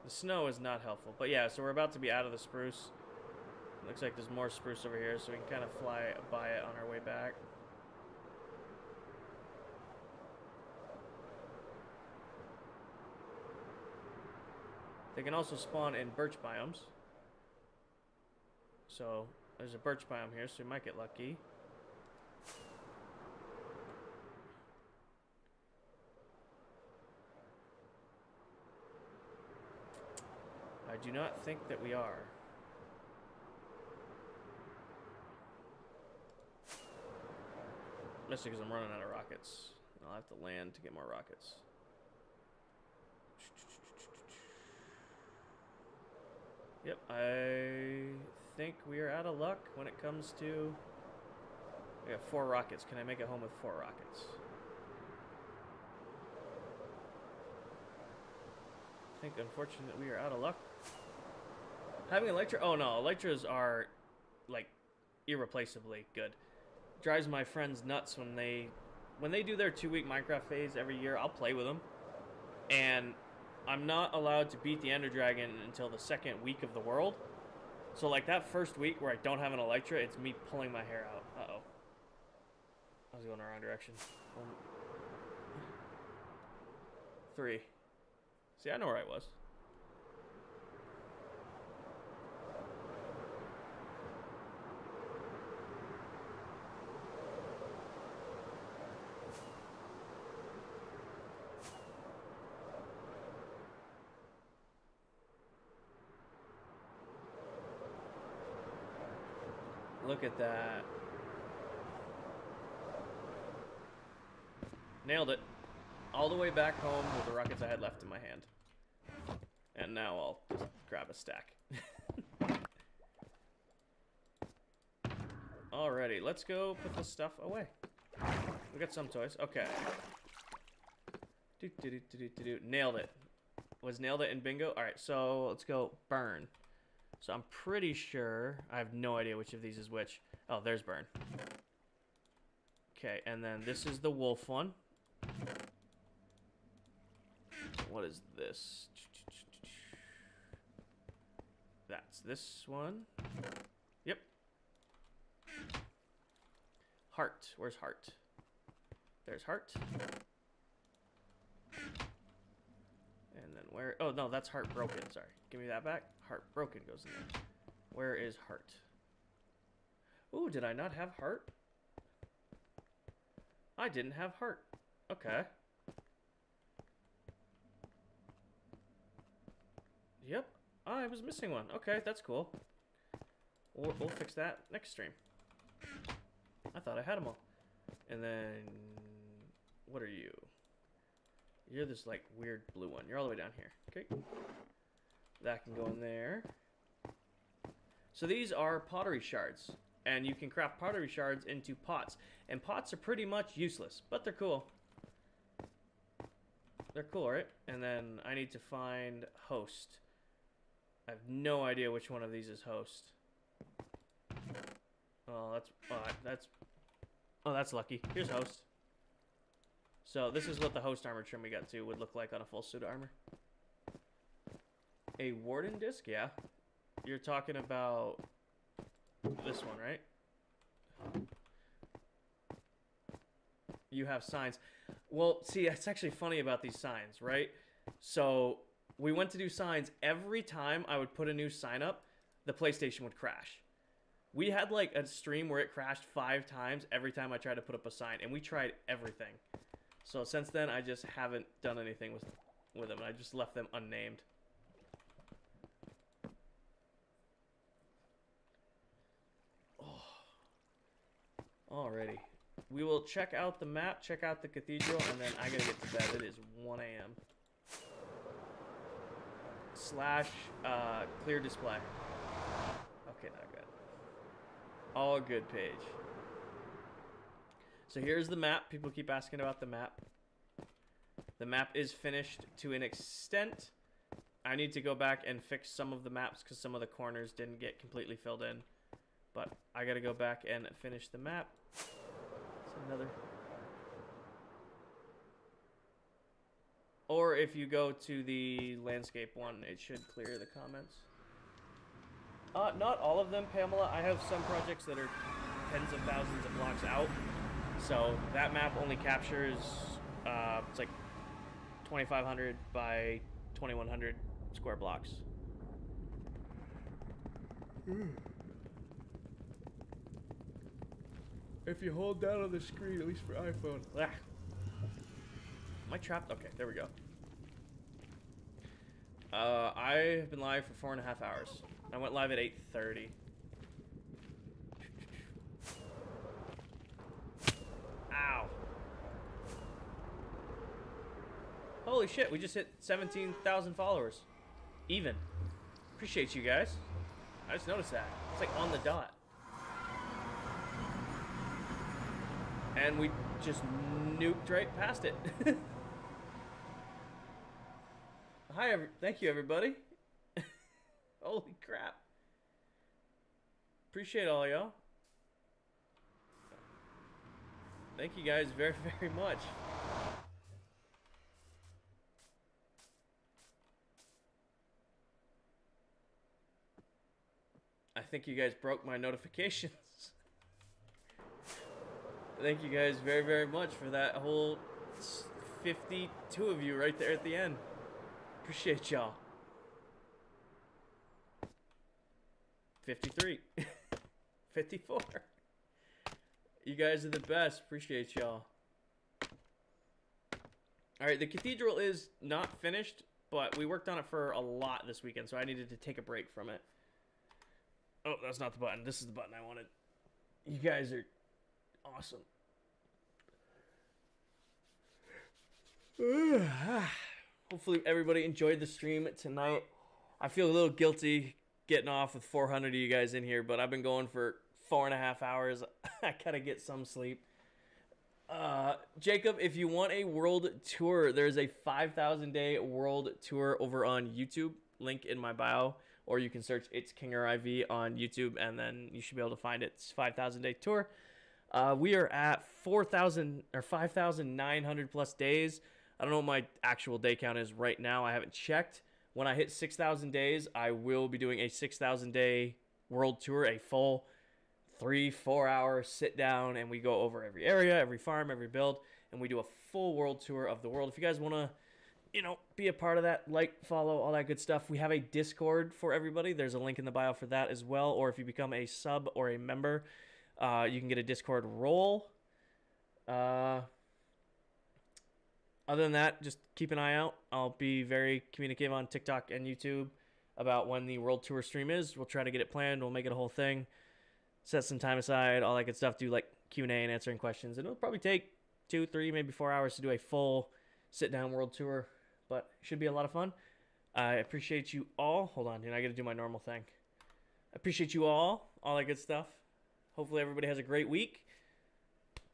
The snow is not helpful. But yeah, so we're about to be out of the spruce. Looks like there's more spruce over here, so we can kind of fly by it on our way back. They can also spawn in birch biomes. So there's a birch biome here, so we might get lucky. I do not think that we are. Mostly because I'm running out of rockets. I'll have to land to get more rockets. Yep, I think we are out of luck when it comes to... We got 4 rockets. Can I make it home with 4 rockets? I think, unfortunately, we are out of luck. Having Elytra... Oh, no. Elytras are, like, irreplaceably good. Drives my friends nuts when they do their 2-week Minecraft phase every year. I'll play with them. And I'm not allowed to beat the Ender Dragon until the 2nd week of the world. So, like, that first week where I don't have an Elytra, it's me pulling my hair out. Uh-oh. I was going the wrong direction. 3. See, I know where I was. Look at that. Nailed it. All the way back home with the rockets I had left in my hand. And now I'll just grab a stack. Alrighty, let's go put this stuff away. We got some toys. Okay. Nailed it. Was nailed it in bingo? Alright, so let's go burn. So I'm pretty sure, I have no idea which of these is which. Oh, there's burn. Okay, and then this is the wolf one. What is this? That's this one. Yep. Heart. Where's heart? There's heart. And then where? Oh, no, that's heart broken. Sorry. Give me that back. Heart broken goes in there. Where is heart? Ooh, did I not have heart? I didn't have heart. Okay. Yep. I was missing one. Okay, that's cool. We'll fix that next stream. I thought I had them all. And then... What are you? You're this, like, weird blue one. You're all the way down here. Okay. That can go in there. So these are pottery shards. And you can craft pottery shards into pots. And pots are pretty much useless. But they're cool. They're cool, right? And then I need to find host. I have no idea which one of these is host. Oh, that's lucky. Here's host. So this is what the host armor trim we got to would look like on a full suit of armor. A warden disc, yeah. You're talking about this one, right? You have signs. Well, see, it's actually funny about these signs, right? So we went to do signs. Every time I would put a new sign up, the PlayStation would crash. We had like a stream where it crashed 5 times every time I tried to put up a sign, and we tried everything. So since then, I just haven't done anything with them. I just left them unnamed. Oh. Alrighty. We will check out the map, check out the cathedral, and then I gotta get to bed. It is 1 a.m. / clear display. Okay, not good. All good, page. So here's the map. People keep asking about the map. The map is finished to an extent. I need to go back and fix some of the maps because some of the corners didn't get completely filled in. But I gotta go back and finish the map. It's another. Or if you go to the landscape one, it should clear the comments. Not all of them, Pamela. I have some projects that are tens of thousands of blocks out. So that map only captures, it's like 2,500 by 2,100 square blocks. If you hold down on the screen, at least for iPhone. Ah. Am I trapped? Okay, there we go. I have been live for 4.5 hours. I went live at 8:30. Ow. Holy shit, we just hit 17,000 followers. Even. Appreciate you guys. I just noticed that. It's like on the dot. And we just nuked right past it. Hi, thank you, everybody. Holy crap. Appreciate all y'all. Thank you guys very, very much. I think you guys broke my notifications. Thank you guys very, very much for that whole 52 of you right there at the end. Appreciate y'all. 53. 54. You guys are the best. Appreciate y'all. Alright, the cathedral is not finished, but we worked on it for a lot this weekend, so I needed to take a break from it. Oh, that's not the button. This is the button I wanted. You guys are awesome. Hopefully everybody enjoyed the stream tonight. I feel a little guilty getting off with 400 of you guys in here, but I've been going for 4.5 hours. I gotta get some sleep. Jacob, if you want a world tour, there's a 5,000 day world tour over on YouTube. Link in my bio, or you can search It's Kinger IV on YouTube, and then you should be able to find it. It's 5,000 day tour. We are at 4,000 or 5,900 plus days. I don't know what my actual day count is right now. I haven't checked. When I hit 6,000 days, I will be doing a 6,000 day world tour, a full 3-4 hour sit down, and we go over every area, every farm, every build, and we do a full world tour of the world. If you guys want to, be a part of that, like, follow, all that good stuff. We have a Discord for everybody. There's a link in the bio for that as well. Or if you become a sub or a member, you can get a Discord role. Other than that, just keep an eye out. I'll be very communicative on TikTok and YouTube about when the world tour stream is. We'll try to get it planned. We'll make it a whole thing. Set some time aside, all that good stuff. Do like Q&A and answering questions. And it'll probably take 2, 3, maybe 4 hours to do a full sit-down world tour. But it should be a lot of fun. I appreciate you all. Hold on, I got to do my normal thing. I appreciate you all that good stuff. Hopefully everybody has a great week.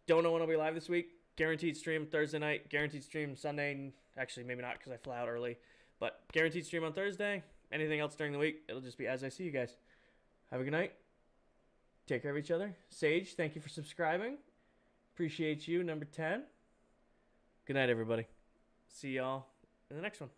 Don't know when I'll be live this week. Guaranteed stream Thursday night. Guaranteed stream Sunday. Actually, maybe not because I fly out early. But guaranteed stream on Thursday. Anything else during the week, it'll just be as I see you guys. Have a good night. Take care of each other. Sage, thank you for subscribing. Appreciate you, number 10. Good night, everybody. See y'all in the next one.